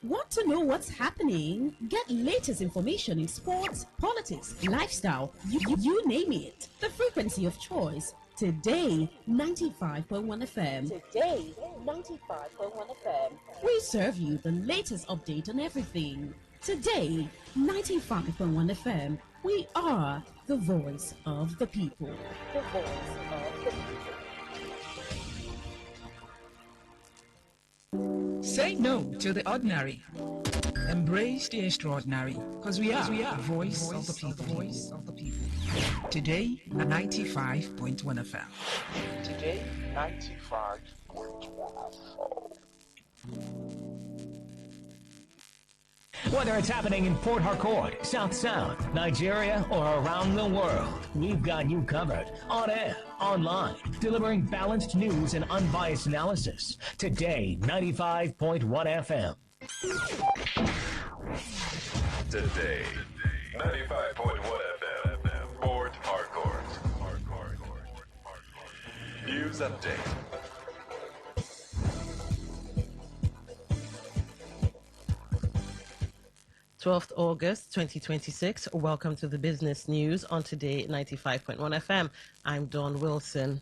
Want to know what's happening? Get latest information in sports, politics, lifestyle, you name it. The frequency of choice. Today, 95.1 FM. Today, 95.1 FM. We serve you the latest update on everything. Today, 95.1 FM. We are the voice of the people. The voice of the people. Say no to the ordinary. Embrace the extraordinary. Because we are the voice of the people. Voice of the people. Today, 95.1 FM. Today, 95.1 FM. Whether it's happening in Port Harcourt, South Sound, Nigeria, or around the world, we've got you covered. On air, online, delivering balanced news and unbiased analysis. Today, 95.1 FM. Today, 95.1 FM, Port Harcourt. News update. 12th August 2026. Welcome to the business news on Today 95.1 FM. I'm Dawn Wilson.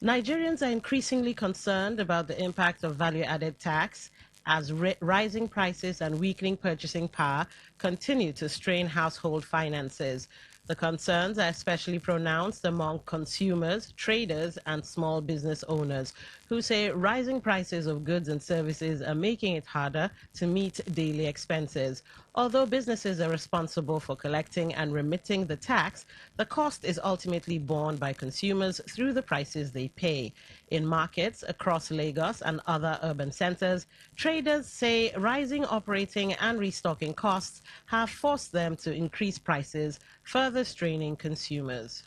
Nigerians are increasingly concerned about the impact of value-added tax as rising prices and weakening purchasing power continue to strain household finances. The concerns are especially pronounced among consumers, traders, and small business owners, who say rising prices of goods and services are making it harder to meet daily expenses. Although businesses are responsible for collecting and remitting the tax, the cost is ultimately borne by consumers through the prices they pay. In markets across Lagos and other urban centers, traders say rising operating and restocking costs have forced them to increase prices, further straining consumers.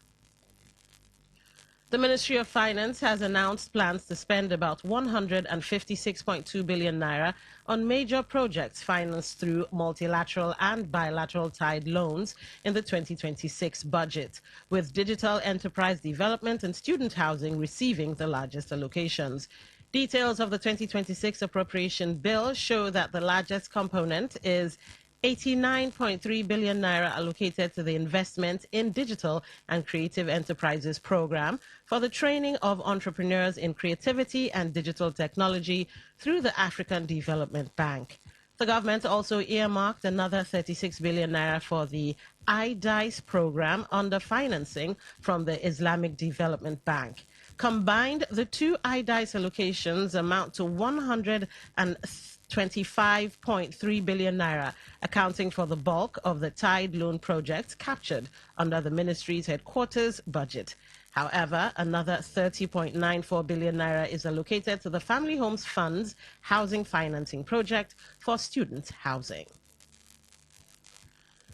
The Ministry of Finance has announced plans to spend about 156.2 billion naira on major projects financed through multilateral and bilateral tied loans in the 2026 budget, with digital enterprise development and student housing receiving the largest allocations. Details of the 2026 appropriation bill show that the largest component is 89.3 billion naira allocated to the Investment in Digital and Creative Enterprises program for the training of entrepreneurs in creativity and digital technology through the African Development Bank. The government also earmarked another 36 billion naira for the iDice program under financing from the Islamic Development Bank. Combined, the two iDice allocations amount to 125.3 billion naira, accounting for the bulk of the tied loan projects captured under the ministry's headquarters budget. However, another 30.94 billion naira is allocated to the Family Homes Fund's housing financing project for student housing.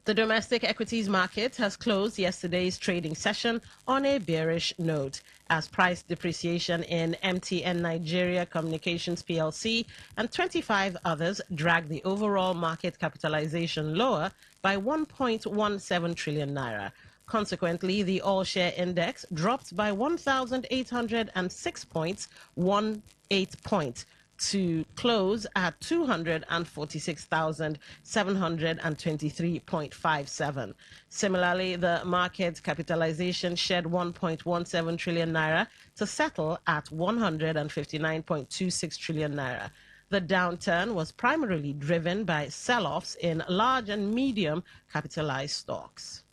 The domestic equities market has closed yesterday's trading session on a bearish note as price depreciation in MTN Nigeria Communications PLC and 25 others dragged the overall market capitalization lower by 1.17 trillion naira. Consequently, the all-share index dropped by 1,806.18 points to close at 246,723.57. Similarly, the market capitalization shed 1.17 trillion naira to settle at 159.26 trillion naira. The downturn was primarily driven by sell-offs in large and medium capitalized stocks.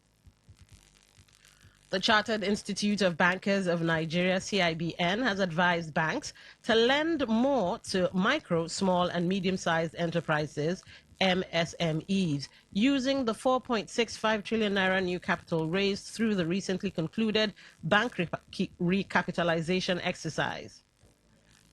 The Chartered Institute of Bankers of Nigeria, CIBN, has advised banks to lend more to micro, small and medium-sized enterprises, MSMEs, using the 4.65 trillion naira new capital raised through the recently concluded bank recapitalization exercise.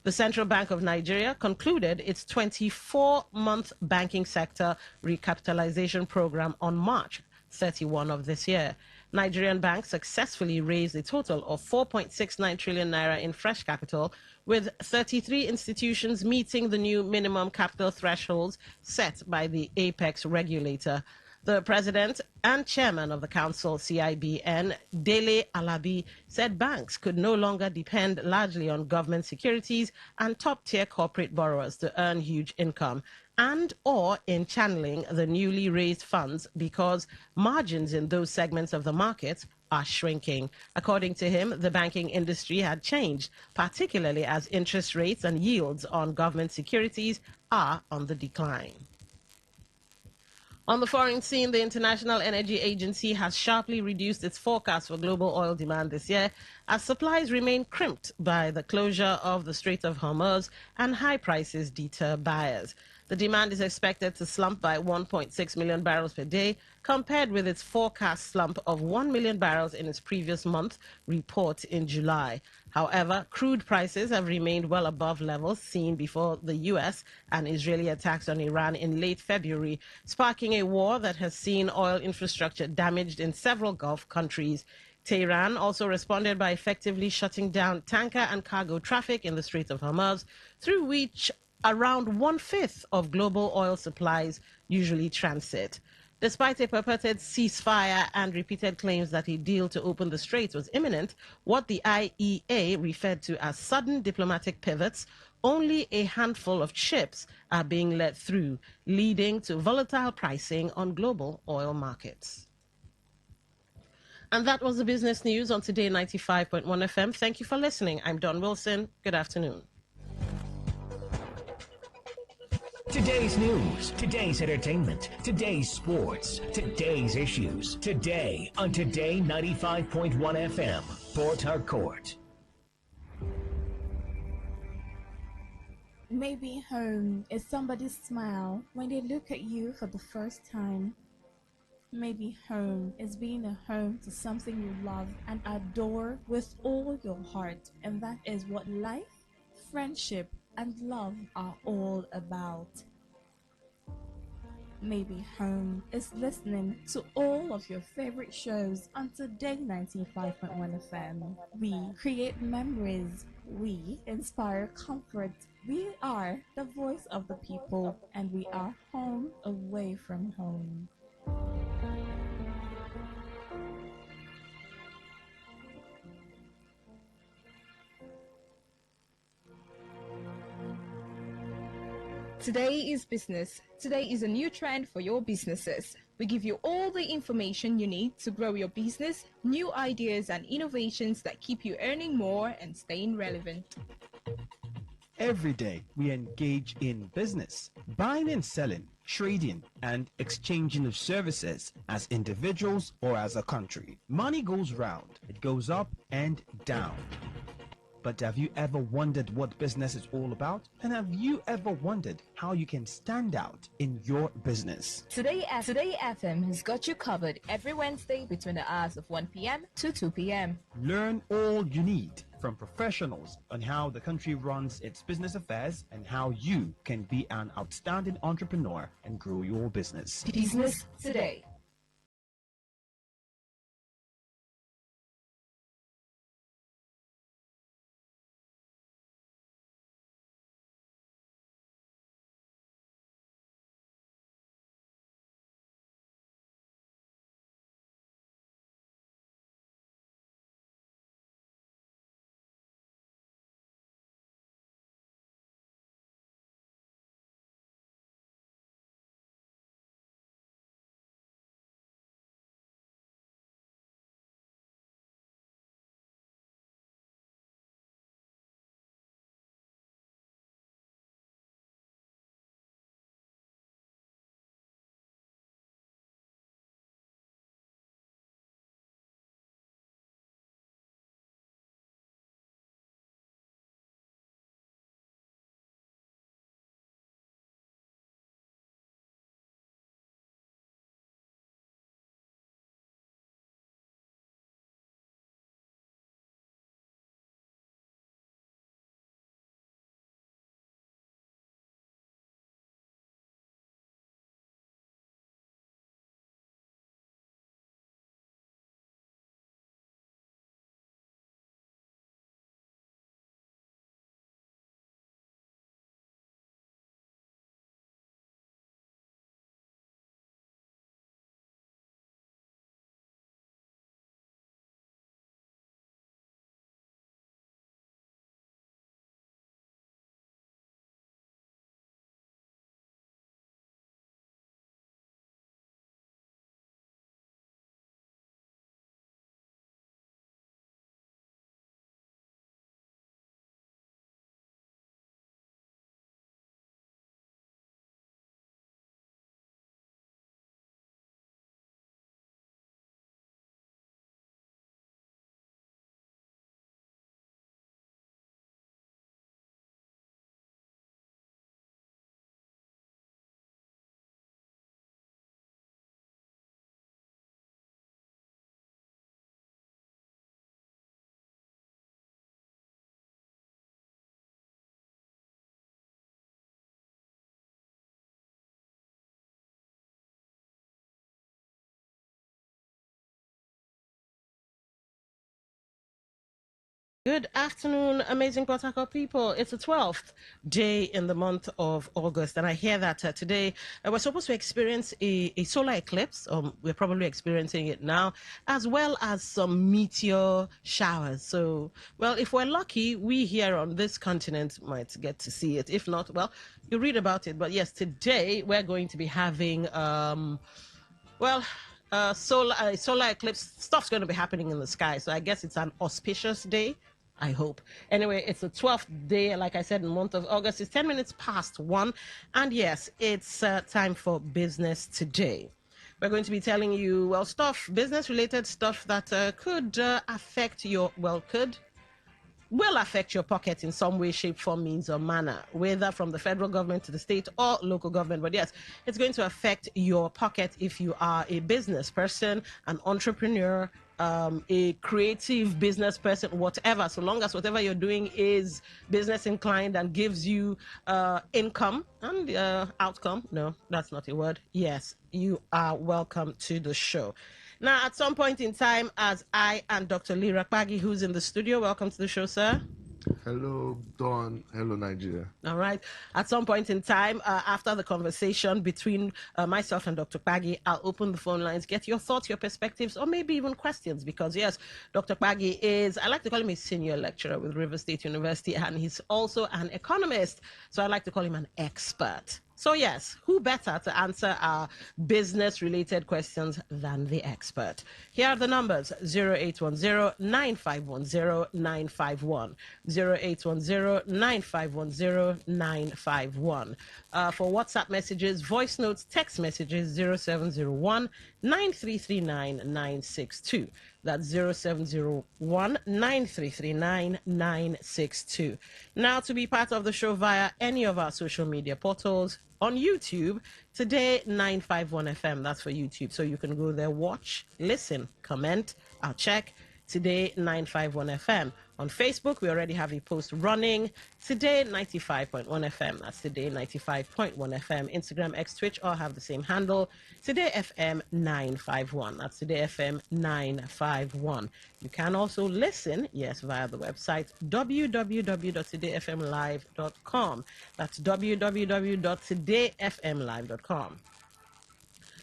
The Central Bank of Nigeria concluded its 24-month banking sector recapitalization program on March 31 of this year. Nigerian banks successfully raised a total of 4.69 trillion naira in fresh capital, with 33 institutions meeting the new minimum capital thresholds set by the Apex regulator. The president and chairman of the council, CIBN, Dele Alabi, said banks could no longer depend largely on government securities and top-tier corporate borrowers to earn huge income and or in channeling the newly raised funds because margins in those segments of the market are shrinking. According to him, the banking industry had changed, particularly as interest rates and yields on government securities are on the decline. On the foreign scene, the International Energy Agency has sharply reduced its forecast for global oil demand this year as supplies remain crimped by the closure of the Strait of Hormuz and high prices deter buyers. The demand is expected to slump by 1.6 million barrels per day, compared with its forecast slump of 1 million barrels in its previous month report in July. However, crude prices have remained well above levels seen before the U.S. and Israeli attacks on Iran in late February, sparking a war that has seen oil infrastructure damaged in several Gulf countries. Tehran also responded by effectively shutting down tanker and cargo traffic in the Strait of Hormuz, through which around one-fifth of global oil supplies usually transit. Despite a purported ceasefire and repeated claims that a deal to open the Strait was imminent, what the IEA referred to as sudden diplomatic pivots, only a handful of ships are being let through, leading to volatile pricing on global oil markets. And that was the business news on Today 95.1 FM. Thank you for listening. I'm Don Wilson. Good afternoon. Today's news, today's entertainment, today's sports, today's issues. Today on Today 95.1 FM, Port Harcourt. Maybe home is somebody's smile when they look at you for the first time. Maybe home is being a home to something you love and adore with all your heart. And that is what life, friendship, and love are all about. Maybe home is listening to all of your favorite shows on Today 95.1 FM. We create memories. We inspire comfort. We are the voice of the people, and we are home away from home. Today is business. Today is a new trend for your businesses. We give you all the information you need to grow your business, new ideas and innovations that keep you earning more and staying relevant. Every day, we engage in business, buying and selling, trading, and exchanging of services as individuals or as a country. Money goes round, it goes up and down. But have you ever wondered what business is all about? And have you ever wondered how you can stand out in your business? Today FM has got you covered every Wednesday between the hours of 1 p.m. to 2 p.m. Learn all you need from professionals on how the country runs its business affairs and how you can be an outstanding entrepreneur and grow your business. Business Today. Good afternoon, amazing Port Harcourt people. It's the 12th day in the month of August, and I hear that today we're supposed to experience a solar eclipse. We're probably experiencing it now, as well as some meteor showers. So, well, if we're lucky, we here on this continent might get to see it. If not, well, you read about it. But yes, today we're going to be having solar eclipse stuff's going to be happening in the sky. So I guess it's an auspicious day. I hope. Anyway, it's the 12th day, like I said, in the month of August. It's 10 minutes past 1. And yes, it's time for business today. We're going to be telling you, well, business-related stuff that could affect your, will affect your pocket in some way, shape, form, means, or manner, whether from the federal government to the state or local government. But yes, it's going to affect your pocket if you are a business person, an entrepreneur, a creative business person, whatever, so long as whatever you're doing is business inclined and gives you income and outcome. No, that's not a word. Yes, you are welcome to the show. Now, at some point in time, as I and Dr. Lira Pagi, who's in the studio, welcome to the show, sir. Hello, Dawn. Hello, Nigeria. All right. At some point in time, after the conversation between myself and Dr. Pagi, I'll open the phone lines, get your thoughts, your perspectives, or maybe even questions. Because, yes, Dr. Pagi is, I like to call him a senior lecturer with River State University, and he's also an economist. So I like to call him an expert. So yes, who better to answer our business-related questions than the expert? Here are the numbers: 0810-9510-951, 0810-9510-951. For WhatsApp messages, voice notes, text messages, 0701-9339-962. That's 0701-9339-962. Now, to be part of the show via any of our social media portals, on YouTube, Today951FM. That's for YouTube. So you can go there, watch, listen, comment. I'll check. Today951FM. On Facebook, we already have a post running. Today95.1FM. That's Today95.1FM. Instagram, X, Twitch all have the same handle. Today FM 951. That's Today FM 951. You can also listen, yes, via the website www.todayfmlive.com. That's www.todayfmlive.com.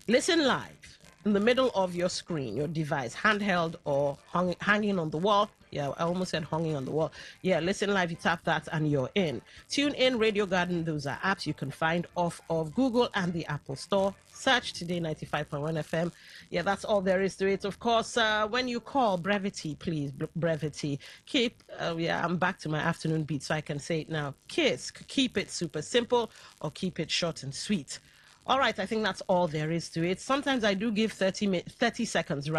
Listen live in the middle of your screen, your device, handheld or hanging on the wall. Yeah, I almost said hanging on the wall. Yeah, listen live, you tap that and you're in. Tune in, Radio Garden, those are apps you can find off of Google and the Apple Store. Search Today 95.1 FM. Yeah, that's all there is to it. Of course, when you call, brevity, please, brevity. I'm back to my afternoon beat, so I can say it now. Keep it super simple or keep it short and sweet. All right, I think that's all there is to it. Sometimes I do give 30 seconds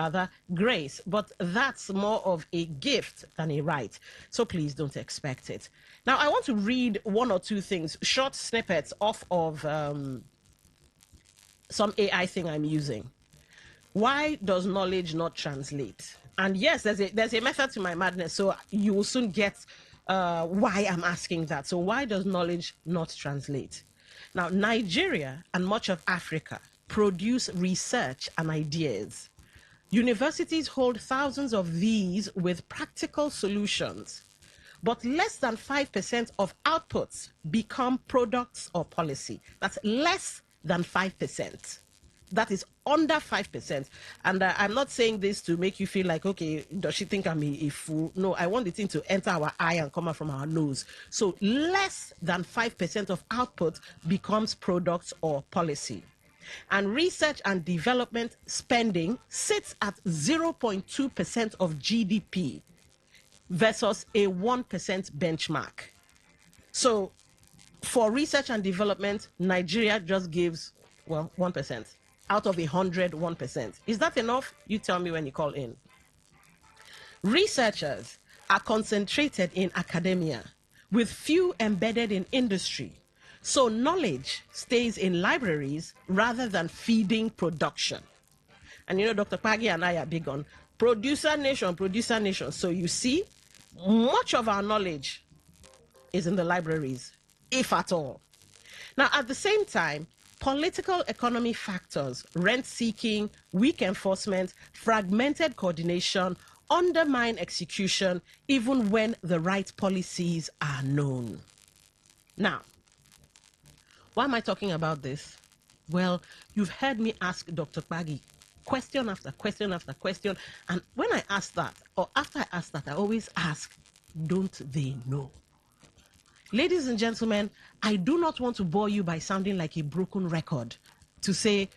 grace, but that's more of a gift than a right. So please don't expect it. Now, I want to read one or two things, short snippets off of some AI thing I'm using. Why does knowledge not translate? And yes, there's a method to my madness, so you will soon get why I'm asking that. So why does knowledge not translate? Now, Nigeria and much of Africa produce research and ideas. Universities hold thousands of these with practical solutions, but less than 5% of outputs become products or policy. That's less than 5%. That is under 5%. And I'm not saying this to make you feel like, okay, does she think I'm a fool? No, I want the thing to enter our eye and come out from our nose. So less than 5% of output becomes products or policy. And research and development spending sits at 0.2% of GDP versus a 1% benchmark. So for research and development, Nigeria just gives, 1%. Out of 100, 1%. Is that enough? You tell me when you call in. Researchers are concentrated in academia with few embedded in industry. So knowledge stays in libraries rather than feeding production. And you know, Dr. Pagi and I are big on producer nation. So you see, much of our knowledge is in the libraries, if at all. Now, at the same time, political economy factors, rent seeking, weak enforcement, fragmented coordination undermine execution even when the right policies are known. Now, why am I talking about this? Well, you've heard me ask Dr. Pagi question after question after question. And when I ask that, or after I ask that, I always ask, don't they know? Ladies and gentlemen, I do not want to bore you by sounding like a broken record to say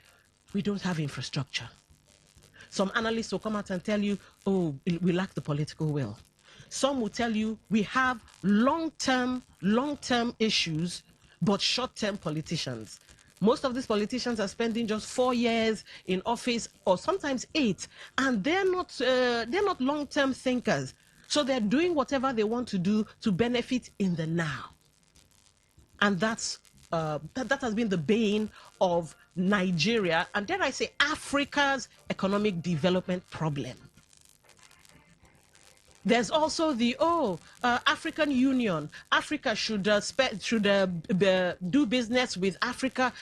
we don't have infrastructure. Some analysts will come out and tell you, oh, we lack the political will. Some will tell you we have long-term issues, but short-term politicians. Most of these politicians are spending just 4 years in office, or sometimes 8, and they're not long-term thinkers. So they're doing whatever they want to do to benefit in the now. And that has been the bane of Nigeria, and dare I say Africa's economic development problem. There's also the African Union. Africa should do business with Africa.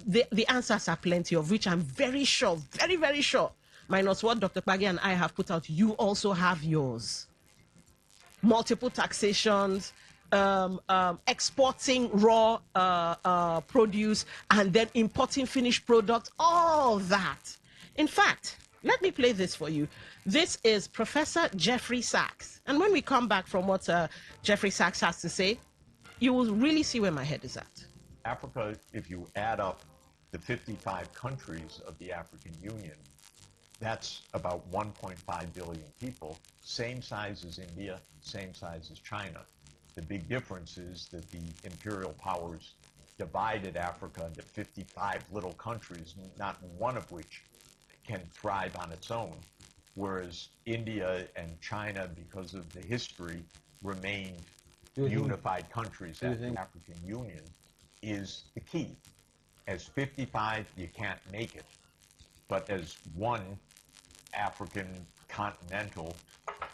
The answers are plenty, of which I'm very sure, very, very sure, minus what Dr. Pagi and I have put out, you also have yours. Multiple taxations, exporting raw produce, and then importing finished products, all that. In fact, let me play this for you. This is Professor Jeffrey Sachs. And when we come back from what Jeffrey Sachs has to say, you will really see where my head is at. Africa, if you add up the 55 countries of the African Union, that's about 1.5 billion people, same size as India, same size as China. The big difference is that the imperial powers divided Africa into 55 little countries, not one of which can thrive on its own, whereas India and China, because of the history, remained unified countries. That the African Union is the key. As 55, you can't make it, but as one African continental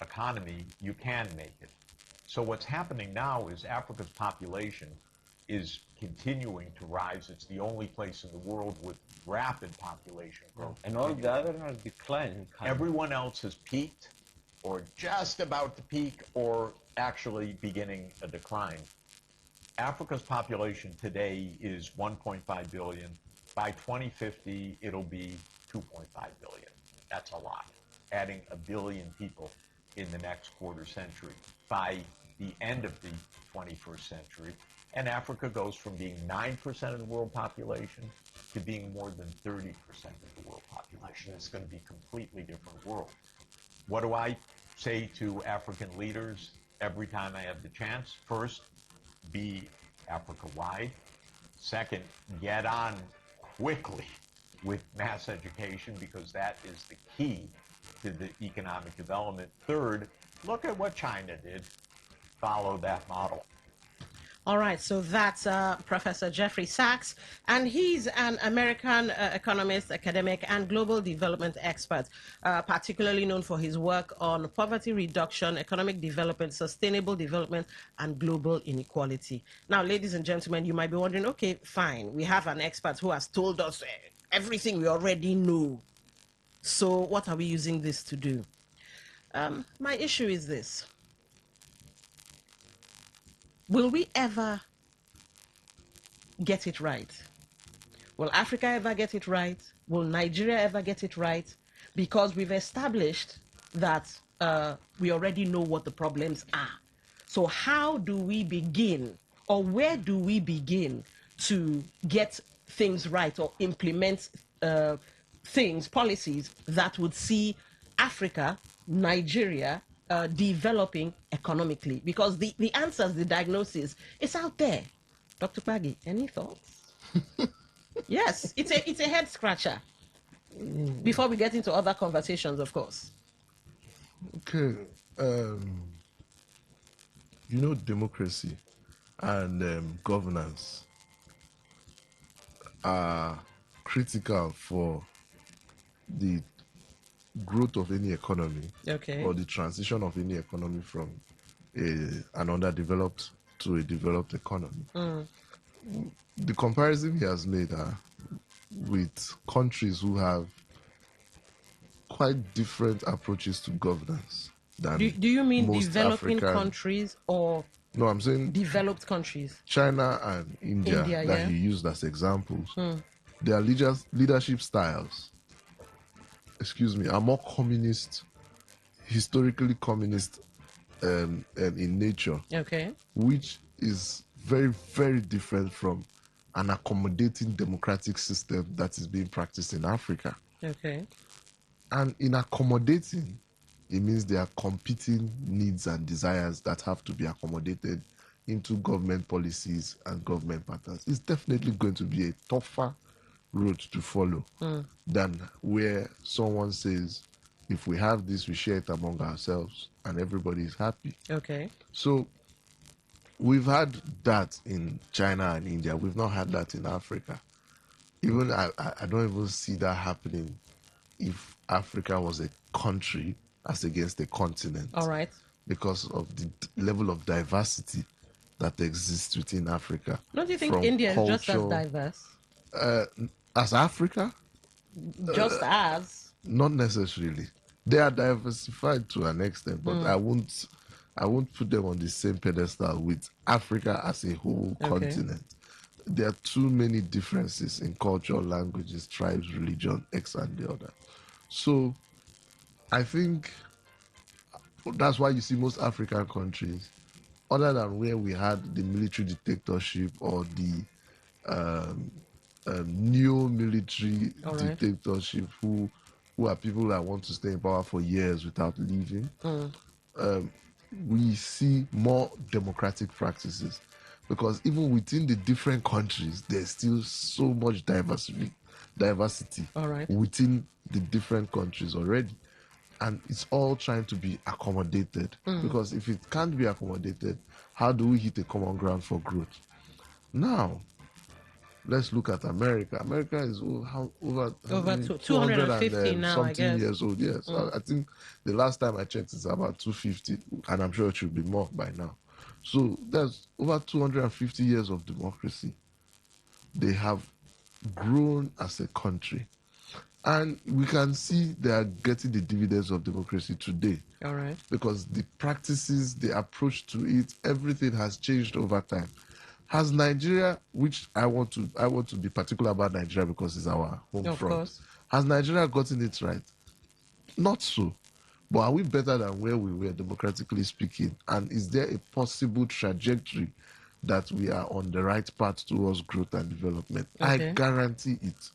economy, you can make it. So what's happening now is Africa's population is continuing to rise. It's the only place in the world with rapid population growth. And all the others are declining. Everyone else has peaked, or just about to peak, or actually beginning a decline. Africa's population today is 1.5 billion. By 2050, it'll be 2.5 billion. That's a lot. Adding 1 billion people in the next quarter century. By the end of the 21st century, and Africa goes from being 9% of the world population to being more than 30% of the world population. It's going to be a completely different world. What do I say to African leaders every time I have the chance? First, be Africa-wide. Second, get on quickly with mass education, because that is the key to the economic development. Third, look at what China did. Follow that model. All right, so that's Professor Jeffrey Sachs, and he's an American economist, academic, and global development expert, particularly known for his work on poverty reduction, economic development, sustainable development, and global inequality. Now, ladies and gentlemen, you might be wondering, okay, fine, we have an expert who has told us everything we already know. So what are we using this to do? My issue is this. Will we ever get it right? Will Africa ever get it right? Will Nigeria ever get it right? Because we've established that we already know what the problems are. So how do we begin, or where do we begin to get things right or implement policies that would see Africa, Nigeria, developing economically? Because the answers, the diagnosis, it's out there. Dr. Pagi, any thoughts? Yes, it's a head scratcher. Before we get into other conversations, of course. Okay. Democracy and governance are critical for the growth of any economy, or the transition of any economy from an underdeveloped to a developed economy. The comparison he has made with countries who have quite different approaches to governance than do you mean most developing African countries or no, I'm saying developed countries? China and India that yeah. he used as examples. Their leadership styles, are more communist, historically communist in nature. Okay. Which is very, very different from an accommodating democratic system that is being practiced in Africa. Okay. And in accommodating, it means there are competing needs and desires that have to be accommodated into government policies and government patterns. It's definitely going to be a tougher road to follow than where someone says, if we have this, we share it among ourselves and everybody is happy. Okay. So we've had that in China and India. We've not had that in Africa. Even I don't even see that happening if Africa was a country as against a continent. All right. Because of the level of diversity that exists within Africa. Don't you think India is just as diverse? As Africa? Just as? Not necessarily. They are diversified to an extent, but I won't put them on the same pedestal with Africa as a whole continent. There are too many differences in culture, languages, tribes, religion, X and the other. So I think that's why you see most African countries, other than where we had the military dictatorship or the neo-military dictatorship, who are people that want to stay in power for years without leaving, we see more democratic practices. Because even within the different countries, there's still so much diversity within the different countries already. And it's all trying to be accommodated. Because if it can't be accommodated, how do we hit a common ground for growth? Now, let's look at America. America is over 250 now, something I guess. years old. Yes, I think the last time I checked, it's about 250, and I'm sure it should be more by now. So there's over 250 years of democracy. They have grown as a country. And we can see they are getting the dividends of democracy today. All right. Because the practices, the approach to it, everything has changed over time. Has Nigeria, which I want to be particular about Nigeria because it's our home front. Course. Has Nigeria gotten it right? Not so. But are we better than where we were, democratically speaking? And is there a possible trajectory that we are on the right path towards growth and development? Okay. I guarantee it.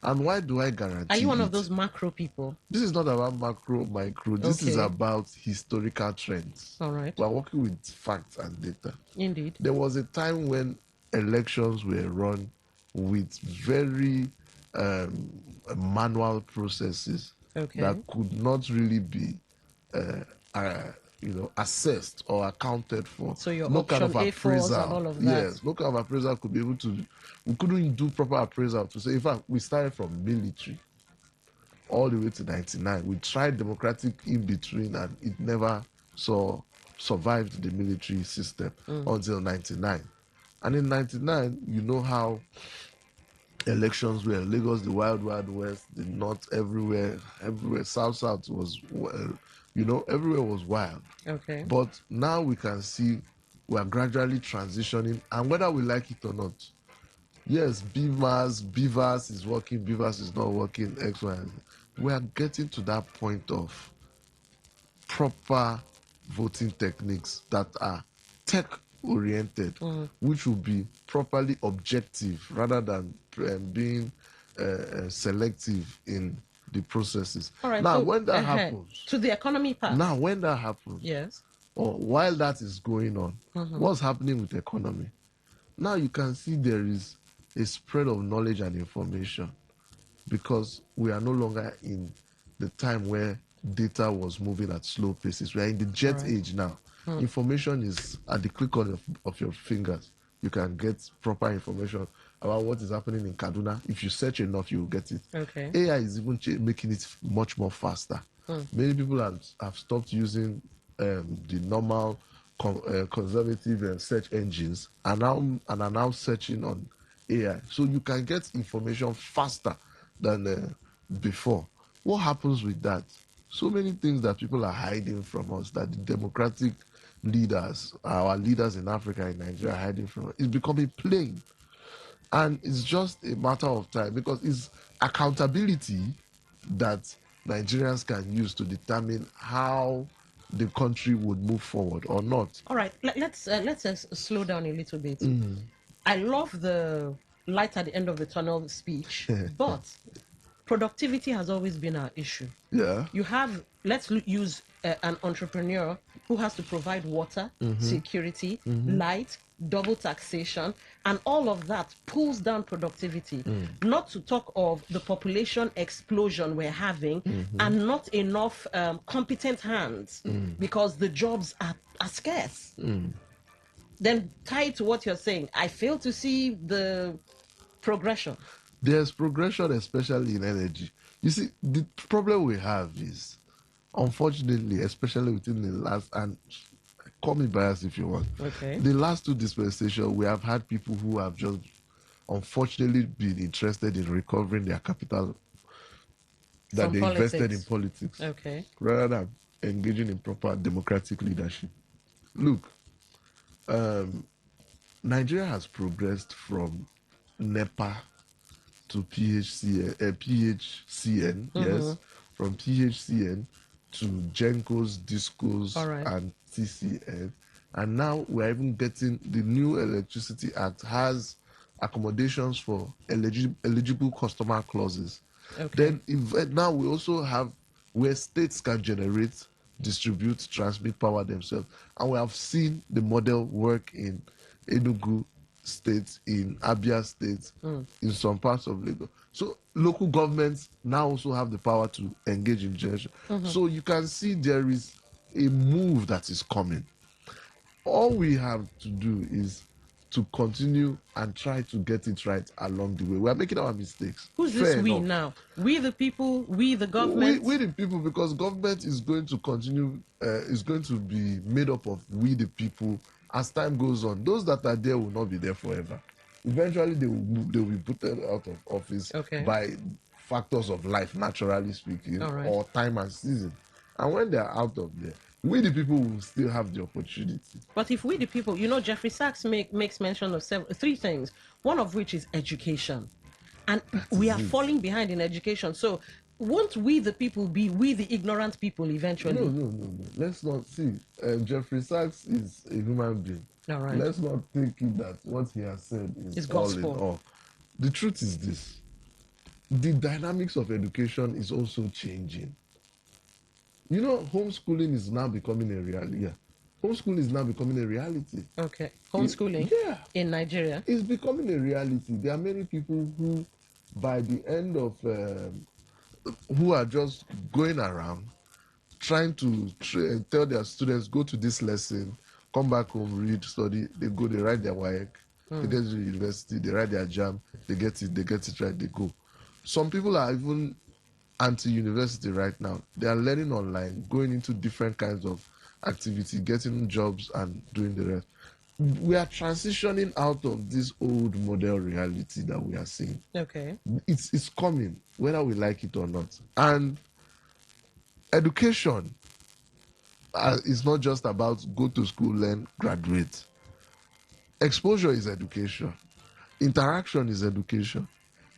And why do I guarantee it? Are you one of those macro people? This is not about macro, micro. This is about historical trends. All right. We're working with facts and data. Indeed. There was a time when elections were run with very manual processes that could not really be assessed or accounted for. So your no option kind of appraisal. A4s and all of that. Yes, no kind of appraisal could be able to. We couldn't do proper appraisal to say. In fact, we started from military all the way to 99. We tried democratic in between, and it never survived the military system until 99. And in 99, you know how elections were. Lagos, the wild west, the north, everywhere, south was, everywhere was wild. Okay. But now we can see we are gradually transitioning, and whether we like it or not, yes, Beavers is working, Beavers is not working, X, Y, and Z. We are getting to that point of proper voting techniques that are tech-oriented, which will be properly objective rather than being selective in the processes. All right, now, so when that happens... To the economy part. Now, when that happens... Yes. Or while that is going on, what's happening with the economy? Now you can see there is a spread of knowledge and information because we are no longer in the time where data was moving at slow paces. We are in the jet age now. Information is at the click of your fingers. You can get proper information about what is happening in Kaduna. If you search enough, you will get it. Okay. AI is even making it much more faster. Many people have stopped using the normal conservative search engines and are now searching on AI. So you can get information faster than before. What happens with that? So many things that people are hiding from us, that the democratic leaders, our leaders in Africa, in Nigeria, are hiding from us. It's becoming plain. And it's just a matter of time, because it's accountability that Nigerians can use to determine how the country would move forward or not. All right, let's slow down a little bit. I love the light at the end of the tunnel speech, but productivity has always been our issue. Yeah. You have, use an entrepreneur who has to provide water, security, light, double taxation, and all of that pulls down productivity. Not to talk of the population explosion we're having and not enough competent hands because the jobs are scarce. Then tied to what you're saying, I fail to see the progression. There's progression, especially in energy. You see, the problem we have is, unfortunately, especially within the last, and call me biased if you want, the last two dispensations, we have had people who have just unfortunately been interested in recovering their capital that they invested in politics, rather than engaging in proper democratic leadership. Look, Nigeria has progressed from NEPA to PHCN, yes, from PHCN to Gencos, Discos, and TCN. And now we're even getting the new Electricity Act has accommodations for eligible customer clauses. Then now we also have where states can generate, distribute, transmit power themselves. And we have seen the model work in Enugu State, in Abia State, in some parts of Lagos. So local governments now also have the power to engage in generation. So you can see there is a move that is coming. All we have to do is to continue and try to get it right along the way. We are making our mistakes. Who's this we now? We the people, we the government? We the people, because government is going to continue, is going to be made up of we the people as time goes on. Those that are there will not be there forever. Eventually they will be put out of office by factors of life, naturally speaking, or time and season. And when they are out of there, we the people will still have the opportunity. But if we the people, Jeffrey Sachs makes mention of three things, one of which is education. And we are falling behind in education. So won't we the people be we the ignorant people eventually? No. Let's not see. Jeffrey Sachs is a human being. All right. Let's not think that what he has said is all in all. The truth is this. The dynamics of education is also changing. Homeschooling is now becoming a reality. Yeah. Homeschooling is now becoming a reality. Okay. Homeschooling? In Nigeria? It's becoming a reality. There are many people who, by the end of, who are just going around trying to tell their students, go to this lesson, come back home, read, study. They go, they write their WAEC, they get to the university, they write their JAM, they get it right, they go. Some people are even anti-university right now. They are learning online, going into different kinds of activity, getting jobs and doing the rest. We are transitioning out of this old model reality that we are seeing. Okay. It's coming, whether we like it or not. And education is not just about go to school, learn, graduate. Exposure is education. Interaction is education.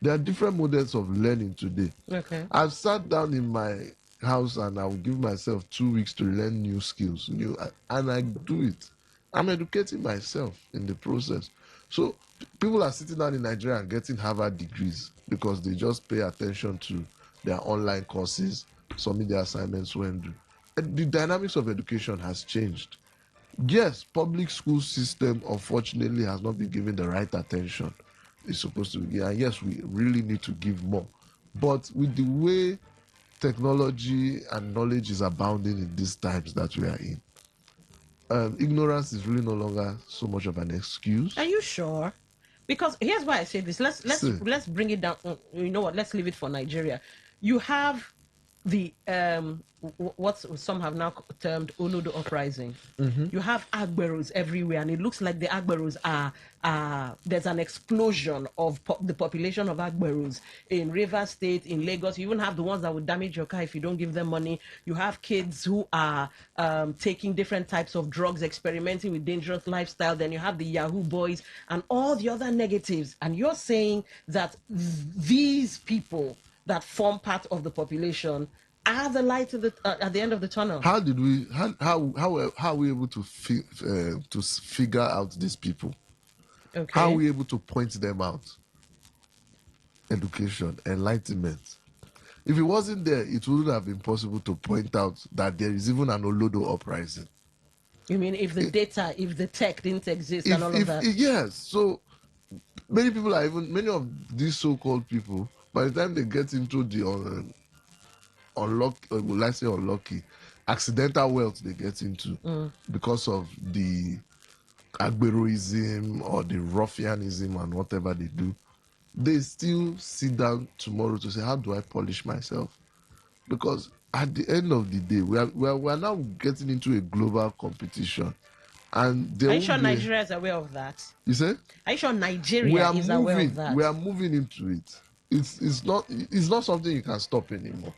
There are different models of learning today. Okay. I've sat down in my house and I will give myself 2 weeks to learn new skills, and I do it. I'm educating myself in the process. So people are sitting down in Nigeria and getting Harvard degrees because they just pay attention to their online courses, submit their assignments when due. And the dynamics of education has changed. Yes, public school system unfortunately has not been given the right attention it's supposed to be. And yes, we really need to give more. But with the way technology and knowledge is abounding in these times that we are in, ignorance is really no longer so much of an excuse. Are you sure? Because here's why I say this. Let's bring it down. You know what? Let's leave it for Nigeria. You have the what some have now termed Olodo uprising. You have Agberos everywhere, and it looks like the Agberos are there's an explosion of the population of Agberos in Rivers State, in Lagos. You even have the ones that would damage your car if you don't give them money. You have kids who are taking different types of drugs, experimenting with dangerous lifestyle. Then you have the Yahoo boys and all the other negatives. And you're saying that these people that form part of the population are the light at the end of the tunnel. How are we able to figure out these people? Okay. How are we able to point them out? Education, enlightenment. If it wasn't there, it wouldn't have been possible to point out that there is even an Olodo uprising. You mean if the data, if the tech didn't exist and all of that? Yes. So many of these so-called people, by the time they get into the unlucky, accidental wealth they get into because of the Agberoism or the ruffianism and whatever they do, they still sit down tomorrow to say, how do I polish myself? Because at the end of the day, we are now getting into a global competition. And are you sure Nigeria is aware of that? You say? Are you sure Nigeria is aware of that? We are moving into it. It's not something you can stop anymore.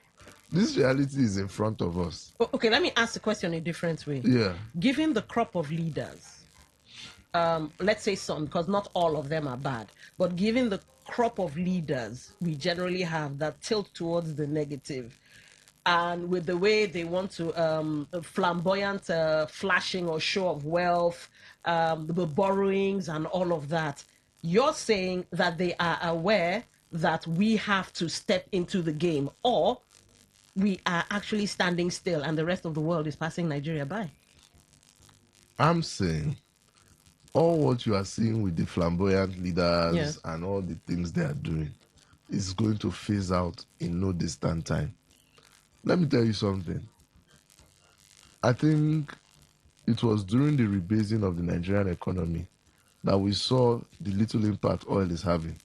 This reality is in front of us. Okay, let me ask the question a different way. Yeah. Given the crop of leaders, let's say some, because not all of them are bad, but given the crop of leaders we generally have that tilt towards the negative, and with the way they want to flamboyant flashing or show of wealth, the borrowings and all of that, you're saying that they are aware that we have to step into the game, or we are actually standing still and the rest of the world is passing Nigeria by? I'm saying all what you are seeing with the flamboyant leaders and all the things they are doing is going to phase out in no distant time. Let me tell you something. I think it was during the rebasing of the Nigerian economy that we saw the little impact oil is having.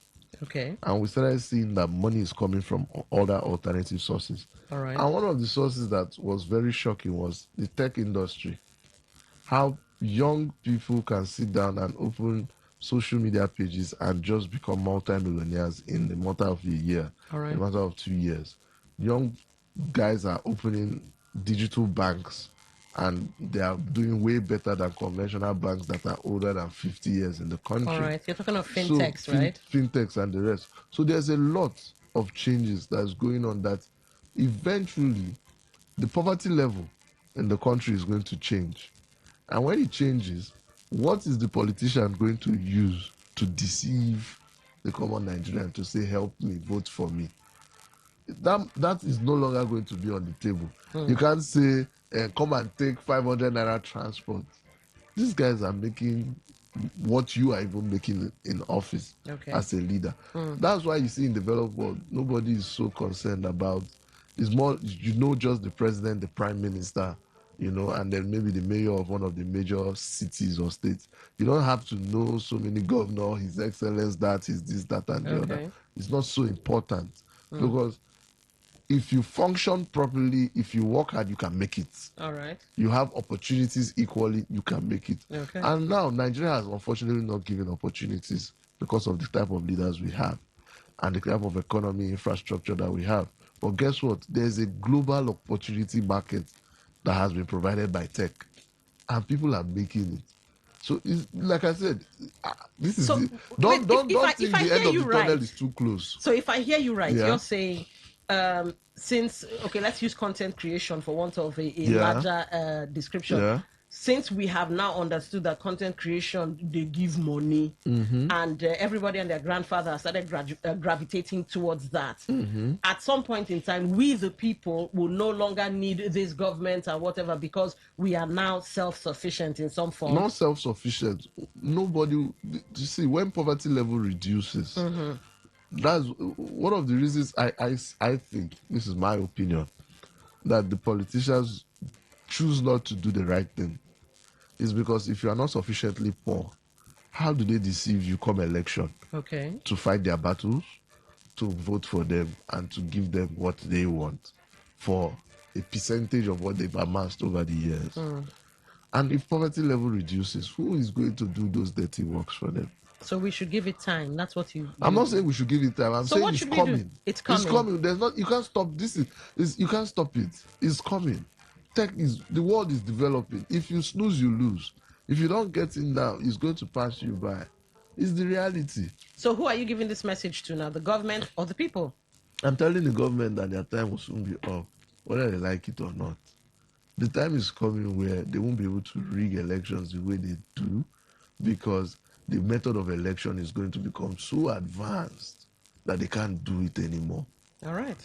Okay. And we started seeing that money is coming from other alternative sources. All right. And one of the sources that was very shocking was the tech industry. How young people can sit down and open social media pages and just become multimillionaires in the matter of a year, all right, in the matter of 2 years. Young guys are opening digital banks and they are doing way better than conventional banks that are older than 50 years in the country. All right, you're talking of fintechs, right? Fintechs and the rest. So there's a lot of changes that's going on that eventually the poverty level in the country is going to change. And when it changes, what is the politician going to use to deceive the common Nigerian to say, help me, vote for me? That is no longer going to be on the table. You can't say, come and take 500 naira transport. These guys are making what you are even making in office as a leader. That's why you see in the developed world, nobody is so concerned about, it's more, just the president, the prime minister, and then maybe the mayor of one of the major cities or states. You don't have to know so many governors, his excellence, that, his this, that, and the other. It's not so important because if you function properly, if you work hard, you can make it. All right. You have opportunities equally, you can make it. Okay. And now Nigeria has unfortunately not given opportunities because of the type of leaders we have and the type of economy infrastructure that we have. But guess what? There's a global opportunity market that has been provided by tech, and people are making it. So, like I said, this is don't think the end of the tunnel is too close. So, if I hear you right, you're saying, since let's use content creation for want of a larger description. Yeah. Since we have now understood that content creation, they give money, and everybody and their grandfather started gravitating towards that. At some point in time, we the people will no longer need this government or whatever because we are now self-sufficient in some form. Not self-sufficient. Nobody. You see, when poverty level reduces, that's one of the reasons I think, this is my opinion, that the politicians choose not to do the right thing. Is because if you are not sufficiently poor, how do they deceive you come election? To fight their battles, to vote for them, and to give them what they want? for a percentage of what they've amassed over the years. And if poverty level reduces, who is going to do those dirty works for them? So we should give it time. That's what you. I'm not saying we should give it time. I'm saying it's coming. It's coming. It's coming. There's not. You can't stop this. You can't stop it. It's coming. The world is developing. If you snooze, you lose. If you don't get in now, it's going to pass you by. It's the reality. So who are you giving this message to now? The government or the people? I'm telling the government that their time will soon be up, whether they like it or not. The time is coming where they won't be able to rig elections the way they do, because the method of election is going to become so advanced that they can't do it anymore. All right.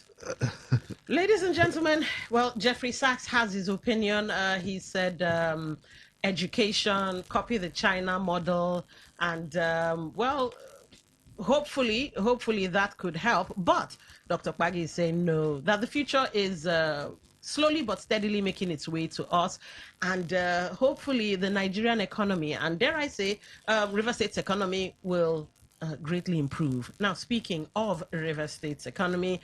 Ladies and gentlemen, well, Jeffrey Sachs has his opinion. He said education, copy the China model, and, hopefully that could help. But Dr. Pagi is saying no, that the future is slowly but steadily making its way to us. And hopefully the Nigerian economy, and dare I say, River State's economy will greatly improve. Now, speaking of River State's economy,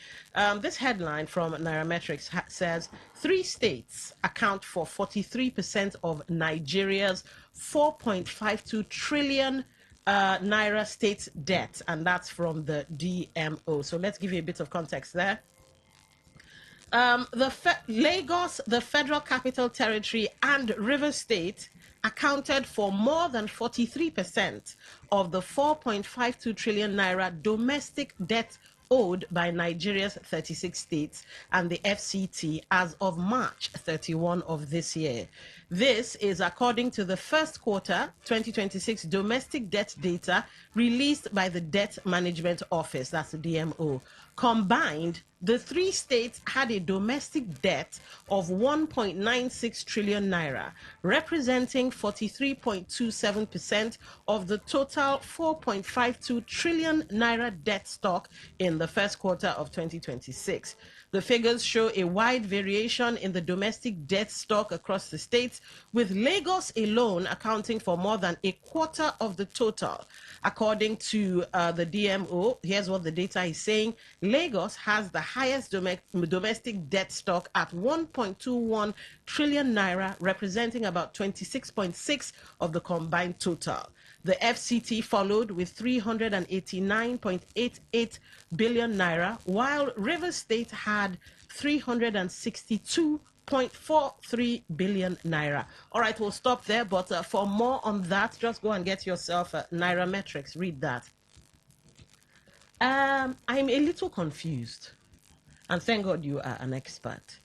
this headline from Nairametrics says 3 states account for 43% of Nigeria's 4.52 trillion Naira state debt, and that's from the DMO. So let's give you a bit of context there. Lagos, the Federal Capital Territory, and River State accounted for more than 43% of the 4.52 trillion naira domestic debt owed by Nigeria's 36 states and the FCT as of March 31 of this year. This is according to the first quarter 2026 domestic debt data released by the Debt Management Office, that's the DMO. Combined, the 3 states had a domestic debt of 1.96 trillion naira, representing 43.27% of the total 4.52 trillion naira debt stock in the first quarter of 2026. The figures show a wide variation in the domestic debt stock across the states, with Lagos alone accounting for more than a quarter of the total. According to the DMO, here's what the data is saying. Lagos has the highest domestic debt stock at 1.21 trillion naira, representing about 26.6% of the combined total. The FCT followed with 389.88 billion naira, while River State had 362.43 billion naira. All right, we'll stop there, but for more on that, just go and get yourself Nairametrics. Read that. I'm a little confused, and thank God you are an expert.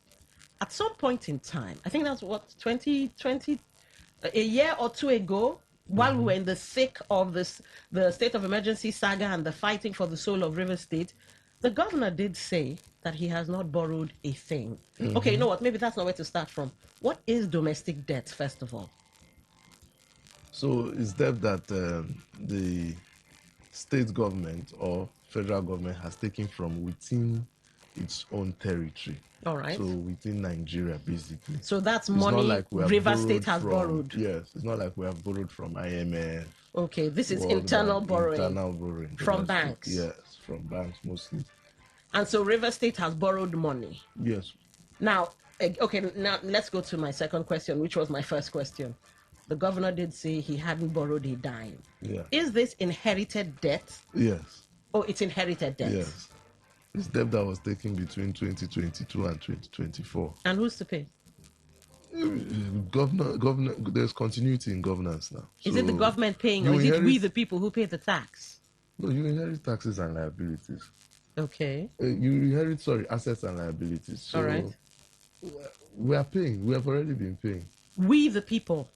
At some point in time, I think that's what, 2020, a year or two ago, while we were in the thick of the state of emergency saga and the fighting for the soul of River State, the governor did say that he has not borrowed a thing. Okay, you know what? Maybe that's not where to start from. What is domestic debt, first of all? So it's debt that the state government or federal government has taken from within its own territory. All right. So within Nigeria, basically. So that's money like River State has borrowed. Yes, it's not like we have borrowed from IMF. Okay, this is internal borrowing. Internal borrowing. From banks. Yes, from banks mostly. And so River State has borrowed money. Yes. Now, okay, now let's go to my second question, which was my first question. The governor did say he hadn't borrowed a dime. Yeah. Is this inherited debt? Yes. Oh, it's inherited debt. Yes. It's debt that was taken between 2022 and 2024. And who's to pay? Governor, there's continuity in governance now. Is it the government paying, or is it we, the people, who pay the tax? No, you inherit taxes and liabilities. Okay. You inherit, assets and liabilities. So all right. We are paying. We have already been paying. We, the people.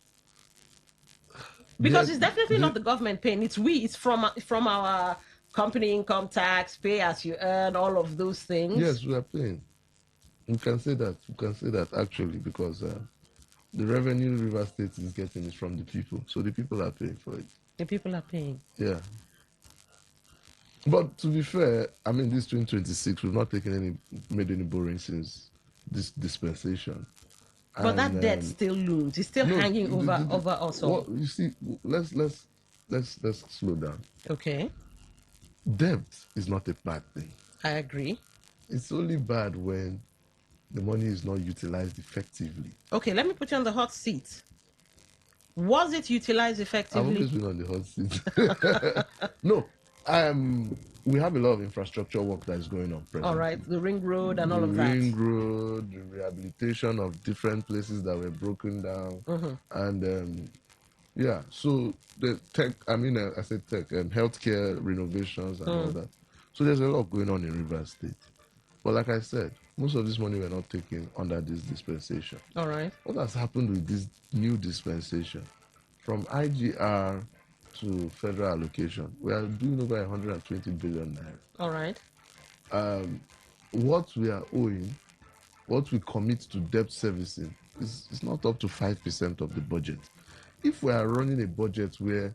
Because it's definitely not the government paying. It's we. It's from our company income tax, pay as you earn, all of those things. Yes, we are paying. We can say that. We can say that actually, because the revenue River State is getting is from the people. So the people are paying for it. The people are paying. Yeah. But to be fair, I mean, this 2026, we've not made any borrowing since this dispensation. But that debt still looms. It's still hanging over us all. Well, you see, let's slow down. Okay. Debt is not a bad thing. I agree. It's only bad when the money is not utilized effectively. Okay, let me put you on the hot seat. Was it utilized effectively? I've always been on the hot seat. No, we have a lot of infrastructure work that is going on presently. All right, the ring road and all of that. The ring road, the rehabilitation of different places that were broken down. And yeah, so the tech, I said tech, healthcare renovations and all that. So there's a lot going on in Rivers State. But like I said, most of this money were not taken under this dispensation. All right. What has happened with this new dispensation? From IGR to federal allocation, we are doing over 120 billion naira. All right. What we are owing, what we commit to debt servicing, is not up to 5% of the budget. If we are running a budget where,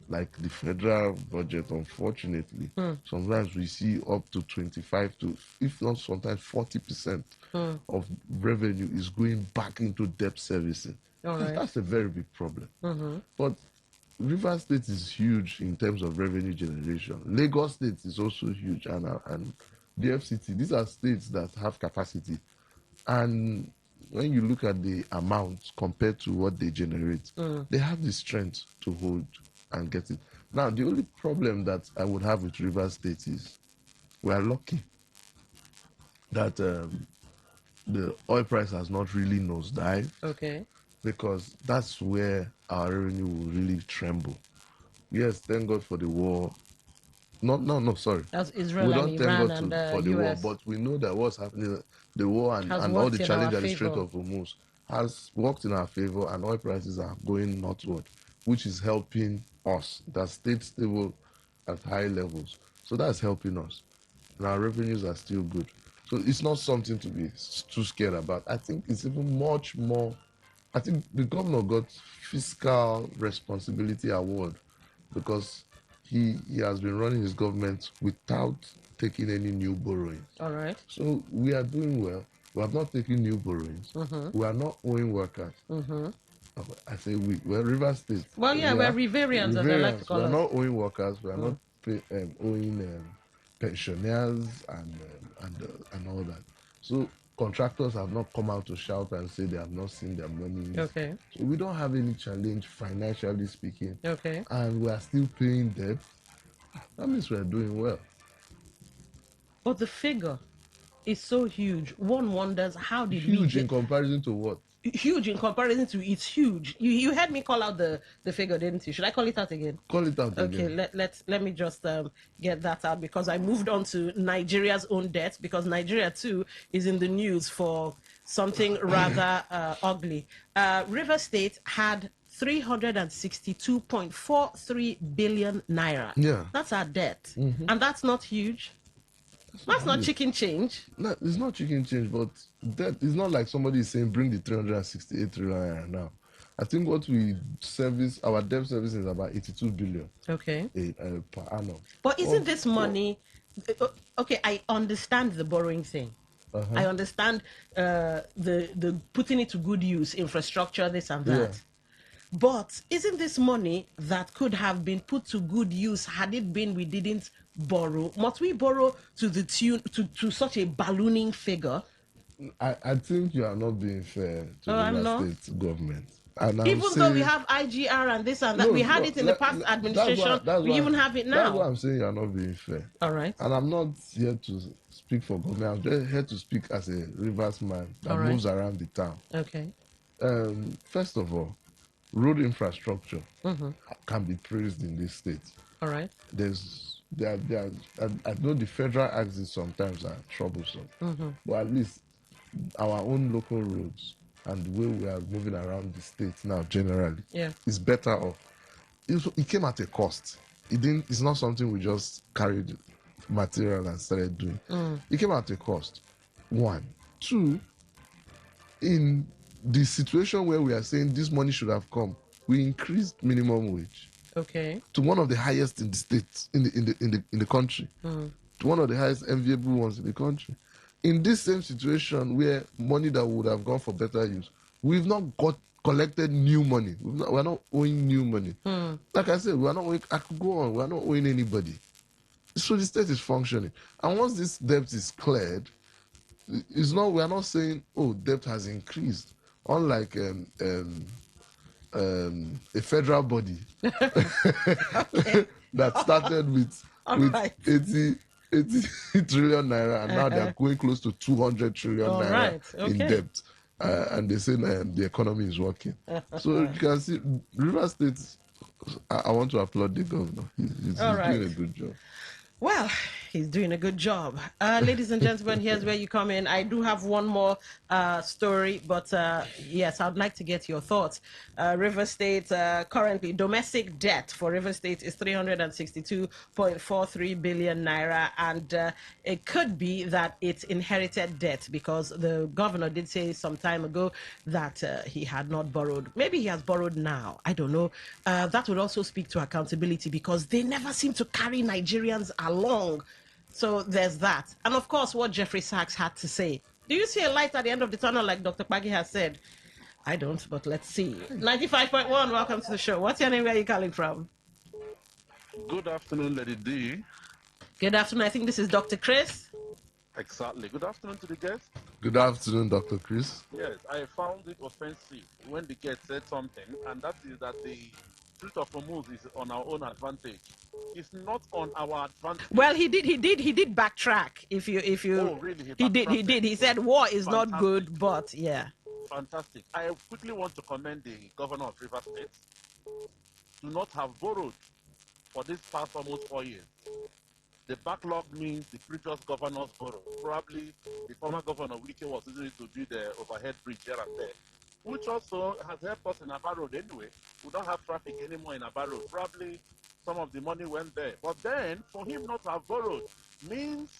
like the federal budget, unfortunately, sometimes we see up to 25 to, if not sometimes 40% of revenue is going back into debt servicing. Right. That's a very big problem. But Rivers State is huge in terms of revenue generation. Lagos State is also huge, and the FCT. These are states that have capacity. And when you look at the amount compared to what they generate, they have the strength to hold and get it. Now, the only problem that I would have with Rivers State is we are lucky that the oil price has not really nosedived. Okay. Because that's where our revenue will really tremble. Yes, thank God for the war. No, sorry. That's Israel and Iran and for the US. war, but we know that what's happening, the war and all the challenge at the Strait of Hormuz has worked in our favor, and oil prices are going northward, which is helping us. That stayed stable at high levels. So that's helping us. And our revenues are still good. So it's not something to be too scared about. I think it's even much more. I think the governor got fiscal responsibility award because he has been running his government without taking any new borrowing. All right. So we are doing well. We have not taken new borrowings. We are not owing workers. I say we're Rivers State. Well, yeah, we're Riverians, as they like to call us. We are not owing workers. We are not owing pensioners and all that. So contractors have not come out to shout and say they have not seen their money. Okay. So we don't have any challenge financially speaking. Okay. And we are still paying debt. That means we are doing well. But the figure is so huge. One wonders how did huge in comparison to what? Huge in comparison to it's huge. You heard me call out the figure, didn't you? Should I call it out again? Call it out again. Okay, let me just get that out because I moved on to Nigeria's own debt because Nigeria too is in the news for something rather ugly. River State had 362.43 billion naira. Yeah. That's our debt. And that's not huge. That's not chicken change. No, it's not chicken change, but that is not like somebody is saying bring the 368 trillion now. I think what we service, our debt service is about 82 billion. Okay. Per annum. But isn't this money? Okay, I understand the borrowing thing. I understand the putting it to good use, infrastructure, this and that. Yeah. But isn't this money that could have been put to good use had it been we didn't borrow? Must we borrow to the tune to such a ballooning figure? I think you are not being fair to the state government. And even though we have IGR and this and that, we had it in the past administration. We even have it now. That's why I'm saying you are not being fair. All right. And I'm not here to speak for government. I'm just here to speak as a Rivers man that moves around the town. Okay. First of all, road infrastructure can be praised in this state. All right. I know the federal axes sometimes are troublesome, but at least our own local roads and the way we are moving around the state now generally is better off. It came at a cost. It's not something we just carried material and started doing. It came at a cost. 1. 2, in the situation where we are saying this money should have come, we increased minimum wage. Okay. To one of the highest in the state, in the country. To one of the highest enviable ones in the country. In this same situation where money that would have gone for better use, we've not collected new money. We're not owing new money. Like I said, we're not owing, I could go on, we're not owing anybody. So the state is functioning. And once this debt is cleared, it's not. We are not saying, oh, debt has increased. Unlike a federal body that started with right. 80 trillion naira, and now they are going close to 200 trillion naira in debt. And they say the economy is working. So you can see, River State, I want to applaud the governor. He's doing a good job. Well, he's doing a good job. Ladies and gentlemen, here's where you come in. I do have one more story, but yes, I'd like to get your thoughts. River State, currently, domestic debt for River State is 362.43 billion naira, and it could be that it's inherited debt because the governor did say some time ago that he had not borrowed. Maybe he has borrowed now. I don't know. That would also speak to accountability because they never seem to carry Nigerians along. So there's that. And of course, what Jeffrey Sachs had to say. Do you see a light at the end of the tunnel, like Dr. Pagi has said? I don't, but let's see. 95.1, welcome to the show. What's your name? Where are you calling from? Good afternoon, Lady D. Good afternoon. I think this is Dr. Chris. Exactly. Good afternoon to the guest. Good afternoon, Dr. Chris. Yes, I found it offensive when the guest said something, and that is that the Strait of Hormuz is on our own advantage. It's not on our advantage. Well, he did backtrack. If you, oh really? He did. He said war is not good, but yeah. Fantastic. I quickly want to commend the governor of River State to not have borrowed for this past almost 4 years. The backlog means the previous governors borrowed. Probably the former governor Wike was using it to build the overhead bridge here and there, which also has helped us in Aba Road anyway. We don't have traffic anymore in Aba Road. Probably some of the money went there. But then, for him not to have borrowed means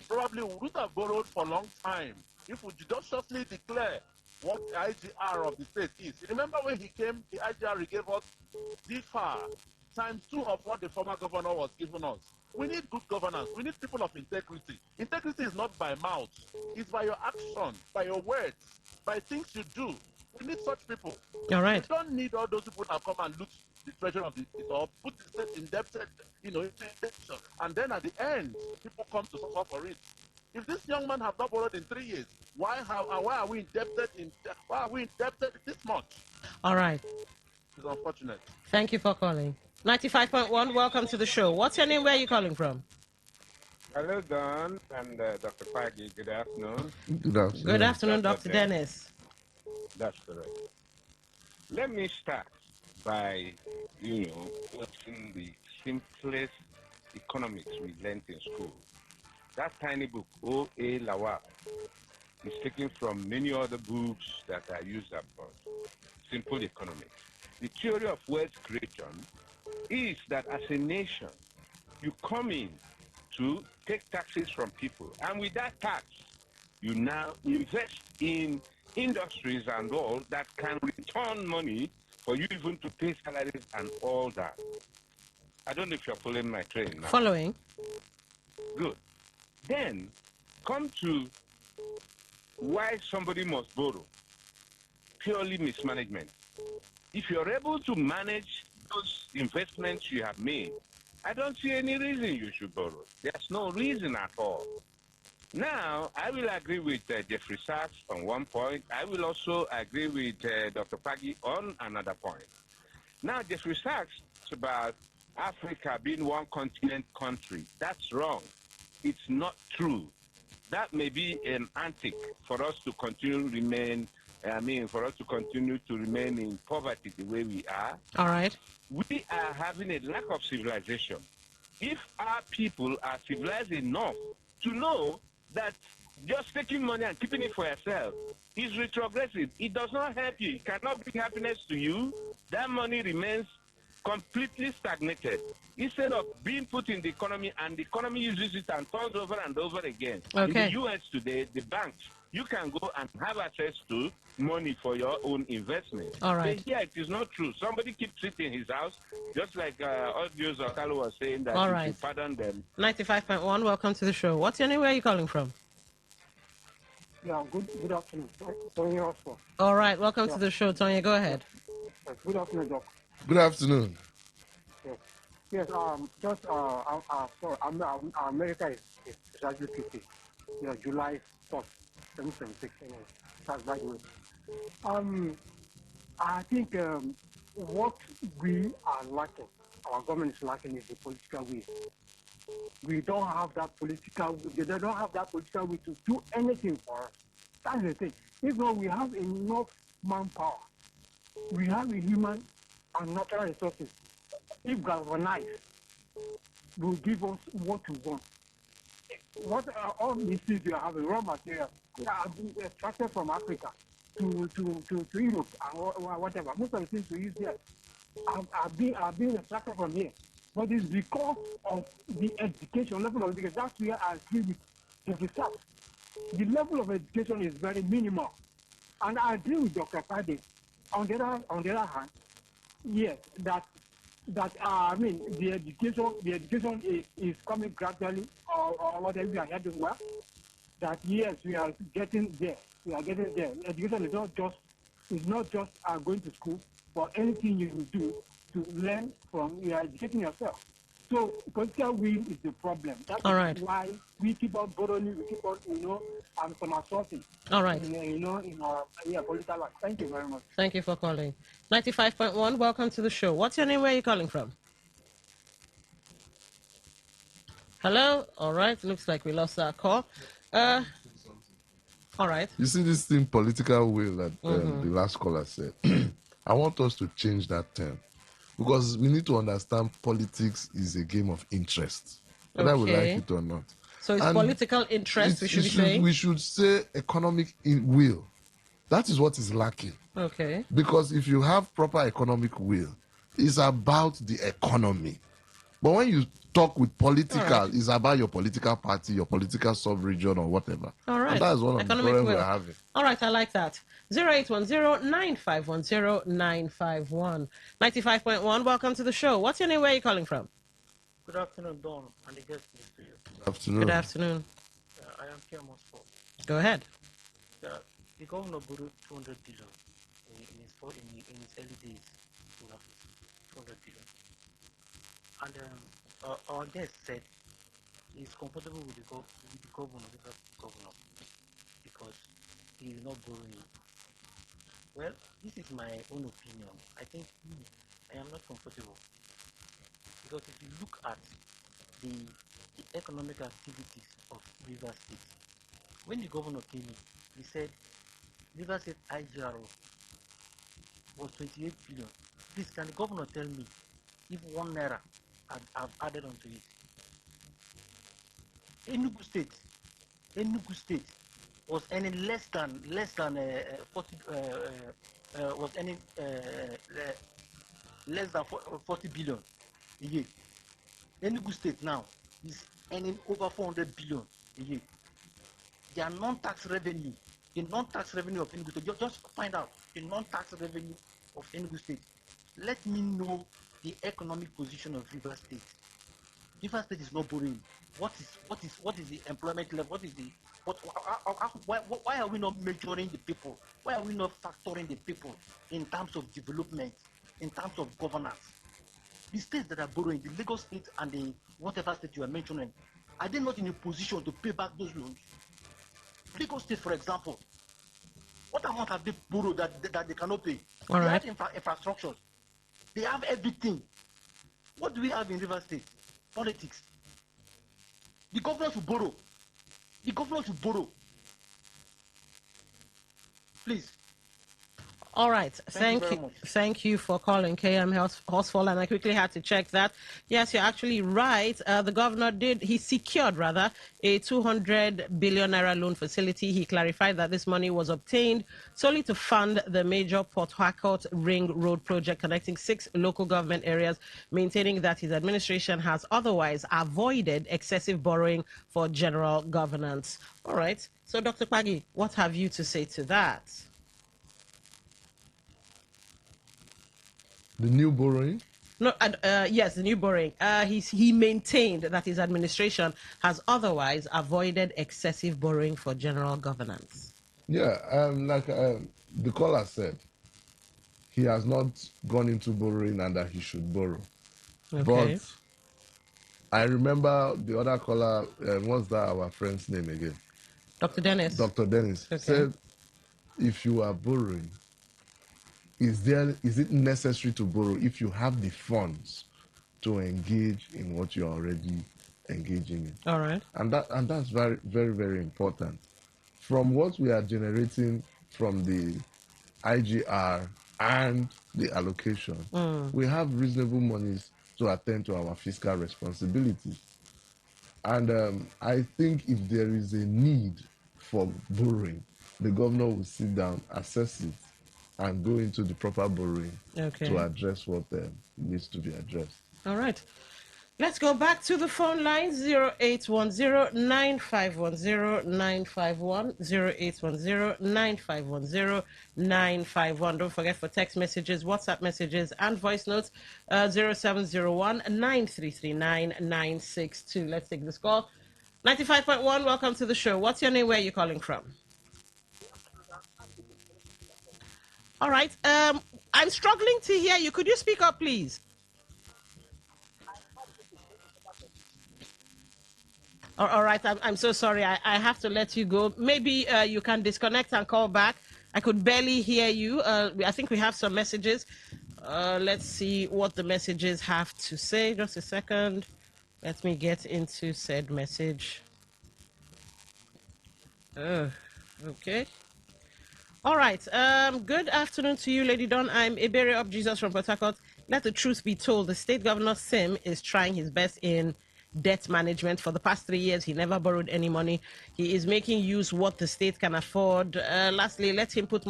probably we would have borrowed for a long time if we judiciously declare what the IGR of the state is. Remember when he came, the IGR gave us DFAR times 2 of what the former governor was giving us. We need good governance. We need people of integrity. Integrity is not by mouth. It's by your action, by your words, by things you do. We need such people. All right. We don't need all those people that come and loot the treasure of the or put the state indebted, and then at the end, people come to suffer for it. If this young man have not borrowed in 3 years, why are we indebted this much? All right. It's unfortunate. Thank you for calling. 95.1, welcome to the show. What's your name? Where are you calling from? Hello, Don and Dr. Pagi. Good afternoon. Good afternoon. Good afternoon, Dr. Dennis. That's correct. Let me start by, what's the simplest economics we learned in school. That tiny book, O.A. Lawal, is taken from many other books that are used abroad. Simple economics. The theory of wealth creation is that as a nation, you come in to take taxes from people. And with that tax, you now invest in industries and all that can return money for you even to pay salaries and all that. I don't know if you're following my train now. Following. Good. Then come to why somebody must borrow. Purely mismanagement. If you're able to manage those investments you have made, I don't see any reason you should borrow. There's no reason at all. Now, I will agree with Jeffrey Sachs on one point. I will also agree with Dr. Pagi on another point. Now, Jeffrey Sachs talks about Africa being one continent country. That's wrong. It's not true. That may be an antic for us to continue to remain in poverty the way we are. All right. We are having a lack of civilization. If our people are civilized enough to know that just taking money and keeping it for yourself is retrogressive, it does not help you. It cannot bring happiness to you. That money remains completely stagnated instead of being put in the economy, and the economy uses it and turns over and over again. Okay. In the U.S. today, the banks, you can go and have access to money for your own investment. All right. But here, it is not true. Somebody keeps it in his house, just like Audios Okalo was saying that All you right. should pardon them. 95.1, welcome to the show. What's your name? Where are you calling from? Yeah, good afternoon. Tony also. All right, welcome to the show, Tonya. Go ahead. Good afternoon, Doc. Good afternoon. Yes, sorry, America is exactly 50. July first, 2076. Anyway, that's by the way. I think what we are lacking, our government is lacking, is the political will. We don't have that political will. They don't have that political will to do anything for us. That's the thing. If not, we have enough manpower. We have a human and natural resources. If galvanized, will give us what we want. What all these things we have, raw material, are being extracted from Africa to Europe and whatever. Most of the things we use here are being extracted from here. But it's because of the education, level of education. That's where I agree with the research. The level of education is very minimal. And I agree with Dr. Kade. On the other hand, yes, that I mean the education is coming gradually or whatever we are heading well. That yes, we are getting there. We are getting there. Education is not just going to school, but anything you will do to learn from, you are educating yourself. So political will is the problem. That's why we keep on borrowing, we keep on, some assaulting. All right. In our political life. Thank you very much. Thank you for calling. 95.1, welcome to the show. What's your name? Where are you calling from? Hello? All right. Looks like we lost our call. All right. You see this thing, political will, that the last caller said. I want us to change that term, because we need to understand politics is a game of interest, whether we like it or not. So it's political interest, we should be saying? We should say economic will. That is what is lacking. Okay. Because if you have proper economic will, it's about the economy. But when you talk with political, it's about your political party, your political sub-region or whatever. All right. And that is one of the problems we're having. All right, I like that. 0810-9510-951. 95.1, welcome to the show. What's your name? Where are you calling from? Good afternoon, Dawn, and the guest is to you. Good afternoon. Good afternoon. I am Pierre Moscow. Go ahead. The governor borrowed 200 billion in his early days in office. 200 billion. And our guest said he's comfortable with the governor, because he is not borrowing. Well, this is my own opinion. I think I am not comfortable, because if you look at the economic activities of River State, when the governor came in, he said River State IGRO was 28 billion. Please, can the governor tell me if 1 naira I've added onto it? Enugu State was earning less than 40 was earning less than 40 billion a year. Enugu State now is earning over 400 billion a year. Their non-tax revenue, the non-tax revenue of Enugu State, just find out the non-tax revenue of Enugu State. Let me know the economic position of River State. River State is not borrowing. What is the employment level? Why are we not measuring the people? Why are we not factoring the people in terms of development, in terms of governance? The states that are borrowing, the Lagos State and the whatever state you are mentioning, are they not in a position to pay back those loans? Lagos State, for example, what amount have they borrowed that they cannot pay? All right. They have infrastructure. They have everything. What do we have in River State? Politics. The government should borrow. The government should borrow. Please. All right. Thank you. Thank you for calling KM Horsfall. And I quickly had to check that. Yes, you're actually right. The governor secured a 200 billion naira loan facility. He clarified that this money was obtained solely to fund the major Port Harcourt Ring Road project connecting 6 local government areas, maintaining that his administration has otherwise avoided excessive borrowing for general governance. All right. So, Dr. Pagi, what have you to say to that? The new borrowing? No, yes, the new borrowing. He maintained that his administration has otherwise avoided excessive borrowing for general governance. Yeah, like the caller said, he has not gone into borrowing and that he should borrow. Okay. But I remember the other caller, what's that our friend's name again? Dr. Dennis. Dr. Dennis said, if you are borrowing, is it necessary to borrow if you have the funds to engage in what you're already engaging in? All right. And that's very, very, very important. From what we are generating from the IGR and the allocation, we have reasonable monies to attend to our fiscal responsibilities. And I think if there is a need for borrowing, the governor will sit down, assess it, and go into the proper borrowing to address what needs to be addressed. All right. Let's go back to the phone line 0810-9510-951, 0810-9510-951. Don't forget for text messages, WhatsApp messages, and voice notes 0701-9339-962. Let's take this call. 95.1, welcome to the show. What's your name? Where are you calling from? All right. I'm struggling to hear you. Could you speak up, please? All right, I'm so sorry. I have to let you go. Maybe you can disconnect and call back. I could barely hear you. I think we have some messages. Let's see what the messages have to say. Just a second. Let me get into said message. Okay. All right. Good afternoon to you, Lady Dawn. I'm Iberi of Jesus from Port Harcourt. Let the truth be told, the state governor Sim is trying his best in debt management. For the past 3 years, he never borrowed any money. He is making use what the state can afford. Lastly, let him put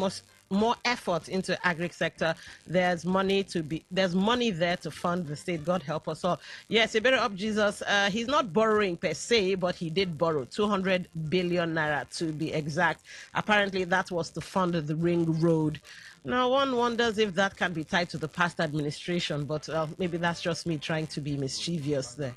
more effort into agri sector. There's money there to fund the state. God help us all. Yes, Iberi of Jesus. He's not borrowing per se, but he did borrow 200 billion naira to be exact. Apparently, that was to fund the ring road. Now, one wonders if that can be tied to the past administration, but maybe that's just me trying to be mischievous there.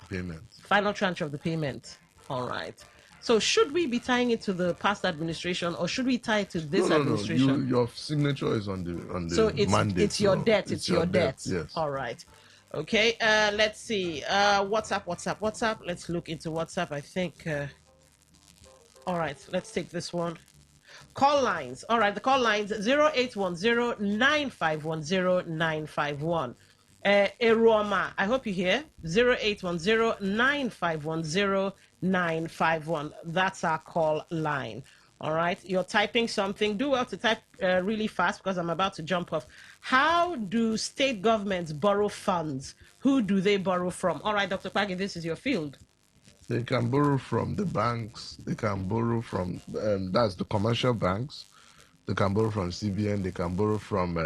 Payment. Final tranche of the payment. All right. So should we be tying it to the past administration, or should we tie it to this administration? Your signature is on the so it's, mandate. It's your debt. It's your debt. Yes. All right. Okay. Let's see. WhatsApp. Let's look into WhatsApp. I think. All right. Let's take this one. Call lines. All right. The call lines 0810-9510-951. Eroma, I hope you hear 0810-9510-951. That's our call line. All right, you're typing something. Do well to type really fast because I'm about to jump off. How do state governments borrow funds? Who do they borrow from? All right, Dr. Kwagi, this is your field. They can borrow from the banks. They can borrow from that's the commercial banks. They can borrow from CBN. They can borrow from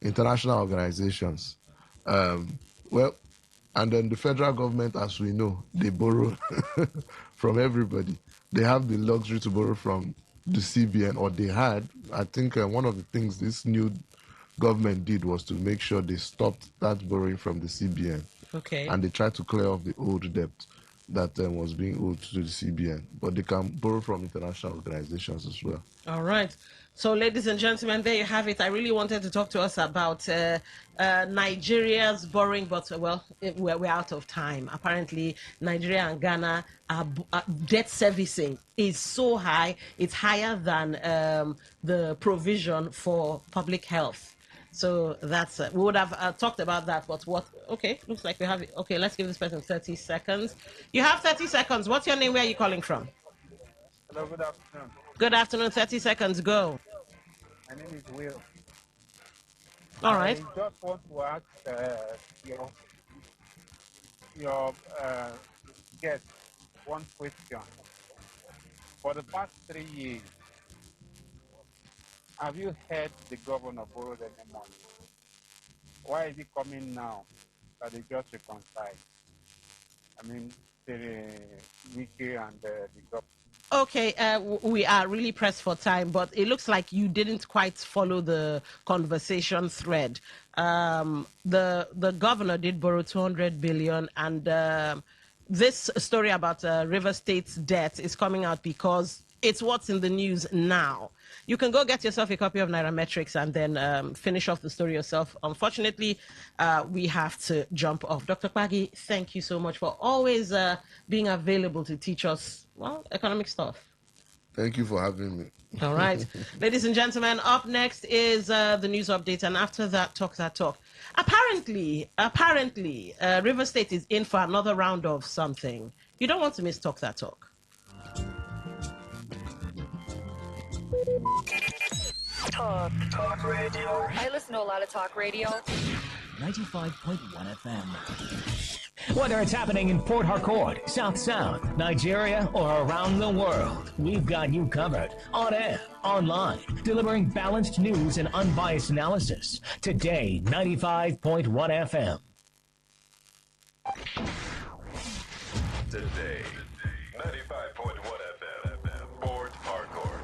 international organizations. Well, and then the federal government, as we know, they borrow from everybody. They have the luxury to borrow from the CBN, or they had. I think one of the things this new government did was to make sure they stopped that borrowing from the CBN. Okay. And they tried to clear off the old debt that was being owed to the CBN. But they can borrow from international organizations as well. All right. So, ladies and gentlemen, there you have it. I really wanted to talk to us about Nigeria's borrowing, but, well, we're out of time. Apparently, Nigeria and Ghana debt servicing is so high. It's higher than the provision for public health. So that's we would have talked about that, but what? Okay, looks like we have it. Okay, let's give this person 30 seconds. You have 30 seconds. What's your name? Where are you calling from? Hello, good afternoon. Good afternoon. 30 seconds. Go. My name is Will. All right. I just want to ask your guest one question. For the past 3 years, have you heard the governor borrowed any money? Why is it coming now that they just reconcile? I mean, the Wiki and the governor. Okay, we are really pressed for time, but it looks like you didn't quite follow the conversation thread. The governor did borrow 200 billion, and this story about River State's debt is coming out because It's what's in the news now. You can go get yourself a copy of Nairametrics and then finish off the story yourself. Unfortunately, we have to jump off. Dr. Paggi, thank you so much for always being available to teach us, well, economic stuff. Thank you for having me. All right. Ladies and gentlemen, up next is the news update, and after that, Talk That Talk. Apparently, River State is in for another round of something. You don't want to miss Talk That Talk. Talk radio. I listen to a lot of talk radio. 95.1 FM. Whether it's happening in Port Harcourt, South Sound, Nigeria, or around the world, we've got you covered. On air, online, delivering balanced news and unbiased analysis. Today, 95.1 FM. Today, 95.1 FM, Port Harcourt.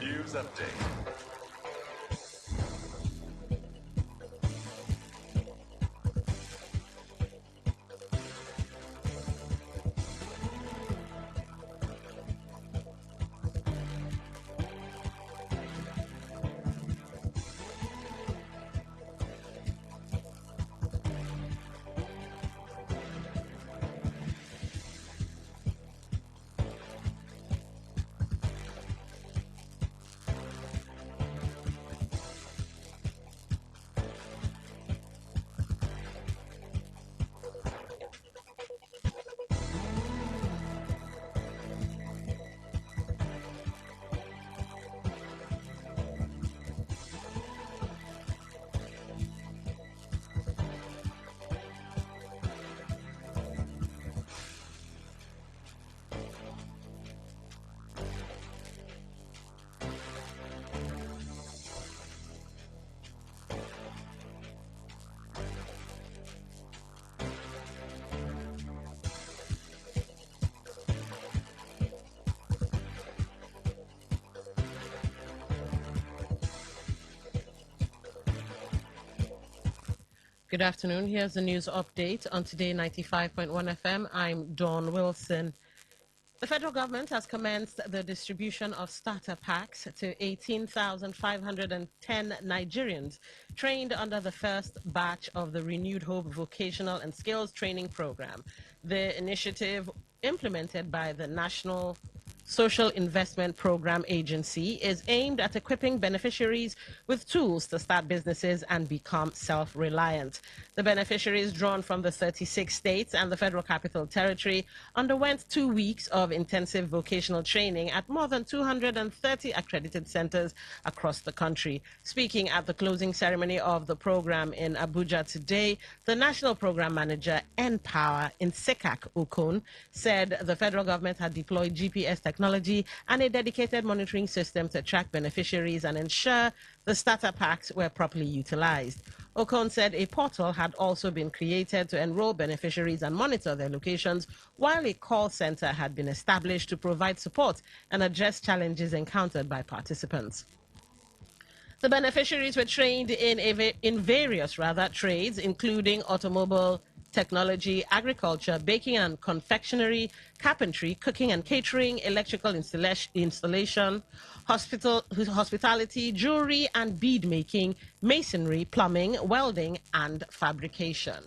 News update. Good afternoon. Here's the news update on Today 95.1 FM. I'm Dawn Wilson. The federal government has commenced the distribution of starter packs to 18,510 Nigerians trained under the first batch of the Renewed Hope Vocational and Skills Training Program. The initiative, implemented by the National Social Investment Program Agency, is aimed at equipping beneficiaries with tools to start businesses and become self-reliant. The beneficiaries, drawn from the 36 states and the Federal Capital Territory, underwent 2 weeks of intensive vocational training at more than 230 accredited centers across the country. Speaking at the closing ceremony of the program in Abuja today, the National Program Manager, NPower, Nsekak Okon, said the federal government had deployed GPS technology and a dedicated monitoring system to track beneficiaries and ensure the starter packs were properly utilized. Okon said a portal had also been created to enroll beneficiaries and monitor their locations, while a call center had been established to provide support and address challenges encountered by participants. The beneficiaries were trained in various trades, including automobile technology, agriculture, baking and confectionery, carpentry, cooking and catering, electrical installation, hospitality, jewelry and bead making, masonry, plumbing, welding, and fabrication.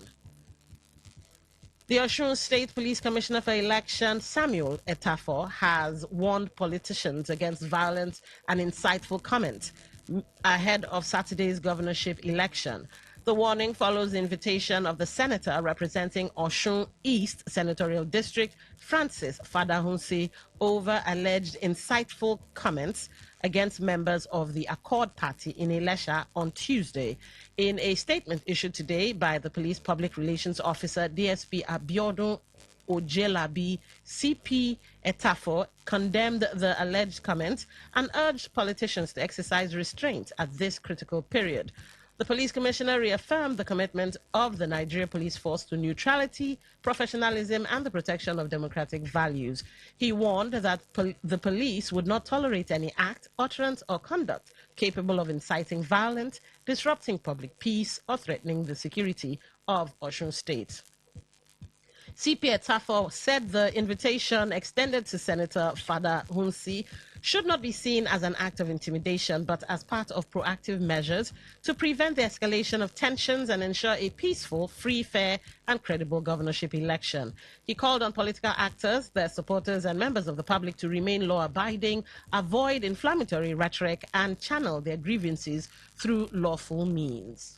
The Osun State Police Commissioner for Election, Samuel Etafor, has warned politicians against violent and insightful comments ahead of Saturday's governorship election. The warning follows the invitation of the senator representing Osun East Senatorial District, Francis Fadahunsi, over alleged insightful comments against members of the Accord Party in Ilesha on Tuesday. In a statement issued today by the Police Public Relations Officer, DSP Abiodun Ojelabi, CP Etafor condemned the alleged comments and urged politicians to exercise restraint at this critical period. The police commissioner reaffirmed the commitment of the Nigeria Police Force to neutrality, professionalism, and the protection of democratic values. He warned that the police would not tolerate any act, utterance, or conduct capable of inciting violence, disrupting public peace, or threatening the security of Osun State. CP Etafo said the invitation extended to Senator Fada Hunsi should not be seen as an act of intimidation, but as part of proactive measures to prevent the escalation of tensions and ensure a peaceful, free, fair, and credible governorship election. He called on political actors, their supporters, and members of the public to remain law-abiding, avoid inflammatory rhetoric, and channel their grievances through lawful means.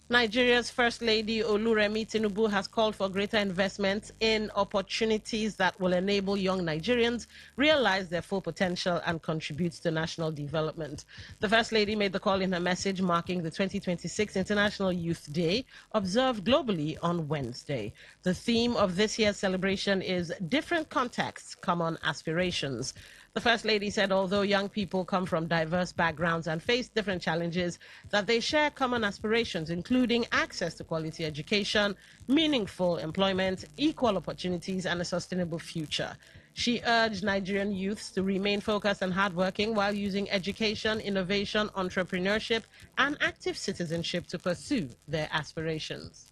Nigeria's First Lady Oluremi Tinubu has called for greater investment in opportunities that will enable young Nigerians realize their full potential and contribute to national development. The First Lady made the call in her message marking the 2026 International Youth Day, observed globally on Wednesday. The theme of this year's celebration is Different Contexts, Common Aspirations. The First Lady said although young people come from diverse backgrounds and face different challenges, that they share common aspirations, including access to quality education, meaningful employment, equal opportunities, and a sustainable future. She urged Nigerian youths to remain focused and hardworking while using education, innovation, entrepreneurship, and active citizenship to pursue their aspirations.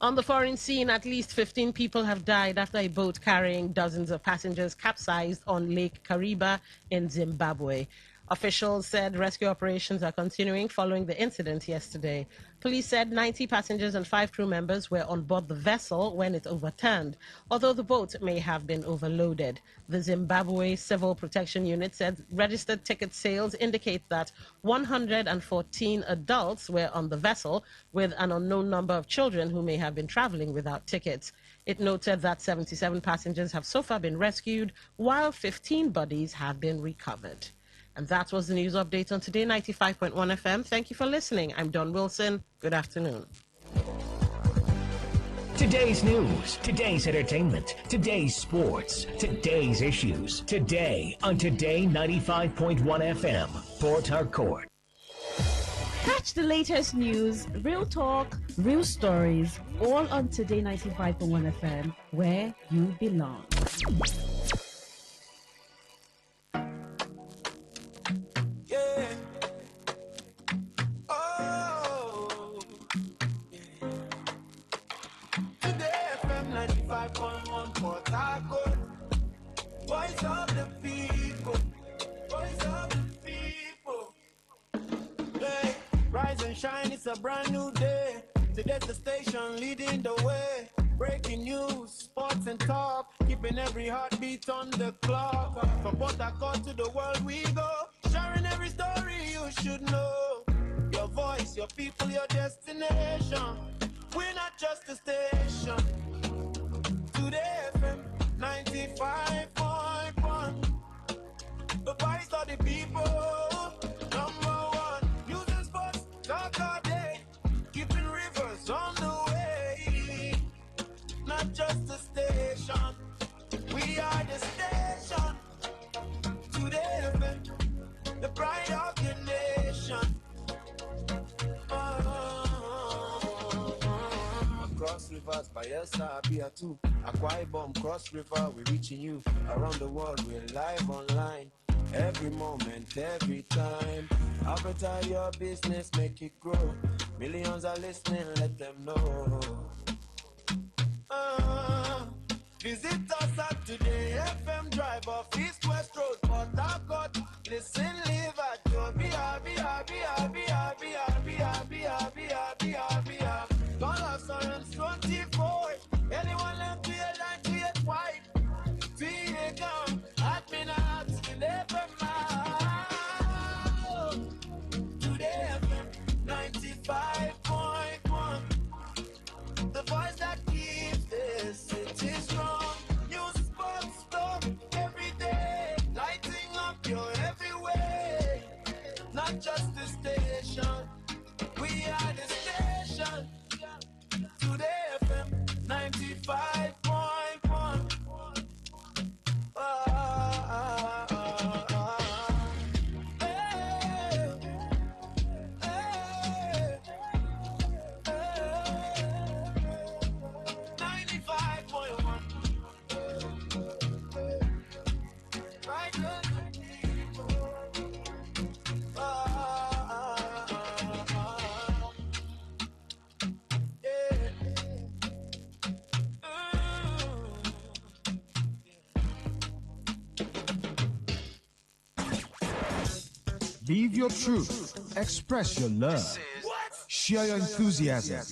On the foreign scene, at least 15 people have died after a boat carrying dozens of passengers capsized on Lake Kariba in Zimbabwe. Officials said rescue operations are continuing following the incident yesterday. Police said 90 passengers and 5 crew members were on board the vessel when it overturned, although the boat may have been overloaded. The Zimbabwe Civil Protection Unit said registered ticket sales indicate that 114 adults were on the vessel, with an unknown number of children who may have been traveling without tickets. It noted that 77 passengers have so far been rescued, while 15 bodies have been recovered. And that was the news update on Today 95.1 FM. Thank you for listening. I'm Don Wilson. Good afternoon. Today's news, today's entertainment, today's sports, today's issues. Today on Today 95.1 FM, Port Harcourt. Catch the latest news, real talk, real stories, all on Today 95.1 FM, where you belong. Port Harcourt, voice of the people, voice of the people. Hey, rise and shine, it's a brand new day. Today's the station leading the way. Breaking news, sports and talk, keeping every heartbeat on the clock. From Port Harcourt to the world we go, sharing every story you should know. Your voice, your people, your destination. We're not just a station. Today FM 95.1, the voice of the people, #1. News and sports, talk all day, keeping rivers on the way. Not just a station, we are the station. Today FM, the pride of your nation. Cross rivers, Bayelsa, Abia too. Akwa Ibom, Cross River, we're reaching you. Around the world, we're live online. Every moment, every time. Advertise your business, make it grow. Millions are listening, let them know. Visit us at Today FM Drive off East West Road, Port Harcourt. Listen, live at your Don't have silence 24. Anyone left to your life, create white. See come, admin hearts, you never mind. Today FM 95.1. The voice that keeps this city strong. News, sports, talk every day. Lighting up your every way. Not just the station. We are the station. Today FM 95.1. Live your truth. Express your love. Share your enthusiasm.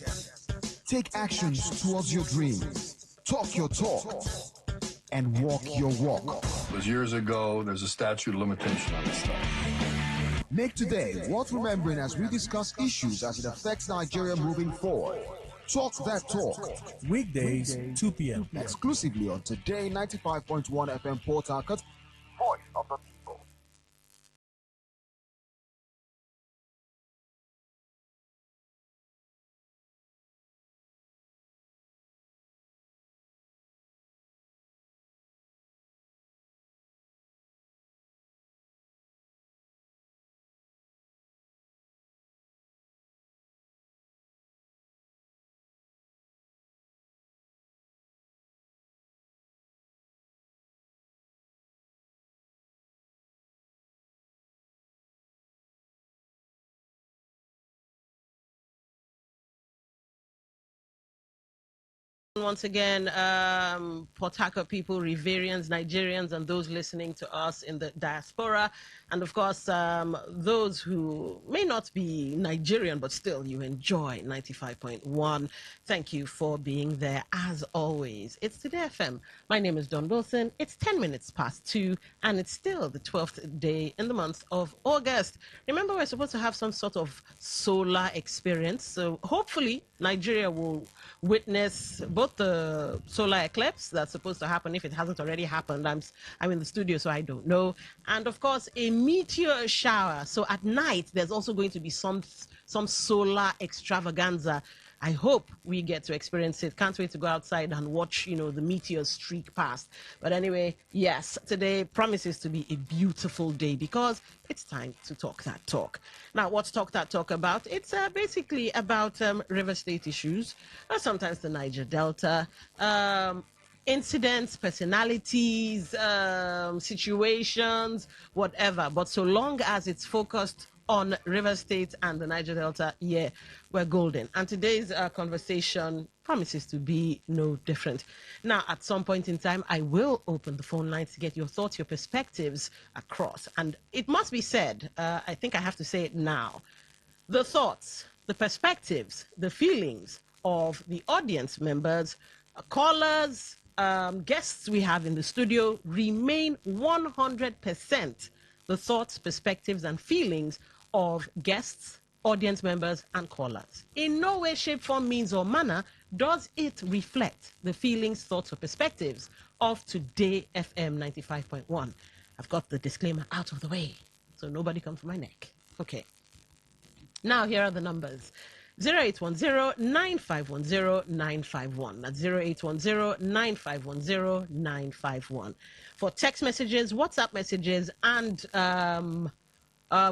Take actions towards your dreams. Talk your talk. And walk your walk. It was years ago. There's a statute of limitation on this stuff. Make today worth remembering as we discuss issues as it affects Nigeria moving forward. Talk that talk. Weekdays, 2 p.m. Exclusively on Today 95.1 FM Port Harcourt. Voice of the people. Once again, Port Harcourt people, Riverians, Nigerians, and those listening to us in the diaspora, and of course, those who may not be Nigerian, but still you enjoy 95.1. Thank you for being there as always. It's Today FM. My name is Don Wilson. It's 10 minutes past 2, and it's still the 12th day in the month of August. Remember, we're supposed to have some sort of solar experience, so hopefully Nigeria will witness both the solar eclipse that's supposed to happen, if it hasn't already happened. I'm in the studio, so I don't know. And of course, a meteor shower. So at night, there's also going to be some solar extravaganza. I hope we get to experience it. Can't wait to go outside and watch, the meteors streak past. But anyway, yes, today promises to be a beautiful day because it's time to talk that talk. Now, what's talk that talk about? It's basically about River State issues, or sometimes the Niger Delta, incidents, personalities, situations, whatever. But so long as it's focused on River State and the Niger Delta, yeah, we're golden. And today's conversation promises to be no different. Now, at some point in time, I will open the phone lines to get your thoughts, your perspectives across. And it must be said, I think I have to say it now, the thoughts, the perspectives, the feelings of the audience members, callers, guests we have in the studio remain 100% the thoughts, perspectives, and feelings of guests, audience members, and callers. In no way, shape, form, means, or manner does it reflect the feelings, thoughts, or perspectives of Today FM 95.1. I've got the disclaimer out of the way, so nobody comes for my neck. Okay. Now, here are the numbers. 0810-9510-951. That's 0810-9510-951. For text messages, WhatsApp messages, and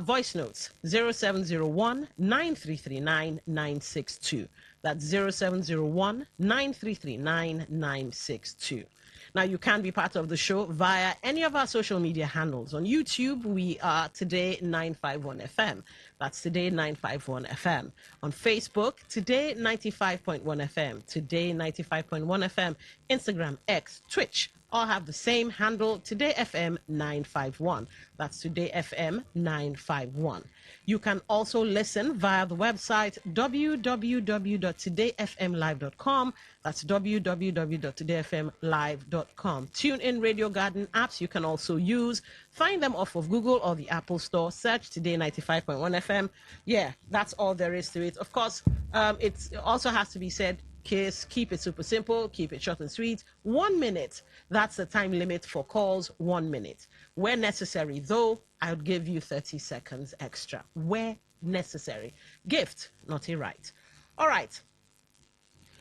voice notes, 0701-9339-962. That's 0701-9339-962. Now, you can be part of the show via any of our social media handles. On YouTube, we are Today951FM. That's Today951FM. On Facebook, Today95.1FM. Today95.1FM. Instagram, X, Twitch, all have the same handle, Today FM 951. That's Today FM 951. You can also listen via the website www.todayfmlive.com. That's www.todayfmlive.com. Tune in Radio Garden apps you can also use. Find them off of Google or the Apple Store. Search Today 95.1 FM. Yeah, that's all there is to it. Of course, it also has to be said, keep it super simple, keep it short and sweet. 1 minute, that's the time limit for calls, 1 minute. Where necessary, though, I would give you 30 seconds extra. Where necessary. Gift, not a right. All right.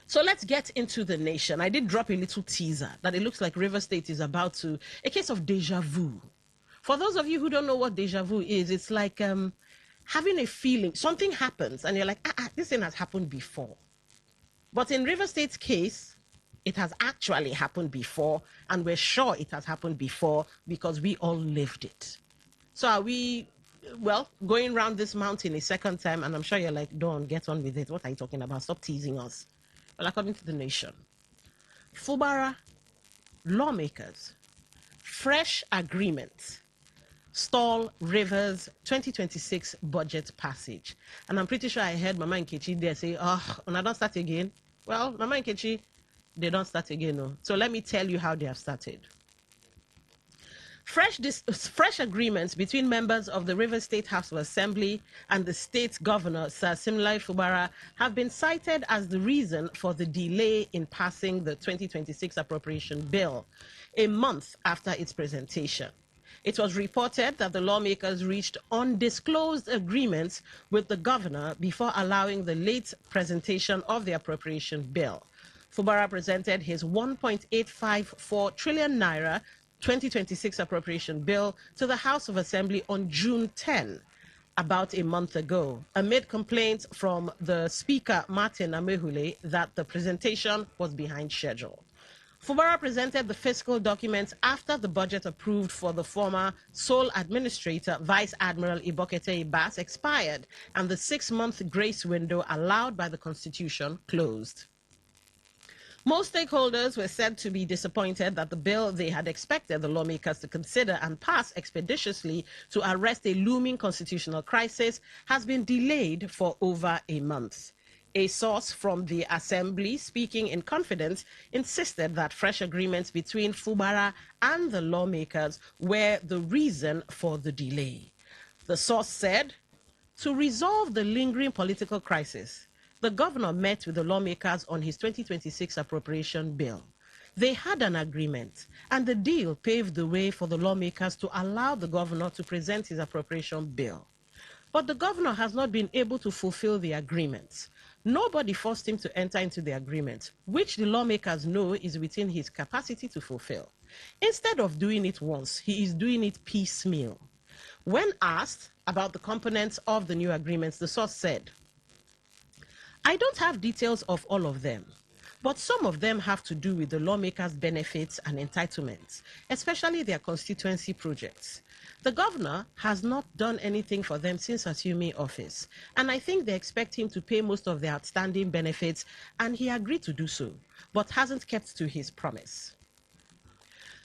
So let's get into the nation. I did drop a little teaser that it looks like River State is about to, a case of deja vu. For those of you who don't know what deja vu is, it's like having a feeling, something happens and you're like, this thing has happened before. But in River State's case, it has actually happened before, and we're sure it has happened before because we all lived it. So are we, going around this mountain a second time, and I'm sure you're like, Dawn, get on with it. What are you talking about? Stop teasing us. Well, according to the nation, Fubara, lawmakers, fresh agreement stall Rivers 2026 budget passage. And I'm pretty sure I heard Mama Nkechi there say, oh, and I don't start again. Well, Mama Nkechi, they don't start again. No. So let me tell you how they have started. Fresh agreements between members of the Rivers State House of Assembly and the state governor, Sir Similai Fubara, have been cited as the reason for the delay in passing the 2026 appropriation bill, a month after its presentation. It was reported that the lawmakers reached undisclosed agreements with the governor before allowing the late presentation of the appropriation bill. Fubara presented his 1.854 trillion naira 2026 appropriation bill to the House of Assembly on June 10, about a month ago, amid complaints from the Speaker, Martin Amehule, that the presentation was behind schedule. Fubara presented the fiscal documents after the budget approved for the former sole administrator, Vice Admiral Ibokete Ibas, expired and the 6-month grace window allowed by the Constitution closed. Most stakeholders were said to be disappointed that the bill they had expected the lawmakers to consider and pass expeditiously to arrest a looming constitutional crisis has been delayed for over a month. A source from the Assembly, speaking in confidence, insisted that fresh agreements between Fubara and the lawmakers were the reason for the delay. The source said, to resolve the lingering political crisis, the governor met with the lawmakers on his 2026 appropriation bill. They had an agreement, and the deal paved the way for the lawmakers to allow the governor to present his appropriation bill. But the governor has not been able to fulfill the agreement. Nobody forced him to enter into the agreement, which the lawmakers know is within his capacity to fulfill. Instead of doing it once, he is doing it piecemeal. When asked about the components of the new agreements, the source said, I don't have details of all of them, but some of them have to do with the lawmakers' benefits and entitlements, especially their constituency projects. The governor has not done anything for them since assuming office, and I think they expect him to pay most of their outstanding benefits, and he agreed to do so, but hasn't kept to his promise.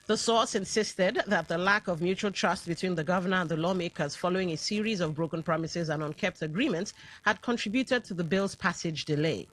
The source insisted that the lack of mutual trust between the governor and the lawmakers following a series of broken promises and unkept agreements had contributed to the bill's passage delay.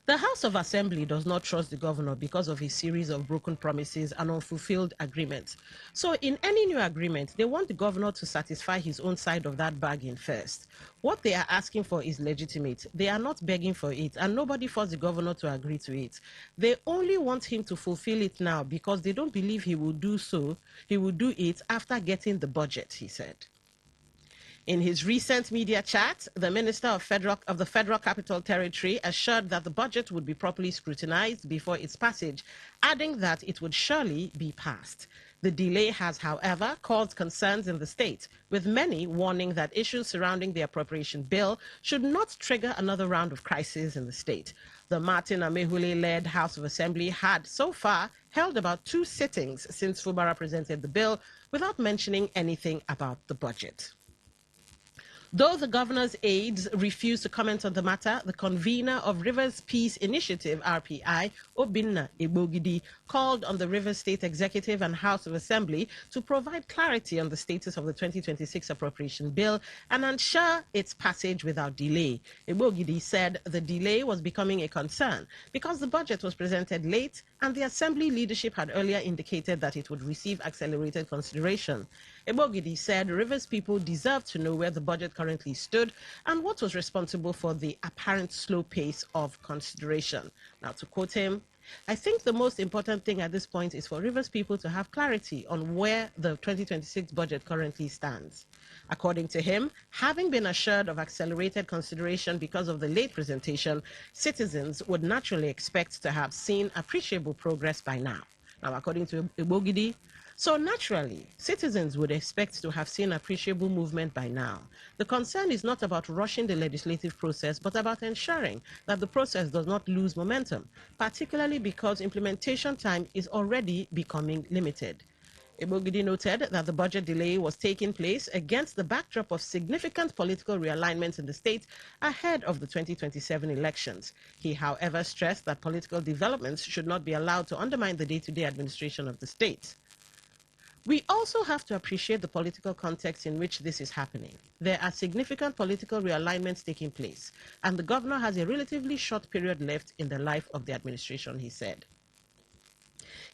The House of Assembly does not trust the governor because of a series of broken promises and unfulfilled agreements. So in any new agreement, they want the governor to satisfy his own side of that bargain first. What they are asking for is legitimate. They are not begging for it, and nobody forced the governor to agree to it. They only want him to fulfill it now because they don't believe he will do so. He will do it after getting the budget, he said. In his recent media chat, the Minister of the Federal Capital Territory assured that the budget would be properly scrutinized before its passage, adding that it would surely be passed. The delay has, however, caused concerns in the state, with many warning that issues surrounding the appropriation bill should not trigger another round of crisis in the state. The Martin Amehule-led House of Assembly had, so far, held about 2 sittings since Fubara presented the bill, without mentioning anything about the budget. Though the governor's aides refused to comment on the matter, the convener of Rivers Peace Initiative, RPI, Obinna Ebogidi, called on the Rivers State Executive and House of Assembly to provide clarity on the status of the 2026 appropriation bill and ensure its passage without delay. Ebogidi said the delay was becoming a concern because the budget was presented late and the Assembly leadership had earlier indicated that it would receive accelerated consideration. Ebogidi said Rivers people deserve to know where the budget currently stood and what was responsible for the apparent slow pace of consideration. Now, to quote him, I think the most important thing at this point is for Rivers people to have clarity on where the 2026 budget currently stands. According to him, having been assured of accelerated consideration because of the late presentation, citizens would naturally expect to have seen appreciable progress by now. Now, according to Ebogidi, so naturally, citizens would expect to have seen appreciable movement by now. The concern is not about rushing the legislative process, but about ensuring that the process does not lose momentum, particularly because implementation time is already becoming limited. Ebogidi noted that the budget delay was taking place against the backdrop of significant political realignments in the state ahead of the 2027 elections. He, however, stressed that political developments should not be allowed to undermine the day-to-day administration of the state. We also have to appreciate the political context in which this is happening. There are significant political realignments taking place, and the governor has a relatively short period left in the life of the administration, he said.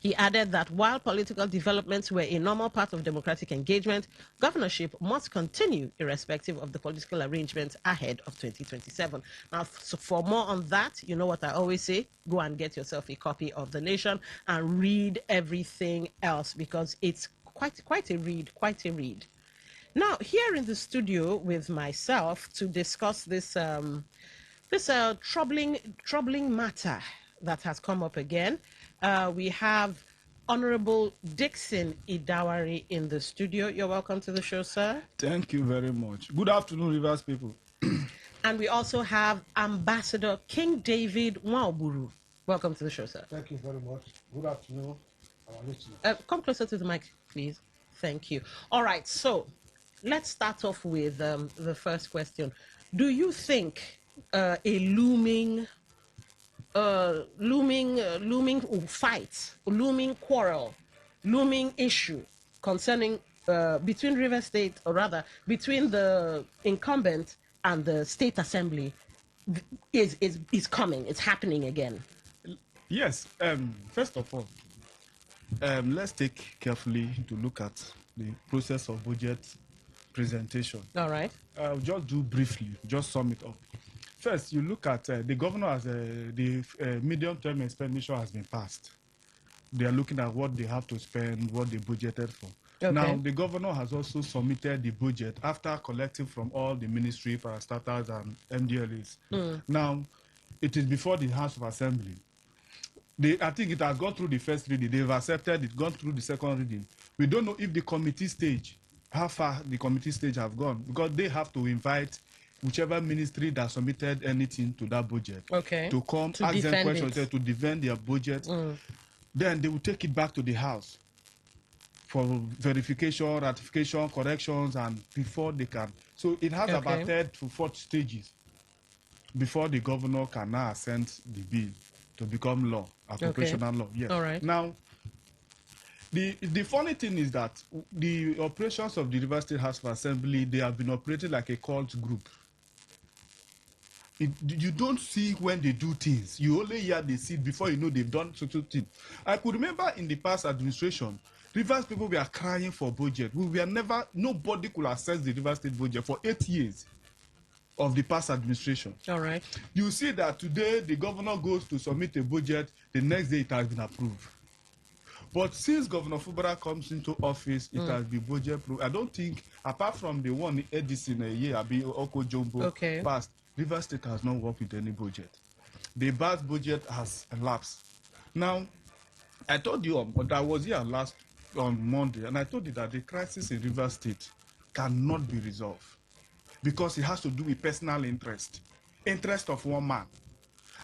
He added that while political developments were a normal part of democratic engagement, governorship must continue irrespective of the political arrangements ahead of 2027. Now, so for more on that, you know what I always say, go and get yourself a copy of The Nation and read everything else, because it's quite a read. Now, here in the studio with myself to discuss this troubling matter that has come up again, we have Honorable Dixon Idawari in the studio. You're welcome to the show, sir. Thank you very much. Good afternoon, Rivers people. And we also have Ambassador King David Nwaoburu. Welcome to the show, sir. Thank you very much. Good afternoon, our listeners. Come closer to the mic, please. Thank you. All right, so let's start off with the first question. Do you think a looming fight, looming quarrel, looming issue concerning between River State, or rather between the incumbent and the State Assembly, is coming? It's happening again. Yes. First of all, let's take carefully to look at the process of budget presentation. All right. I'll just do briefly, just sum it up. First, you look at the governor as the medium-term expenditure has been passed. They are looking at what they have to spend, what they budgeted for. Okay. Now, the governor has also submitted the budget after collecting from all the ministry, parastatals, and MDLAs. Now, it is before the House of Assembly. I think it has gone through the first reading. They've accepted it, gone through the second reading. We don't know if the committee stage, how far the committee stage have gone, because they have to invite whichever ministry that submitted anything to that budget to come to ask them questions, to defend their budget. Then they will take it back to the House for verification, ratification, corrections, and before they can. So it has about 3rd to 4th stages before the governor can now assent the bill to become law, appropriational law. Yes. All right. Now, the funny thing is that the operations of the River State House of Assembly, they have been operating like a cult group. You don't see when they do things. You only hear they see before you know they've done certain things. I could remember in the past administration, Rivers people were crying for budget. Nobody could access the River State budget for 8 years of the past administration. All right. You see that today the governor goes to submit a budget, the next day it has been approved. But since Governor Fubara comes into office, it has been budget approved. I don't think, apart from the one in Edison a year, Oko Jumbo passed, River State has not worked with any budget. The bad budget has elapsed. Now, I told you, but I was here on Monday, and I told you that the crisis in River State cannot be resolved because it has to do with personal interest of one man.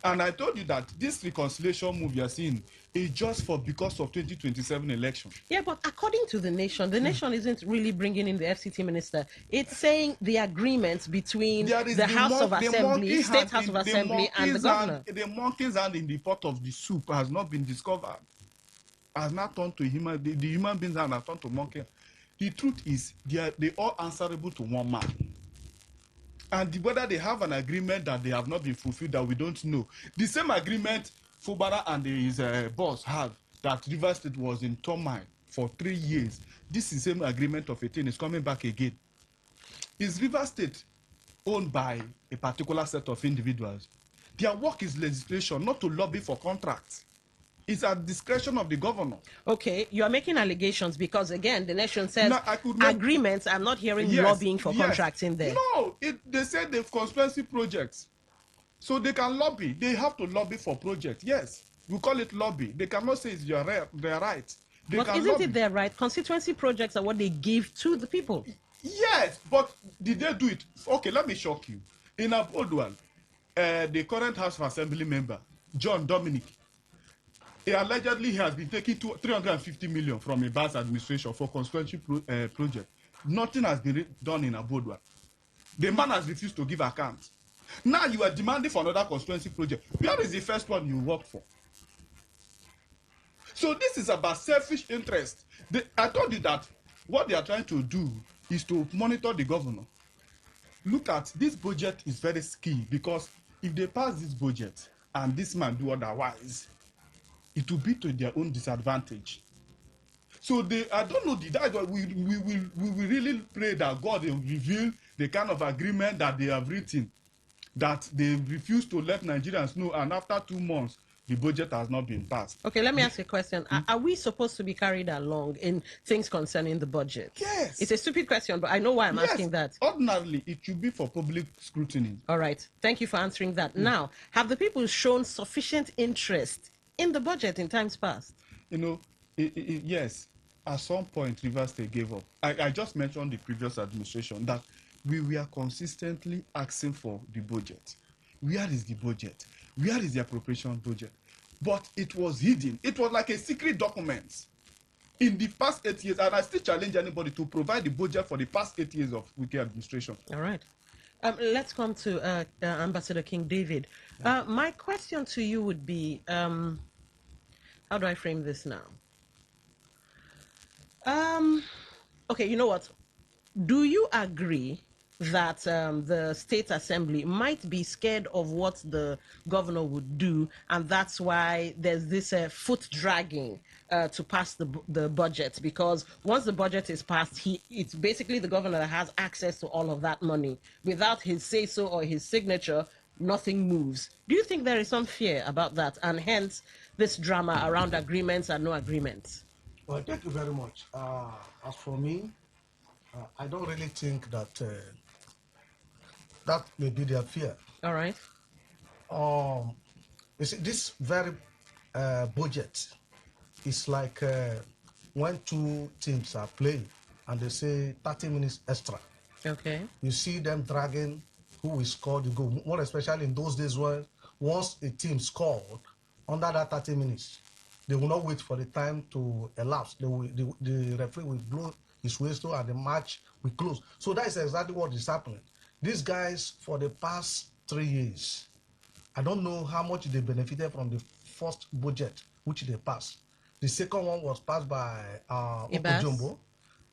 And I told you that this reconciliation move you're seeing is just because of 2027 election. Yeah, but according to the Nation isn't really bringing in the FCT minister. It's saying the agreement between the House of Assembly, State House of Assembly, and the governor. The monkey's hand in the pot of the soup has not been discovered. Has not turned to human. The human beings hand has turned to monkey. The truth is, they all answerable to one man. And whether they have an agreement that they have not been fulfilled, that we don't know. The same agreement Fubara and his boss have, that River State was in turmoil for 3 years. This is the same agreement of 18 is coming back again. Is River State owned by a particular set of individuals? Their work is legislation, not to lobby for contracts. It's at discretion of the governor. Okay, you are making allegations because, again, the Nation says agreements. I'm not hearing lobbying for contracts in there. No, they said they've conspiracy projects. So they can lobby. They have to lobby for projects. Yes, we call it lobby. They cannot say it's their right. But isn't it their right? Constituency projects are what they give to the people. Yes, but did they do it? Okay, let me shock you. In Abodwan, the current House of Assembly member, John Dominic, he allegedly has been taking 350 million from a bus administration for constituency project. Nothing has been done in Abodwan. The man has refused to give account. Now you are demanding for another constituency project. Where is the first one you worked for? So this is about selfish interest. I told you that what they are trying to do is to monitor the governor. Look at this budget is very key, because if they pass this budget and this man do otherwise, it will be to their own disadvantage. So I don't know, that's why we will really pray that God will reveal the kind of agreement that they have written, that they refuse to let Nigerians know, and after 2 months, the budget has not been passed. Okay, let me ask you a question. Are we supposed to be carried along in things concerning the budget? Yes. It's a stupid question, but I know why I'm asking that. Ordinarily, it should be for public scrutiny. All right. Thank you for answering that. Now, have the people shown sufficient interest in the budget in times past? You know, yes. At some point, Rivers State gave up. I just mentioned the previous administration that we were consistently asking for the budget. Where is the budget? Where is the appropriation budget? But it was hidden. It was like a secret document in the past 8 years, and I still challenge anybody to provide the budget for the past 8 years of Wike administration. All right. Let's come to Ambassador King David. My question to you would be, how do I frame this now? Okay, you know what? Do you agree that the State Assembly might be scared of what the governor would do, and that's why there's this foot dragging to pass the budget? Because once the budget is passed, it's basically the governor that has access to all of that money. Without his say-so or his signature, nothing moves. Do you think there is some fear about that, and hence this drama around agreements and no agreements? Well, thank you very much. As for me, I don't really think that that may be their fear. All right. You see, this very budget is like when two teams are playing and they say 30 minutes extra. Okay. You see them dragging who will score the goal, more especially in those days where once a team scored under that 30 minutes, they will not wait for the time to elapse. The referee will blow his whistle and the match will close. So that is exactly what is happening. These guys, for the past 3 years, I don't know how much they benefited from the first budget, which they passed. The second one was passed by Okojumbo.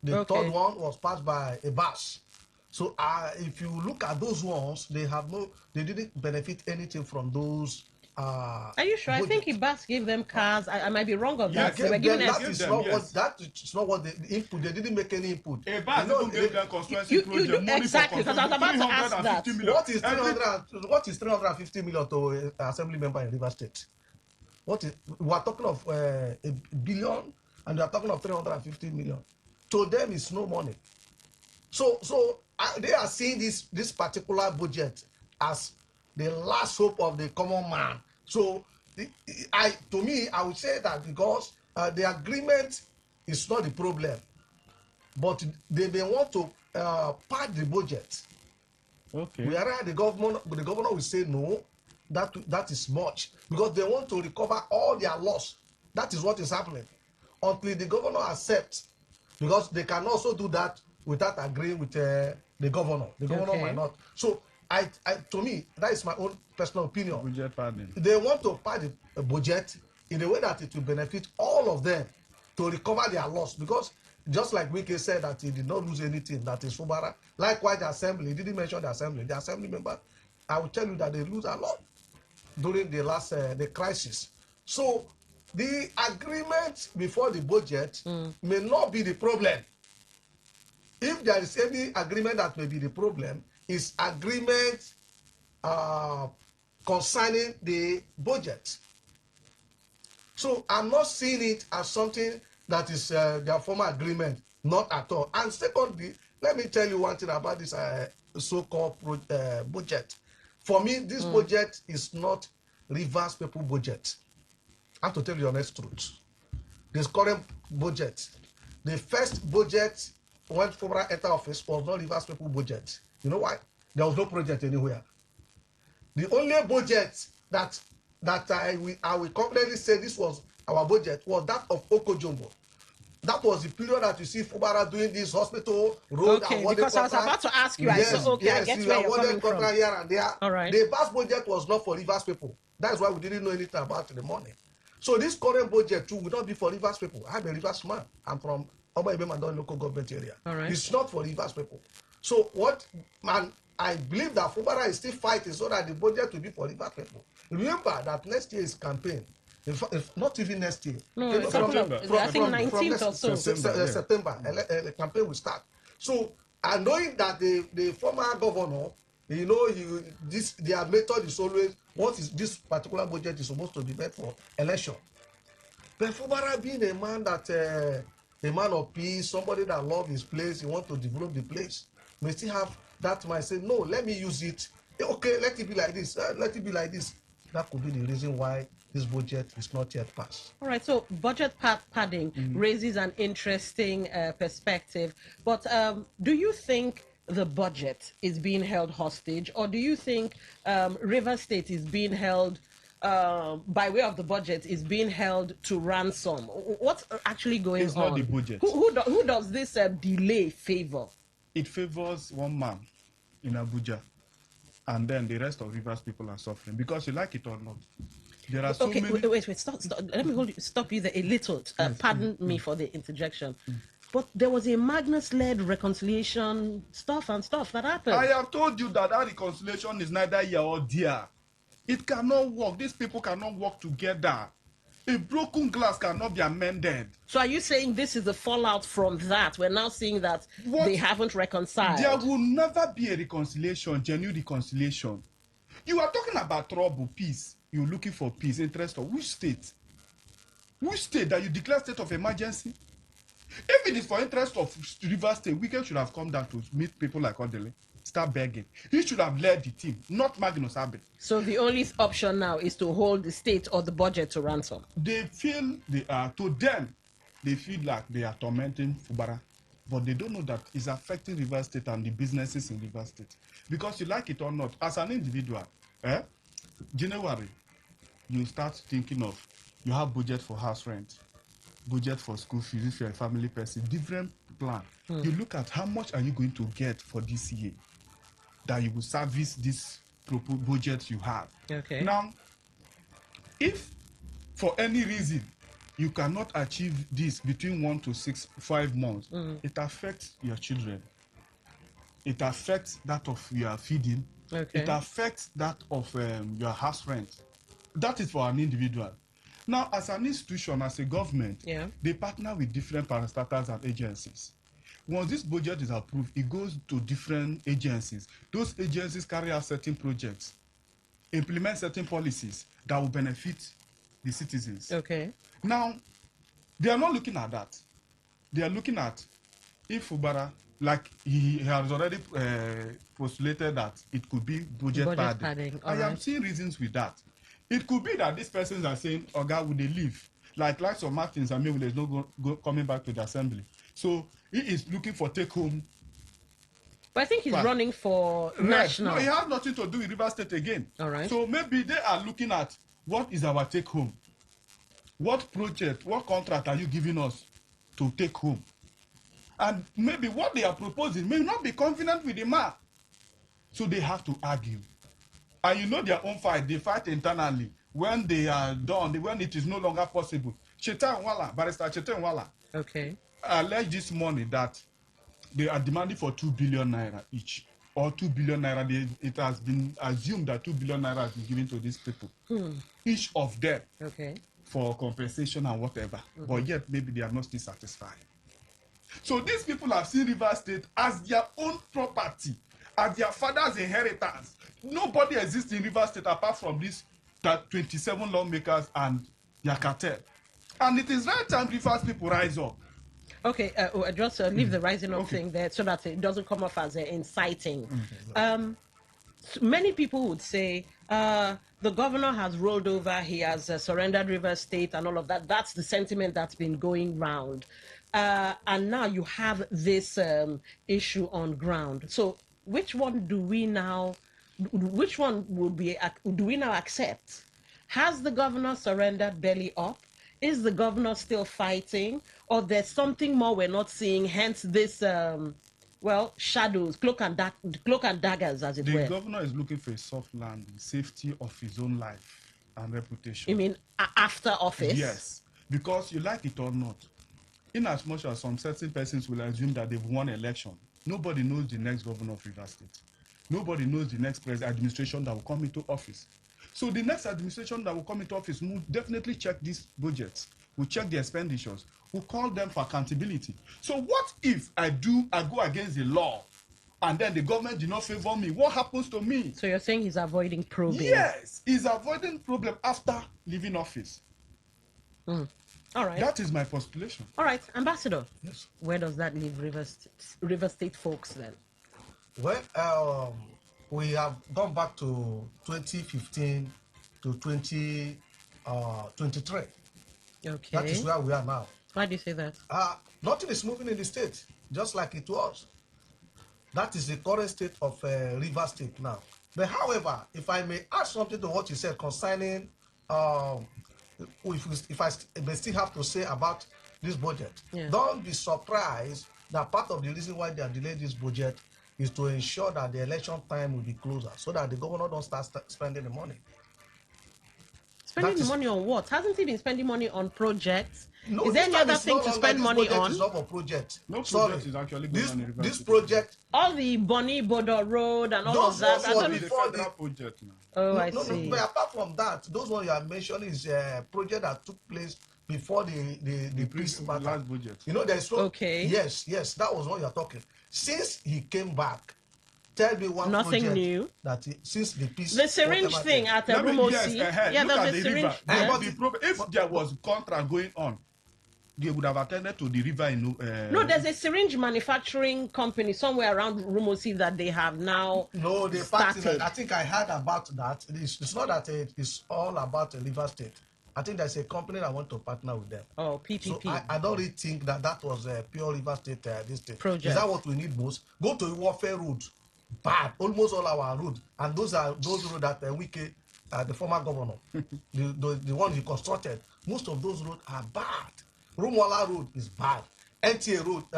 The third one was passed by Ebas. So if you look at those ones, they didn't benefit anything from those. Are you sure? Budget. I think Ibas gave them cars. I might be wrong on that. That is not what the input. They didn't make any input. Ibas gave them constituency project. Exactly, because I was about to ask that. What is 350 million to an assembly member in Rivers State? We are talking of a billion, and we are talking of 350 million. To them, it's no money. So they are seeing this particular budget as the last hope of the common man. So, to me, I would say that because the agreement is not the problem, but they may want to pad the budget. Okay. Whereas the governor will say no, that is much, because they want to recover all their loss. That is what is happening. Until the governor accepts, because they can also do that without agreeing with the governor. The governor might not. So, to me, that is my own personal opinion. Budget padding. They want to pad the budget in a way that it will benefit all of them to recover their loss. Because just like Wike said that he did not lose anything, that is Fubara. Likewise, the assembly, he didn't mention the assembly. The assembly member, I will tell you that they lose a lot during the last the crisis. So the agreement before the budget may not be the problem. If there is any agreement that may be the problem, is agreement concerning the budget. So I'm not seeing it as something that is their former agreement, not at all. And secondly, let me tell you one thing about this so-called budget. For me, this budget is not Rivers people budget. I have to tell you the honest truth. This current budget, the first budget when Fubara entered office was not Rivers people budget. You know why? There was no project anywhere. The only budget that I will confidently say this was our budget was that of Okojumbo. That was the period that you see Fubara doing this hospital, road, and because I was about to ask you, I get where you're coming from. Here and there. All right. The vast budget was not for Rivers people. That's why we didn't know anything about it in the morning. So this current budget too will not be for Rivers people. I'm a Rivers man. I'm from Oba Ibemandon local government area. All right. It's not for Rivers people. So what, man, I believe that Fubara is still fighting so that the budget will be for Rivers people. Remember that next year is campaign. If not even next year. No, it's I think 19th or so. September, the campaign will start. So, and knowing that the former governor, you know, their method is always, this particular budget is supposed to be meant for election. But Fubara being a man that, a man of peace, somebody that loves his place, he wants to develop the place, may still have that might say, no, let me use it. Okay, let it be like this. Let it be like this. That could be the reason why this budget is not yet passed. All right, so budget padding raises an interesting perspective. But do you think the budget is being held hostage, or do you think Rivers State is being held by way of the budget is being held to ransom? What's actually going on? It's not the budget. Who does this delay favor? It favors one man in Abuja, and then the rest of Rivers people are suffering because you like it or not. There are so many. Wait, stop. Let me stop you there a little. Pardon me for the interjection. But there was a Magnus-led reconciliation stuff that happened. I have told you that reconciliation is neither here or there. It cannot work. These people cannot work together. A broken glass cannot be amended. So are you saying this is the fallout from that? We're now seeing that they haven't reconciled. There will never be a reconciliation, genuine reconciliation. You are talking about trouble, peace. You're looking for peace, interest of which state? Which state that you declare state of emergency? If it is for interest of Rivers State, Wike should have come down to meet people like Odele, start begging. He should have led the team, not Magnus Abe. So the only option now is to hold the state or the budget to ransom. They feel they are, to them, they feel like they are tormenting Fubara, but they don't know that it's affecting Rivers State and the businesses in Rivers State. Because you like it or not, as an individual, January, you start thinking of, you have budget for house rent, budget for school fees if you're a family person, different plan. You look at how much are you going to get for this year that you will service this budget you have. Okay. Now, if for any reason you cannot achieve this between 1 to 5 months, it affects your children. It affects that of your feeding. Okay. It affects that of your house rent. That is for an individual. Now, as an institution, as a government, they partner with different parastatals and agencies. Once this budget is approved, it goes to different agencies. Those agencies carry out certain projects, implement certain policies that will benefit the citizens. Okay. Now, they are not looking at that. They are looking at if Fubara, like he has already postulated that it could be budget padding. I am seeing reasons with that. It could be that these persons are saying, oh God, will they leave? Like some Martins and maybe there's no coming back to the assembly. So he is looking for take home. But I think he's running for national. No, he has nothing to do with Rivers State again. All right. So maybe they are looking at what is our take home? What project, what contract are you giving us to take home? And maybe what they are proposing may not be convenient with the man. So they have to argue. And you know their own fight. They fight internally. When they are done, when it is no longer possible. Chetan Wala, Barrister Chetan Wala, alleged this morning that they are demanding for 2 billion naira each. Or 2 billion naira. It has been assumed that 2 billion naira has been given to these people. Each of them. For compensation and whatever. But yet maybe they are not still satisfied. So these people have seen Rivers State as their own property, as their father's inheritance. Nobody exists in Rivers State apart from these 27 lawmakers and their cartel. And it is right time Rivers people rise up. Okay, just leave the rising up thing there so that it doesn't come off as inciting. Many people would say the governor has rolled over, he has surrendered Rivers State and all of that. That's the sentiment that's been going round. And now you have this issue on ground. So which one do we now accept? Has the governor surrendered belly up? Is the governor still fighting? Or there's something more we're not seeing, hence this, shadows, cloak and daggers, as it were? The governor is looking for a soft land, the safety of his own life and reputation. You mean after office? Yes, because you like it or not, in as much as some certain persons will assume that they've won election, nobody knows the next governor of Rivers State. Nobody knows the next administration that will come into office. So the next administration that will come into office will definitely check these budgets, will check the expenditures, will call them for accountability. So what if I go against the law and then the government did not favor me? What happens to me? So you're saying he's avoiding probing? Yes, he's avoiding problem after leaving office. All right. That is my postulation. All right, Ambassador. Yes. Where does that leave River State folks then? Well, we have gone back to 2015 to 2023. Okay. That is where we are now. Why do you say that? Nothing is moving in the state, just like it was. That is the current state of River State now. But however, if I may add something to what you said concerning, if I may still have to say about this budget, don't be surprised that part of the reason why they are delaying this budget is to ensure that the election time will be closer, so that the governor don't start spending the money. Spending the money on what? Hasn't he been spending money on projects? No, is there any other thing to spend money on? Is not a project. No project is actually going on in Rivers this State. project. All the Bonnie Bodo Road and all of that. Those the federal project now. Oh, no, I no, see. No, but apart from that, those one you are mentioning is a project that took place before the priest matter. Budget. You know, there's okay. Yes, that was what you are talking. Since he came back, tell me one nothing project new that since the peace. The syringe thing at the Rumosi. Yeah, there's a syringe. If there was contract going on, they would have attended to the river in. No, there's a syringe manufacturing company somewhere around Rumosi that they have now. No, they started. I think I heard about that. It's not that it's all about the River State. I think there's a company that want to partner with them. Oh, PPP. So I don't really think that was a pure River State this thing. Project. Is that what we need most? Go to Warfare Road. Bad. Almost all our road. And those roads that Wike, the former governor, the one he constructed, most of those roads are bad. Rumwala Road is bad. NTA Road,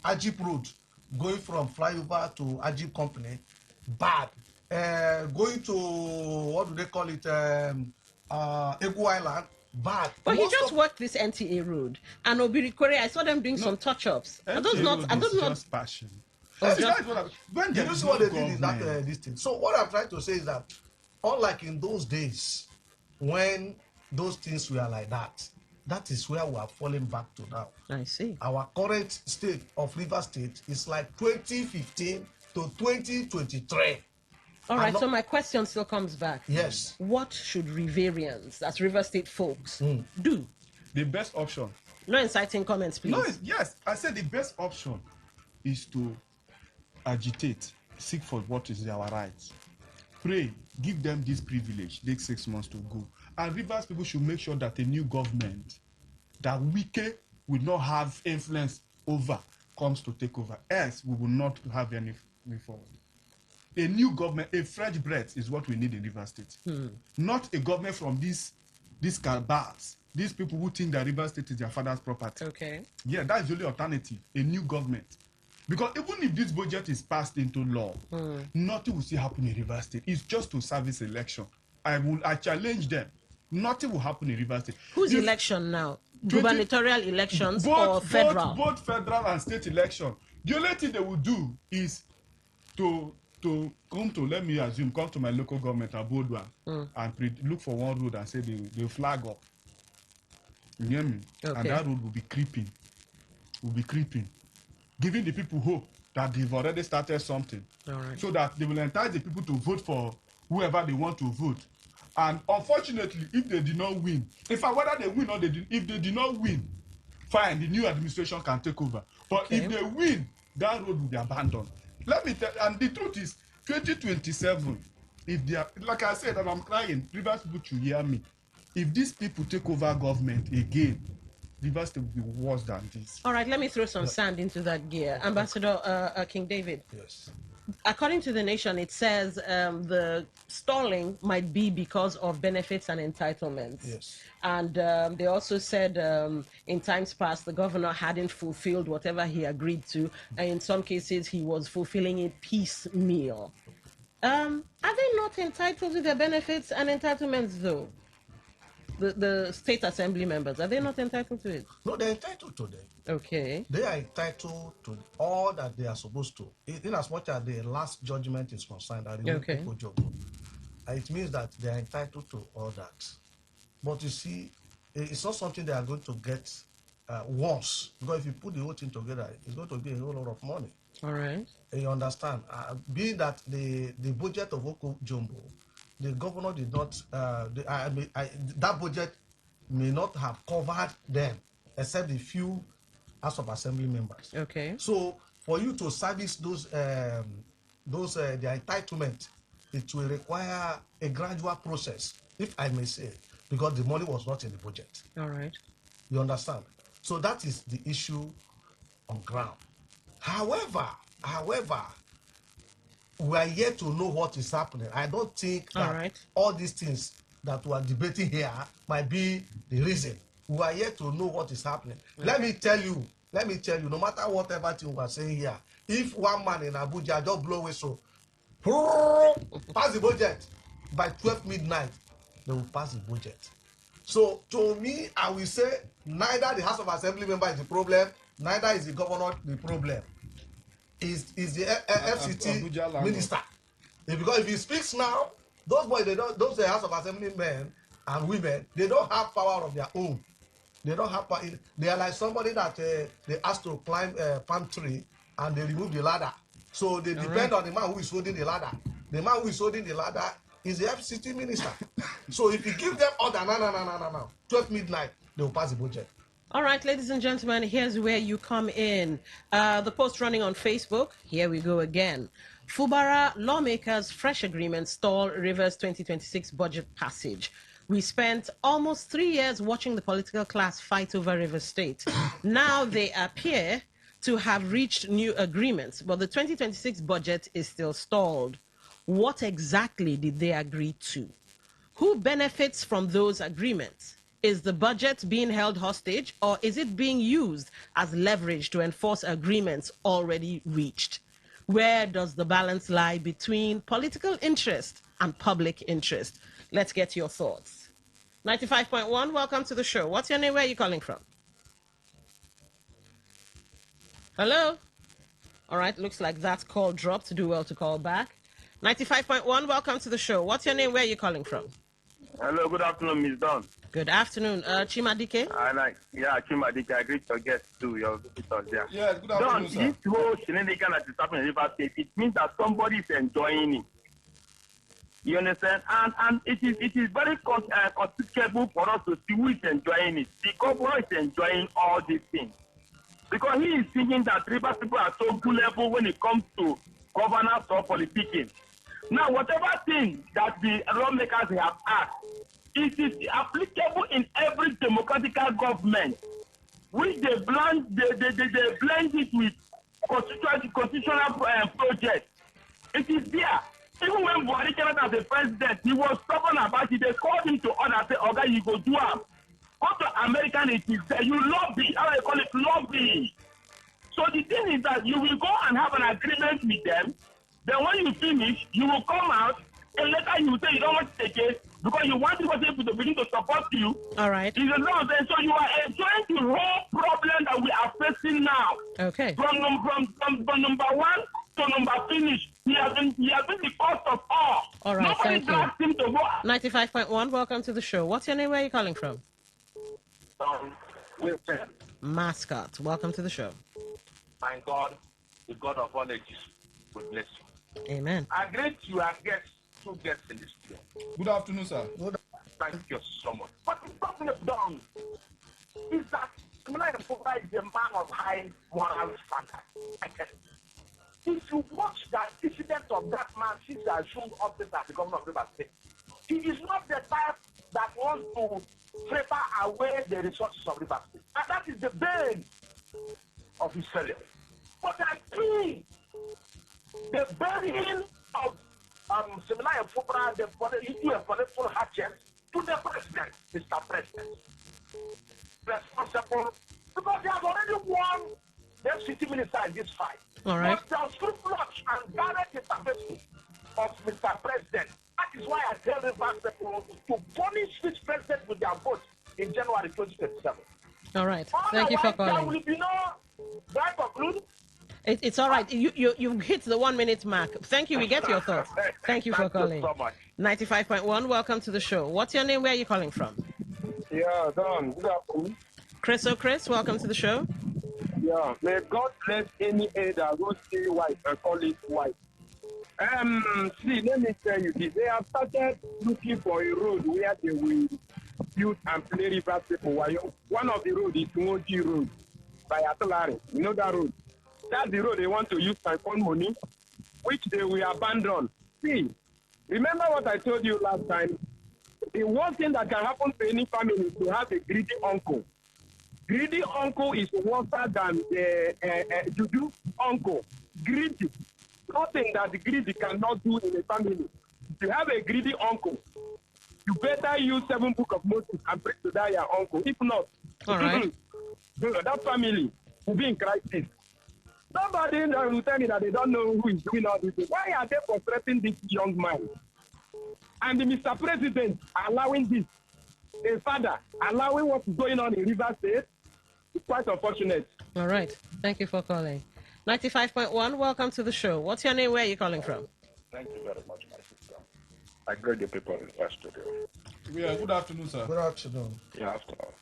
Ajip Road, going from flyover to Ajip Company, bad. Going to, what do they call it, Egu Island, bad. But he just worked this NTA Road. And Obirikwere, I saw them doing some touch-ups. Are those not... just passion. You don't see what they did in that this thing. So what I'm trying to say is that, unlike in those days, when those things were like that, that is where we are falling back to now. I see. Our current state of River State is like 2015 to 2023. All right, so my question still comes back. Yes. What should Riverians, that's River State folks, do? The best option. No inciting comments, please. No, yes, I said the best option is to agitate, seek for what is our rights. Pray, give them this privilege, take 6 months to go. And Rivers people should make sure that a new government that Wike will not have influence over comes to take over. Else, we will not have any way forward. A new government, a fresh breath is what we need in Rivers State. Not a government from these cabals, these people who think that Rivers State is their father's property. Okay. Yeah, that's the only alternative, a new government. Because even if this budget is passed into law, nothing will still happen in Rivers State. It's just to service election. I challenge them. Nothing will happen in Rivers State. Whose election now? Gubernatorial elections or federal? Both federal and state election. The only thing they will do is to come to my local government, Abodwa, and look for one road and say they flag up. You hear me? Okay. And that road will be creeping. Giving the people hope that they've already started something. All right. So that they will entice the people to vote for whoever they want to vote. And unfortunately, if they did not win, whether they win or if they did not win, fine, the new administration can take over. But if they win, that road will be abandoned. Let me tell you, and the truth is, 2027, if they are, like I said, and I'm crying, Rivers people should hear me. If these people take over government again, Rivers will be worse than this. All right, let me throw some sand into that gear. Ambassador King David. Yes. According to The Nation, it says the stalling might be because of benefits and entitlements. Yes. And they also said in times past, the governor hadn't fulfilled whatever he agreed to. And in some cases, he was fulfilling it piecemeal. Are they not entitled to their benefits and entitlements, though? The state assembly members, are they not entitled to it? No, they're entitled to them. Okay. They are entitled to all that they are supposed to. In as much as the last judgment is concerned, Okay. It means that they are entitled to all that. But you see, it's not something they are going to get once. Because if you put the whole thing together, it's going to be a whole lot of money. All right. You understand? Being that the budget of Oko Jumbo, the governor did not, that budget may not have covered them, except the few House of Assembly members. Okay. So for you to service those their entitlement, it will require a gradual process, if I may say, because the money was not in the budget. All right. You understand? So that is the issue on ground. However, we are yet to know what is happening. I don't think that all these things that we are debating here might be the reason. We are yet to know what is happening. Okay. Let me tell you, no matter whatever thing we are saying here, if one man in Abuja just blow whistle, pass the budget by 12 midnight, they will pass the budget. So to me, I will say neither the House of Assembly member is the problem, neither is the governor the problem. Is the FCT minister. Because if he speaks now, those boys, those House of Assembly men and women, they don't have power of their own. They don't have power. They are like somebody that they asked to climb a palm tree and they remove the ladder. So they depend on the man who is holding the ladder. The man who is holding the ladder is the FCT minister. So if you give them order, no, 12 midnight, they will pass the budget. All right, ladies and gentlemen, here's where you come in. The post running on Facebook. Here we go again. Fubara lawmakers' fresh agreement stall Rivers 2026 budget passage. We spent almost 3 years watching the political class fight over Rivers State. Now they appear to have reached new agreements, but the 2026 budget is still stalled. What exactly did they agree to? Who benefits from those agreements? Is the budget being held hostage, or is it being used as leverage to enforce agreements already reached? Where does the balance lie between political interest and public interest? Let's get your thoughts. 95.1, welcome to the show. What's your name? Where are you calling from? Hello? All right, looks like that call dropped. Do well to call back. 95.1, welcome to the show. What's your name? Where are you calling from? Hello, good afternoon, Ms. Don. Good afternoon. Chimadike? Chimadike. I greet your guests too, your visitors there. Yes, good afternoon, Don, sir. this whole shenanigan that is happening in River State, it means that somebody is enjoying it. You understand? And it is very considerable for us to see who is enjoying it. The governor is enjoying all these things. Because he is thinking that River people are so gullible when it comes to governance or politicking. Now, whatever thing that the lawmakers have asked, it is applicable in every democratic government, which they blend it with constitutional projects. It is there. Even when Buhari came out as a president, he was stubborn about it. They called him to order, say, "Okay, you go do it." Go to American, it is there. You lobby. How they call it? Lobby. So the thing is that you will go and have an agreement with them. Then when you finish, you will come out, and later you will say you don't want to take it because you want people to begin to support you. All right. So you are enjoying the whole problem that we are facing now. Okay. From number one to number finish, he has been the cost of all. All right, Nobody thank you. him to go. 95.1, welcome to the show. What's your name? Where are you calling from? Wilson. Mascot, welcome to the show. My God, the God of all ages, will bless you. Amen. I greet you and two guests in this studio. Good afternoon, sir. Thank you so much. What the problem is done is that Kumala Mpoka is a man of high moral standard. I tell you. If you watch the incident of that man since I assumed office as the governor of River State, he is not the type that wants to favor away the resources of River State. And that is the bane of his failure. But I think the burying of Seminaya Fubra, the issue of political hatchet to the president, Mr. President. Responsible, because they have already won the city minister in this fight. All right. But the scrupulous and direct intervention of Mr. President. That is why I tell the Rivers people to punish this president with their vote in January 2027. All right. Thank you for calling. There will be no. Do I conclude? It's all right. You hit the 1 minute mark. Thank you. We get your thoughts. Thank you for calling. Thank you so much. 95.1. Welcome to the show. What's your name? Where are you calling from? Yeah, Don. Good afternoon. Chris, welcome to the show. Yeah, may God bless any aid that will see white and call it white. See, let me tell you this. They have started looking for a road where they will build and play Rivers people. One of the roads is Moji Road by Atolari. You know that road? That's the road they want to use siphon money, which they will abandon. See, remember what I told you last time? The one thing that can happen to any family is to have a greedy uncle. Greedy uncle is worse than the juju uncle. Greedy. Nothing that the greedy cannot do in a family. If you have a greedy uncle, you better use 7 Book of Moses and pray to that your uncle. If not, all right. That family will be in crisis. Somebody will tell me that they don't know who is doing all this. Why are they frustrating this young man? And the Mr. President allowing this, a father allowing what is going on in Rivers State, it's quite unfortunate. All right. Thank you for calling. 95.1, welcome to the show. What's your name? Where are you calling from? Thank you very much, my sister. I greet the people in the studio. Yeah, good afternoon, sir. Good afternoon. Yeah, afternoon.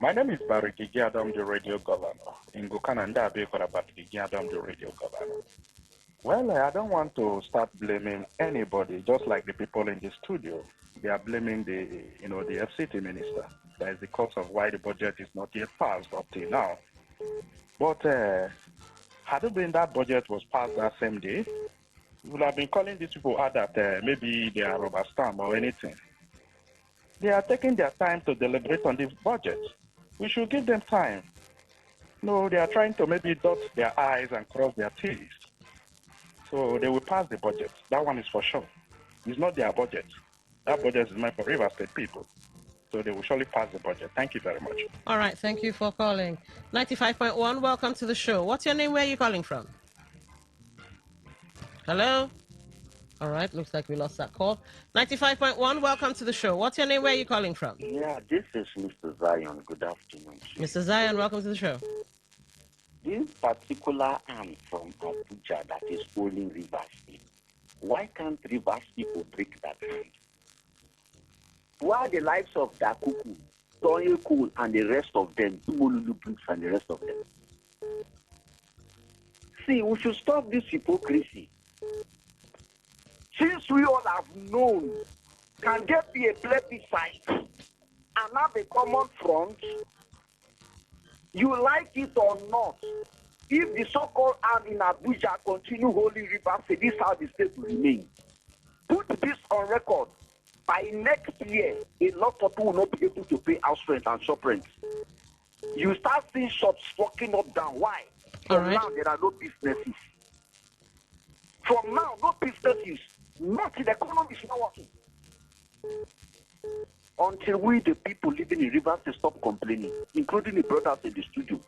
My name is Barry Gigi Adam, the radio governor. In Gukana, and I'll about Gigi Adam, the radio governor. Well, I don't want to start blaming anybody, just like the people in the studio. They are blaming the FCT minister. That is the cause of why the budget is not yet passed up till now. But had it been that budget was passed that same day, we would have been calling these people out that maybe they are rubber stamp or anything. They are taking their time to deliberate on this budget. We should give them time. No, they are trying to maybe dot their I's and cross their T's. So they will pass the budget. That one is for sure. It's not their budget. That budget is meant for River State people. So they will surely pass the budget. Thank you very much. All right. Thank you for calling. 95.1, welcome to the show. What's your name? Where are you calling from? Hello? All right. Looks like we lost that call. 95.1, welcome to the show. What's your name? Where are you calling from? Yeah, this is Mr. Zion. Good afternoon. Mr. Zion, welcome to the show. This particular arm from Abuja that is holding Rivers State, why can't Rivers people break that hand? Why the lives of Dakuku, Tony Cool, and the rest of them, Tumolulu Brooks and the rest of them? See, we should stop this hypocrisy. Since we all have known, can there be a plebiscite and have a common front? You like it or not, if the so-called arm in Abuja continue holding Rivers, this is how the state will remain. Put this on record. By next year, a lot of people will not be able to pay house rent and shop rent. You start seeing shops walking up down. Why? From now, there are no businesses. From now, no businesses. Nothing. The economy is not working. Until we, the people living in Rivers, stop complaining, including the brothers in the studio.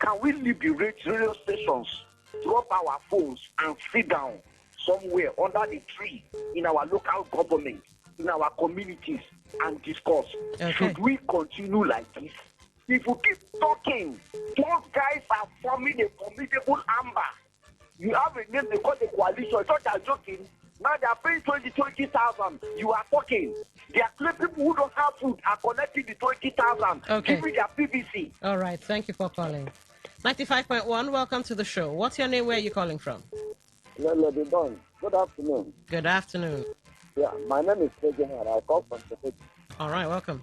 Can we leave the radio stations, drop our phones, and sit down somewhere under the tree in our local government, in our communities, and discuss? Okay. Should we continue like this? If we keep talking, those guys are forming a formidable amber. You have a name they call the coalition. It's not just joking. Now they are paying 20,000. You are talking. They are claiming people who don't have food are collecting the 20,000. Okay. Give me their PVC. All right. Thank you for calling. 95.1, welcome to the show. What's your name? Where are you calling from? Hello, Don. Good afternoon. Good afternoon. Yeah, my name is Reginald. I call from the city. All right, welcome.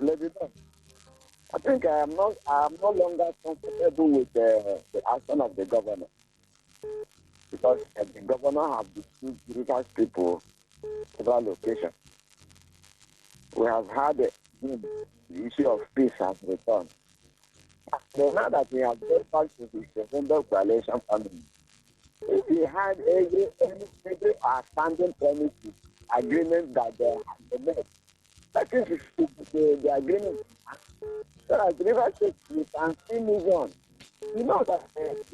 Lady Don, I think I am no longer comfortable with the action of the governor. Because the governor has dispute Rivers people several locations. We have had the issue of peace has returned. But now that we have gone back to the November coalition family, if we had every outstanding promises, agreement that they have made, that is the agreement. So as Rivers State, we can still move on. You know that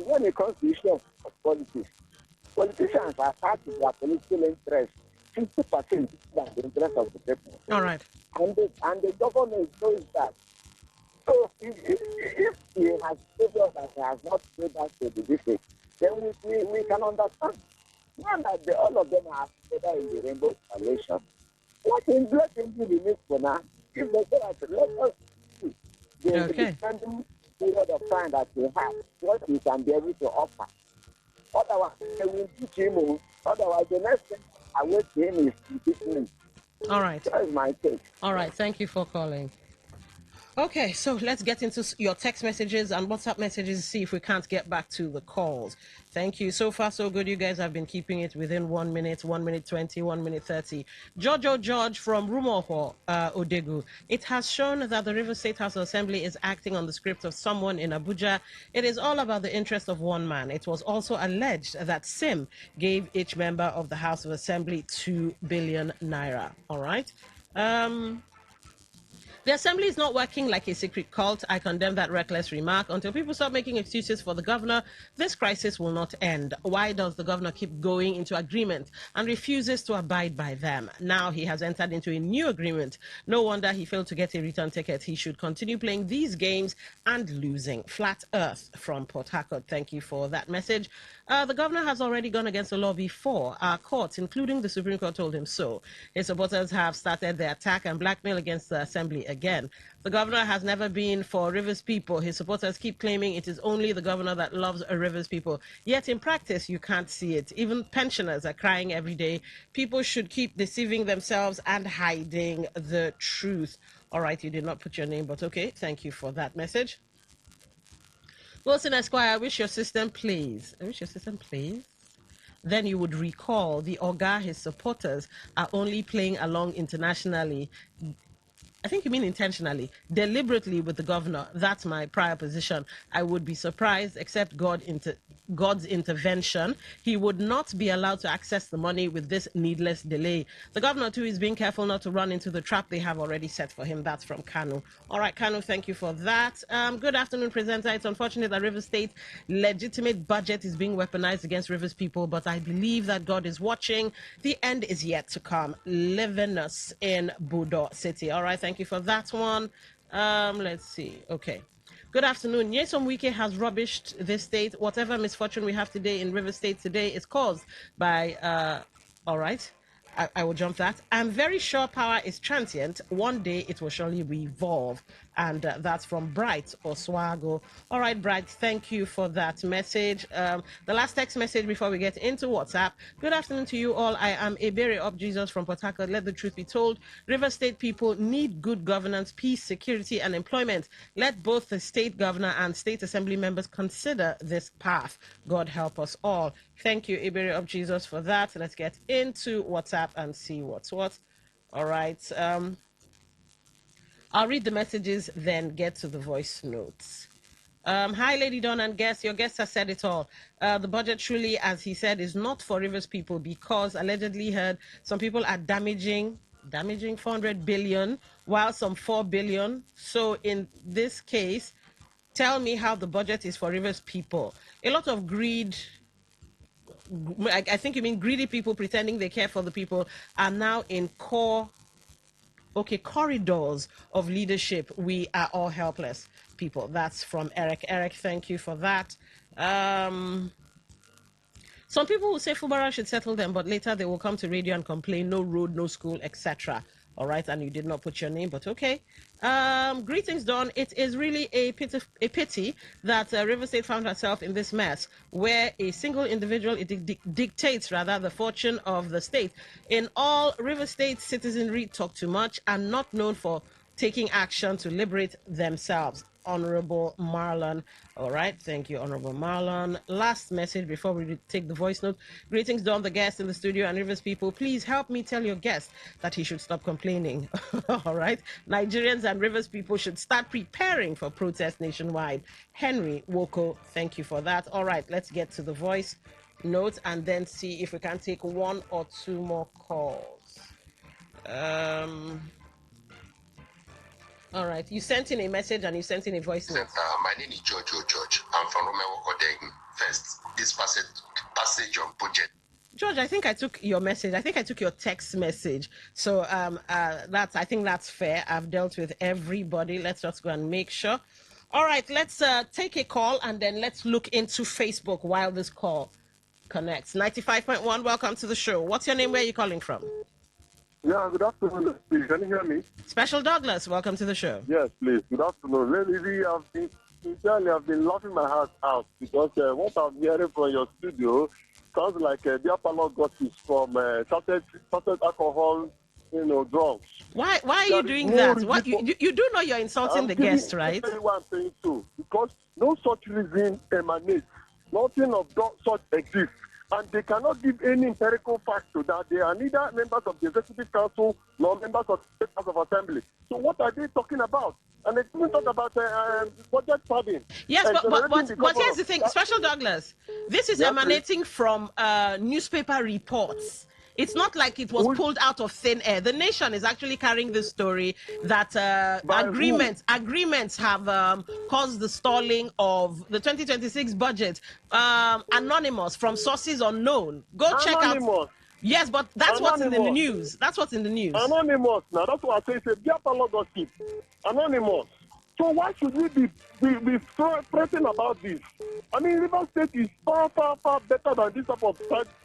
when it comes to issue of politics, Politicians are part of their political interest. 50% than the interest of the people. All right. And the government knows that. So if he has told us that he has not paid us to the district, then we can understand. Not that all of them are together in the rainbow coalition. Let him do the next for now. If they say that, let us see the pending period of time that we have, what we can be able to offer. Otherwise, they will teach him. Otherwise, the next thing I wait to him is impeachment. All right. That is my take. All right. Thank you for calling. Okay, so let's get into your text messages and WhatsApp messages, see if we can't get back to the calls. Thank you. So far, so good. You guys have been keeping it within 1 minute, 1 minute 20, 1 minute 30. George from Rumoho, Odegu. It has shown that the River State House of Assembly is acting on the script of someone in Abuja. It is all about the interest of one man. It was also alleged that SIM gave each member of the House of Assembly 2 billion naira. All right. The assembly is not working like a secret cult. I condemn that reckless remark. Until people stop making excuses for the governor, this crisis will not end. Why does the governor keep going into agreement and refuses to abide by them? Now he has entered into a new agreement. No wonder he failed to get a return ticket. He should continue playing these games and losing. Flat Earth from Port Harcourt. Thank you for that message. The governor has already gone against the law before. Our courts, including the Supreme Court, told him so. His supporters have started their attack and blackmail against the assembly again. The governor has never been for Rivers people. His supporters keep claiming it is only the governor that loves Rivers people. Yet in practice, you can't see it. Even pensioners are crying every day. People should keep deceiving themselves and hiding the truth. All right, you did not put your name, but okay. Thank you for that message. Wilson Esquire, I wish your system plays. Then you would recall the Oga, his supporters, are only playing along internationally. I think you mean intentionally, deliberately with the governor. That's my prior position. I would be surprised, except God's intervention, he would not be allowed to access the money with this needless delay. The governor, too, is being careful not to run into the trap they have already set for him. That's from Kanu. All right, Kanu, thank you for that. Good afternoon, presenter. It's unfortunate that Rivers State legitimate budget is being weaponized against Rivers people, but I believe that God is watching. The end is yet to come. Levinus in Budo City. All right, thank you for that one. Let's see. Okay. Good afternoon. Nyesom Wike has rubbished this state. Whatever misfortune we have today in River State today is caused by, all right, I will jump that. I'm very sure power is transient. One day it will surely revolve. And that's from Bright Oswago. All right, Bright, thank you for that message. The last text message before we get into WhatsApp. Good afternoon to you all. I am Ebere of Jesus from Port Harcourt. Let the truth be told. River State people need good governance, peace, security, and employment. Let both the state governor and state assembly members consider this path. God help us all. Thank you, Ebere of Jesus, for that. Let's get into WhatsApp and see what's what. All right. I'll read the messages, then get to the voice notes. Hi, Lady Dawn and guests. Your guest has said it all. The budget truly, as he said, is not for Rivers people because allegedly heard some people are damaging 400 billion, while some 4 billion. So in this case, tell me how the budget is for Rivers people. A lot of greed. I think you mean greedy people pretending they care for the people are now in corridors of leadership. We are all helpless people. That's from Eric. Eric, thank you for that. Some people will say Fubara should settle them, but later they will come to radio and complain, no road, no school, etc. All right, and you did not put your name, but okay. Greetings, Dawn. It is really a pity that River State found herself in this mess, where a single individual dictates the fortune of the state. In all, River State citizenry talk too much and not known for taking action to liberate themselves. Honorable Marlon. All right, thank you, Honorable Marlon. Last message before we take the voice note. Greetings, Don, the guest in the studio and Rivers people. Please help me tell your guest that he should stop complaining. All right, Nigerians and Rivers people should start preparing for protest nationwide. Henry Woko, thank you for that. All right, let's get to the voice note and then see if we can take one or two more calls. All right, you sent in a message and you sent in a voice note. My name is George. I'm from Romeo Odegu. First, this passage passage of budget. George, I think I took your message. I think I took your text message. So I think that's fair. I've dealt with everybody. Let's just go and make sure. All right, let's take a call and then let's look into Facebook while this call connects. 95.1, welcome to the show. What's your name? Where are you calling from? Yeah, good afternoon. Please, can you hear me? Special Douglas, welcome to the show. Yes, please. Good afternoon. Lady, I've been laughing my heart out because what I'm hearing from your studio sounds like the upper gossips from started alcohol, drugs. Why are you doing that? What you do know you're insulting the guest, right? I'll tell you why I'm saying so. Because no such reason emanates. Nothing of such exists. And they cannot give any empirical fact to that. They are neither members of the Executive Council nor members of the State House of Assembly. So what are they talking about? And they didn't talk about budget padding. Yes, but here's the thing, Special Douglas. This is emanating from newspaper reports. It's not like it was pulled out of thin air. The Nation is actually carrying this story that agreements have caused the stalling of the 2026 budget. Anonymous, from sources unknown. Go check out. Yes, but that's what's in the news. That's what's in the news. Anonymous. Now that's what I say. It's a Biafra gossip. Anonymous. So why should we be pressing about this? I mean, River State is far better than this type of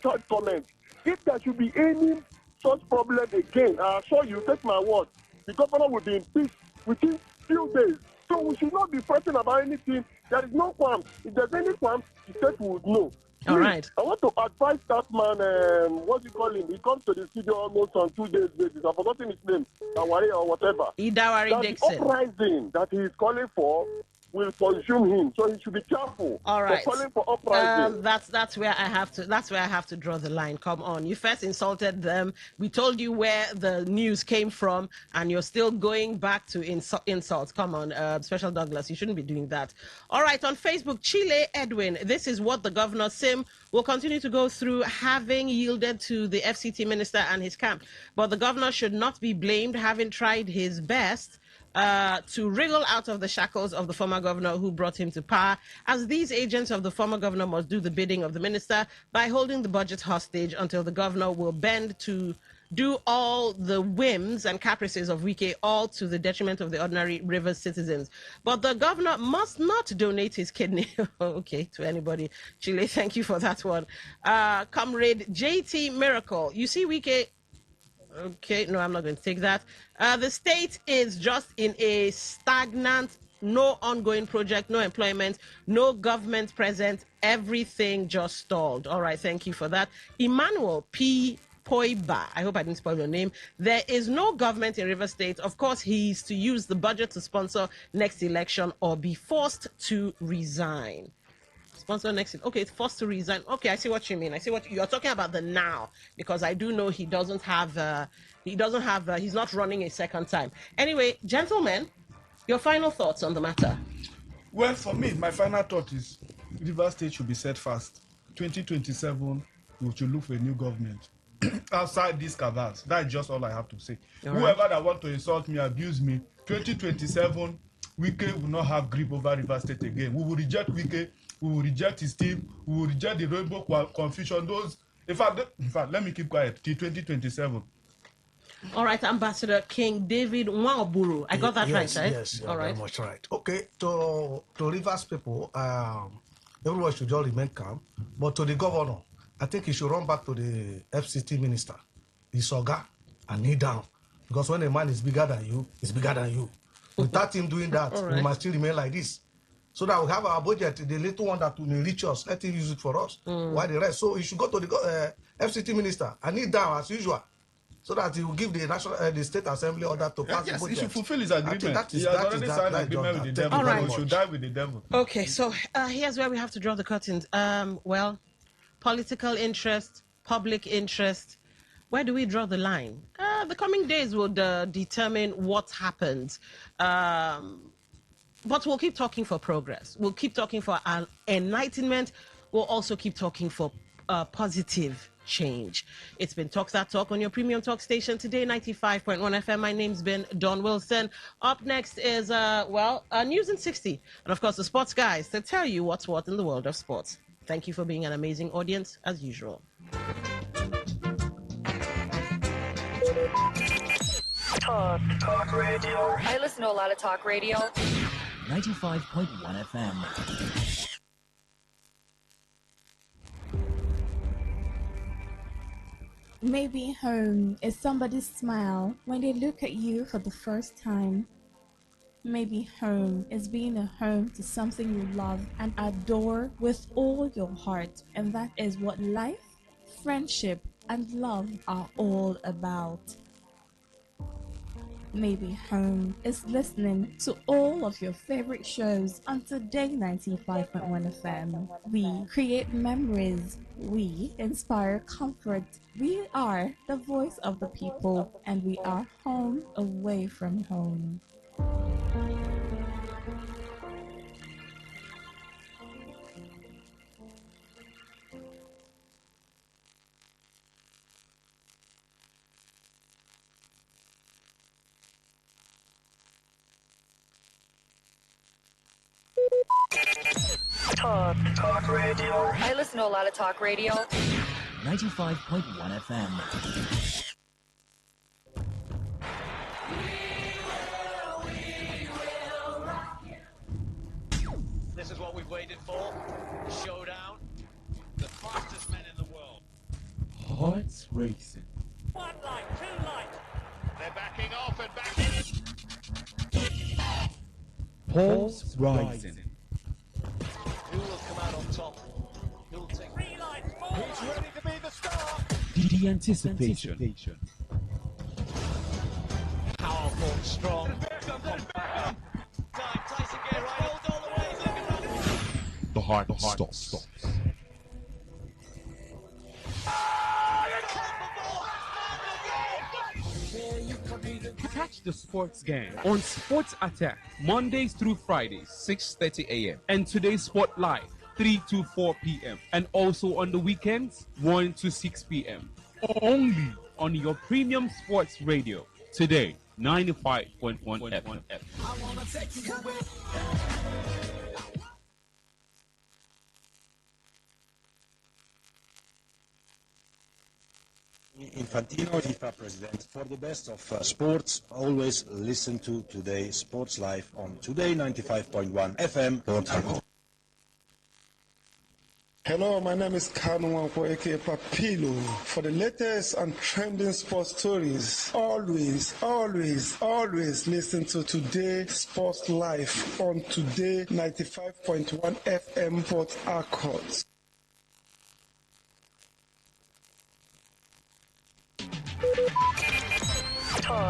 side comments. If there should be any such problem again, I assure you, take my word, the governor will be impeached within few days. So we should not be pressing about anything. There is no qualms. If there's any qualms, the state would know. All right. I want to advise that man, what do you call him? He comes to the studio almost on 2 days basis. I've forgotten his name, Awari or whatever. Idawari Dixon. The uprising that he is calling for will consume him, so he should be careful. All right. For calling for uprising. That's where I have to draw the line. Come on, you first insulted them. We told you where the news came from, and you're still going back to insults. Come on, Special Douglas, you shouldn't be doing that. All right, on Facebook, Chile Edwin. This is what the governor Sim will continue to go through, having yielded to the FCT minister and his camp. But the governor should not be blamed, having tried his best to wriggle out of the shackles of the former governor who brought him to power, as these agents of the former governor must do the bidding of the minister by holding the budget hostage until the governor will bend to do all the whims and caprices of Wike, all to the detriment of the ordinary Rivers citizens. But the governor must not donate his kidney, okay, to anybody. Chile, thank you for that one. Comrade JT Miracle, you see Wike. Okay, no, I'm not going to take that. The state is just in a stagnant, no ongoing project, no employment, no government present, everything just stalled. All right, thank you for that. Emmanuel P. Poiba, I hope I didn't spoil your name. There is no government in River State. Of course, he's to use the budget to sponsor next election or be forced to resign. Sponsor next. Okay, it's forced to resign. Okay, I see what you mean. I see what you're talking about, the now, because I do know he's not running a second time. Anyway, gentlemen, your final thoughts on the matter. Well, for me, my final thought is River State should be set fast. 2027, we should look for a new government. Outside these cabals, that's just all I have to say. Whoever that want to insult me, abuse me, 2027, Wike will not have grip over River State again. We will reject Wike. We will reject his team. We will reject the rainbow confusion. In fact, let me keep quiet till 2027. All right, Ambassador King David Nwaburu. I got that right? Yes, all right. Very much right. Okay, to Rivers people, everyone should just remain calm. But to the governor, I think he should run back to the FCT minister, the Soga, and kneel down. Because when a man is bigger than you, he's bigger than you. Without him doing that, we must still remain like this. So that we have our budget, the little one that will reach us, let him use it for us. Why the rest? So you should go to the FCT minister and kneel down as usual, so that he will give the state assembly order to pass the budget. He should fulfill his agreement. He has already signed an agreement with the devil. All right. He should die with the devil. Okay, so here's where we have to draw the curtains. Well, political interest, public interest. Where do we draw the line? The coming days will determine what happens. But we'll keep talking for progress. We'll keep talking for enlightenment. We'll also keep talking for positive change. It's been Talk That Talk on your premium talk station today, 95.1 FM. My name's been Dawn Wilson. Up next is, News in 60. And of course, the sports guys to tell you what's what in the world of sports. Thank you for being an amazing audience, as usual. Talk radio. I listen to a lot of talk radio. 95.1 FM. Maybe home is somebody's smile when they look at you for the first time. Maybe home is being a home to something you love and adore with all your heart, and that is what life, friendship, and love are all about. Maybe home is listening to all of your favorite shows on Today 95.1 FM. We create memories. We inspire comfort. We are the voice of the people, and we are home away from home. Talk radio. I listen to a lot of talk radio. 95.1 FM. This is what we've waited for. The showdown. The fastest men in the world. Hearts racing. One light, two light. They're backing off and backing. Pulse rising. Who will come out on top? Who will take 3 lights forward? Who's ready to be the star? The anticipation. Powerful, strong. Time, Tyson get right all the way. The heart stops. Catch the sports game on Sports Attack Mondays through Fridays, 6:30 a.m. and Today's Sport Live, 3 to 4 p.m. and also on the weekends, 1 to 6 p.m. Only on your premium sports radio. Today, 95.1 FM. Infantino, FIFA president. For the best of sports, always listen to Today Sports Live on Today 95.1 FM, Port Harcourt. Hello, my name is Kanu Wanko, aka Papilo. For the latest and trending sports stories, always listen to Today Sports Live on Today 95.1 FM, Port Harcourt.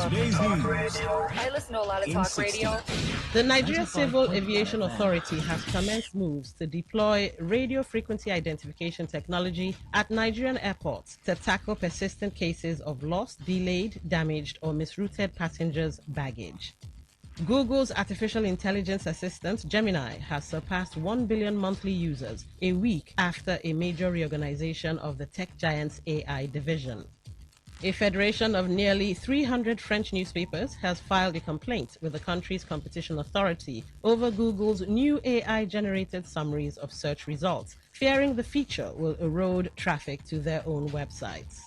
Today's news. I listen to a lot of talk radio. The Nigeria Civil Aviation Authority has commenced moves to deploy radio frequency identification technology at Nigerian airports to tackle persistent cases of lost, delayed, damaged, or misrouted passengers' baggage. Google's artificial intelligence assistant, Gemini, has surpassed 1 billion monthly users a week after a major reorganization of the tech giant's AI division. A federation of nearly 300 French newspapers has filed a complaint with the country's competition authority over Google's new AI-generated summaries of search results, fearing the feature will erode traffic to their own websites.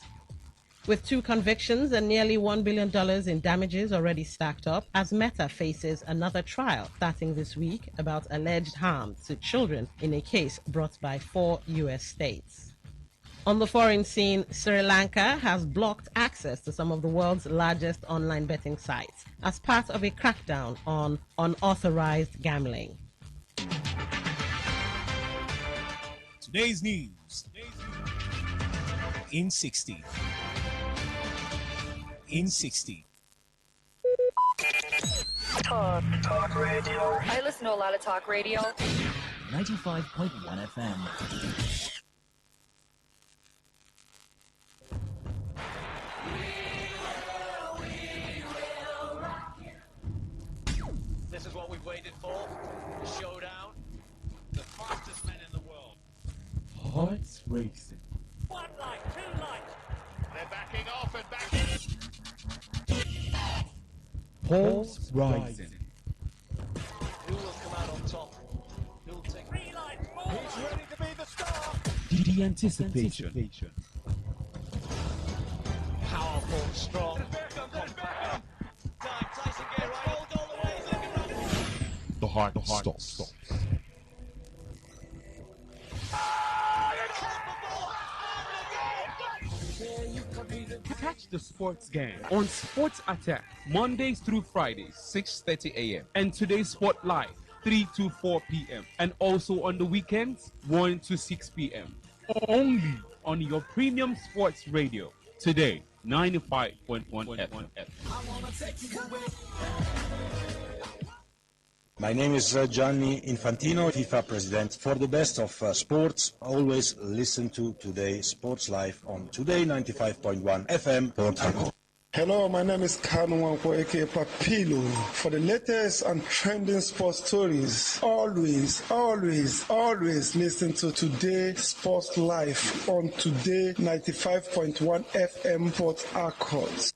With 2 convictions and nearly $1 billion in damages already stacked up, as Meta faces another trial starting this week about alleged harm to children in a case brought by 4 U.S. states. On the foreign scene, Sri Lanka has blocked access to some of the world's largest online betting sites as part of a crackdown on unauthorized gambling. Today's news. In 60. In 60. Talk radio. I listen to a lot of talk radio. 95.1 FM. This is what we've waited for. The showdown. The fastest men in the world. Hearts racing. 1 light, 2 light. They're backing off and backing. Pulse rising. Who will come out on top? Who will take 3 lights forward? Who's ready to be the star? The anticipation. Powerful, strong, compact. Time, Tyson Gay right, all the way, he's looking right. The heart stops. Catch the sports game on Sports Attack Mondays through Fridays, 6:30 a.m. and Today Sport Live, 3 to 4 p.m. and also on the weekends, 1 to 6 p.m. Only on your premium sports radio. Today, 95.1 FM. My name is Gianni Infantino, FIFA president. For the best of sports, always listen to Today Sports Live on Today95.1 FM, Port Harcourt. Hello, my name is Kanu Wanko, aka Papilo. For the latest and trending sports stories, always listen to Today Sports Live on Today 95.1 FM, Port Harcourt.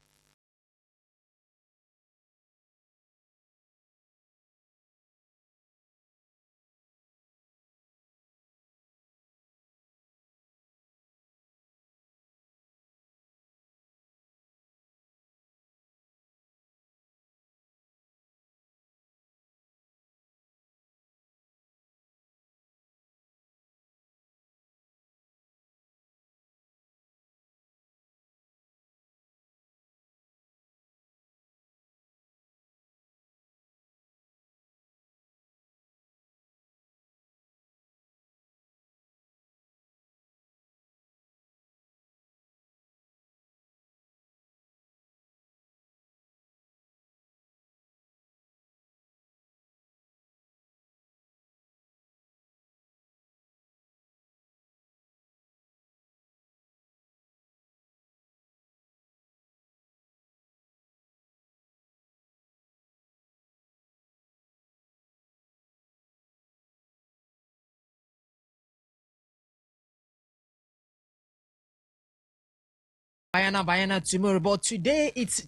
Bayana tomorrow, but today it's,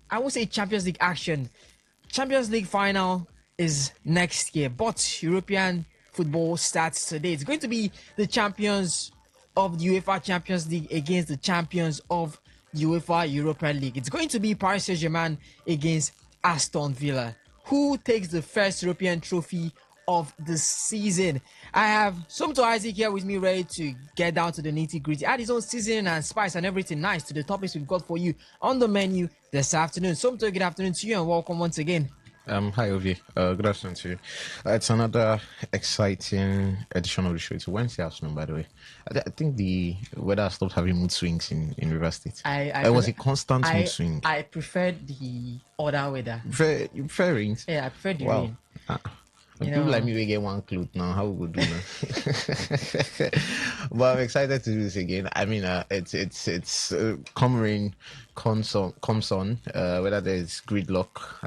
I won't say Champions League action. Champions League final is next year, but European football starts today. It's going to be the champions of the UEFA Champions League against the champions of UEFA Europa League. It's going to be Paris Saint-Germain against Aston Villa. Who takes the first European trophy of the season? I have Somto Isaac here with me, ready to get down to the nitty-gritty, add his own season and spice and everything nice to the topics we've got for you on the menu this afternoon. Somto, good afternoon to you and welcome once again. Hi, Ovi. Good afternoon to you. It's another exciting edition of the show. It's Wednesday afternoon, by the way. I think the weather stopped having mood swings in River State. It was a constant mood swing. I preferred the other weather. You prefer rain? Yeah, I prefer the rain. People like me will get one cloth now. How we go do now? But I'm excited to do this again. I mean, it's come rain, comes on. Whether there's gridlock,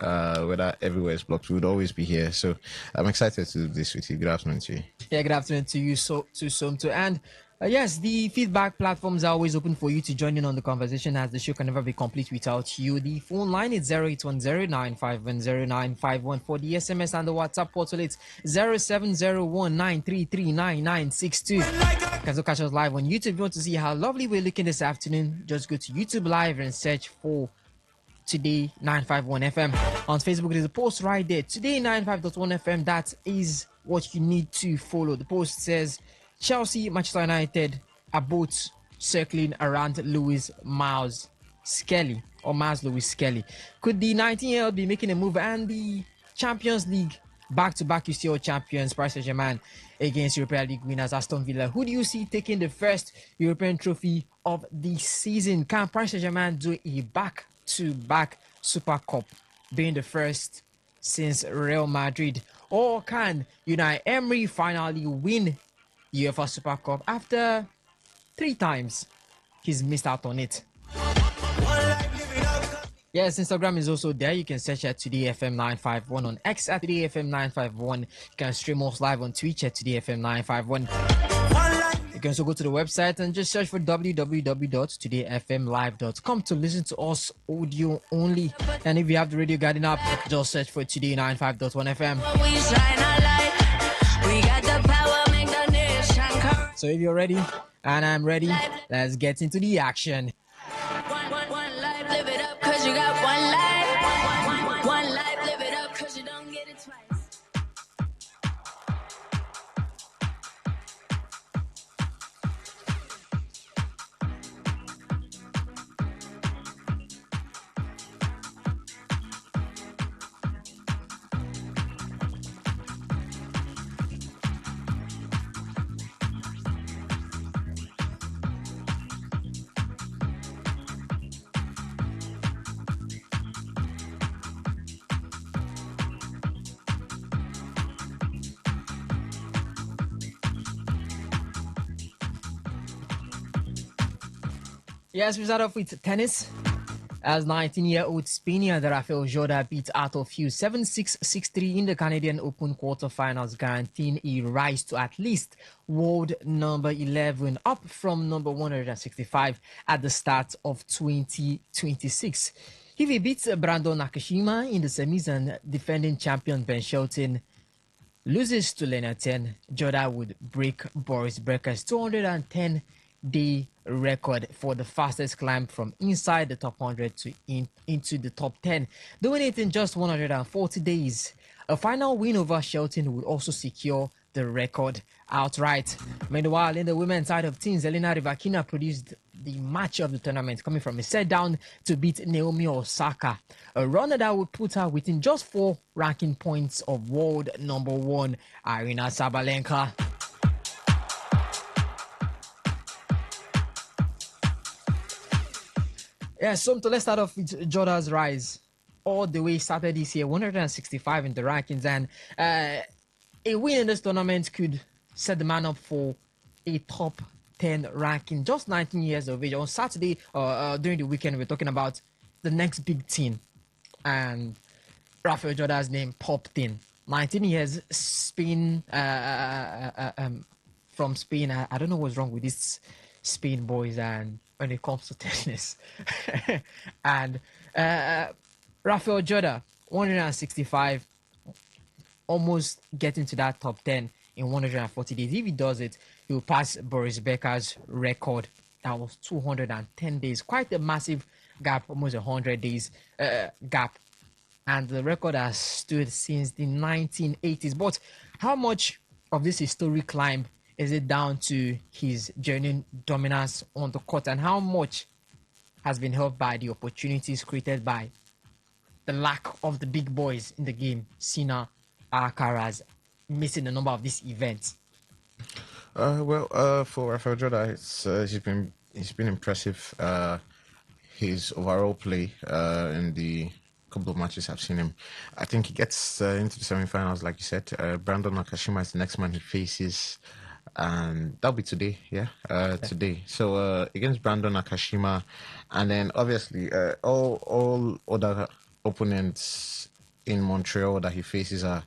whether everywhere is blocked, we would always be here. So I'm excited to do this with you. Good afternoon to you. Yeah, good afternoon to you, Somto. And yes, the feedback platforms are always open for you to join in on the conversation, as the show can never be complete without you. The phone line is 0810-951-0951. For the SMS and the WhatsApp portal, it's 0701-933-9962. You can also catch us live on YouTube. If you want to see how lovely we're looking this afternoon, just go to YouTube Live and search for Today 951 FM. On Facebook, there's a post right there, Today 95.1 FM. That is what you need to follow. The post says Chelsea, Manchester United are both circling around Miles Lewis Skelly. Could the 19-year-old be making a move? And the Champions League back-to-back UCL champions, Paris Saint-Germain against European League winners Aston Villa. Who do you see taking the first European trophy of the season? Can Paris Saint-Germain do a back-to-back Super Cup, being the first since Real Madrid? Or can Unai Emery finally win UEFA Super Cup after 3 times he's missed out on it? Yes, Instagram is also there. You can search at Today FM 951, on X at Today FM 951. You can stream us live on Twitch at Today FM 951. You can also go to the website and just search for www.todayfmlive.com to listen to us audio only. And if you have the Radio Garden app, just search for Today 95.1 FM. So if you're ready and I'm ready, let's get into the action. One life, live it up, cause you got one life. One life, live it up, cause you don't get it twice. Yes, we start off with tennis. As 19-year-old Spaniard Rafael Jorda beat Arthur Hughes 7-6, 6-3 in the Canadian Open quarterfinals, guaranteeing a rise to at least world number 11, up from number 165 at the start of 2026. If he beats Brandon Nakashima in the semis and defending champion Ben Shelton loses to Leonard 10, Jorda would break Boris Beker's 210-day record for the fastest climb from inside the top 100 to into the top 10, doing it in just 140 days. A final win over Shelton would also secure the record outright. Meanwhile, in the women's side of things, Elena Rybakina produced the match of the tournament, coming from a set down to beat Naomi Osaka, a run that would put her within just 4 ranking points of world number 1 Irina Sabalenka. Yeah, so let's start off with Jorda's rise. All the way started this year, 165 in the rankings, and a win in this tournament could set the man up for a top 10 ranking. Just 19 years of age. On Saturday, during the weekend, we're talking about the next big thing, and Rafael Jorda's name popped in. 19 years, Spain, from Spain. I don't know what's wrong with these Spain boys, and when it comes to tennis, and Rafael Jorda, 165, almost getting to that top 10 in 140 days. If he does it, he will pass Boris Beker's record. That was 210 days. Quite a massive gap, almost 100 days gap. And the record has stood since the 1980s. But how much of this historic climb is it down to his genuine dominance on the court, and how much has been helped by the opportunities created by the lack of the big boys in the game, Sina, Alcaraz, missing a number of these events? For Rafael Jorda, he's been impressive. His overall play in the couple of matches I've seen him, I think he gets into the semi-finals, like you said. Brandon Nakashima is the next man he faces, and that'll be today. Today. So against Brandon Nakashima, and then obviously all other opponents in Montreal that he faces are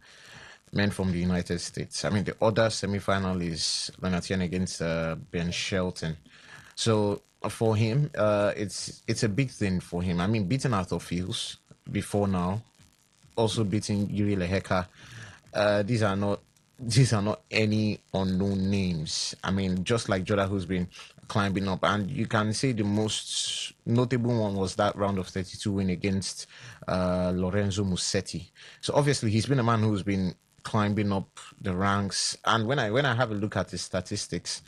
men from the United States. I mean, the other semi-final is Leonard against Ben Shelton. So for him, it's a big thing for him. I mean, beating Arthur Fields before now, also beating Yuri Lehecka. These are not any unknown names. I mean, just like Jorda, who's been climbing up, and you can say the most notable one was that round of 32 win against Lorenzo Musetti. So obviously, he's been a man who's been climbing up the ranks. And when I have a look at his statistics,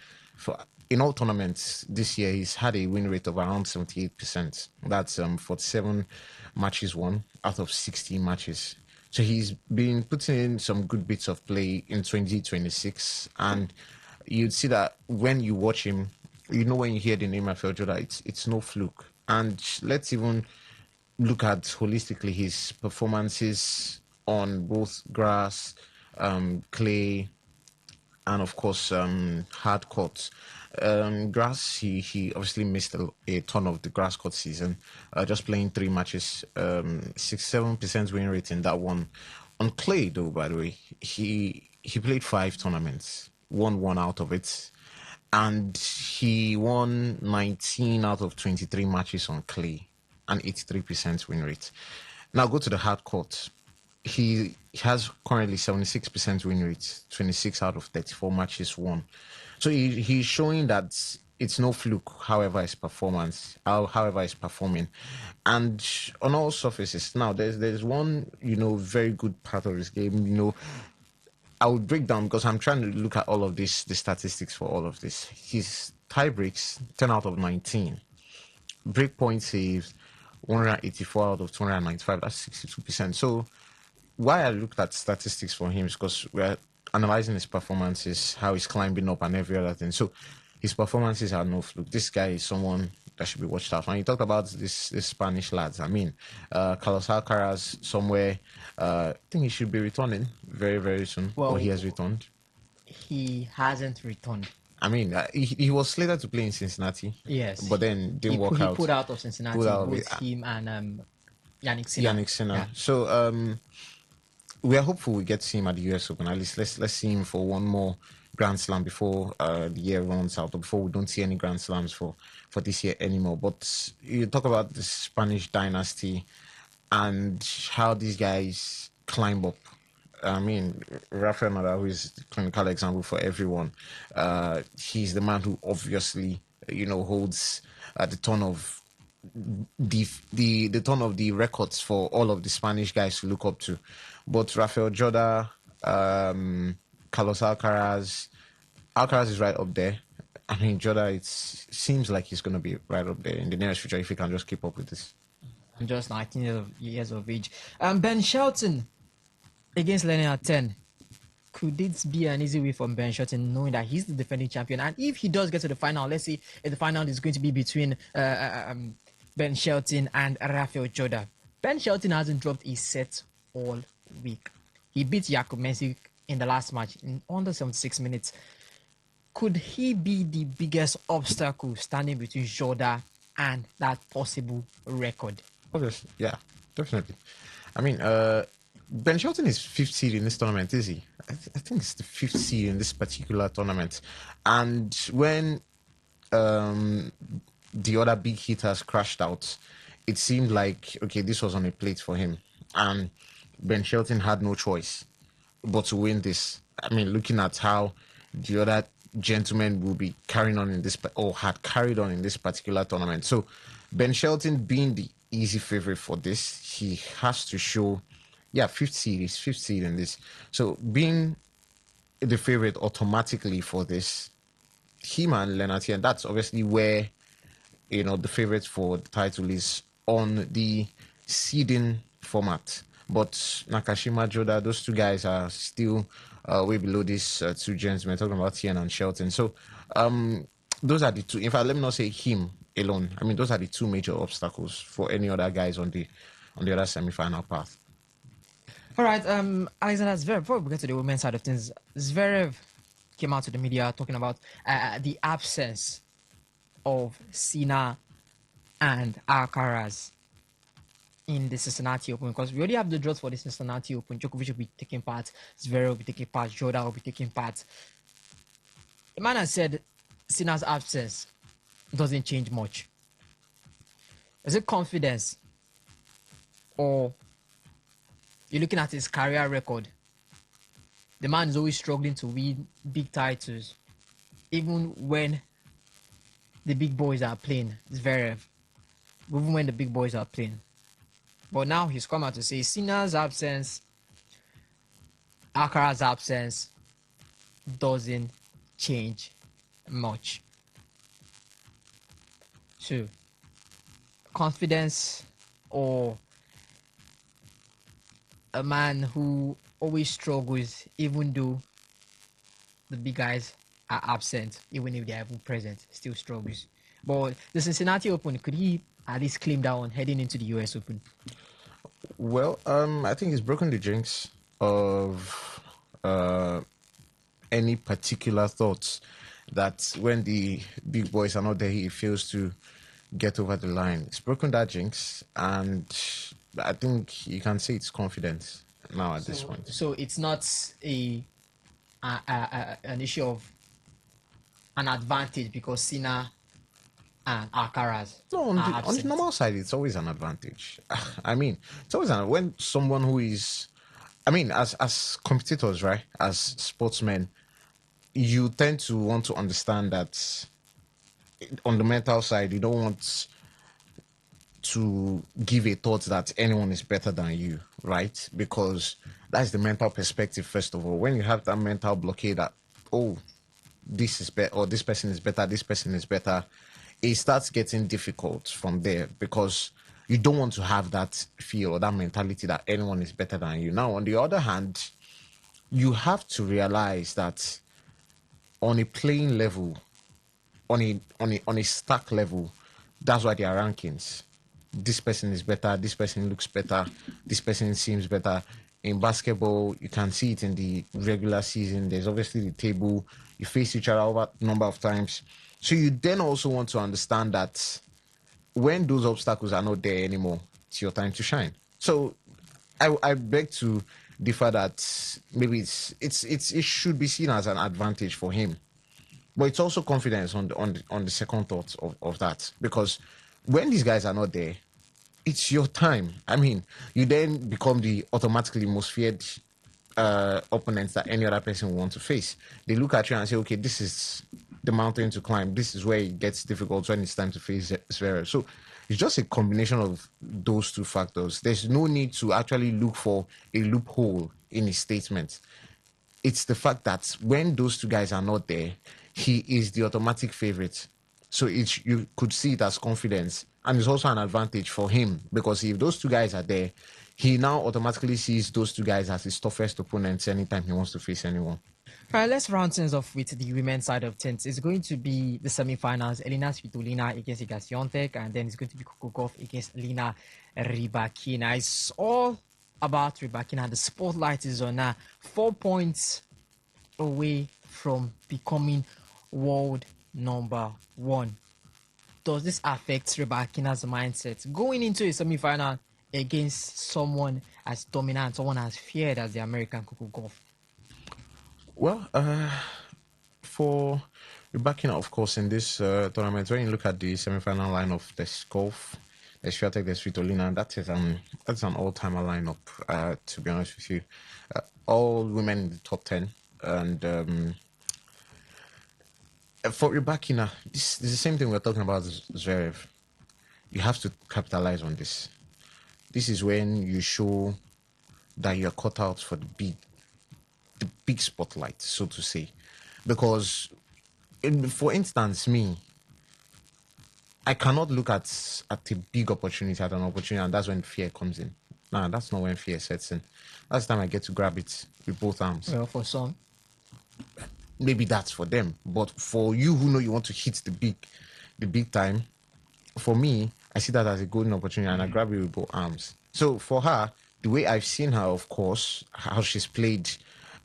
in all tournaments this year, he's had a win rate of around 78%. That's 47 matches won out of 60 matches. So he's been putting in some good bits of play in 2026. And you'd see that when you watch him, when you hear the name Rafael Jorda, it's no fluke. And let's even look at holistically his performances on both grass, clay, and of course hard courts. Grass, he obviously missed a ton of the grass court season, just playing 3 matches, 6-7% win rate in that one. On clay, though, by the way, he played 5 tournaments, won 1 out of it, and he won 19 out of 23 matches on clay, and 83% win rate. Now go to the hard court. he has currently 76% win rate, 26 out of 34 matches won. So he's showing that it's no fluke, however his performance, however he's performing. And on all surfaces, now there's one, very good part of his game, I would break down because I'm trying to look at all of this, the statistics for all of this. His tie breaks, 10 out of 19. Break point saves, 184 out of 295. That's 62%. So why I looked at statistics for him is because we're analyzing his performances, how he's climbing up and every other thing. So his performances are no fluke. This guy is someone that should be watched out. When you talk about this Spanish lads, I mean, Carlos Alcaraz somewhere, I think he should be returning very, very soon. Well, or he has returned. He hasn't returned. I mean, he was slated to play in Cincinnati. Yes. But then didn't work out. He pulled out of Cincinnati, both him and Yannick Sinner. Yeah. So we are hopeful we get to see him at the US Open. At least let's see him for one more Grand Slam before the year runs out, or before we don't see any Grand Slams for this year anymore. But you talk about the Spanish dynasty and how these guys climb up. I mean, Rafael Nadal, who is the clinical example for everyone, he's the man who obviously, holds the ton of the ton of the records for all of the Spanish guys to look up to. But Rafael Jorda, Carlos Alcaraz is right up there. I mean, Jorda, it seems like he's going to be right up there in the nearest future if he can just keep up with this. I'm just 19 years of age. Ben Shelton against Lennon at 10. Could this be an easy way for Ben Shelton, knowing that he's the defending champion? And if he does get to the final, let's say if the final is going to be between Ben Shelton and Rafael Jorda. Ben Shelton hasn't dropped a set all week. He beat Jakub Mensik in the last match in under 76 minutes. Could he be the biggest obstacle standing between Jorda and that possible record? Obviously, yeah, definitely. I mean, Ben Shelton is 5th seed in this tournament, is he? I think it's the 5th seed in this particular tournament. And when the other big hitters crashed out, it seemed like, okay, this was on a plate for him. And Ben Shelton had no choice but to win this. I mean, looking at how the other gentlemen will be carrying on in this, or had carried on in this particular tournament. So Ben Shelton being the easy favorite for this, he has to show, 5th seed in this. So being the favorite automatically for this, him and Lennart, and that's obviously where, the favorite for the title is on the seeding format. But Nakashima, Joda, those two guys are still way below these two gents. We're talking about Tien and Shelton. So those are the two. In fact, let me not say him alone. I mean, those are the two major obstacles for any other guys on the other semi-final path. All right, Alexander Zverev, before we get to the women's side of things, Zverev came out to the media talking about the absence of Sinner and Alcaraz in the Cincinnati Open, because we already have the draws for the Cincinnati Open. Djokovic will be taking part, Zverev will be taking part, Jordan will be taking part. The man has said Sinner's absence doesn't change much. Is it confidence, or you're looking at his career record? The man is always struggling to win big titles, even when the big boys are playing. Zverev, even when the big boys are playing. But now he's come out to say Sinner's absence, Alcaraz's absence doesn't change much. So, confidence, or a man who always struggles even though the big guys are absent, even if they are even present, still struggles. But the Cincinnati Open, could he at least claim that one heading into the US Open? Well, I think he's broken the jinx of any particular thoughts that when the big boys are not there, he fails to get over the line. It's broken that jinx, and I think you can say it's confidence now at this point. So it's not an issue of an advantage because Sinner and Alcaraz. No, on the normal side, it's always an advantage. I mean, it's always when someone who is I mean, as competitors, right? As sportsmen, you tend to want to understand that on the mental side, you don't want to give a thought that anyone is better than you, right? Because that's the mental perspective, first of all. When you have that mental blockade that, oh, this is better, or this person is better, this person is better, it starts getting difficult from there because you don't want to have that feel or that mentality that anyone is better than you. Now, on the other hand, you have to realize that on a playing level, on a stack level, that's why there are rankings. This person is better, this person looks better, this person seems better. In basketball, you can see it in the regular season. There's obviously the table. You face each other over a number of times. So you then also want to understand that when those obstacles are not there anymore, it's your time to shine. So I beg to differ that maybe it should be seen as an advantage for him, but it's also confidence on the second thought of that, because when these guys are not there, it's your time. I mean, you then become the automatically most feared opponents that any other person will want to face. They look at you and say, okay, this is the mountain to climb. This is where it gets difficult when it's time to face Zverev. So it's just a combination of those two factors. There's no need to actually look for a loophole in his statement. It's the fact that when those two guys are not there, he is the automatic favorite. So you could see it as confidence. And it's also an advantage for him because if those two guys are there, he now automatically sees those two guys as his toughest opponents anytime he wants to face anyone. All right, let's round things off with the women's side of things. It's going to be the semi-finals: Elena Svitolina against Iga Swiatek, and then it's going to be Coco Gauff against Lina Rybakina. It's all about Rybakina. The spotlight is on her. 4 points away from becoming world number one. Does this affect Rybakina's mindset going into a semi-final against someone as dominant, someone as feared as the American Coco Gauff? Well, for Rybakina, of course, in this tournament, when you look at the semi-final lineup, there's Gauff, there's Swiatek, there's Svitolina. That's an all-timer lineup. To be honest with you, all women in the top 10, and for Rybakina, this is the same thing we're talking about Zverev. You have to capitalize on this. This is when you show that you're cut out for the big spotlight, so to say. Because, for instance, me, I cannot look at a big opportunity, at an opportunity, and that's when fear comes in. Nah, that's not when fear sets in. That's the time I get to grab it with both arms. Well, for some. Maybe that's for them, but for you who know you want to hit the big time, for me, I see that as a golden opportunity, and I grab it with both arms. So for her, the way I've seen her, of course, how she's played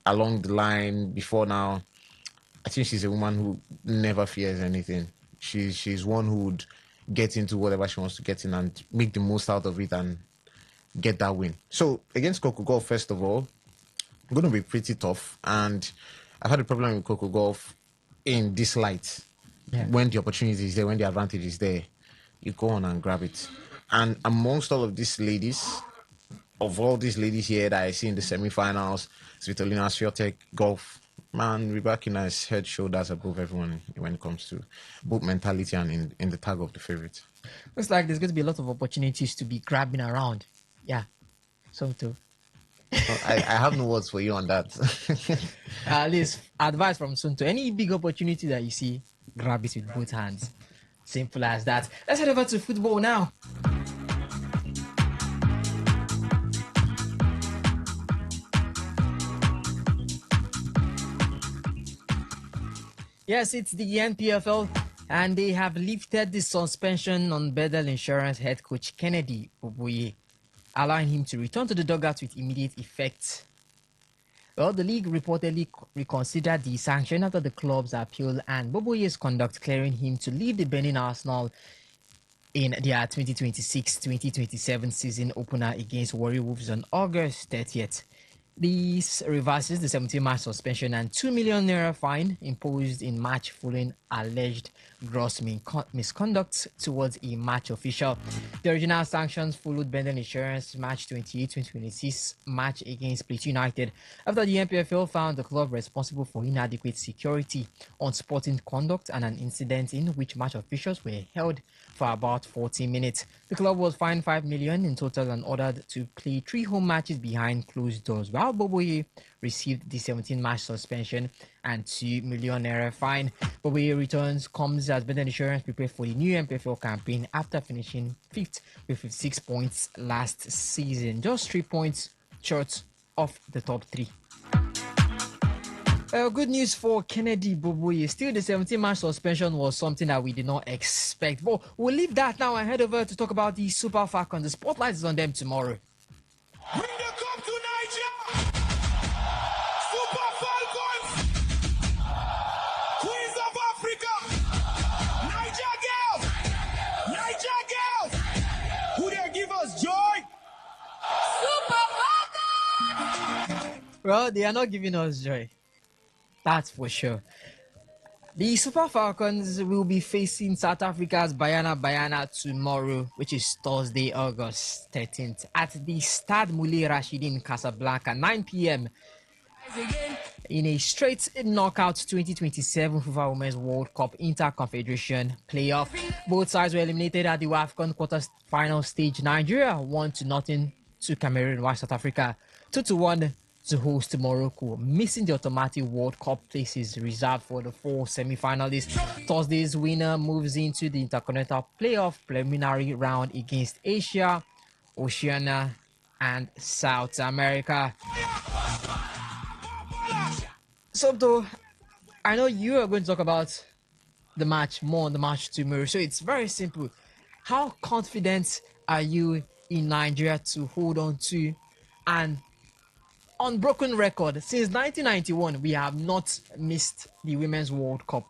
along the line before now, I think she's a woman who never fears anything. She's one who would get into whatever she wants to get in and make the most out of it and get that win. So against Coco Gauff, first of all, going to be pretty tough, and I've had a problem with Coco Gauff in this light. Yeah. When the opportunity is there, when the advantage is there, you go on and grab it. And amongst all of these ladies, of all these ladies here that I see in the semi-finals, Svitolina, Swiatek, Gauff, man, Rybakina is head shoulders above everyone when it comes to both mentality and in the tag of the favorite. Looks like there's going to be a lot of opportunities to be grabbing around. Yeah, so too. I have no words for you on that. At least advice from Sunto. Any big opportunity that you see, grab it with both hands. Simple as that. Let's head over to football now. Yes, it's the NPFL, and they have lifted the suspension on Bedell Insurance head coach Kennedy Oboye, allowing him to return to the dugout with immediate effect. Well, the league reportedly reconsidered the sanction after the club's appeal and Boboye's conduct, clearing him to leave the Benin Arsenal in their 2026-2027 season opener against Warri Wolves on August 30th. This reverses the 17-match suspension and 2 million naira fine imposed in March following alleged gross misconduct towards a match official. The original sanctions followed Benden Insurance March 28, 2026 match against Plateau United after the MPFL found the club responsible for inadequate security, unsporting conduct, and an incident in which match officials were held for about 40 minutes. The club was fined 5 million in total and ordered to play 3 home matches behind closed doors, while Boboye received the 17-match suspension and 2 million naira fine. Boboye returns comes as Benden Insurance prepared for the new MPFL campaign after finishing 5th with 56 points last season, just 3 points short of the top 3. Good news for Kennedy Boboye. Still, the 17-match suspension was something that we did not expect. But we'll leave that now and head over to talk about the Super Falcons. The spotlight is on them tomorrow. Bring the cup to Niger! Super Falcons! Queens of Africa! Niger girls! Niger girls! Who they give us joy? Super Falcons! Well, they are not giving us joy. That's for sure. The Super Falcons will be facing South Africa's Bayana tomorrow, which is Thursday, August 13th, at the Stade Moulay Rashidin Casablanca, 9 p.m. in a straight knockout 2027 FIFA Women's World Cup Inter-Confederation playoff. Both sides were eliminated at the AFCON quarter-final stage. Nigeria 1-0 to Cameroon, while South Africa 2-1 to host Morocco, missing the automatic World Cup places reserved for the 4 semi-finalists. Thursday's winner moves into the Intercontinental Playoff preliminary round against Asia, Oceania, and South America. So, I know you are going to talk about the match, more on the match tomorrow. So it's very simple. How confident are you in Nigeria to hold on to an unbroken record? Since 1991, we have not missed the Women's World Cup.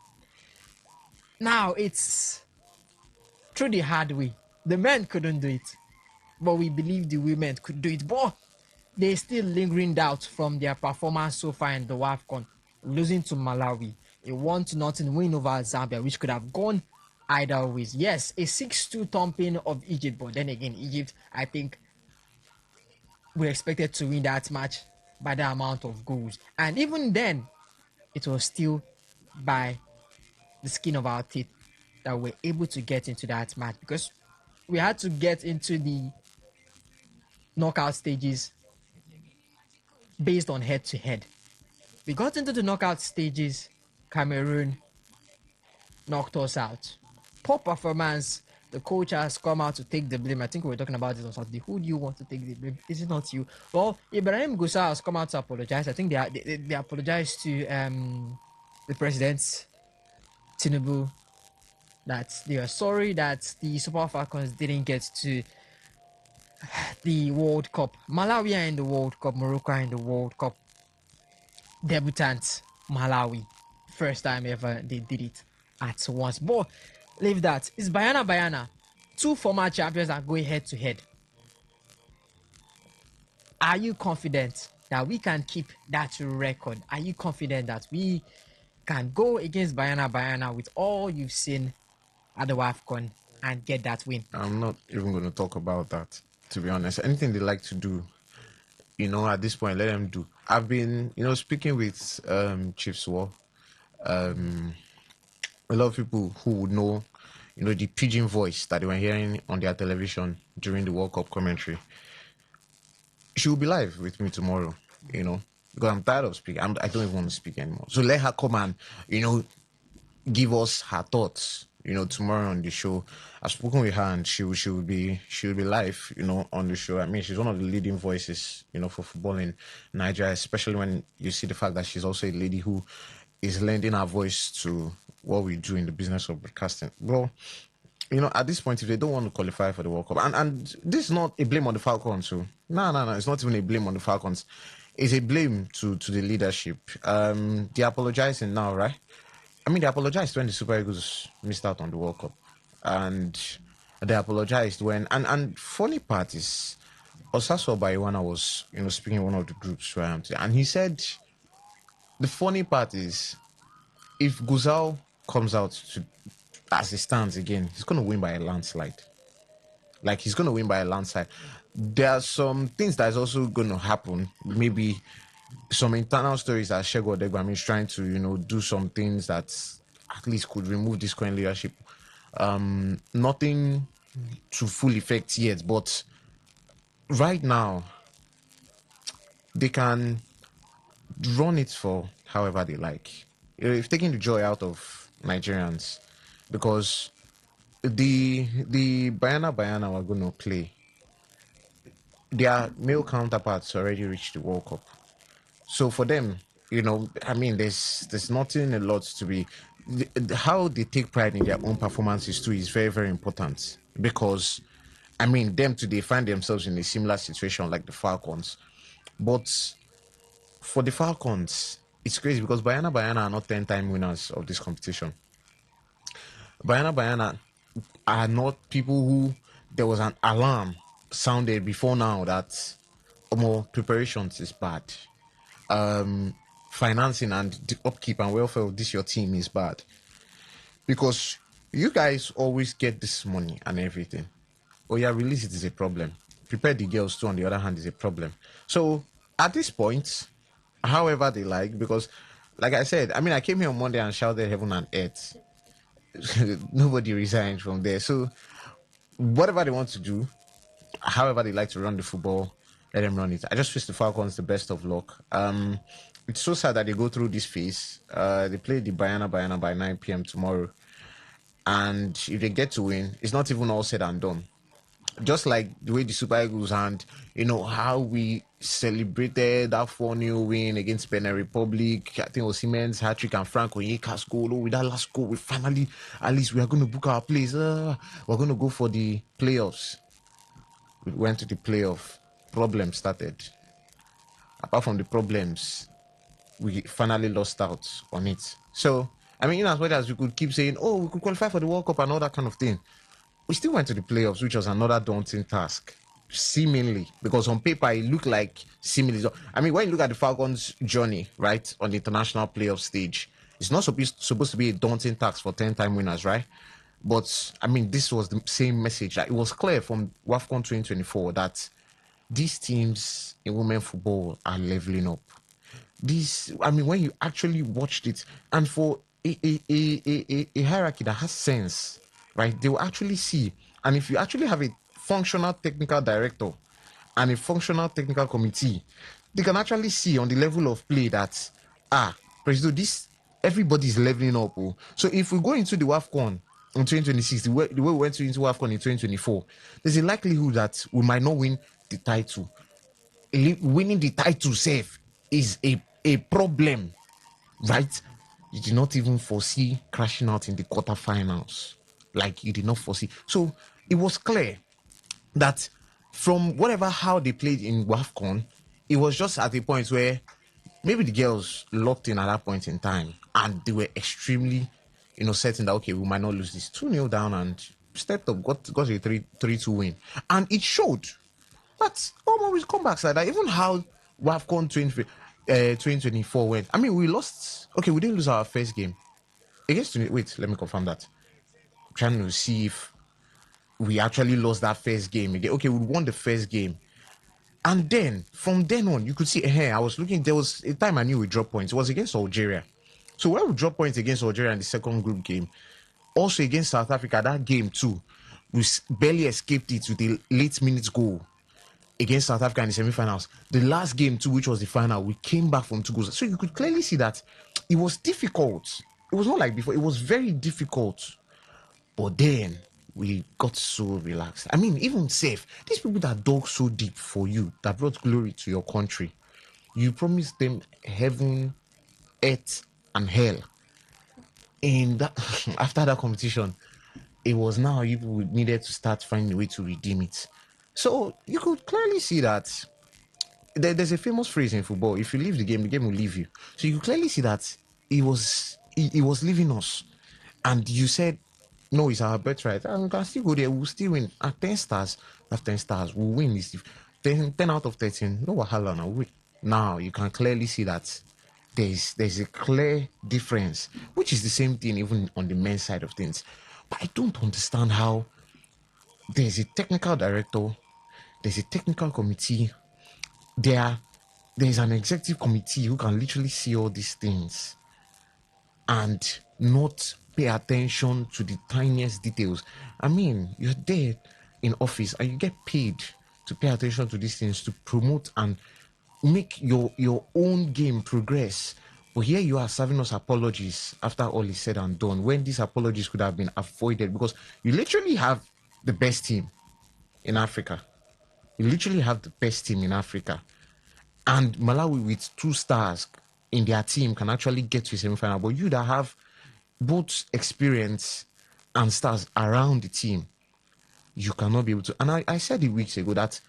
Now it's through the hard way. The men couldn't do it, but we believe the women could do it. But there's still lingering doubt from their performance so far in the AFCON, losing to Malawi, a 1-0 win over Zambia, which could have gone either ways. Yes, a 6-2 thumping of Egypt, but then again, Egypt, I think, we expected to win that match by the amount of goals. And even then, it was still by the skin of our teeth that we're able to get into that match, because we had to get into the knockout stages based on head-to-head. We got into the knockout stages, Cameroon knocked us out. Poor performance. The coach has come out to take the blame. I think we were talking about this on Saturday. Who do you want to take the blame? Is it not you? Well, Ibrahim Gusa has come out to apologize. I think they apologized to the president, Tinubu, that they are sorry that the Super Falcons didn't get to the World Cup. Malawi are in the World Cup. Morocco are in the World Cup. Debutant Malawi. First time ever they did it at once. But leave that. It's Bayana. 2 former champions are going head to head. Are you confident that we can keep that record? Are you confident that we can go against Bayana with all you've seen at the WAFCON and get that win? I'm not even going to talk about that, to be honest. Anything they like to do, at this point, let them do. I've been, speaking with Chief Swore, a lot of people who would know, the pigeon voice that they were hearing on their television during the World Cup commentary. She will be live with me tomorrow, because I'm tired of speaking. I don't even want to speak anymore. So let her come and, give us her thoughts, tomorrow on the show. I've spoken with her and she will be live, on the show. I mean, she's one of the leading voices, for football in Nigeria, especially when you see the fact that she's also a lady who is lending her voice to what we do in the business of broadcasting. Well, at this point, if they don't want to qualify for the World Cup, and this is not a blame on the Falcons, so no, it's not even a blame on the Falcons. It's a blame to the leadership. They're apologizing now, right? I mean, they apologized when the Super Eagles missed out on the World Cup, and they apologized when. And funny part is, Osaso Baiwana was, speaking in one of the groups where I'm, and he said the funny part is if Guzal comes out to as it stands again, he's going to win by a landslide. Like he's going to win by a landslide. There are some things that is also going to happen. Maybe some internal stories that Shego Odegbami is trying to, do some things that at least could remove this current leadership. Nothing to full effect yet, but right now they can run it for however they like. If taking the joy out of Nigerians, because the Bayana we're going to play, their male counterparts already reached the World Cup. So for them, there's nothing a lot to be. How they take pride in their own performances too is very, very important because, them today find themselves in a similar situation like the Falcons. But for the Falcons, it's crazy because Bayana are not 10-time winners of this competition. Bayana are not people who there was an alarm sounded before now that more preparations is bad. Financing and the upkeep and welfare of this your team is bad because you guys always get this money and everything. Oh yeah, release it is a problem. Prepare the girls too on the other hand is a problem. So at this point, however they like, because like I said, I came here on Monday and shouted heaven and earth. Nobody resigned from there. So whatever they want to do, however they like to run the football, let them run it. I just wish the Falcons the best of luck. It's so sad that they go through this phase. They play the Bayana by 9 p.m. tomorrow. And if they get to win, it's not even all said and done. Just like the way the Super Eagles and how we celebrated that 4-0 win against Benin Republic. I think it was Siemens hat-trick and Frank Onyeka's goal. With that last goal, we finally, at least we are going to book our place. We're going to go for the playoffs. We went to the playoff. Problems started. Apart from the problems, we finally lost out on it. So, in as much as we could keep saying, oh, we could qualify for the World Cup and all that kind of thing, we still went to the playoffs, which was another daunting task, seemingly, because on paper it looked like seemingly. When you look at the Falcons' journey, right, on the international playoff stage, it's not supposed to be a daunting task for 10-time winners, right? But this was the same message. It was clear from WAFCON 2024 that these teams in women football are leveling up. When you actually watched it, and for a hierarchy that has sense, right, they will actually see. And if you actually have a functional technical director and a functional technical committee, they can actually see on the level of play that, Presido, this everybody's leveling up. Oh. So if we go into the WAFCON in 2026, the way we went into WAFCON in 2024, there's a likelihood that we might not win the title. Winning the title safe is a problem, right? You did not even foresee crashing out in the quarterfinals. Like you did not foresee. So it was clear that from how they played in WAFCON, it was just at a point where maybe the girls locked in at that point in time and they were extremely, certain that, okay, we might not lose this 2-0 down and stepped up, got a 3-2 win. And it showed that almost comebacks like that. Even how WAFCON 2024 went. We lost. Okay, we didn't lose our first game against. Wait, let me confirm that. I'm trying to see if we actually lost that first game again. Okay, we won the first game, and then from then on, you could see. I was looking. There was a time I knew we dropped points. It was against Algeria. So when we dropped points against Algeria in the second group game, also against South Africa, that game too, we barely escaped it with a late minutes goal against South Africa in the semi-finals. The last game too, which was the final, we came back from 2 goals. So you could clearly see that it was difficult. It was not like before. It was very difficult. But then we got so relaxed. Even safe. These people that dug so deep for you, that brought glory to your country, you promised them heaven, earth, and hell. And that, after that competition, it was now you needed to start finding a way to redeem it. So you could clearly see that there's a famous phrase in football: if you leave the game will leave you. So you clearly see that he was leaving us, and you said, "No, it's our birthright, and we can still go there. We'll still win at 10 stars. After 10 stars, we'll win this." 10 out of 13, no wahala now. Now you can clearly see that there's a clear difference, which is the same thing even on the men's side of things. But I don't understand how there's a technical director, there's a technical committee, there's an executive committee who can literally see all these things and not pay attention to the tiniest details. I mean, you're there in office and you get paid to pay attention to these things, to promote and make your own game progress. But here you are serving us apologies after all is said and done, when these apologies could have been avoided, because you literally have the best team in Africa. You literally have the best team in Africa. And Malawi with 2 stars in their team can actually get to a semi-final. But you that have both experience and stars around the team, you cannot be able to. And I said it weeks ago that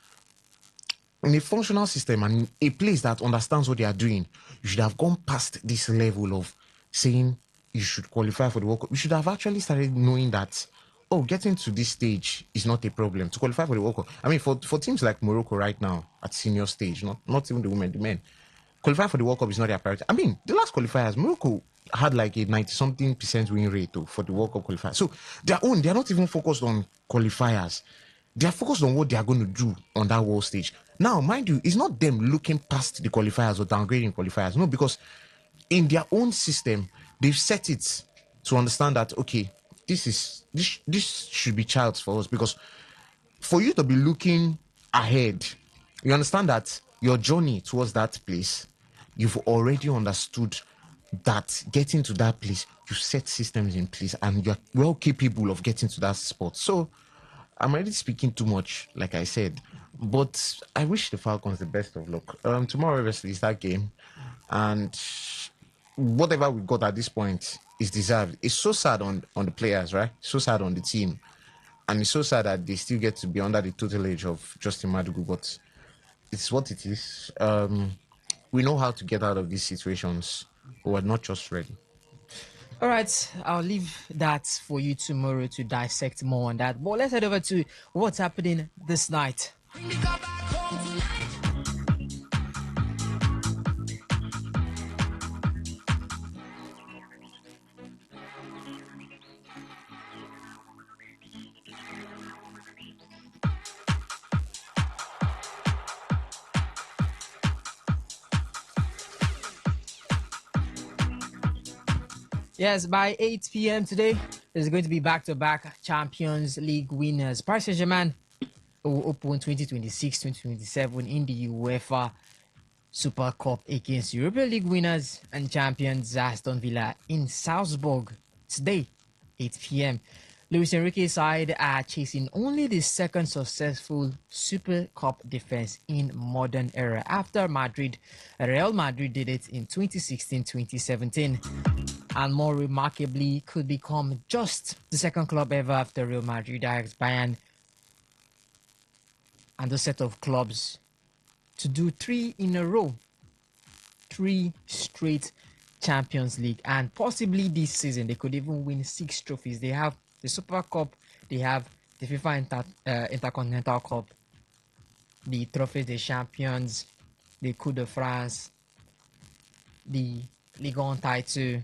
in a functional system and in a place that understands what they are doing, you should have gone past this level of saying you should qualify for the World Cup. You should have actually started knowing that, oh, getting to this stage is not a problem. To qualify for the World Cup, I mean, for teams like Morocco right now at senior stage, not even the women, the men, qualify for the World Cup is not their priority. I mean, the last qualifiers, Morocco had like a 90-something% win rate for the World Cup qualifiers. So they're not even focused on qualifiers. They're focused on what they are going to do on that world stage. Now, mind you, it's not them looking past the qualifiers or downgrading qualifiers. No, because in their own system, they've set it to understand that, okay, this should be child's for us, because for you to be looking ahead, you understand that your journey towards that place, you've already understood that getting to that place, you set systems in place and you're well capable of getting to that spot. So I'm already speaking too much, like I said, but I wish the Falcons the best of luck. Tomorrow, obviously, is that game, and whatever we got at this point is deserved. It's so sad on the players, right? So sad on the team. And it's so sad that they still get to be under the tutelage of Justin Madugu, but it's what it is. We know how to get out of these situations, but we're not just ready. All right, I'll leave that for you tomorrow to dissect more on that. But let's head over to what's happening this night. Yes, by 8 p.m. today, there's going to be back-to-back Champions League winners. Paris Saint-Germain will open 2026-2027 in the UEFA Super Cup against European League winners and champions Aston Villa in Salzburg today, 8 p.m. Luis Enrique's side are chasing only the second successful Super Cup defense in modern era after Real Madrid did it in 2016-2017. And more remarkably, could become just the second club ever after Real Madrid, Ajax, Bayern, and a set of clubs to do 3 in a row, 3 straight Champions League, and possibly this season they could even win 6 trophies. They have the Super Cup, they have the FIFA Intercontinental Cup, the Trophée des Champions, the Coupe de France, the Ligue 1 title,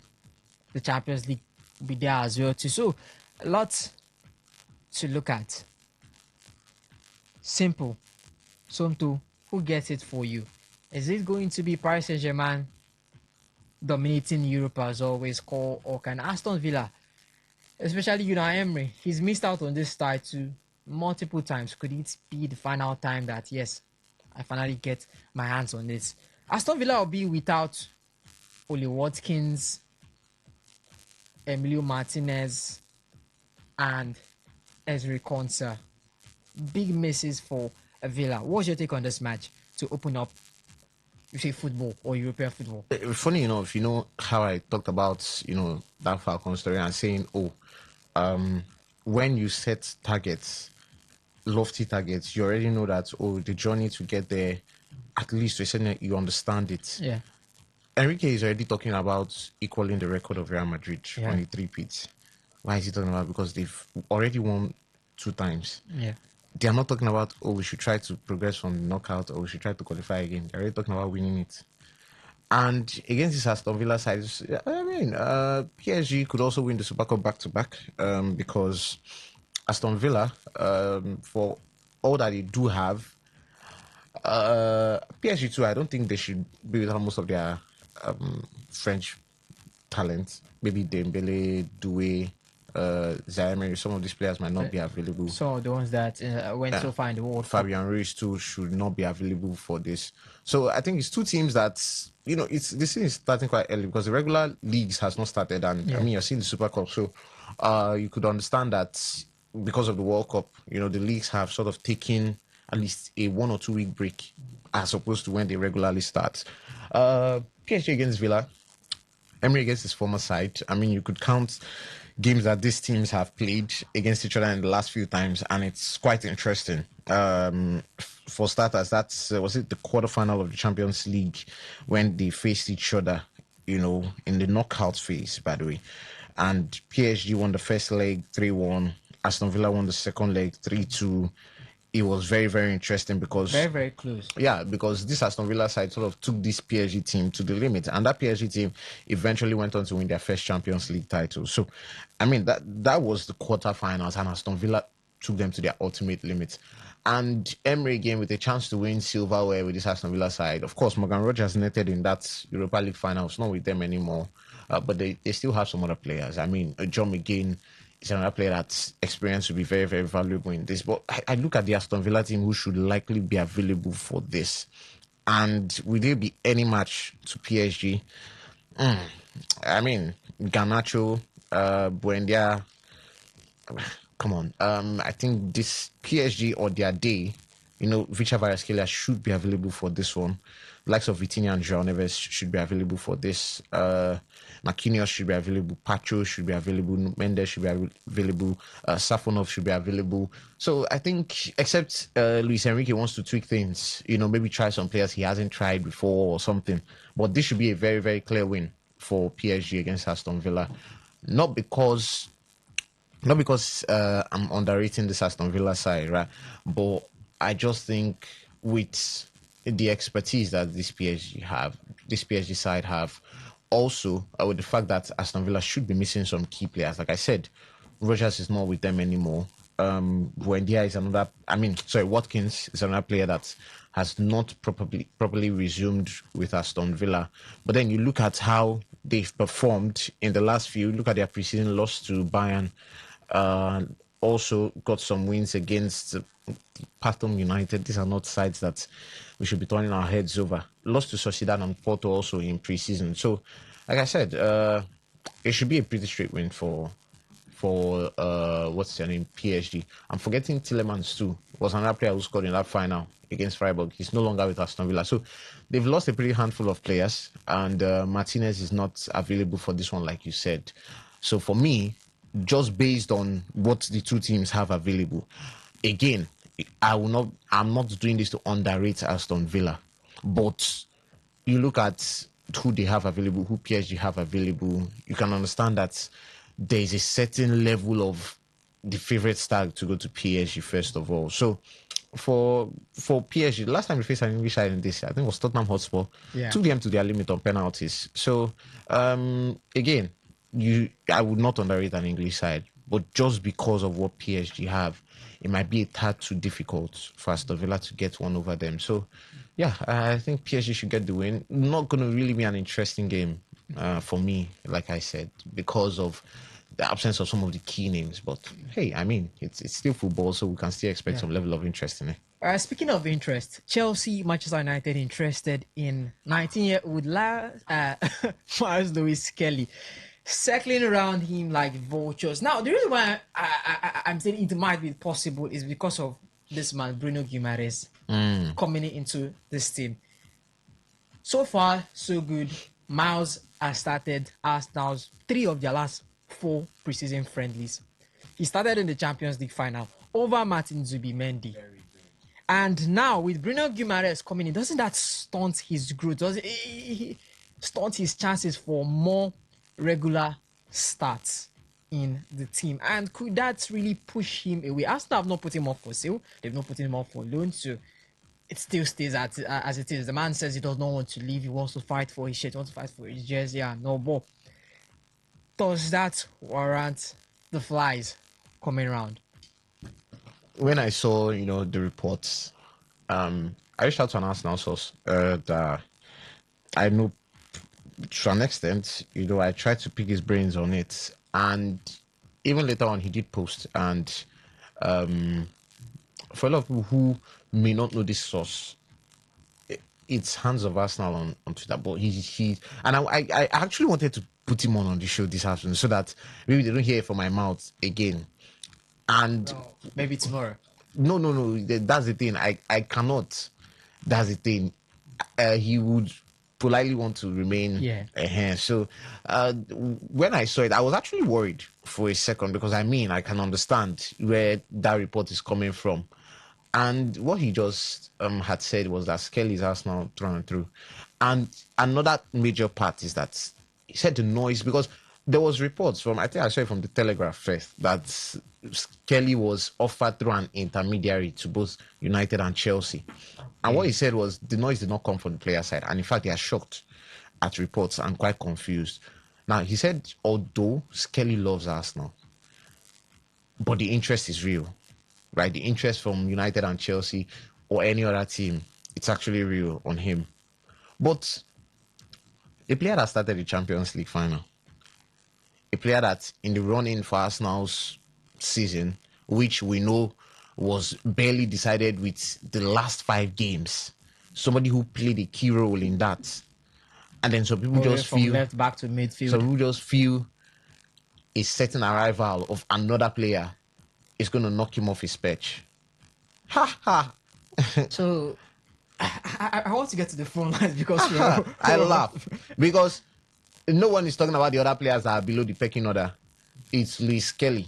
the Champions League will be there as well too. So a lot to look at. Simple. Somto, who gets it for you? Is it going to be Paris Saint-Germain dominating Europe as always, or can Aston Villa, especially Unai Emery, he's missed out on this title multiple times. Could it be the final time that, yes, I finally get my hands on this? Aston Villa will be without Oli Watkins, Emilio Martinez, and Ezri Konsa. Big misses for Villa. What's your take on this match to open up, you say, football or European football? Funny enough, you know how I talked about, that Falcon story and saying, when you set targets, lofty targets, you already know that, the journey to get there, at least to a certain, you understand it. Yeah. Enrique is already talking about equaling the record of Real Madrid on the 3 peats. Why is he talking about? Because they've already won 2 times. Yeah. they are not talking about, oh, we should try to progress from the knockout or we should try to qualify again. They're already talking about winning it. And against this Aston Villa side, I mean, PSG could also win the Super Cup back to back because Aston Villa, for all that they do have, PSG too, I don't think they should be without most of their French talent. Maybe Dembele, Doué, Zaire, some of these players might not be available. So the ones that went so far in the World Cup. Fabian Ruiz too should not be available for this. So I think it's two teams that, you know, this thing is starting quite early because the regular leagues has not started, and I mean you're seeing the Super Cup, so you could understand that because of the World Cup, you know, the leagues have sort of taken at least a 1 or 2 week break as opposed to when they regularly start. PSG against Villa, Emery against his former side. I mean, you could count games that these teams have played against each other in the last few times, and it's quite interesting. For starters, that's was it the quarterfinal of the Champions League when they faced each other, you know, in the knockout phase, by the way. And PSG won the first leg 3-1. Aston Villa won the second leg 3-2. It was very, very interesting because very, very close. Yeah, because this Aston Villa side sort of took this PSG team to the limit, and that PSG team eventually went on to win their first Champions League title. So, I mean, that was the quarterfinals, and Aston Villa took them to their ultimate limit. And Emery again with a chance to win silverware with this Aston Villa side. Of course, Morgan Rogers netted in that Europa League final. It's not with them anymore, but they still have some other players. I mean, John McGinn is another player that's experience will be very, very valuable in this. But I look at the Aston Villa team who should likely be available for this. And will there be any match to PSG? I mean, Garnacho, Buendia, come on. I think this PSG or their day, you know, Victor Varaskelia should be available for this one. Likes of Vitinha and João Neves should be available for this. Marquinhos should be available. Pacho should be available. Mendes should be available. Safonov should be available. So I think, except Luis Enrique wants to tweak things, you know, maybe try some players he hasn't tried before or something. But this should be a very, very clear win for PSG against Aston Villa. Not because I'm underrating this Aston Villa side, right? But I just think with the expertise that this PSG side have, also with the fact that Aston Villa should be missing some key players. Like I said, Rogers is not with them anymore. Buendia is another. Watkins is another player that has not properly resumed with Aston Villa. But then you look at how they've performed in the last few. Look at their preseason loss to Bayern. Also got some wins against Pathum United. These are not sides that we should be turning our heads over. Lost to Sociedad and Porto also in preseason. So, like I said, it should be a pretty straight win for what's their name, PSG. I'm forgetting Tillemans too. Was another player who scored in that final against Freiburg. He's no longer with Aston Villa. So they've lost a pretty handful of players, and Martinez is not available for this one, like you said. So for me, just based on what the two teams have available, again, I'm not doing this to underrate Aston Villa, but you look at who they have available, who PSG have available, you can understand that there is a certain level of the favorite stag to go to PSG first of all. So for PSG, the last time we faced an English side in this, I think it was Tottenham Hotspur, took them to their limit on penalties. So again, I would not underrate an English side, but just because of what PSG have, it might be a tad too difficult for Aston Villa to get one over them. So, yeah, I think PSG should get the win. Not going to really be an interesting game for me, like I said, because of the absence of some of the key names. But hey, I mean, it's still football, so we can still expect some level of interest in it. Speaking of interest, Chelsea, Manchester United interested in 19-year-old Miles Lewis Kelly, circling around him like vultures. Now, the reason why I'm saying it might be possible is because of this man, Bruno Guimaraes, coming into this team. So far, so good. Miles has started Arsenal's 3 of their last 4 preseason friendlies. He started in the Champions League final over Martin Zubimendi. And now with Bruno Guimaraes coming in, doesn't that stunt his growth? Does it stunt his chances for more regular starts? in the team. And could that really push him away? Arsenal have not put him up for sale. They've not put him up for loan. So it still stays as it is. The man says he does not want to leave. He wants to fight for his shirt. He wants to fight for his jersey and no more. Does that warrant the flies coming around? When I saw, the reports, I reached out to an Arsenal source that I know to an extent, I tried to pick his brains on it. And even later on, he did post. And for a lot of people who may not know this source, it's Hands of Arsenal on Twitter. But he and I actually wanted to put him on the show this afternoon so that maybe they don't hear it from my mouth again. And maybe tomorrow. No. That's the thing. I cannot. That's the thing. He would politely want to remain here. So when I saw it, I was actually worried for a second because I can understand where that report is coming from. And what he just had said was that Skelly's Arsenal through and through. And another major part is that he said the noise, because there was reports from, I think I saw it from the Telegraph first, that Skelly was offered through an intermediary to both United and Chelsea. And what he said was the noise did not come from the player side. And in fact, they are shocked at reports and quite confused. Now, he said, although Skelly loves Arsenal, but the interest is real, right? The interest from United and Chelsea or any other team, it's actually real on him. But a player that started the Champions League final, a player that in the run-in for Arsenal's season, which we know was barely decided with the last 5 games, somebody who played a key role in that. And then some people just from feel left back to midfield. Some people just feel a certain arrival of another player is going to knock him off his perch. Ha ha. So I want to get to the phone lines because I laugh because no one is talking about the other players that are below the pecking order. It's Luis Kelly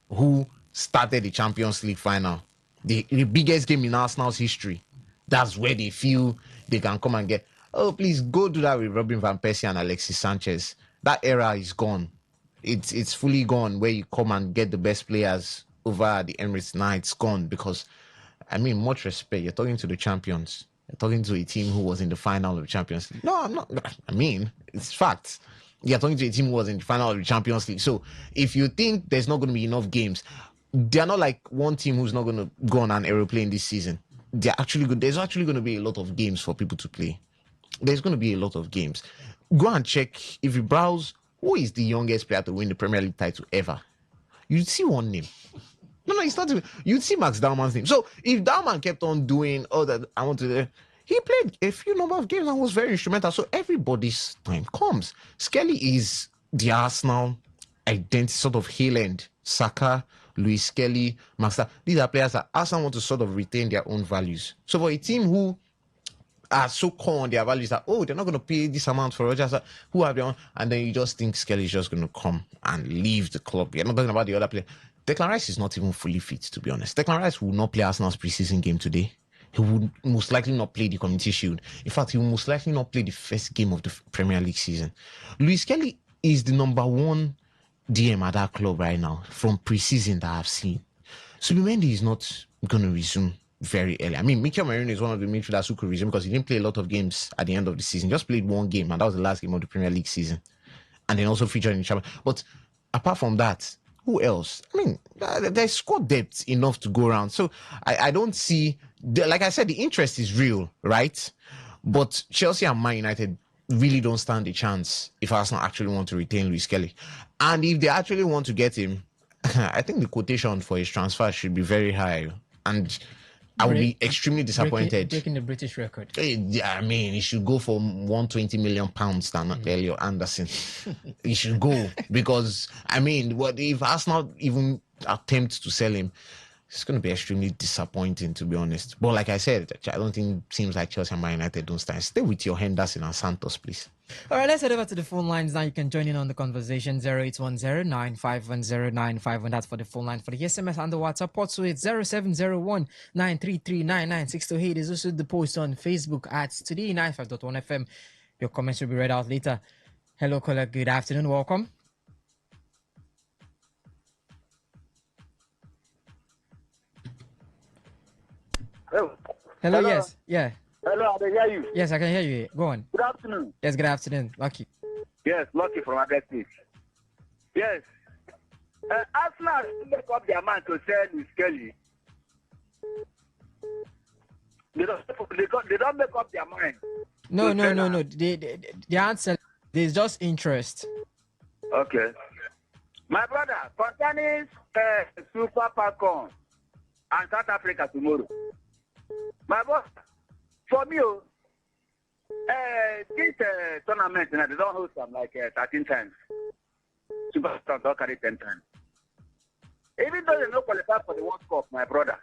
who started the Champions League final, the biggest game in Arsenal's history. That's where they feel they can come and get. Oh, please go do that with Robin van Persie and Alexis Sanchez. That era is gone. It's fully gone where you come and get the best players over the Emirates. Now it's gone because, much respect. You're talking to the champions. You're talking to a team who was in the final of the Champions League. No, I'm not. It's facts. You're talking to a team who was in the final of the Champions League. So if you think there's not going to be enough games, they're not like one team who's not going to go on an aeroplane this season. They're actually good. There's actually going to be a lot of games for people to play. There's going to be a lot of games. Go and check, if you browse, who is the youngest player to win the Premier League title ever? You'd see one name. No, it's not. You'd see Max Dowman's name. So if Dowman kept on doing all that, he played a few number of games and was very instrumental. So everybody's time comes. Skelly is the Arsenal identity, sort of heel end. Saka, Luis Skelly, Max. These are players that Arsenal want to sort of retain their own values. So for a team who are so core on their values that, they're not going to pay this amount for Rogers, who have their own, and then you just think Skelly is just going to come and leave the club. You're not talking about the other player. Declan Rice is not even fully fit, to be honest. Declan Rice will not play Arsenal's preseason game today. He would most likely not play the Community Shield. In fact, he will most likely not play the first game of the Premier League season. Luis Kelly is the number 1 DM at that club right now from preseason that I've seen. Subimendi is not going to resume very early. Mikel Merino is one of the midfielders who could resume because he didn't play a lot of games at the end of the season. Just played 1 game, and that was the last game of the Premier League season. And then also featured in the Champions. But apart from that, who else? There's squad depth enough to go around. So I don't see, like I said, the interest is real, right? But Chelsea and Man United really don't stand a chance if Arsenal actually want to retain Luis Kelly. And if they actually want to get him, I think the quotation for his transfer should be very high. And I would be extremely disappointed. Breaking the British record. He should go for £120 million than Elliot Anderson. He should go because, what if Arsenal even attempt to sell him? It's going to be extremely disappointing, to be honest. But like I said, I don't think teams like Chelsea and Man United don't stand. Stay with your Henderson and Santos, please. All right, let's head over to the phone lines now. You can join in on the conversation. 0810-951-0951. That's for the phone line. For the SMS and the WhatsApp port, so it's 0701-933-99628. There's also the post on Facebook at Today95.1fm. Your comments will be read out later. Hello, caller. Good afternoon. Welcome. Hello. Hello, yes. Yeah. Hello, I can hear you. Yes, I can hear you. Go on. Good afternoon. Yes, good afternoon. Lucky. Yes, Lucky from Abia State. Yes. Arsenal make up their mind to sell Luis Kelly. They don't make up their mind. No. They aren't selling. There's just interest. Okay. My brother, concerning Super Falcon and South Africa tomorrow. My brother, for me, this tournament, they don't host them like 13 times. Super Falcon don't carry 10 times. Even though they don't qualify for the World Cup, my brother,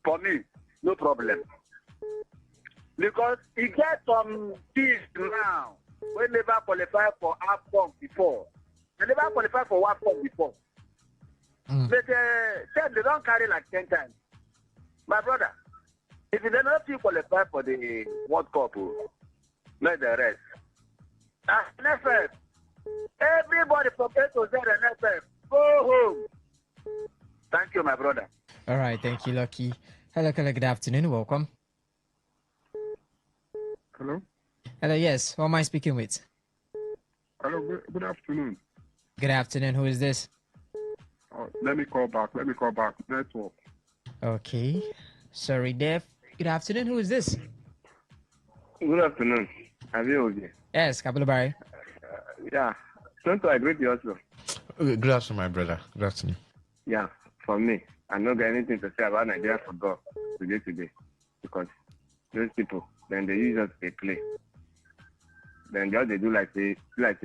for me, no problem. Because he gets some teams now when never qualified for AFCON before. They never qualified for AFCON before. But then they don't carry like 10 times. My brother, if they don't feel qualified for the World Cup, let the rest. NFF, everybody from A to Z and NFF, go home. Thank you, my brother. All right, thank you, Lucky. Hello, good afternoon. Welcome. Hello? Hello, yes. Who am I speaking with? Hello, good afternoon. Good afternoon. Who is this? Let me call back. Network. Okay. Sorry, Dave. Good afternoon. Who is this? Good afternoon. Abioge. Yes, Kabulabari. Yeah. Don't I greet you also? Good afternoon, my brother. Good afternoon. Yeah, for me, I don't got anything to say about Nigeria football today. Because those people, then they use us to play. Then just they do like say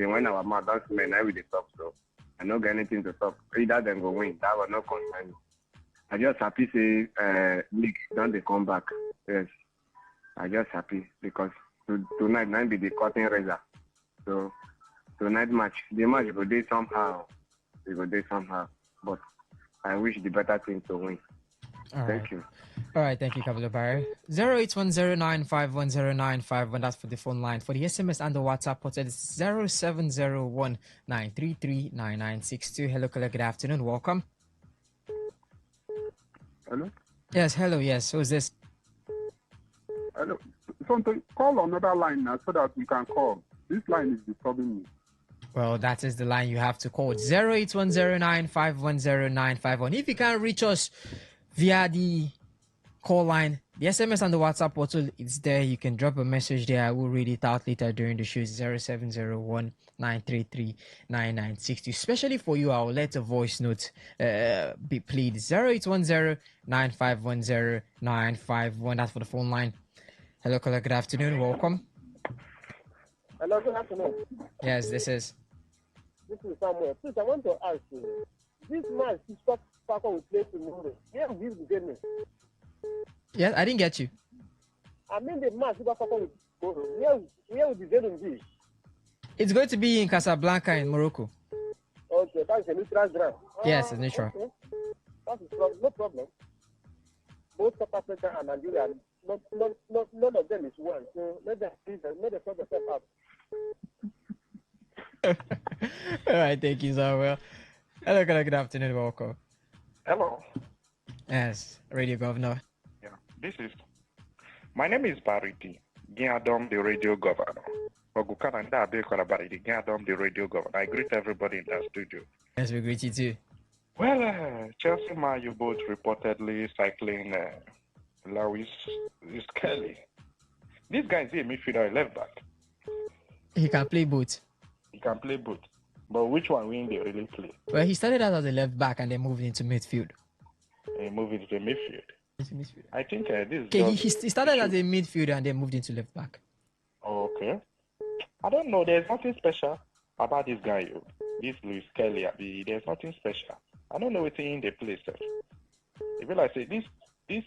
when our mouth don't smell, now we the top. So I don't got anything to talk. Either them go win. That was not concern me. I just happy say league don't they come back. Yes. I just happy because tonight might be the curtain raiser. So tonight the match will do somehow. It will do somehow. But I wish the better team to win. Thank you. All right, thank you, Kabulabari. 08109510951. That's for the phone line. For the SMS and the WhatsApp portal, it's 0701-933-9962. Hello, good afternoon. Welcome. Hello? Yes, hello, yes. Who's this? Hello. Something, call another line now so that we can call. This line is disturbing me. Well, that is the line you have to call. 08109510951. If you can't reach us via the call line, the SMS and the WhatsApp portal, it's there. You can drop a message there. I will read it out later during the show. 0701-933-9962. Especially for you, I will let a voice note be played. 0810-9510-951. That's for the phone line. Hello, caller. Good afternoon. Welcome. Hello, good afternoon. Yes, this is Samuel. Please, I want to ask you, this match is Super Falcon will play tomorrow. Where will this be getting? Yes, I didn't get you. I mean the match Super Falcon will tomorrow. Where will the venue be? It's going to be in Casablanca in Morocco. Okay, that's a neutral ground. Yes, it's neutral. Okay. That is no problem. Both South Africa and Nigeria, none of them is one. So let them sort themselves out. All right, thank you, Samuel. Hello, good afternoon. Welcome. Hello. Yes, Radio Governor. Yeah, my name is Bariti, Giadom, the Radio Governor. Ogukana Bariti, Giadom, the Radio Governor. I greet everybody in the studio. Yes, we greet you too. Well, Chelsea Man, you both reportedly cycling Lewis Kelly. This guy is a midfielder, left back. He can play both. He can play both. But which one will they really play? Well, he started out as a left back and then moved into midfield. He moved into midfield. I think this okay, he started as a midfielder and then moved into left back. Oh, okay. I don't know. There's nothing special about this guy. This Lewis Kelly. There's nothing special. I don't know what's in the place. If you like say this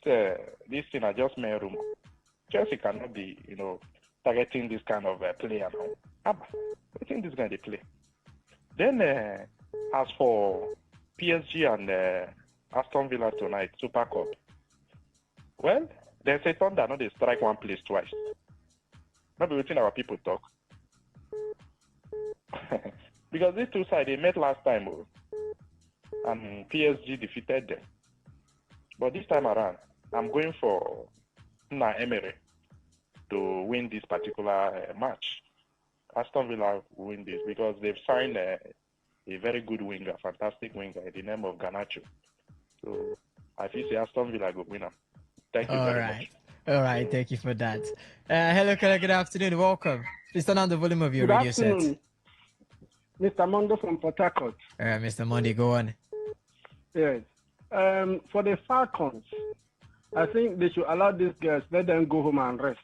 thing are just mere rumor. Chelsea cannot be, targeting this kind of player now. I think this guy they play. Then as for PSG and Aston Villa tonight, Super Cup. Well, there's a thunder, not they strike one place twice. Maybe within our people talk. Because these two sides they met last time and PSG defeated them. But this time around, I'm going for Na Emery to win this particular match. Aston Villa will win this because they've signed a very good winger, fantastic winger, in the name of Garnacho. So I feel say Aston Villa will win. Thank you very much. All right, thank you for that. Hello, Kala, good afternoon. Welcome. Please turn on the volume of your Good radio afternoon, Mr. Mondo from Port Harcourt. set. All right, Mr. Monday, go on. Yes. For the Falcons, I think they should allow these girls, let them go home and rest.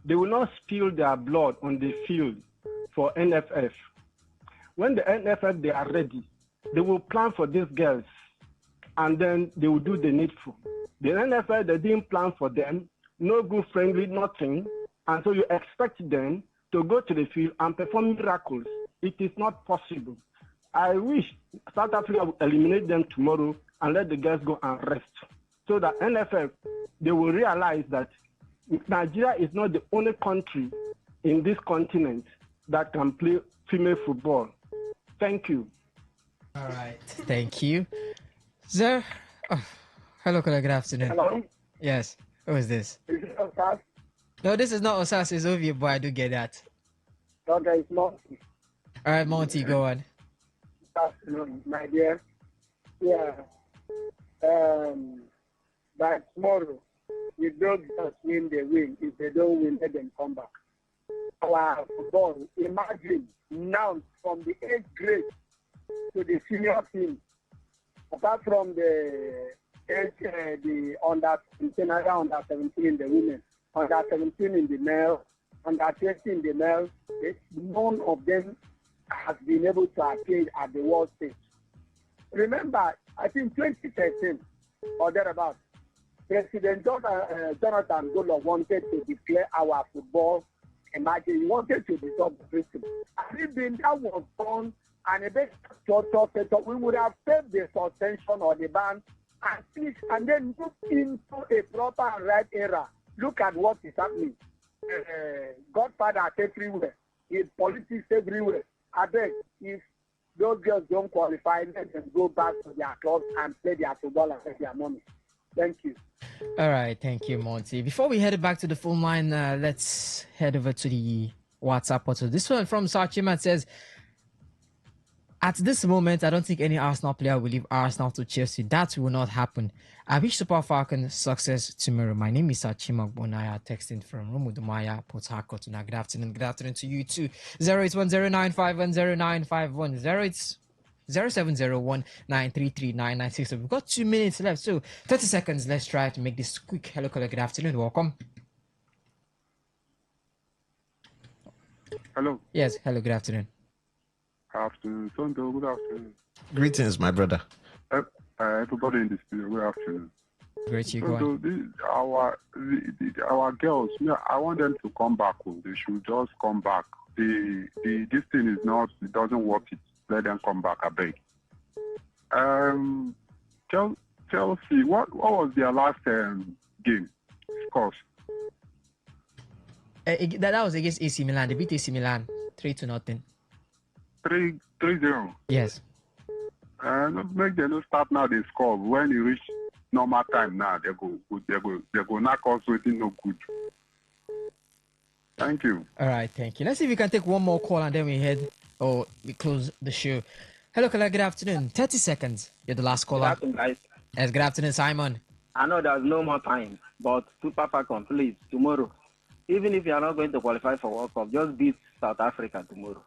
They will not spill their blood on the field for NFF. When the NFF, they are ready, they will plan for these girls and then they will do the needful. The NFL, they didn't plan for them, no good friendly, nothing. And so you expect them to go to the field and perform miracles. It is not possible. I wish South Africa would eliminate them tomorrow and let the girls go and rest. So that NFL, they will realize that Nigeria is not the only country in this continent that can play female football. Thank you. All right. Thank you. Sir, hello, Kala, good afternoon. Hello? Yes. Who is this? Is it Osas? No, this is not Osas, it's Ovie, but I do get that. Okay, it's Monty. All right, Monty, go on. Good afternoon, my dear. Yeah. By tomorrow, if those girls win, they win. If they don't win, let them come back. Our football, imagine now from the 8th grade to the senior team, apart from the under 17, under 17 in the women, under 17 in the male, under 20 in the male, none of them has been able to appear at the world stage. Remember, I think 2013 or thereabouts, President Jonathan Goodluck wanted to declare our football. Imagine, he wanted to dissolve the principle. Had it been that was done and a bit set up, we would have saved the suspension or the ban and then move into a proper and right era. Look at what is happening. Godfather everywhere. It's politics everywhere. I beg, if those girls don't qualify, let them go back to their clubs and play their football and get their money. Thank you. All right, thank you, Monty. Before we head back to the phone line, let's head over to the WhatsApp portal. This one from Sarchiman says, at this moment, I don't think any Arsenal player will leave Arsenal to Chelsea. That will not happen. I wish Super Falcons success tomorrow. My name is Sarchima Bonaya, texting from Rumudumaya, Port Harcourt. Good afternoon. Good afternoon to you too. 08109510951. 0701-933-996. So we've got 2 minutes left, so 30 seconds. Let's try to make this quick. Hello, caller. Good afternoon. Welcome. Hello. Yes. Hello. Good afternoon. Afternoon, Sunday. Good afternoon. Greetings, my brother. Everybody in the studio. Good afternoon. Great, you go on. Our girls. Yeah, I want them to come back. They should just come back. This thing is not. It doesn't work. It. Let them come back, I beg. Chelsea, what was their last game? Scores. That was against AC Milan. They beat AC Milan 3-0. 3-0. Yes. Make them not start now. They score when you reach normal time. Now they go knock us waiting no good. Thank you. All right, thank you. Let's see if we can take one more call and then we close the show. Hello, caller. Good afternoon. 30 seconds. You're the last caller. Good afternoon, guys. Yes, good afternoon, Simon. I know there's no more time, but Super Falcons, please, tomorrow, even if you are not going to qualify for World Cup, just beat South Africa tomorrow.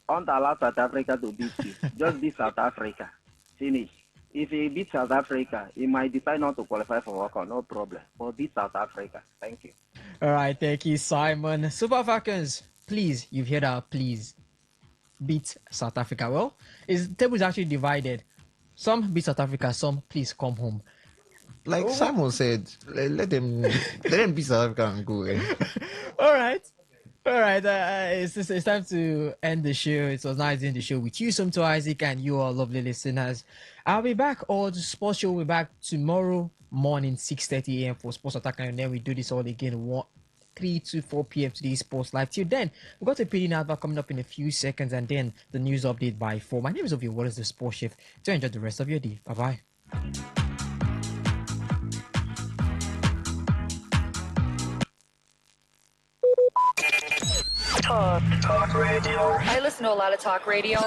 Don't allow South Africa to beat you. Just beat South Africa. Finish. If he beats South Africa, he might decide not to qualify for World Cup, no problem. But beat South Africa. Thank you. All right, thank you, Simon. Super Falcons, please, you've heard our please. Beat South Africa. Well, the table is actually divided. Some beat South Africa, some please come home. Like Simon said, let them beat South Africa and go. All right. It's time to end the show. It was nice doing the show with you, Somto Isaac, and you all lovely listeners. I'll be back, or the sports show will be back tomorrow morning, 6:30 a.m. for Sports Attack, and then we do this all again 3 to 4 p.m. to the Sports Live. Till then, we've got a PD advert coming up in a few seconds, and then the news update by 4. My name is Ovie. What is the Sports Shift? To enjoy the rest of your day. Bye-bye. Talk radio. I listen to a lot of talk radio.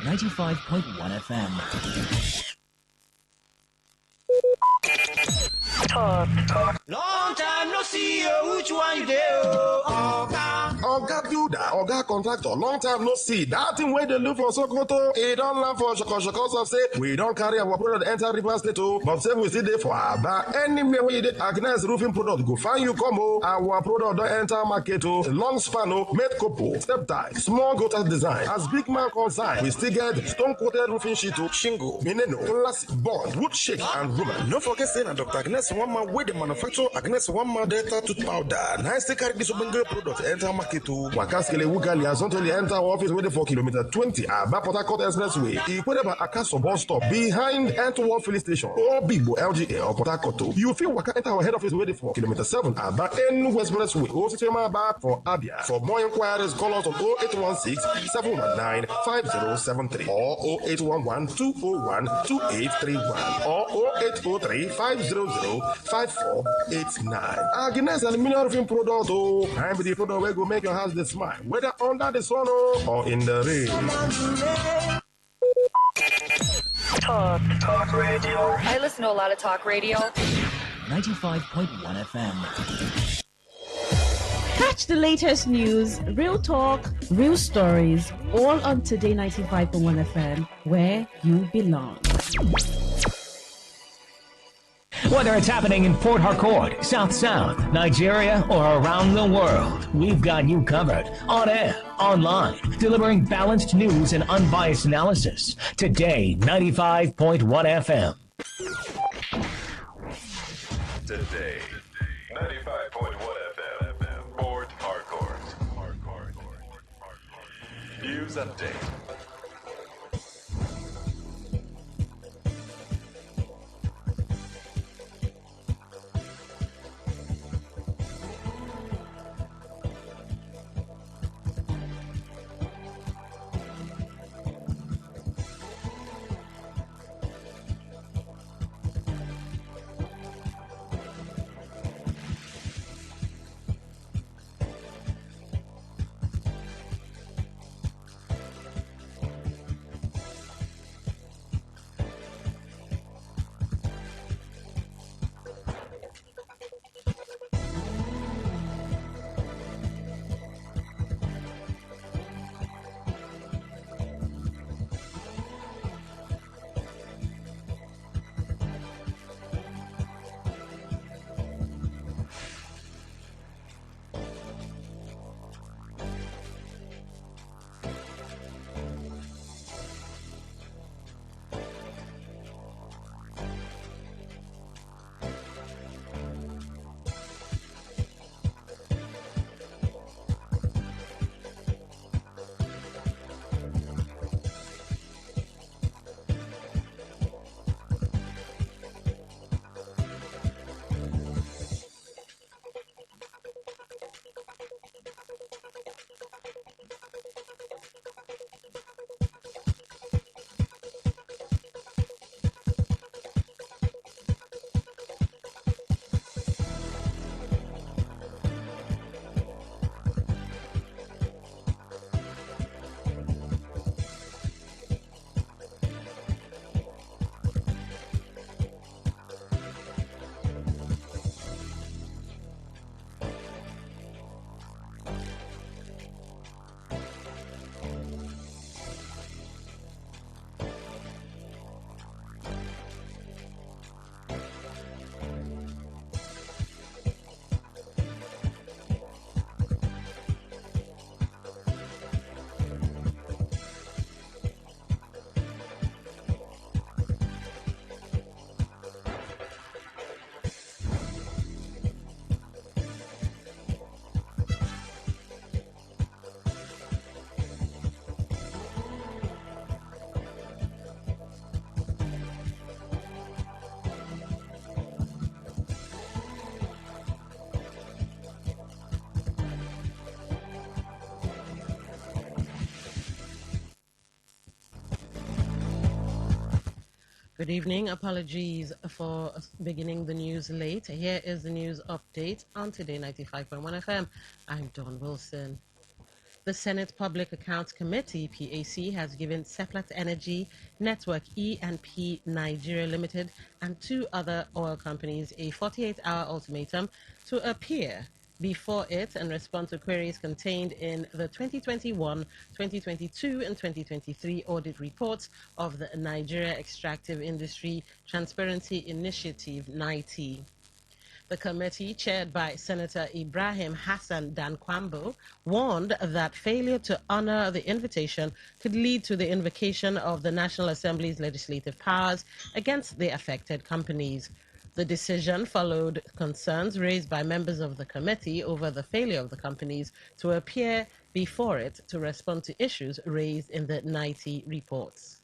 95.1 FM. Talk. Long time no see you, which one you do? Oga builder, Oga contractor, long time no see. That thing where they look for Sokoto, it don't land for Shokos of say, we don't carry our product enter River State, but say we still there for Aba. Anywhere where you did Agnes roofing product, go find you come, our product don't enter market, long span, made couple, step tie, small gutter design. As big man consign, we still get stone coated roofing sheet, shingle, mineno, glass, board, wood shake, and roman. No forget saying that Dr. Agnes one man with the manufacturer Agnes one man data tooth powder. Nice to carry this open product enter market to Wakaskele Wugali has not only enter our office waiting for kilometer 20 Aba Port Harcourt Expressway. Equated by Akaso bus stop behind Antwerp filling station or Bigbo LGA or Port Harcourt. You feel Waka enter our head office waiting for kilometer 7 Aba N Expressway. Ositema Aba for Abia. For more inquiries, call us on 0816 719 5073 or 0811 201 2831 or 0803 500 5489. Agnes Aluminium Roofing Product, I'm the product where go make your house the smile, whether under the sun or in the rain. Talk radio. I listen to a lot of talk radio. 95.1 FM. Catch the latest news, real talk, real stories, all on Today 95.1 FM, where you belong. Whether it's happening in Port Harcourt, South South, Nigeria, or around the world, we've got you covered. On air, online, delivering balanced news and unbiased analysis. Today, 95.1 FM. Today, 95.1 FM, Port Harcourt. News update. Good evening. Apologies for beginning the news late. Here is the news update on Today 95.1 FM. I'm Dawn Wilson. The Senate Public Accounts Committee, PAC, has given Seplat Energy, Network E&P Nigeria Limited, and 2 other oil companies a 48-hour ultimatum to appear before it and respond to queries contained in the 2021, 2022, and 2023 audit reports of the Nigeria Extractive Industry Transparency Initiative, NITI. The committee, chaired by Senator Ibrahim Hassan Dankwambo, warned that failure to honor the invitation could lead to the invocation of the National Assembly's legislative powers against the affected companies. The decision followed concerns raised by members of the committee over the failure of the companies to appear before it to respond to issues raised in the NITI reports.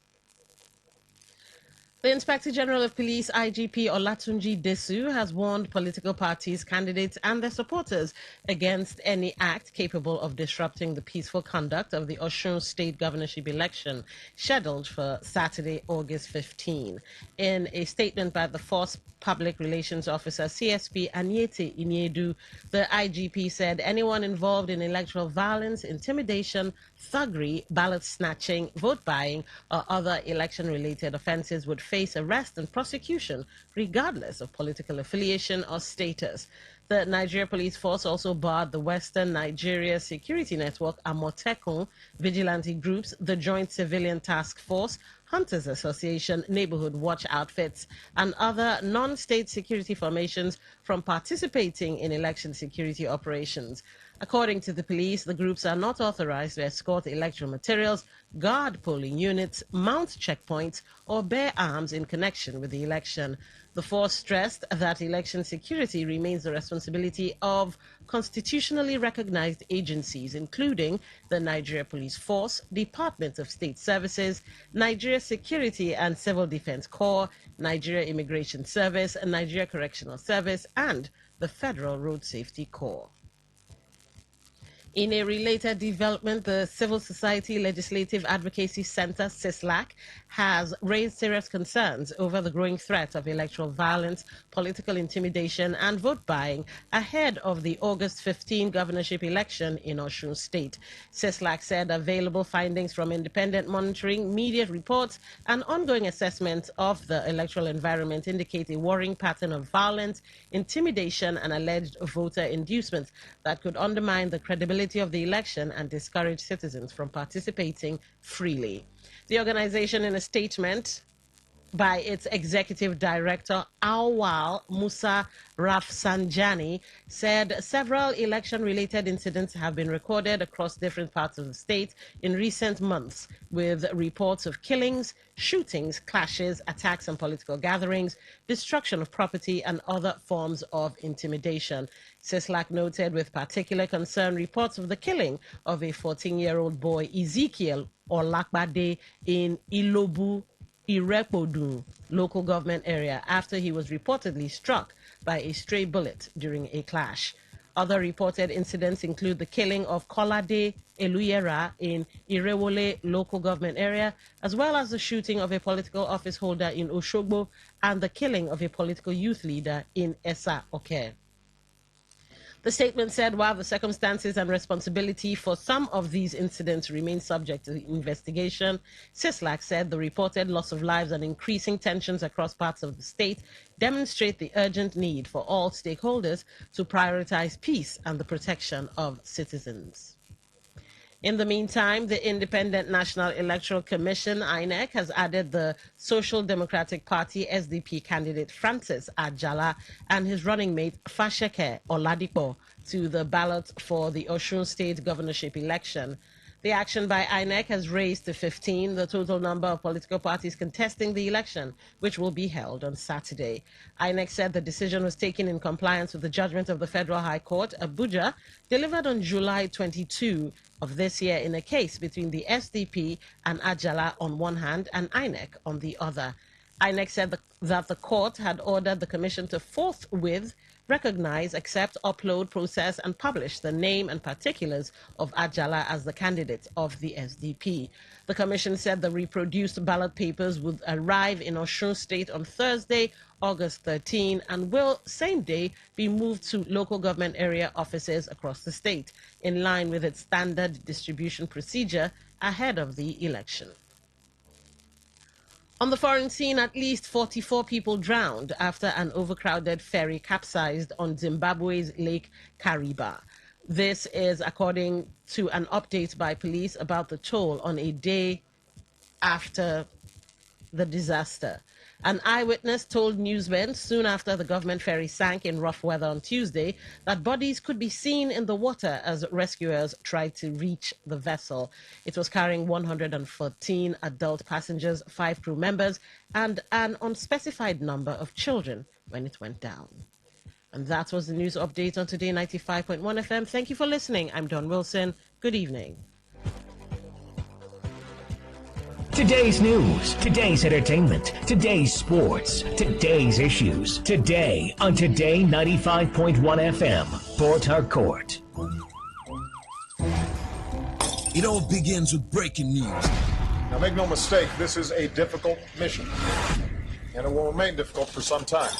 The Inspector General of Police, IGP Olatunji Desu, has warned political parties, candidates, and their supporters against any act capable of disrupting the peaceful conduct of the Osun State governorship election, scheduled for Saturday, August 15. In a statement by the Force Public Relations Officer, CSP Anyete Iniedu, the IGP said anyone involved in electoral violence, intimidation, thuggery, ballot snatching, vote buying, or other election-related offenses would face arrest and prosecution, regardless of political affiliation or status. The Nigeria Police Force also barred the Western Nigeria Security Network, Amotekun, vigilante groups, the Joint Civilian Task Force, Hunters Association, neighborhood watch outfits, and other non-state security formations from participating in election security operations. According to the police, the groups are not authorized to escort electoral materials, guard polling units, mount checkpoints, or bear arms in connection with the election. The force stressed that election security remains the responsibility of constitutionally recognized agencies, including the Nigeria Police Force, Department of State Services, Nigeria Security and Civil Defense Corps, Nigeria Immigration Service, Nigeria Correctional Service, and the Federal Road Safety Corps. In a related development, the Civil Society Legislative Advocacy Center, CISLAC, has raised serious concerns over the growing threat of electoral violence, political intimidation, and vote buying ahead of the August 15 governorship election in Osun State. CISLAC said available findings from independent monitoring, media reports, and ongoing assessments of the electoral environment indicate a worrying pattern of violence, intimidation, and alleged voter inducement that could undermine the credibility of the election and discourage citizens from participating freely. The organization, in a statement by its executive director, Awal Musa Rafsanjani, said several election-related incidents have been recorded across different parts of the state in recent months, with reports of killings, shootings, clashes, attacks on political gatherings, destruction of property, and other forms of intimidation. CISLAC noted with particular concern reports of the killing of a 14-year-old boy, Ezekiel Olakbade, in Ilobu, Irepodun local government area after he was reportedly struck by a stray bullet during a clash. Other reported incidents include the killing of Kolade Eluyera in Irewole local government area, as well as the shooting of a political office holder in Oshogbo and the killing of a political youth leader in Esa Oke. The statement said while the circumstances and responsibility for some of these incidents remain subject to investigation, CISLAC said the reported loss of lives and increasing tensions across parts of the state demonstrate the urgent need for all stakeholders to prioritize peace and the protection of citizens. In the meantime, the Independent National Electoral Commission, INEC, has added the Social Democratic Party SDP candidate Francis Ajala and his running mate Fasheke Oladipo to the ballot for the Osun State governorship election. The action by INEC has raised to 15 the total number of political parties contesting the election, which will be held on Saturday. INEC said the decision was taken in compliance with the judgment of the Federal High Court, Abuja, delivered on July 22 of this year in a case between the SDP and Ajala on one hand and INEC on the other. INEC said that the court had ordered the commission to forthwith recognize, accept, upload, process, and publish the name and particulars of Ajala as the candidate of the SDP. The commission said the reproduced ballot papers would arrive in Osun State on Thursday, August 13, and will, same day, be moved to local government area offices across the state, in line with its standard distribution procedure ahead of the election. On the foreign scene, at least 44 people drowned after an overcrowded ferry capsized on Zimbabwe's Lake Kariba. This is according to an update by police about the toll on a day after the disaster. An eyewitness told newsmen soon after the government ferry sank in rough weather on Tuesday that bodies could be seen in the water as rescuers tried to reach the vessel. It was carrying 114 adult passengers, 5 crew members, and an unspecified number of children when it went down. And that was the news update on Today 95.1 FM. Thank you for listening. I'm Don Wilson. Good evening. Today's news, today's entertainment, today's sports, today's issues. Today on Today 95.1 FM, Port Harcourt. It all begins with breaking news. Now make no mistake, this is a difficult mission, and it will remain difficult for some time.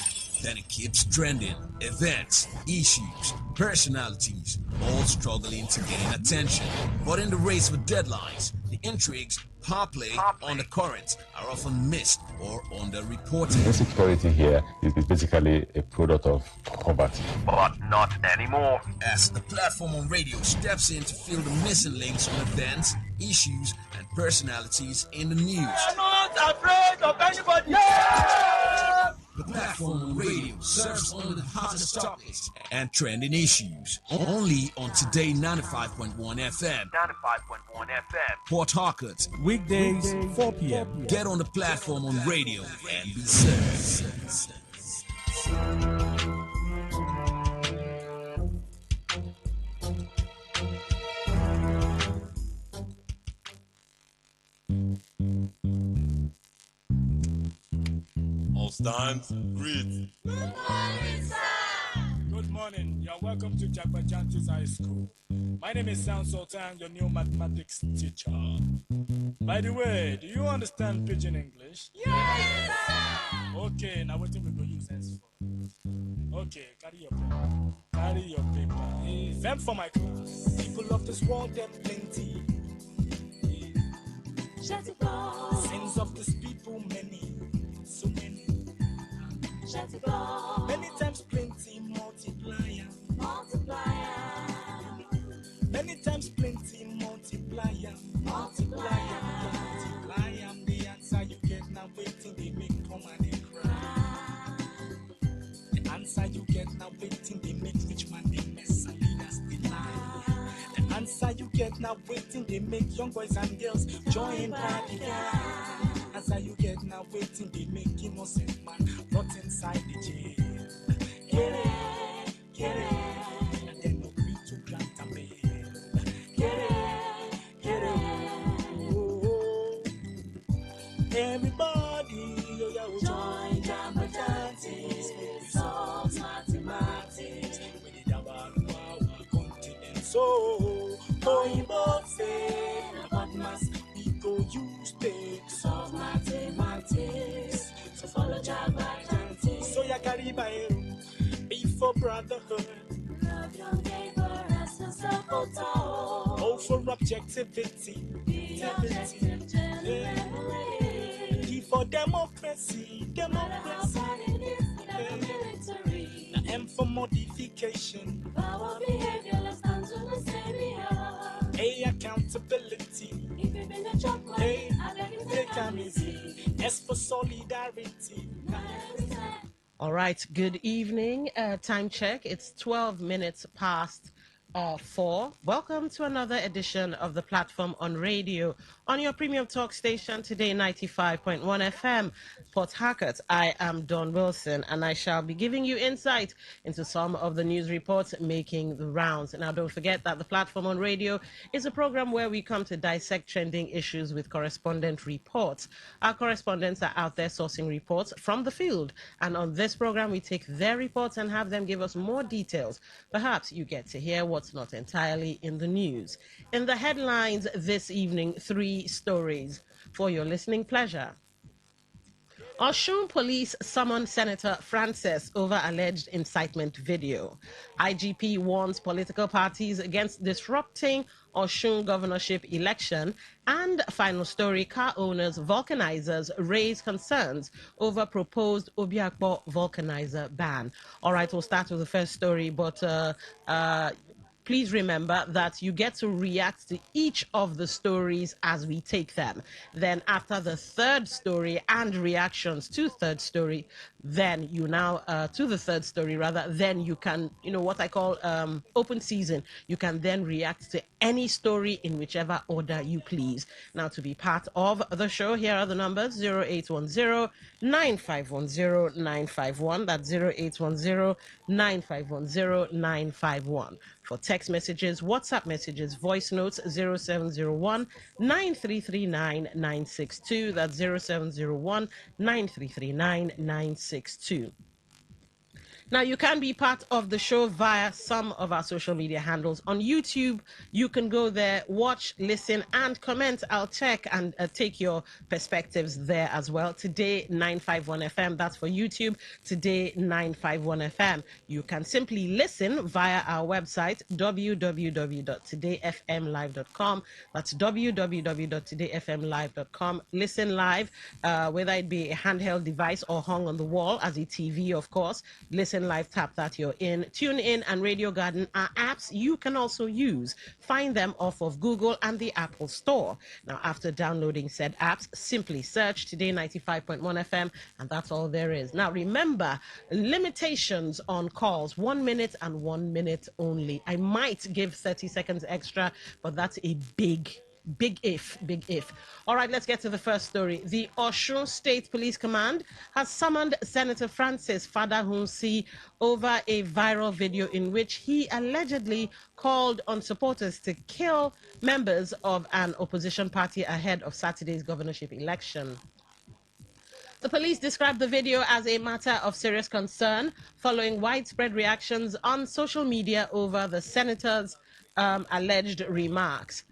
Then it keeps trending. Events, issues, personalities, all struggling to gain attention. But in the race for deadlines, the intrigues, power play, on the currents are often missed or underreported. Insecurity here is basically a product of poverty. But not anymore. As the platform on radio steps in to fill the missing links on events, issues, and personalities in the news. I'm not afraid of anybody. Yeah! The platform on radio serves only the hottest topics and trending issues. Only on Today 95.1 FM. 95.1 FM. Port Harcourt. Weekdays, 4 p.m. Get on the platform on radio and be served. All stands, greet. Good morning, sir. Good morning. You're welcome to Jagbajantis High School. My name is Sound Sultan, your new mathematics teacher. By the way, do you understand Pidgin English? Yes, sir. Okay, now what we go use this for? Okay, carry your pen. Carry your paper. Them for my class. People of this world, them plenty. Sins of this people, many. So many. Many times plenty, multiplier. Many times plenty, multiplier. Multiplier. The answer you get now, waiting, they make come and they cry. The answer you get now, waiting, they make rich man, they mess and leaders, they lie. The answer you get now, waiting, they make young boys and girls join party guy. Answer you get now, waiting, they make innocent man rot inside the jail. Get it, and then no need to grant a bail. Get it, oh. Everybody, Join Jamba-Jantis, solve mathematics. We did about our continent, so Oyinbo say, about mass, we go use big solve mathematics. So follow Jamba-Jantis. So ya carry by be for brotherhood. Love your neighbor as yourself, Oh, for objectivity. Be objective, generally. Be for democracy. Democracy. Military. The M for modification. Our behavior, let's stand to the savior. A, accountability. If you've been a job, A, I beg you take time easy. S for solidarity. All right, good evening. Time check. It's 12 minutes past 4. Welcome to another edition of the platform on radio on your premium talk station today, 95.1 FM, Port Harcourt. I am Dawn Wilson, and I shall be giving you insight into some of the news reports making the rounds. Now, don't forget that the platform on radio is a program where we come to dissect trending issues with correspondent reports. Our correspondents are out there sourcing reports from the field, and on this program, we take their reports and have them give us more details. Perhaps you get to hear what's not entirely in the news. In the headlines this evening, 3 stories for your listening pleasure. Osun police summoned Senator Francis over alleged incitement video. IGP warns political parties against disrupting Osun governorship election. And final story, car owners, vulcanizers raise concerns over proposed Obiakpo vulcanizer ban. All right, we'll start with the first story, but please remember that you get to react to each of the stories as we take them. Then after the third story and reactions to third story, then you now, to the third story rather, then you can, what I call open season. You can then react to any story in whichever order you please. Now, to be part of the show, here are the numbers: 0810-9510-951. That's 0810-9510-951. For text messages, WhatsApp messages, voice notes, 0701-9339-962. That's 0701-9339-962. Now, you can be part of the show via some of our social media handles. On YouTube, you can go there, watch, listen, and comment. I'll check and take your perspectives there as well. Today, 951 FM, that's for YouTube. Today, 951 FM. You can simply listen via our website, www.todayfmlive.com. That's www.todayfmlive.com. Listen live, whether it be a handheld device or hung on the wall as a TV, of course. Listen live, tap that you're in. Tune in and Radio Garden are apps you can also use. Find them off of Google and the Apple Store. Now, after downloading said apps, simply search Today 95.1 FM, and that's all there is. Now, remember, limitations on calls, 1 minute and 1 minute only. I might give 30 seconds extra, but that's a big if. All right, let's get to the first story. The Osun State Police Command has summoned Senator Francis Fadahunsi over a viral video in which he allegedly called on supporters to kill members of an opposition party ahead of Saturday's governorship election. The police described the video as a matter of serious concern following widespread reactions on social media over the senator's alleged remarks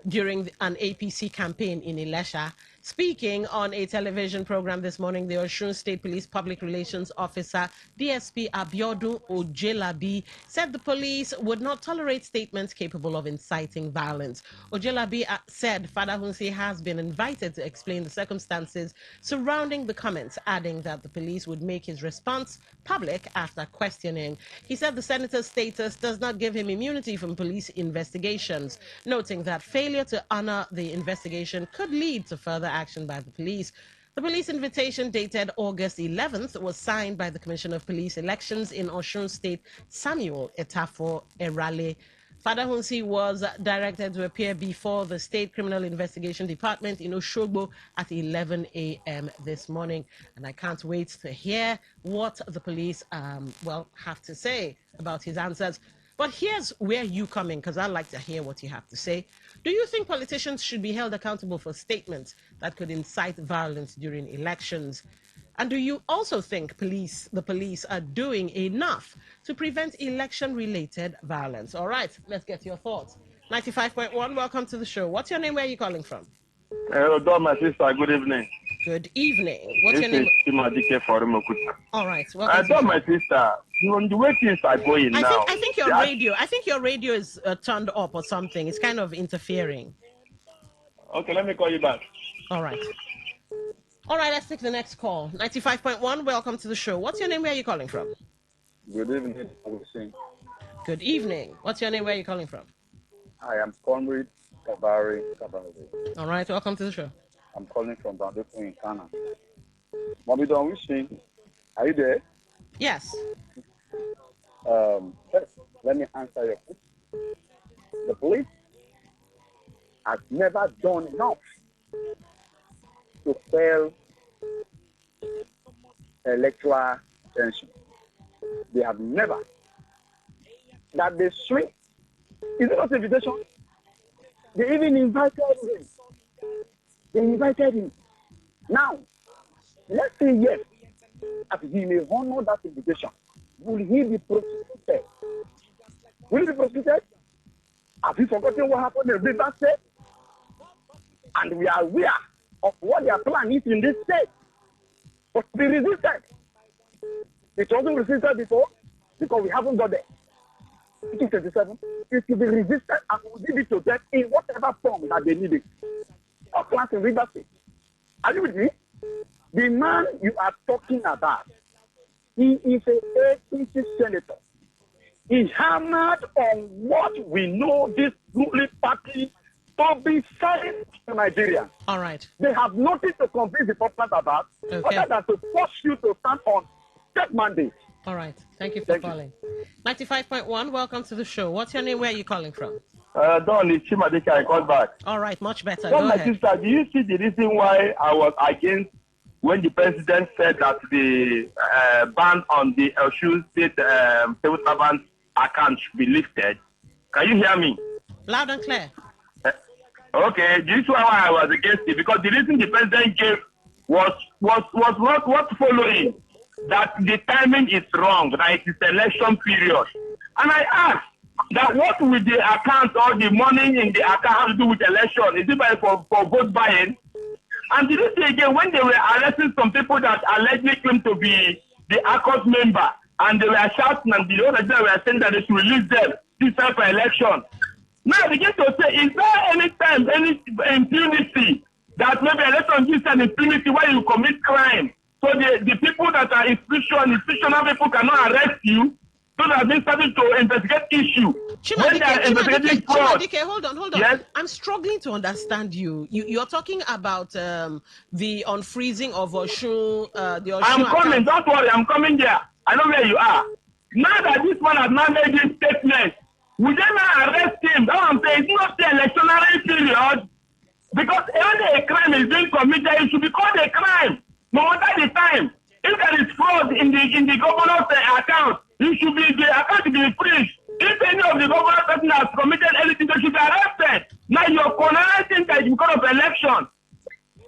during an APC campaign in Ilesha. Speaking on a television program this morning, the Osun State Police Public Relations Officer, DSP Abiodun Ojelabi, said the police would not tolerate statements capable of inciting violence. Ojelabi said Fadahunsi has been invited to explain the circumstances surrounding the comments, adding that the police would make his response public after questioning. He said the senator's status does not give him immunity from police investigations, noting that failure to honor the investigation could lead to further action by the police. The police invitation dated August 11th was signed by the Commissioner of Police Elections in Osun State, Samuel Etafo Erale. Fadahunsi was directed to appear before the State Criminal Investigation Department in Oshogbo at 11 a.m. this morning. And I can't wait to hear what the police have to say about his answers. But here's where you come in, because I'd like to hear what you have to say. Do you think politicians should be held accountable for statements that could incite violence during elections? And do you also think the police are doing enough to prevent election-related violence? All right, let's get your thoughts. 95.1, welcome to the show. What's your name? Where are you calling from? Hello, Don, my sister. Good evening. Good evening. What's your name? All right, welcome to Don, my sister. The way things are going now. I think your radio is turned up or something. It's kind of interfering. Okay, let me call you back. All right. All right, let's take the next call. 95.1, welcome to the show. What's your name? Where are you calling from? Good evening. Good evening. What's your name? Where are you calling from? I am Conrad Kabari. All right, welcome to the show. I'm calling from Banduku in Ghana. Mommy, don't wish me. Are you there? Yes. First, let me answer your question. The police has never done enough to quell electoral tension. They have never. That they swing. Is it not invitation? They even invited him. They invited him. Now, let's say yes, as he may honor that invitation. Will he be prosecuted? Will he be prosecuted? Have you forgotten what happened in River State? And we are aware of what their plan is in this state. But we resisted. It wasn't resisted before because we haven't got there. 1937, it will be resisted and will give it to them in whatever form that they need it. All plans in River State. Are you with me? The man you are talking about, he is a APC senator. He hammered on what we know this ruling party to be selling to Nigeria. All right. They have nothing to convince the populace about, other than to force you to stand on that mandate. All right. Thank you for calling. 95.1, welcome to the show. What's your name? Where are you calling from? Don, it's Chimadika. I called back. All right, much better. So Go my ahead. sister, do you see the reason why I was against when the president said that the ban on the Osun State civil servant account should be lifted? Can you hear me? Loud and clear. Okay, this is why I was against it, because the reason the president gave was what following, that the timing is wrong, that it is election period. And I asked that what will the account or the money in the account have to do with election? Is it for vote buying? And did you see again when they were arresting some people that allegedly claimed to be the ACOS member, and they were shouting and the other day were saying that they should release them this time for election? Now they begin to say, is there any time, any impunity that maybe election gives an impunity where you commit crime? So the people that are institutional people cannot arrest you, so that they started to investigate issue. When they are investigating fraud. Chimadike, hold on. Yes? I'm struggling to understand you. You're talking about the unfreezing of Osun, the Osun I'm coming, account. don't worry, I'm coming there. I know where you are. Now that this man has now made this statement, we then arrest him. That's what I'm saying. It's not the electionary period. Because when a crime is being committed, it should be called a crime. No matter the time. If there is fraud in the governor's account, it should be the account to be freed. If any of the governor's person has committed anything, they should be arrested. Now you're condemning that because of election.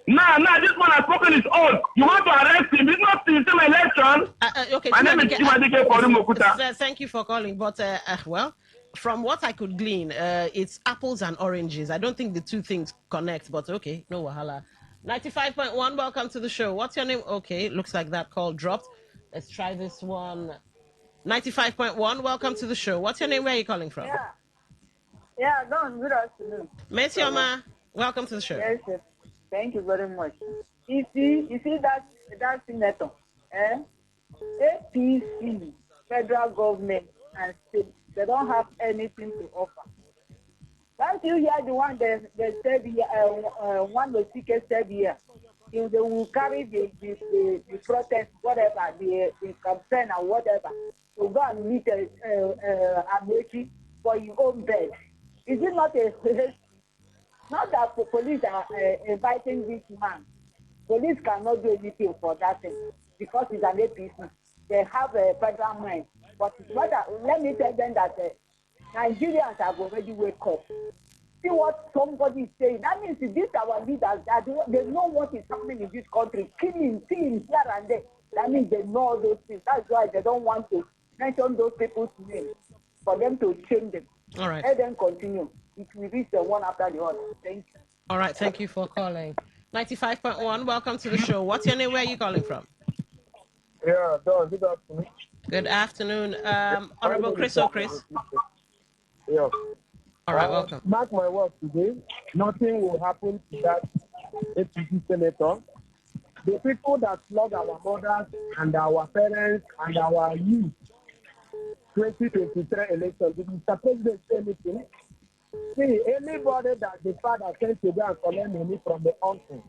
Now this one has spoken his own. You want to arrest him? It's not the same election. Okay, My name is Chimadike Mokuta. Thank you for calling. But well, from what I could glean, it's apples and oranges. I don't think the two things connect. But okay, no wahala. 95.1, welcome to the show. What's your name? Okay, looks like that call dropped. Let's try this one. 95.1, welcome to the show. What's your name? Where are you calling from? Yeah, Don, good afternoon. Mesioma, welcome to the show. Yes, sir. Thank you very much. You see that senator, APC, federal government and state, they don't have anything to offer. Can't you hear the one they said here, one the speakers said here, if they will carry the protest, whatever, the campaign or whatever, to go and meet Ameki for your own bed. Is it not a not that the police are inviting this man? Police cannot do anything for that thing because it's an APC. They have a federal mind. But let me tell them that Nigerians have already wake up. See what somebody is saying. That means these our leaders, they know what is happening in this country, killing here and there. That means they know all those things. That's why they don't want to mention those people's names for them to change them. All right. Let them continue. It will reach the one after the other. Thank you. All right, thank you for calling. 95.1, welcome to the show. What's your name? Where are you calling from? Yeah, Don, good afternoon. Good afternoon. Honorable Chris O'Chris. Yeah. All right, welcome. Mark my words today, nothing will happen to that APC senator. The people that flog our mothers and our parents and our youth 2023 election, did Mr. President say anything? See, anybody that the father sends to go and collect money from the uncle,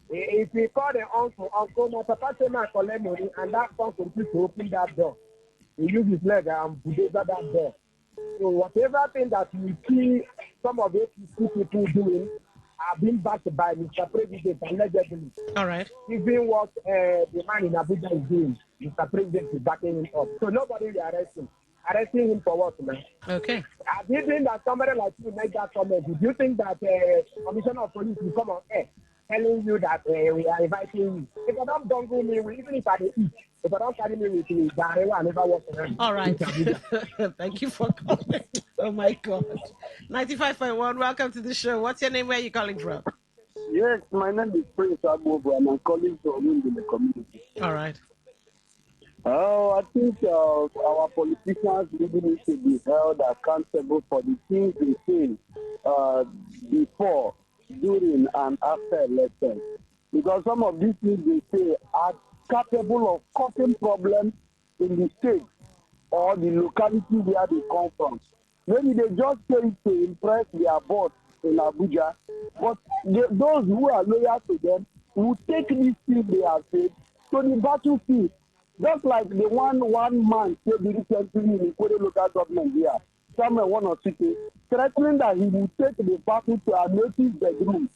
if he call the uncle, my papa say I collect money, and that uncle to open that door. He use his leg and bulldozer that door. So whatever thing that you see some of the people doing are being backed by Mr. President allegedly. All right. Even what the man in Abuja is doing, Mr. President is backing him up. So nobody will arrest him. Arresting him for what, man? Okay. Do you think that somebody like you make that comment? Do you think that Commissioner of Police will come on air telling you that we are inviting you? If I don't bungle me, even if I dey eat, if I don't carry me with me, I never walk around. All right. Thank you for calling. Oh my God. 95.1, welcome to the show. What's your name? Where are you calling from? Yes, my name is Prince Abubu and I'm calling from in the community. All right. I think our politicians really need to be held accountable for the things they say before, during, and after elections. Because some of these things they say are capable of causing problems in the state or the locality where they come from. Maybe they just say it to impress their boss in Abuja, but those who are loyal to them will take these things they have said to the battlefield. Just like the one man said recently in Ikore local government here, somewhere one or two, threatening that he will take the battle to a native bedroom.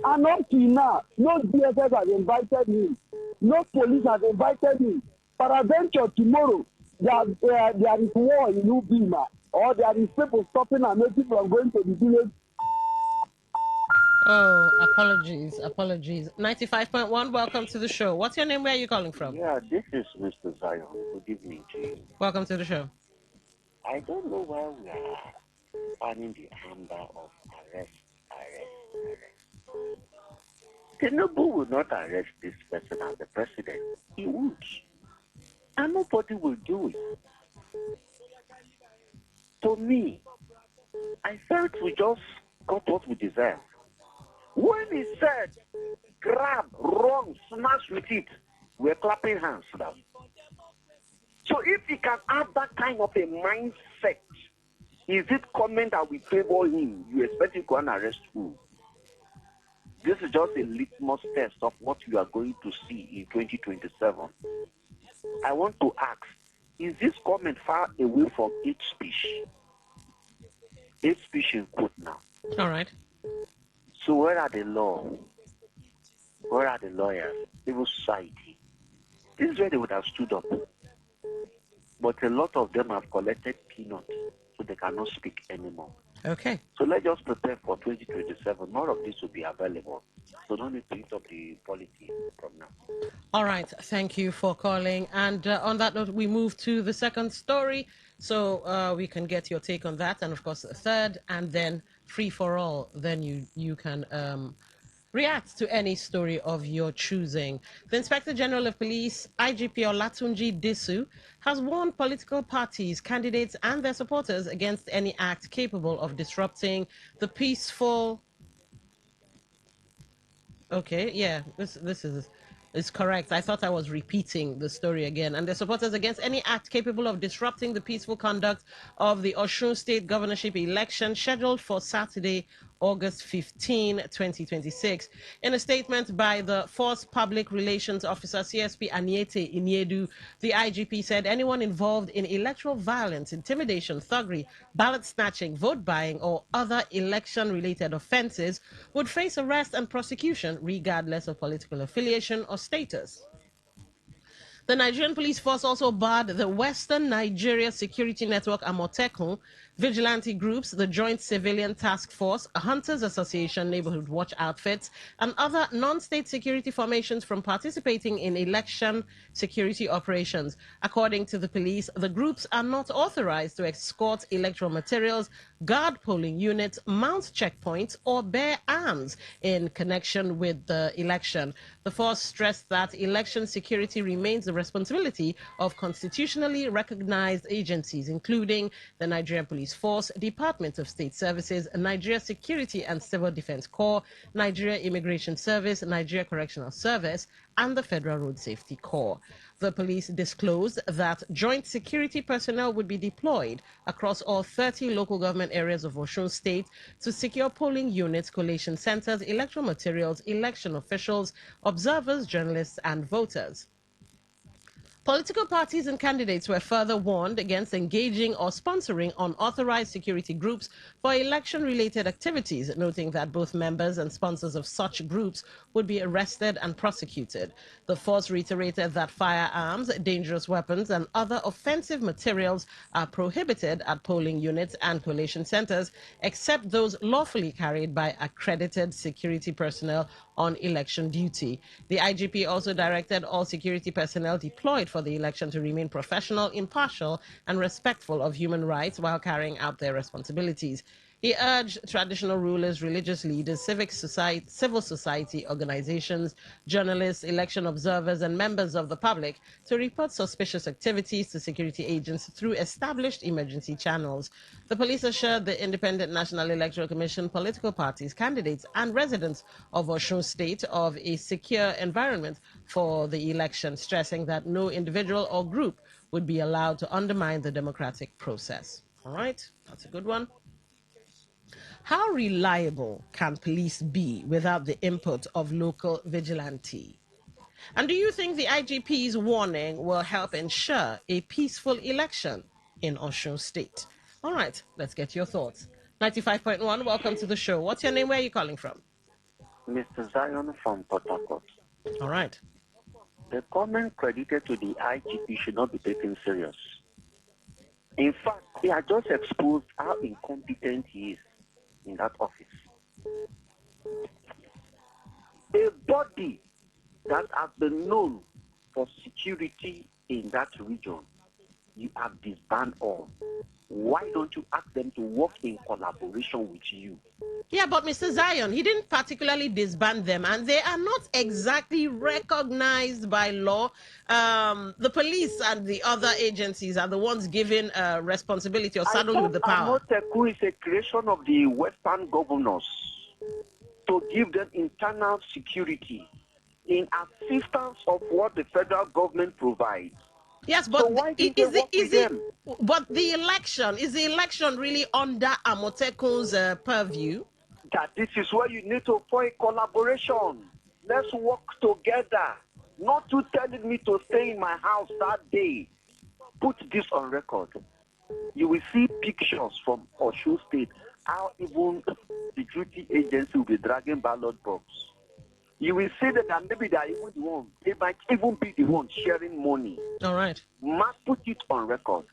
And up to now, no DSS has invited him, no police has invited him. Peradventure tomorrow, there is war in Ubima, or there is people stopping a native from going to the village. Oh, apologies. 95.1, welcome to the show. What's your name? Where are you calling from? Yeah, this is Mr. Zion. Good evening to you. Welcome to the show. I don't know why we are finding the amber of arrest. Tinubu will not arrest this person as the president. He won't. And nobody will do it. To me, I felt we just got what we deserve. When he said, grab, run, smash with it, we're clapping hands now. So if he can have that kind of a mindset, is it comment that we favor him? You expect him to go and arrest who? This is just a litmus test of what you are going to see in 2027. I want to ask, is this comment far away from hate speech? Hate speech in quote now. All right. So where are the law? Where are the lawyers? Civil society? This is where they would have stood up. But a lot of them have collected peanuts, so they cannot speak anymore. Okay. So let's just prepare for 2027. More of this will be available. So don't need to hit up the politics from now. All right. Thank you for calling. And on that note, we move to the second story. So we can get your take on that. And of course, the third, and then free for all. Then you can react to any story of your choosing. The Inspector General of Police, IGP Olatunji Disu, has warned political parties, candidates, and their supporters against any act capable of disrupting the peaceful. Okay, yeah, this is correct. I thought I was repeating the story again. And their supporters against any act capable of disrupting the peaceful conduct of the Osun State governorship election scheduled for Saturday, August 15, 2026. In a statement by the Force Public Relations Officer, CSP Aniete Iniedu, the IGP said anyone involved in electoral violence, intimidation, thuggery, ballot snatching, vote buying, or other election-related offenses would face arrest and prosecution regardless of political affiliation or status. The Nigerian police force also barred the Western Nigeria Security Network Amotekun, vigilante groups, the Joint Civilian Task Force, Hunters Association, Neighborhood Watch Outfits, and other non-state security formations from participating in election security operations. According to the police, the groups are not authorized to escort electoral materials, guard polling units, mount checkpoints, or bear arms in connection with the election. The force stressed that election security remains the responsibility of constitutionally recognized agencies, including the Nigerian Police Force, Department of State Services, Nigeria Security and Civil Defense Corps, Nigeria Immigration Service, Nigeria Correctional Service, and the Federal Road Safety Corps. The police disclosed that joint security personnel would be deployed across all 30 local government areas of Osun State to secure polling units, collation centers, electoral materials, election officials, observers, journalists, and voters. Political parties and candidates were further warned against engaging or sponsoring unauthorized security groups for election-related activities, noting that both members and sponsors of such groups would be arrested and prosecuted. The force reiterated that firearms, dangerous weapons, and other offensive materials are prohibited at polling units and collation centers, except those lawfully carried by accredited security personnel on election duty. The IGP also directed all security personnel deployed for the election to remain professional, impartial, and respectful of human rights while carrying out their responsibilities. He urged traditional rulers, religious leaders, civil society organizations, journalists, election observers, and members of the public to report suspicious activities to security agents through established emergency channels. The police assured the Independent National Electoral Commission, political parties, candidates, and residents of Osun State of a secure environment for the election, stressing that no individual or group would be allowed to undermine the democratic process. All right, that's a good one. How reliable can police be without the input of local vigilante? And do you think the IGP's warning will help ensure a peaceful election in Osun State? All right, let's get your thoughts. 95.1, welcome to the show. What's your name? Where are you calling from? Mr. Zion from Port Harcourt. All right. The comment credited to the IGP should not be taken serious. In fact, he has just exposed how incompetent he is in that office. A body that has been known for security in that region, you have disbanded all. Why don't you ask them to work in collaboration with you? Yeah, but Mr. Zion, he didn't particularly disband them, and they are not exactly recognized by law. The police and the other agencies are the ones given responsibility or saddled with the power. Amoteku is a creation of the Western governors to give them internal security in assistance of what the federal government provides. Yes, but so why is but the election really under Amoteku's purview? That this is where you need to find collaboration. Let's work together. Not you telling me to stay in my house that day. Put this on record. You will see pictures from Osun State, how even security agency will be dragging ballot box. You will see that maybe they are even the one. They might even be the one sharing money. All right. Must put it on record.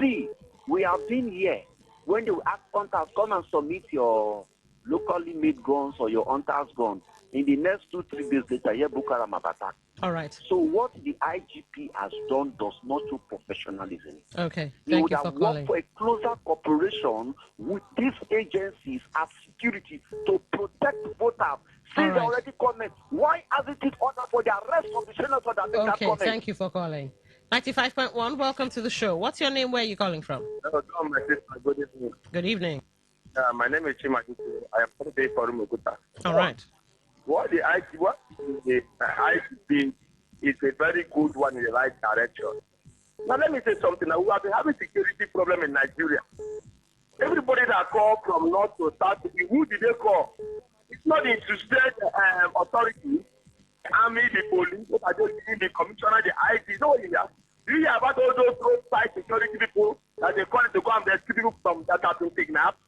See, we have been here. When you ask hunters, come and submit your locally made guns or your hunter's gun. In the next 2-3 days later, here Bukara Mabata. All right. So what the IGP has done does not show professionalism. Okay. He would have worked for a closer cooperation with these agencies as security to protect voters. Since they already comment, why hasn't it ordered for the arrest of the senator that made that comment? Okay, thank you for calling. 95.1, welcome to the show. What's your name? Where are you calling from? Hello, my sister. Good evening. Good evening. My name is Chima. I am from the Forum Okuta. All right. What the IGP is a very good one in the right direction. Now let me say something. Now, we have been having security problem in Nigeria. Everybody that called from north to south, who did they call? It's not the interested authority, the army, the police, the commissioner, the IG. No, do you hear about all those roadside security people that they call to go and rescue people from that have been kidnapped?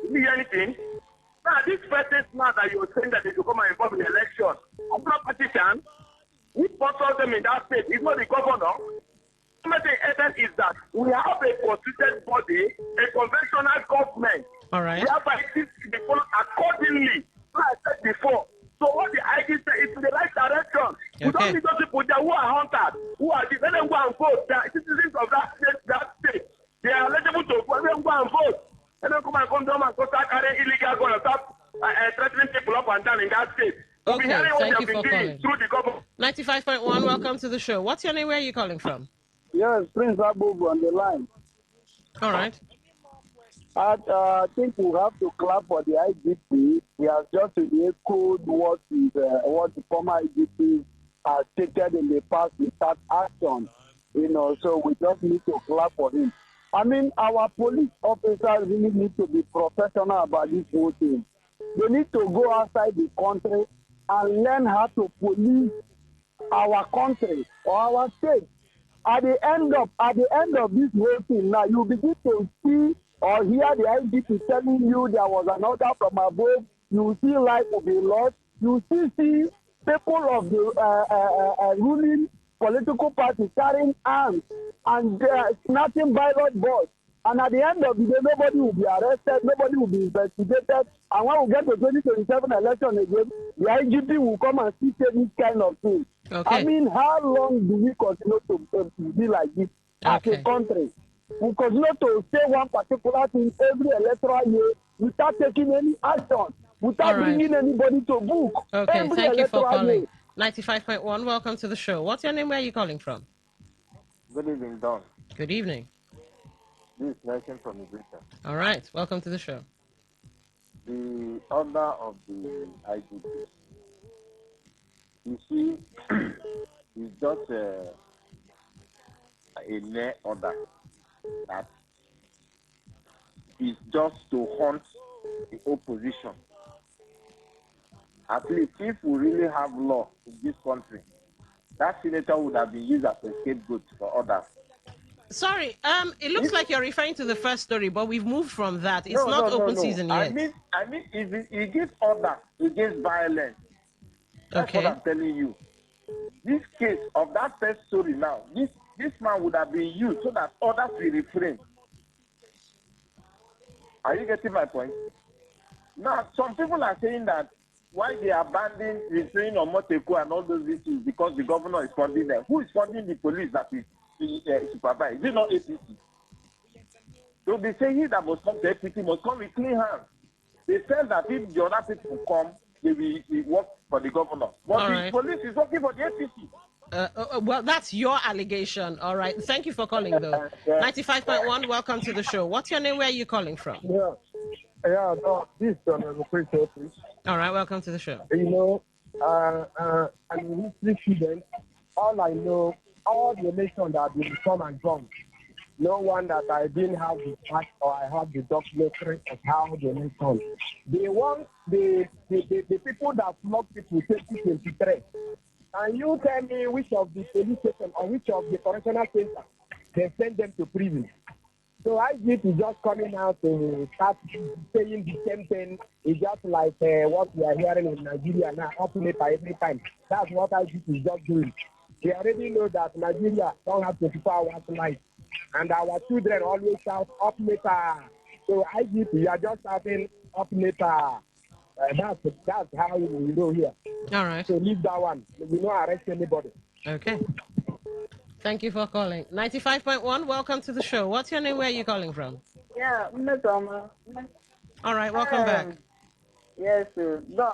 Do you hear anything? Now, this person now that you're saying that they should come and involve in the election, I'm not partisan. Who sponsors them in that state? It's not the governor. The essence is that we have a constituted body, a conventional government. All right. Whereby this should be followed accordingly. Like I said before. So what the IG say is in the right direction. We don't need those people there who are hunters, who are let them go and vote. They are citizens of that state. They are eligible to vote. Let them go and vote. Let them come and down and start carrying illegal gun and start threatening people up and down in that state. Okay, thank you for calling. 95.1, welcome to the show. What's your name? Where are you calling from? Yes, Prince Abu on the line. All right. I think we have to clap for the IGP. He has just echoed what the former IGP has taken in the past without action. So we just need to clap for him. I mean, our police officers really need to be professional about this whole thing. They need to go outside the country and learn how to police our country or our state. at the end of this whole thing, now you begin to see or hear the IGP telling you there was an order from above. You see life will be lost. You still see people of the ruling political party carrying arms and snatching ballot balls. And at the end of the day, nobody will be arrested, nobody will be investigated. And when we get to 2027 election again, the IGP will come and see this kind of thing. Okay. I mean, how long do we continue to be like this as a country? We continue to say one particular thing every electoral year without taking any action, without bringing anybody to book. Okay, every thank you for electoral calling. year. 95.1, welcome to the show. What's your name? Where are you calling from? Good evening, Don. Good evening. This is Nelson from Ibrita. All right, welcome to the show. The order of the IGP, you see, is just a mere order that is just to hunt the opposition. At least if we really have law in this country, that senator would have been used as a scapegoat for others. Sorry, it looks like you're referring to the first story, but we've moved from that. It's not open season yet. I mean, he gives order against violence. That's what I'm telling you. This case of that first story now, this man would have been used so that others will refrain. Are you getting my point? Now, some people are saying that why they abandon restraining on Moteko and all those issues because the governor is funding them. Who is funding the police that is supervised? Is it not APC? So they say he that must come to APC must come with clean hands. They said that if the other people come, they will work for the governor. But the police is working for the APC. Well, that's your allegation. All right. Thank you for calling, though. 95.1, welcome to the show. What's your name? Where are you calling from? This is please. All right, welcome to the show. You know, I'm a history student. All I know, all the elections that have been come and gone, no one that I didn't have the fact or I have the documentary of how the election. They want the people that flock people 2023. And you tell me which of the police station or which of the correctional centers they send them to prison. So IGP is just coming out to start saying the same thing. It's just like what we are hearing in Nigeria now, up every time. That's what IGP is just doing. We already know that Nigeria don't have 24 hours life. And our children always shout up later. So IGP, you are just shouting up later. That's how we go here. All right. So leave that one. We don't arrest anybody. Okay. Thank you for calling. 95.1, welcome to the show. What's your name? Where are you calling from? Yeah, all right, welcome back. Yes, sir. Don,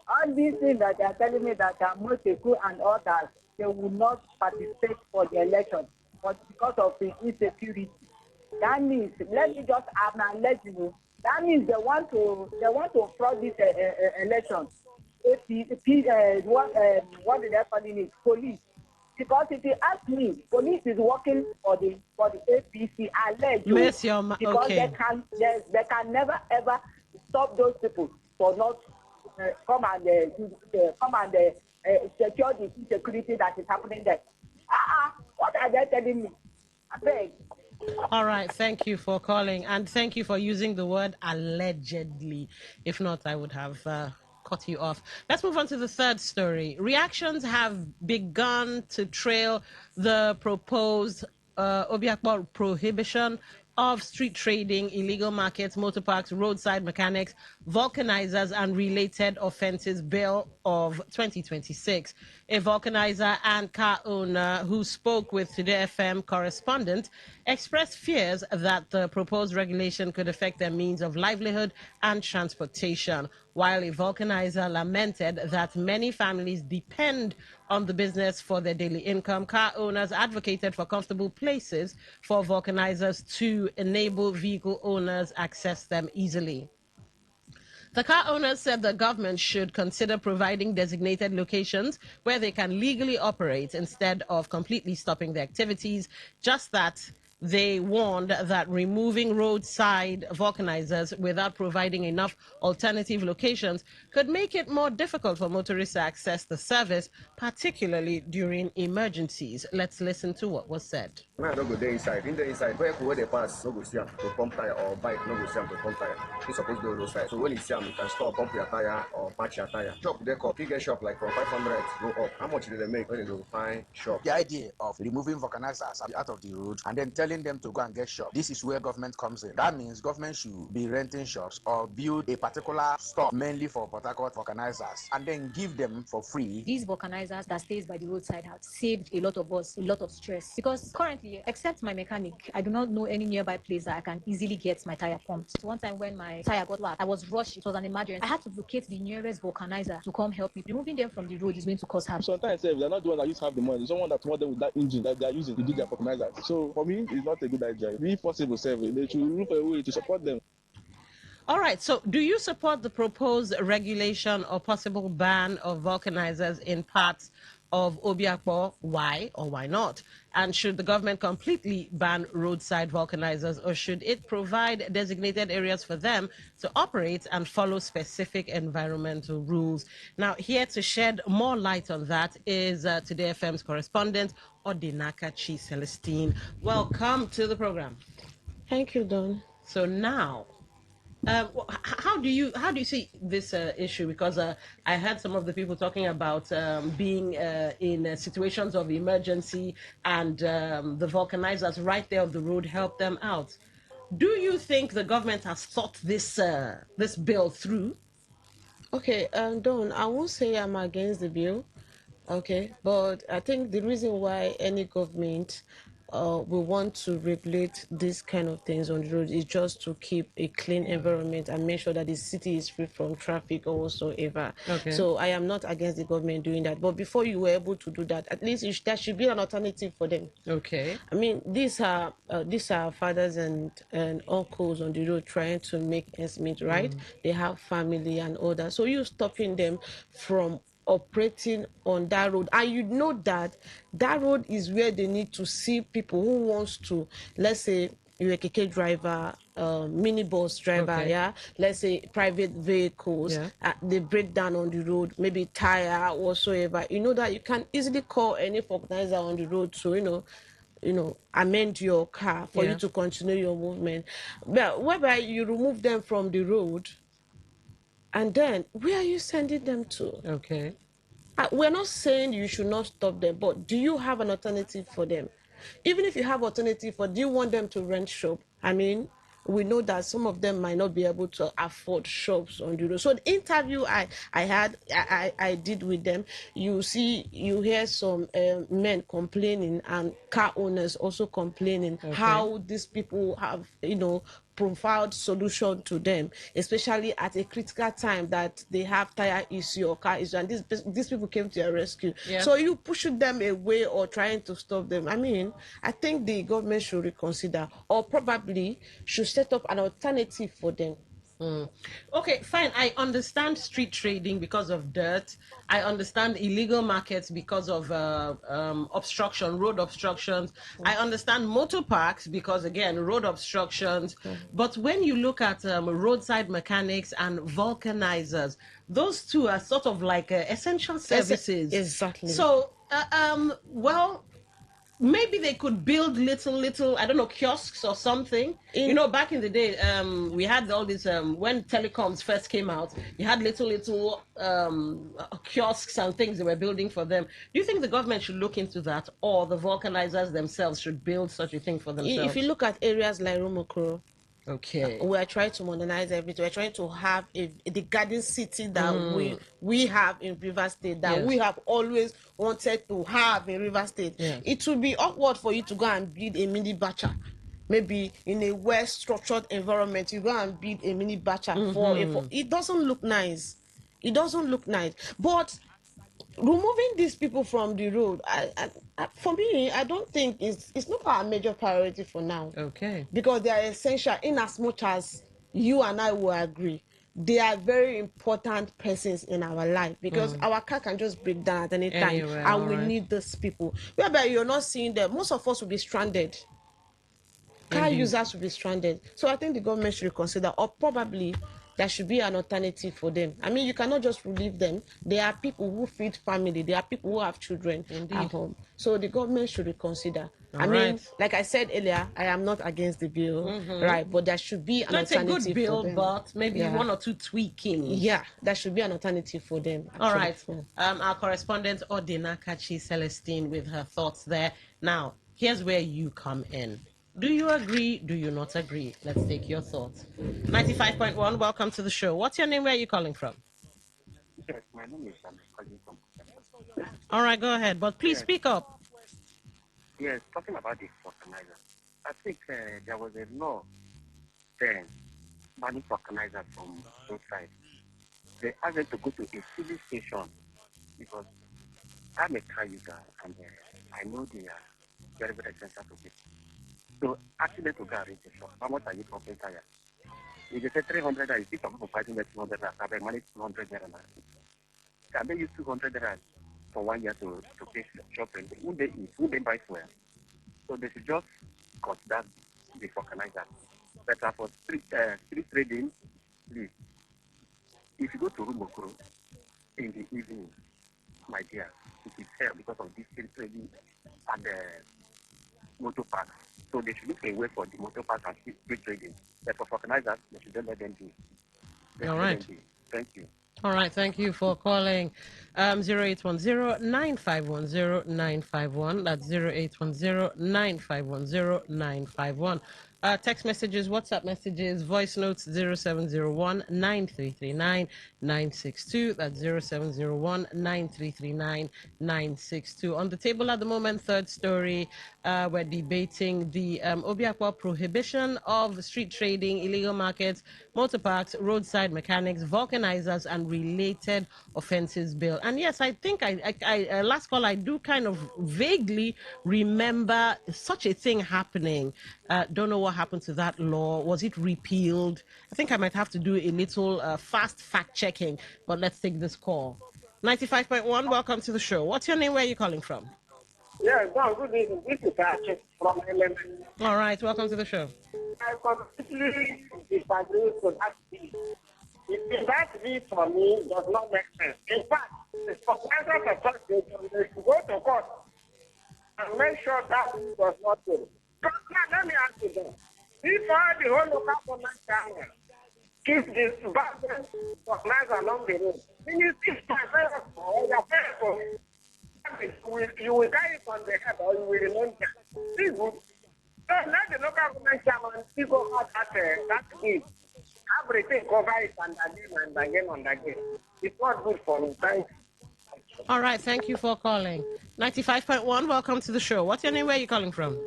all these things that they are telling me that Moseku and others, they will not participate for the election, but because of the insecurity. That means, let me just let you know, that means they want to fraud this election. What did they call it? Police. Because if you ask me, police is working for the APC allegedly because they can never ever stop those people for not come and secure the insecurity that is happening there. What are they telling me? I beg. All right, thank you for calling and thank you for using the word allegedly. If not, I would have cut you off. Let's move on to the third story. Reactions have begun to trail the proposed Obiakpor prohibition of street trading, illegal markets, motor parks, roadside mechanics, vulcanizers, and related offenses bill of 2026. A vulcanizer and car owner who spoke with Today FM correspondent expressed fears that the proposed regulation could affect their means of livelihood and transportation, while a vulcanizer lamented that many families depend on the business for their daily income. Car owners advocated for comfortable places for vulcanizers to enable vehicle owners access them easily. The car owners said the government should consider providing designated locations where they can legally operate instead of completely stopping their activities. Just that they warned that removing roadside vulcanizers without providing enough alternative locations could make it more difficult for motorists to access the service, particularly during emergencies. Let's listen to what was said. Man, don't go there inside. In the inside, vehicle where they pass, no go see them to pump tire, or bike, no go see them to pump tire. You supposed to do those side. So when you see them, you can stop, pump your tire, or patch your tire. Shop, they call, bigger shop, like from 500 go up. How much do they make when you go find shop? The idea of removing vulcanizers out of the road and then telling them to go and get shops, this is where government comes in. That means government should be renting shops or build a particular store mainly for Port Harcourt vulcanizers and then give them for free. These vulcanizers that stays by the roadside have saved a lot of us a lot of stress, because currently, except my mechanic, I do not know any nearby place that I can easily get my tire pumped. One time when my tire got locked, I was rushed. It was an emergency. I had to locate the nearest vulcanizer to come help me. Removing them from the road is going to cause harm. Sometimes they're not the one that used to have the money. There's someone that want them with that engine that they are using to do their vulcanizers. So for me, it's not a good idea. If possible, they should look for a way to support them. All right, so do you support the proposed regulation or possible ban of vulcanizers in parts of Obiakpo? Why or why not? And should the government completely ban roadside vulcanizers, or should it provide designated areas for them to operate and follow specific environmental rules? Now, here to shed more light on that is Today FM's correspondent, Odinakachi Celestine. Welcome to the program. Thank you, Don. So now, how do you see this issue? Because I heard some of the people talking about being in situations of emergency, and the vulcanizers right there on the road help them out. Do you think the government has thought this bill through? Okay, Don, I won't say I'm against the bill. Okay, but I think the reason why any government we want to regulate these kind of things on the road is just to keep a clean environment and make sure that the city is free from traffic or whatsoever. Okay. So I am not against the government doing that. But before you were able to do that, at least there should be an alternative for them. Okay. I mean, these are fathers and uncles on the road trying to make ends meet, right? They have family and all that. So you stopping them from operating on that road, and you know that road is where they need to see people who wants to, let's say you're a keke driver, minibus driver, okay. Yeah, let's say private vehicles, yeah. They break down on the road, maybe tire or whatsoever. You know that you can easily call any vulcanizer on the road to amend your car for you to continue your movement. But whereby you remove them from the road, and then, where are you sending them to? Okay. We're not saying you should not stop them, but do you have an alternative for them? Even if you have alternative do you want them to rent shop? I mean, we know that some of them might not be able to afford shops on the road. So the interview I did with them, you hear some men complaining and car owners also complaining how these people have, provide solution to them, especially at a critical time that they have tire issue or car issue, and these people came to their rescue. Yeah. So you pushing them away or trying to stop them. I mean, I think the government should reconsider, or probably should set up an alternative for them. Okay, fine. I understand street trading because of dirt. I understand illegal markets because of obstruction, road obstructions. I understand motor parks because, again, road obstructions. But when you look at roadside mechanics and vulcanizers, those two are sort of like essential services. Exactly. So, maybe they could build little, I don't know, kiosks or something. Back in the day, we had all these, when telecoms first came out, you had little kiosks and things they were building for them. Do you think the government should look into that, or the vulcanizers themselves should build such a thing for themselves? If you look at areas like Romokoro, okay, we are trying to modernize everything. We're trying to have the garden city that we have in River State, that we have always wanted to have in River State. Yeah. It would be awkward for you to go and build a mini bacha. Maybe in a well-structured environment, you go and build a mini bacha for it doesn't look nice. It doesn't look nice. But removing these people from the road, for me, I don't think it's not our major priority for now. Okay. Because they are essential, in as much as you and I will agree. They are very important persons in our life, because our car can just break down at any time, and we need these people. Whereby you're not seeing them, most of us will be stranded. car Indeed. users will be stranded. So I think the government should reconsider, or probably there should be an alternative for them. I mean, you cannot just relieve them. There are people who feed family. There are people who have children at home. So the government should reconsider. I mean, like I said earlier, I am not against the bill, right? But there should be an No, it's a alternative good bill, for them. but maybe one or two tweakings. Yeah, there should be an alternative for them. All right. Actually. Our correspondent Odina Kachi Celestine with her thoughts there. Now, here's where you come in. Do you agree? Do you not agree? Let's take your thoughts. 95.1, welcome to the show. What's your name? Where are you calling from? Yes, my name is calling from. All right, go ahead. But please speak up. Yes, talking about the vulcanizer. I think there was a law then banning vulcanizer from both sides. They asked them to go to a civil station because I'm a car user and I know they are very, very expensive to people. So asking them to go and rent a shop. How much are you pumping tire? If they say 300, I see some people fighting at 200, I can manage 200 there. Can they use 200 there for 1 year to pay shop rent? Would they eat? Would they buy fuel? So they should just cut that the vulcanizer. Better for street trading, please. If you go to Rumokuro in the evening, my dear, it is hell because of this street trading and the motor park. So they should look away for the motor park and street trading. But for vulcanizers, they should let them do. All right. Thank you. All right, thank you for calling. 0810-951-0951. That's 0810-951-0951. Text messages, WhatsApp messages, voice notes 0701-9339-962. That's 0701-9339-962. On the table at the moment, third story, we're debating the Obiakwa prohibition of street trading, illegal markets, motor parks, roadside mechanics, vulcanizers, and related offenses bill. And yes, I think I last call, I do kind of vaguely remember such a thing happening. Don't know what happened to that law. Was it repealed? I think I might have to do a little fast fact checking, but let's take this call. 95.1, welcome to the show. What's your name? Where are you calling from? Yes, good evening. This is Archie from Element. All right, welcome to the show. I completely disagree with that view. That view for me does not make sense. In fact, the supervisors of such they should go to court and make sure that was not true. But now, let me ask you this. Before the whole local government channel keep this violence organized along the road, when you see my parents or your parents, you will carry it on the head or you will remain there. This is good. So let the local government chairman figure out that gift. Everything cover it and again and again. It's not good for me. Thanks. All right, thank you for calling. 95.1, welcome to the show. What's your name? Where are you calling from?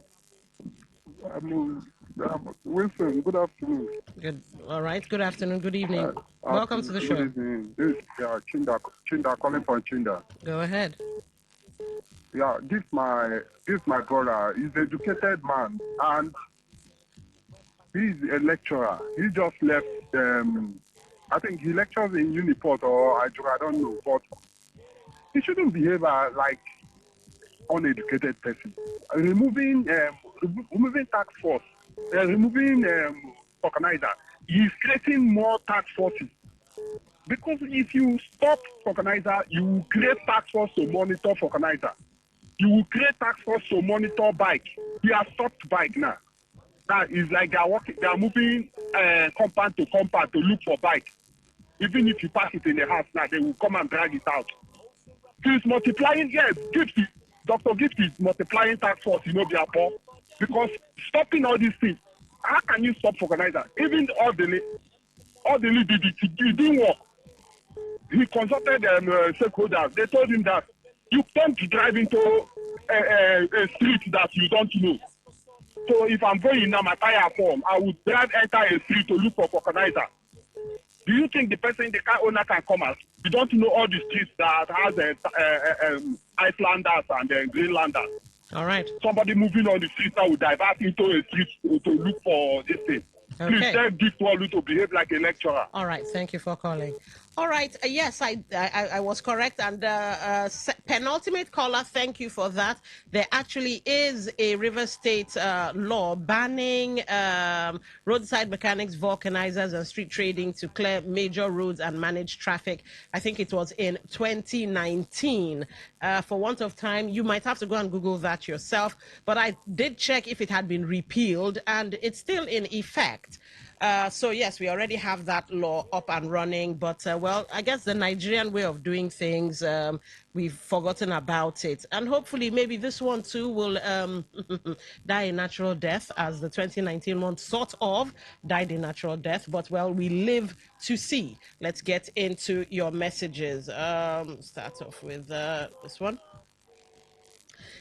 Wilson, good afternoon. Good. All right, good afternoon, good evening. Welcome to the show. Good evening. This is Chinda calling from Chinda. Go ahead. Yeah, this my brother. He's an educated man and he's a lecturer. He just left. I think he lectures in Uniport or I don't know, but he shouldn't behave like uneducated person. Removing tax force, removing organizer, he's creating more tax forces. Because if you stop organizer, you will create tax force to monitor organizer. You will create tax force to monitor bike. We have stopped bike now. That is like they are moving compound to compound to look for bike. Even if you pass it in the house now, they will come and drag it out. He's multiplying, yes, Dr. Gift is multiplying tax force, they are poor. Because stopping all these things, how can you stop organizer? Even all the lead did it didn't work. He consulted stakeholders. They told him that you can't drive into a street that you don't know. So if I'm going now, my tire form, I would drive enter a street to look for organizer. Do you think the person, the car owner can come out? You don't know all the streets that has Icelanders and Greenlanders. All right. Somebody moving on the street now will divert into a street to look for this thing. Okay. Please tell Gift Walu to behave like a lecturer. All right, thank you for calling. All right. Yes, I was correct. And penultimate caller, thank you for that. There actually is a River State law banning roadside mechanics, vulcanizers, and street trading to clear major roads and manage traffic. I think it was in 2019. For want of time, you might have to go and Google that yourself. But I did check if it had been repealed, and it's still in effect. So yes, we already have that law up and running, but well, I guess the Nigerian way of doing things, we've forgotten about it, and hopefully maybe this one too will die a natural death, as the 2019 one sort of died a natural death. But well, we live to see. Let's get into your messages. Start off with this one.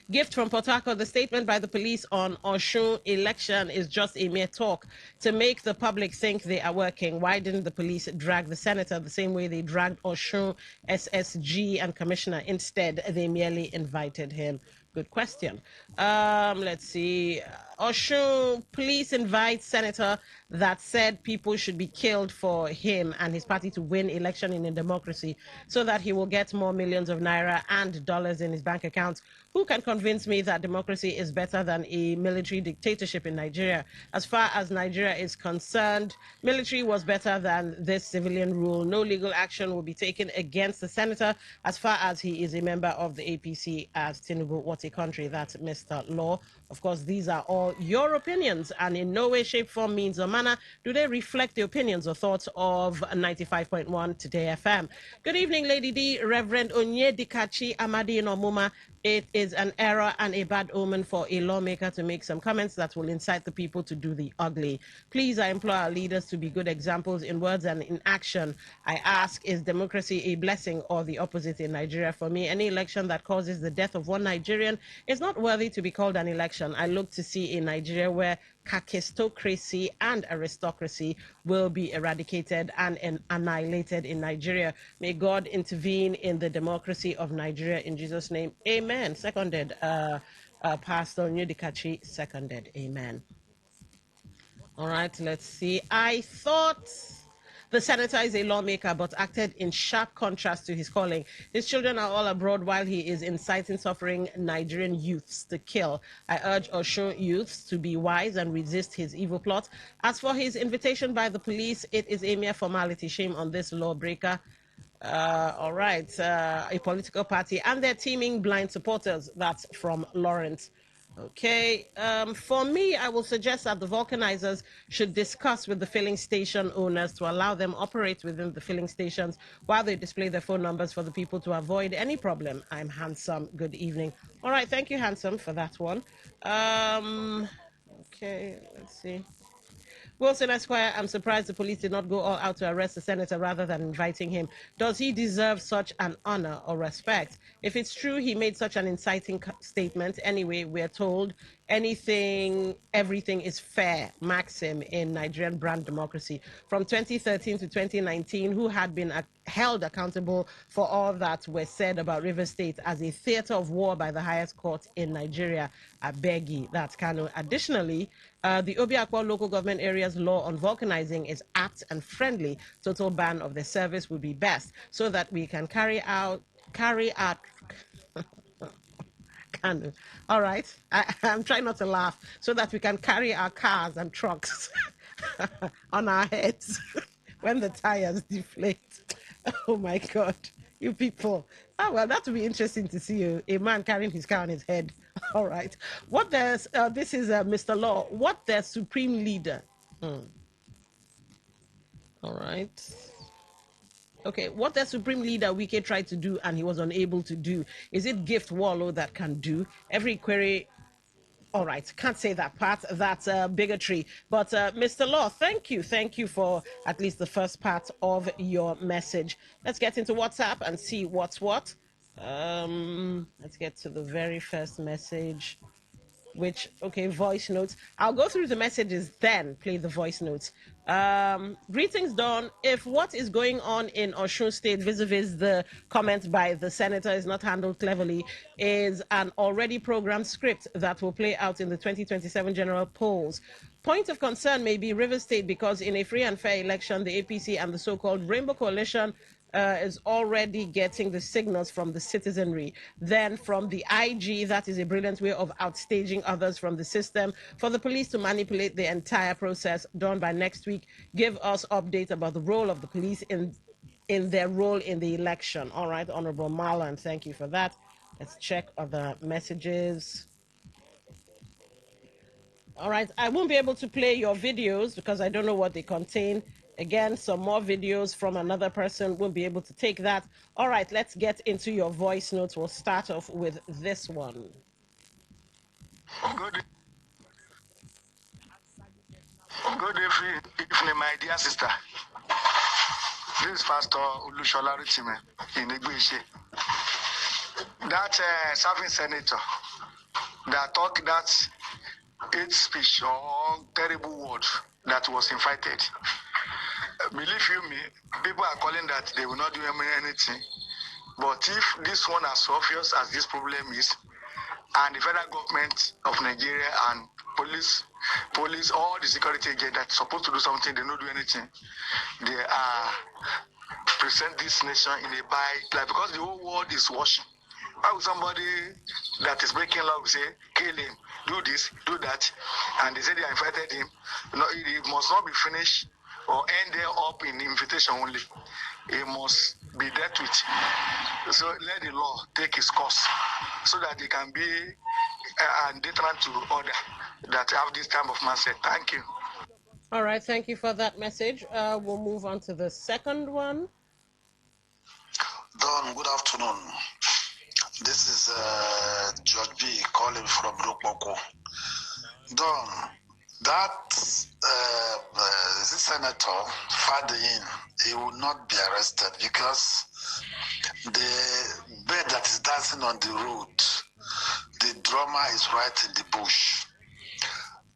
Gift from Port Harcourt. The statement by the police on Osun election is just a mere talk to make the public think they are working. Why didn't the police drag the senator the same way they dragged Osun SSG and commissioner? Instead, they merely invited him. Good question. Let's see. Osun police invite senator that said people should be killed for him and his party to win election in a democracy so that he will get more millions of naira and dollars in his bank account. Who can convince me that democracy is better than a military dictatorship in Nigeria? As far as Nigeria is concerned, military was better than this civilian rule. No legal action will be taken against the senator as far as he is a member of the APC as Tinubu. What a country, that's Mr. Law. Of course, these are all your opinions, and in no way, shape, form, means, or manner do they reflect the opinions or thoughts of 95.1 Today FM. Good evening, Lady D, Reverend Onyedikachi Amadi Nomuma. It is an error and a bad omen for a lawmaker to make some comments that will incite the people to do the ugly. Please, I implore our leaders to be good examples in words and in action. I ask, is democracy a blessing or the opposite in Nigeria? For me, any election that causes the death of one Nigerian is not worthy to be called an election. I look to see a Nigeria where kakistocracy and aristocracy will be eradicated and annihilated in Nigeria. May God intervene in the democracy of Nigeria in Jesus' name. Amen. Seconded. Pastor Nyudikachi seconded. Amen. All right, let's see. I thought the senator is a lawmaker, but acted in sharp contrast to his calling. His children are all abroad while he is inciting suffering Nigerian youths to kill. I urge Osun youths to be wise and resist his evil plot. As for his invitation by the police, it is a mere formality. Shame on this lawbreaker. All right, a political party and their teeming blind supporters. That's from Lawrence. Okay, for me, I will suggest that the vulcanizers should discuss with the filling station owners to allow them operate within the filling stations while they display their phone numbers for the people to avoid any problem. I'm Handsome. Good evening. All right, thank you, Handsome, for that one. Okay, let's see. Wilson Esquire, I'm surprised the police did not go all out to arrest the senator rather than inviting him. Does he deserve such an honor or respect? If it's true he made such an inciting statement, anyway, we're told everything is fair maxim in Nigerian brand democracy. From 2013 to 2019, who had been held accountable for all that was said about River State as a theater of war by the highest court in Nigeria? Abegi, that's Kano. Additionally, the Obiakwa local government area's law on vulcanizing is apt and friendly. Total ban of the service would be best so that we can carry out Kano. All right. I'm trying not to laugh so that we can carry our cars and trucks on our heads when the tires deflate. Oh my God. You people. Oh, well, that would be interesting to see a man carrying his car on his head. All right. What there's, this is Mr. Law. What the supreme leader? All right. Okay, what the supreme leader Wike tried to do and he was unable to do, is it Gift Wallow that can do? Every query. All right, can't say that part. That's bigotry. But Mr. Law, thank you. Thank you for at least the first part of your message. Let's get into WhatsApp and see what's what. Let's get to the very first message. Voice notes. I'll go through the messages, then play the voice notes. Greetings, Dawn. If what is going on in Osun State vis-a-vis the comment by the senator is not handled cleverly, is an already programmed script that will play out in the 2027 general polls. Point of concern may be River State because in a free and fair election, the APC and the so-called Rainbow Coalition is already getting the signals from the citizenry. Then from the IG, that is a brilliant way of outstaging others from the system. For the police to manipulate the entire process, done by next week. Give us updates about the role of the police in their role in the election. All right, Honorable Marlon, thank you for that. Let's check other messages. All right, I won't be able to play your videos because I don't know what they contain. Again, some more videos from another person, won't be able to take that. All right, let's get into your voice notes. We'll start off with this one. Good evening, my dear sister. This is Pastor Ulushola Ritime in Igbishi. That serving senator that talked that hate speech or terrible word that was invited. Believe you me, people are calling that they will not do anything. But if this one as obvious as this problem is, and the federal government of Nigeria and police, all the security agents that supposed to do something, they don't do anything. They are present this nation in a like because the whole world is watching. Why would somebody that is breaking law say, kill him, do this, do that, and they say they invited him? No, it must not be finished or end there up in invitation only. It must be dealt with. So let the law take its course so that they can be deterrent to order that have this type of mindset. Thank you. All right, thank you for that message. We'll move on to the second one. Don, good afternoon. This is George B. calling from Rukmoko. Don, that senator, Fadin, he will not be arrested because the bird that is dancing on the road, the drummer is right in the bush.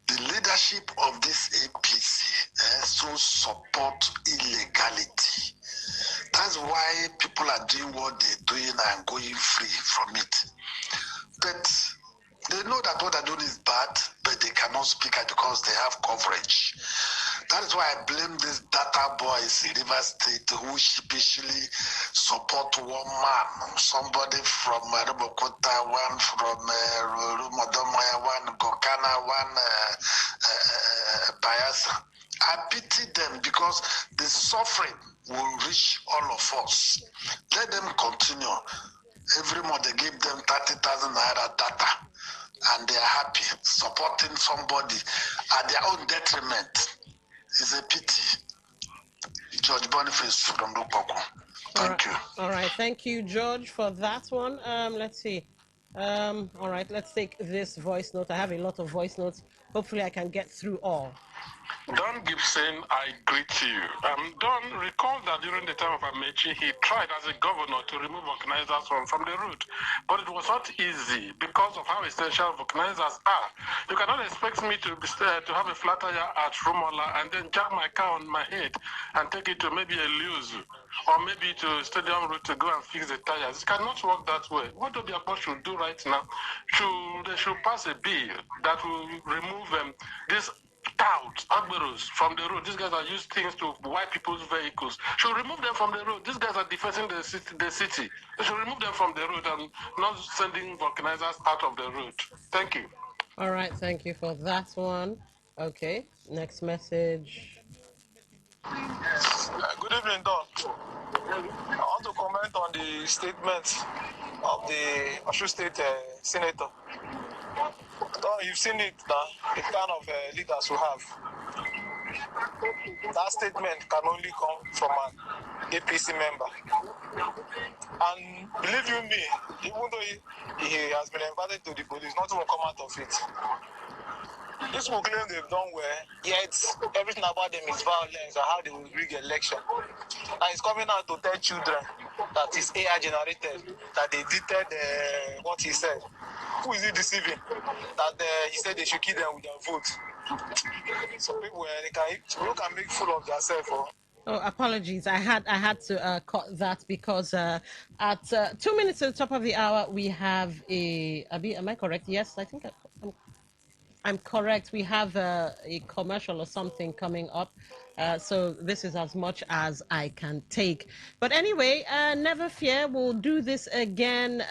The leadership of this APC so support illegality. That's why people are doing what they're doing and going free from it. But they know that what they're doing is bad, but they cannot speak out because they have coverage. That is why I blame these data boys in River State who sheepishly support one man, somebody from Rubokota, one from Rumodomaya, one Gokana, one Bayelsa. I pity them because the suffering will reach all of us. Let them continue. Every month they give them 30,000 naira data and they are happy supporting somebody at their own detriment. It's a pity. George Boniface from Lukoko. Thank you. All right, thank you, George, for that one. Let's see. All right, let's take this voice note. I have a lot of voice notes. Hopefully I can get through all. Don Gibson, I greet you. Don, recall that during the time of Amechi, he tried as a governor to remove vulcanizers from the route. But it was not easy because of how essential vulcanizers are. You cannot expect me to have a flat tire at Rumola and then jack my car on my head and take it to maybe a Luzu or maybe to Stadium Road to go and fix the tires. It cannot work that way. What Obiakpo should do right now, they should pass a bill that will remove this touts, agberos from the road. These guys are used things to wipe people's vehicles. Should remove them from the road. These guys are defacing the city. They should remove them from the road and not sending vulcanizers out of the road. Thank you. All right, thank you for that one. Okay, next message. Good evening, Don. I want to comment on the statement of the Oshu State Senator. Don, you've seen it now, the kind of leaders we have. That statement can only come from an APC member. And believe you me, even though he has been invited to the police, nothing will come out of it. This will claim they've done well, yet everything about them is violence and how they will rig election. And he's coming out to tell children that it's AI generated, that they did what he said. Who is he deceiving? That he said they should kill them with their vote. So people can make fool of themselves. Oh, apologies. I had to cut that because at 2 minutes to the top of the hour we have a. Abi, am I correct? Yes, I think. I'm correct. We have a commercial or something coming up. So this is as much as I can take. But anyway, never fear. We'll do this again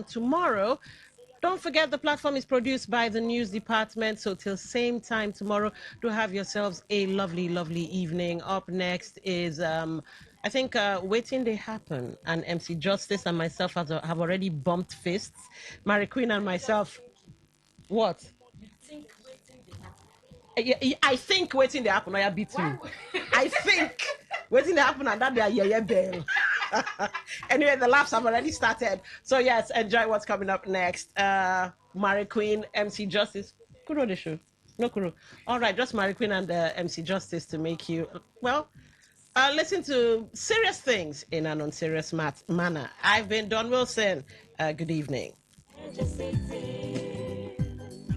tomorrow. Don't forget the platform is produced by the news department. So till same time tomorrow, do have yourselves a lovely, lovely evening. Up next is I think Waiting They Happen, and MC Justice and myself have already bumped fists. Mary Queen and myself. What? I think Waiting They Happen. I beat you. I think Waiting They Happen, and that they are yeah bell. Anyway, the laughs have already started. So yes, enjoy what's coming up next. Mary Queen, MC Justice. Kuro the show. No Kuro. All right, just Mary Queen and MC Justice to make you listen to serious things in an unserious manner. I've been Don Wilson. Good evening.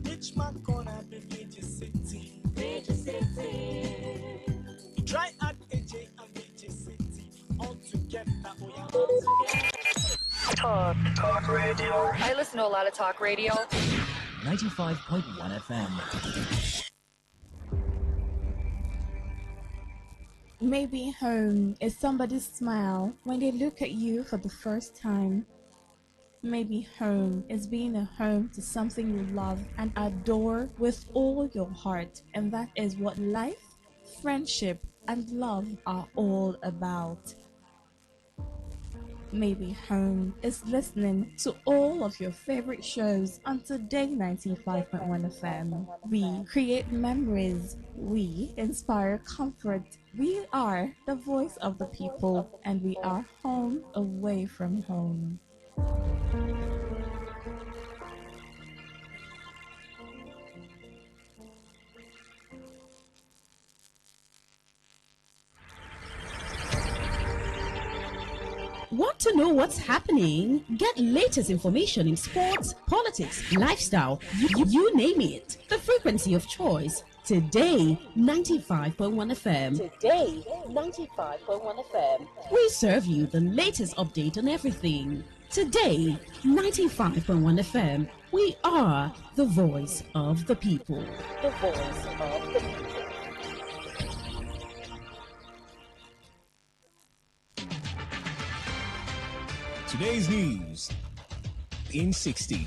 Which man gonna be major city? Major city. Try at AJ and major city all together. Talk radio. I listen to a lot of talk radio. 95.1 FM. Maybe home is somebody's smile when they look at you for the first time. Maybe home is being a home to something you love and adore with all your heart. And that is what life, friendship, and love are all about. Maybe home is listening to all of your favorite shows on Today 95.1 FM. We create memories. We inspire comfort. We are the voice of the people, and we are home away from home. Want to know what's happening? Get latest information in sports, politics, lifestyle, you name it. The frequency of choice. Today, 95.1 FM. Today, 95.1 FM. We serve you the latest update on everything. Today, 95.1 FM. We are the voice of the people. The voice of the people. Today's news in 60.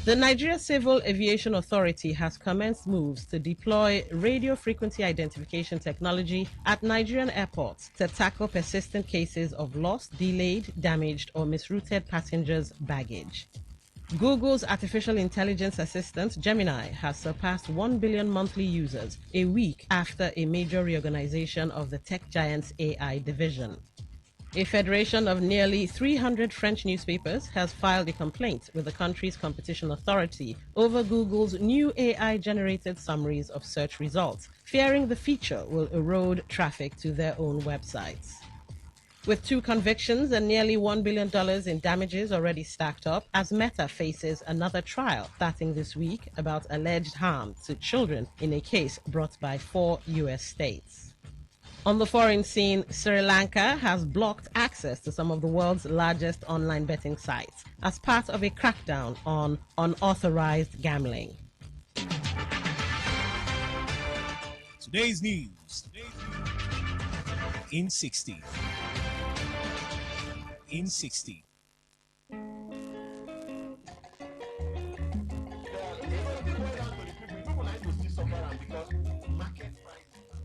The Nigeria Civil Aviation Authority has commenced moves to deploy radio frequency identification technology at Nigerian airports to tackle persistent cases of lost, delayed, damaged, or misrouted passengers' baggage. Google's artificial intelligence assistant, Gemini, has surpassed 1 billion monthly users a week after a major reorganization of the tech giant's AI division. A federation of nearly 300 French newspapers has filed a complaint with the country's competition authority over Google's new AI-generated summaries of search results, fearing the feature will erode traffic to their own websites. With 2 convictions and nearly $1 billion in damages already stacked up, as Meta faces another trial starting this week about alleged harm to children in a case brought by 4 U.S. states. On the foreign scene, Sri Lanka has blocked access to some of the world's largest online betting sites as part of a crackdown on unauthorized gambling. Today's news in 60. In 60.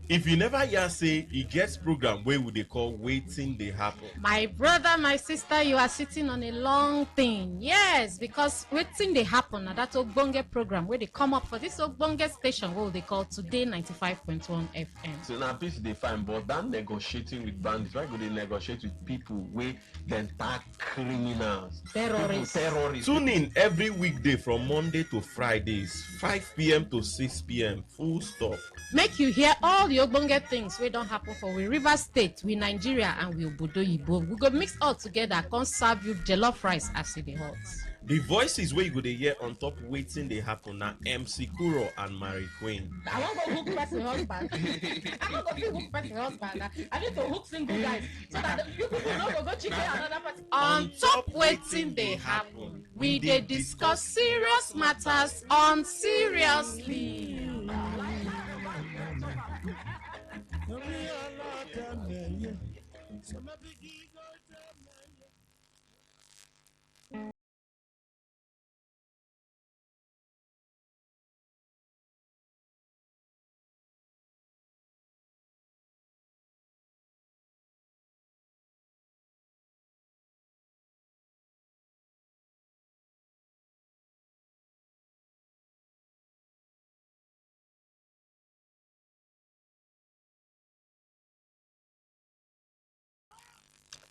If you never hear say e get program wey we dey call Wetin Dey Happen. My brother, my sister, you are sitting on a long thing. Yes, because Wetin Dey Happen na that ogbonge program wey dey come up for this ogbonge station wey they call Today 95.1 FM. So na peace dey fine, but that negotiating with bandits, why go dey negotiate with people wey dem tag criminals, terrorists? Terrorists. Tune in every weekday from Monday to Fridays, 5 p.m. to 6 p.m. Full stop. Make you hear all the ogbonge things wey don happen for we River State, we Nigeria, and we Obodo Yibo. We go mix all together, come serve you jollof rice as e dey hot. The voices where you go to hear on top waiting they happen now MC Kuro and Mary Queen. I want to hook person husband. I want to hook person husband. I need to hook single guys so that you people don't go cheating another person. On top waiting they happen. We dey discuss serious matters on seriously.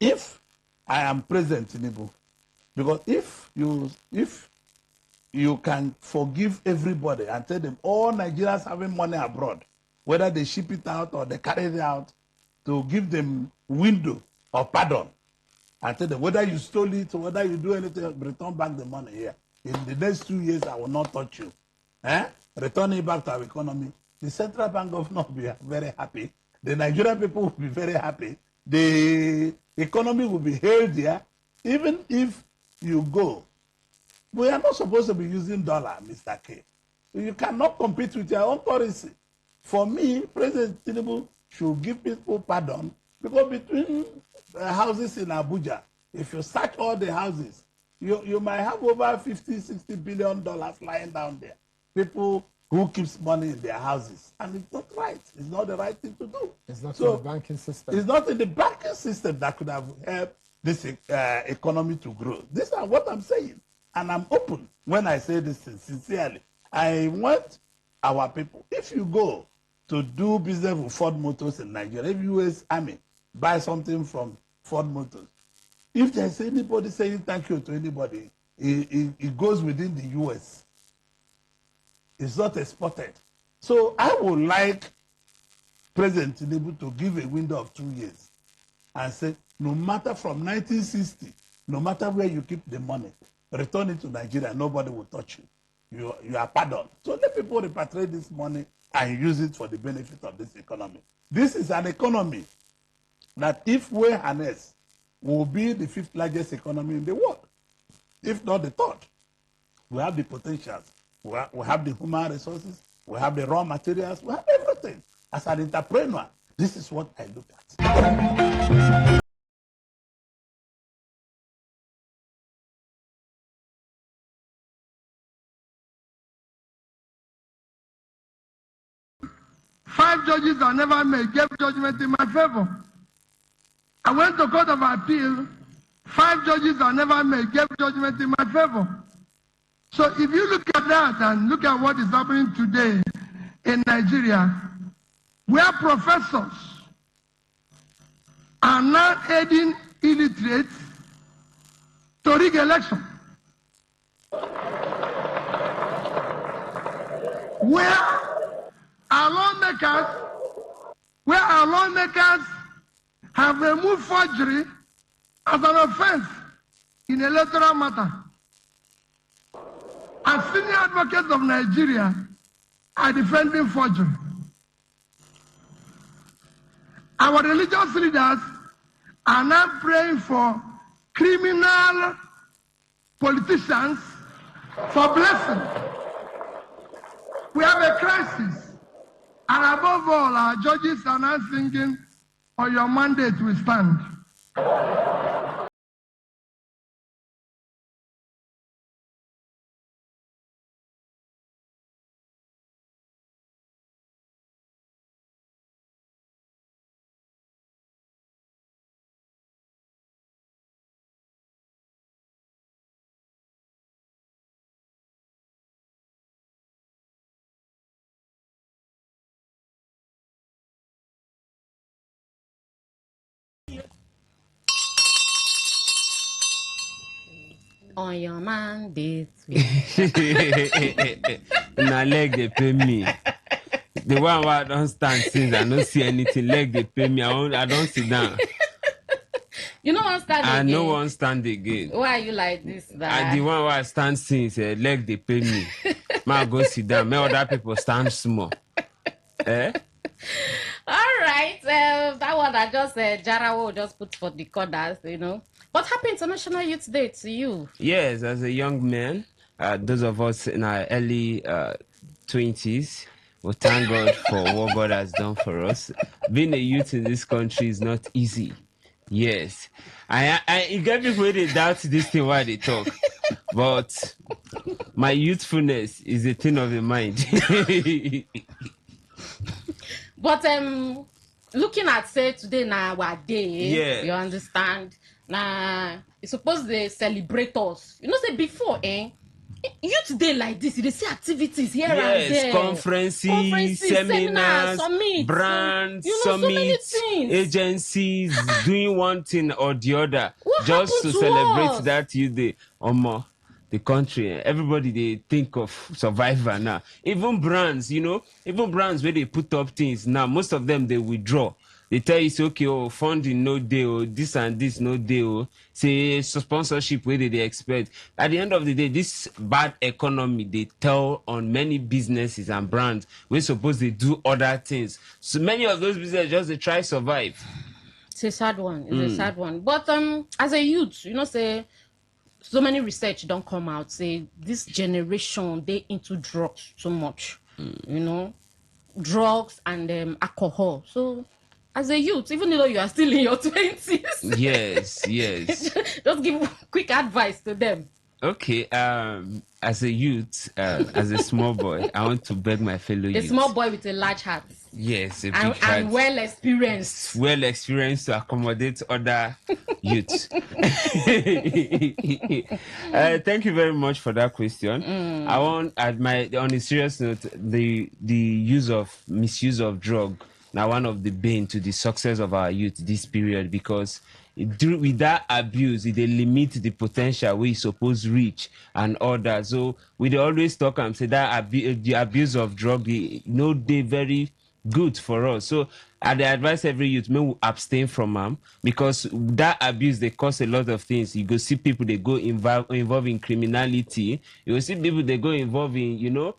If I am President Tinubu, because if you can forgive everybody and tell them all Nigerians having money abroad, whether they ship it out or they carry it out, to give them window of pardon and tell them whether you stole it or whether you do anything, return back the money here. In the next 2 years, I will not touch you. Return it back to our economy. The central bank governor will be very happy. The Nigerian people will be very happy. The economy will be healthier. Even if you go, we are not supposed to be using dollar, Mr. K. You cannot compete with your own currency. For me, President Tinubu should give people pardon because between houses in Abuja, if you search all the houses, you might have over $50-60 billion lying down there. People who keeps money in their houses. And it's not right. It's not the right thing to do. It's not in the banking system. It's not in the banking system that could have helped this economy to grow. These are what I'm saying. And I'm open when I say this sincerely. I want our people, if you go to do business with Ford Motors in Nigeria, if U.S. Army buy something from Ford Motors, if there's anybody saying thank you to anybody, it goes within the U.S. It's not exported. So I would like President Tinubu to give a window of 2 years and say, no matter from 1960, no matter where you keep the money, return it to Nigeria, nobody will touch you. You are pardoned. So let people repatriate this money and use it for the benefit of this economy. This is an economy that, if we harness, will be the 5th largest economy in the world, if not the 3rd. We have the potentials. We have the human resources. We have the raw materials. We have everything. As an entrepreneur, this is what I look at. Five judges that never made gave judgment in my favor. I went to Court of Appeal. 5 judges that never made gave judgment in my favor. So if you look at that and look at what is happening today in Nigeria, where professors are now aiding illiterates to rig election, where our lawmakers have removed forgery as an offense in electoral matter. As senior advocates of Nigeria are defending forgery. Our religious leaders are now praying for criminal politicians for blessing. We have a crisis. And above all, our judges are now singing, "On your mandate we stand." On your mandate. Na leg they pay me. The one where I don't stand since I don't see anything. Leg they pay me. I don't sit down. You know one stand I again. no one stand again. Why are you like this? I the one where I stand since leg they pay me. Ma go sit down. May other people stand small. Eh? All right, that one I just Jarawo just put for the corners, you know. But happy International Youth Day to you. Yes, as a young man, those of us in our early 20s, we thank God for what God has done for us. Being a youth in this country is not easy. Yes, you get people where they doubt this thing while they talk, but my youthfulness is a thing of the mind. But looking at say today now our day, Yeah. you understand? Now it's supposed they celebrate us. You know, say before, youth day like this, they see activities here and Yes, there. conferences, seminars, summits, brands, you know, summits, so many things. agencies doing one thing or the other What just to happened to celebrate us? that youth day. The country, everybody they think of survivor now. Even brands, you know, even brands where they put up things now, most of them they withdraw. They tell you, say, okay, oh, funding no deal, this and this no deal. Say sponsorship where they expect. At the end of the day, this bad economy they tell on many businesses and brands we suppose they do other things. So many of those businesses just they try survive. It's a sad one. It's a sad one. But as a youth, you know, say so many research don't come out say this generation they into drugs so much. You know, drugs and alcohol. So as a youth, even though you are still in your 20s, Yes, yes. just give quick advice to them. Okay, as a youth, as a small boy, I want to beg my fellow A youth. small boy with a large heart. Yes, a big And heart. well experienced. Well experienced to accommodate other youths. Thank you very much for that question. I want, on a serious note, the misuse of drug now one of the bane to the success of our youth this period because with that abuse, they limit the potential we suppose reach and all that. So we always talk and say that the abuse of drug, they very good for us. So I advise every youth may abstain from them because that abuse they cause a lot of things. You go see people they go involved in criminality. You will see people they go involved in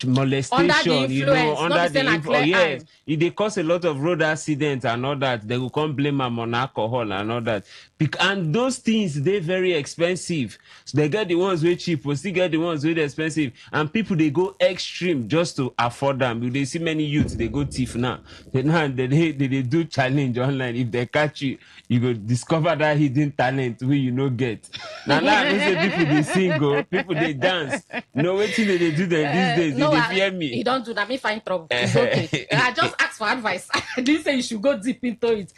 molestation, under the influence, under the influence. Yes, eye. they cause a lot of road accidents and all that. They will come blame them on alcohol and all that. And those things they're very expensive. So they get the ones way cheap, we still get the ones way expensive. And people they go extreme just to afford them. They see many youths they go thief now. They do challenge online. If they catch you, you go discover that hidden talent we get. Now I don't say people they sing, people they dance. No waiting they do them these days. No, they fear me. You don't do that. Me find trouble. It's okay. I just asked for advice. I didn't say you should go deep into it.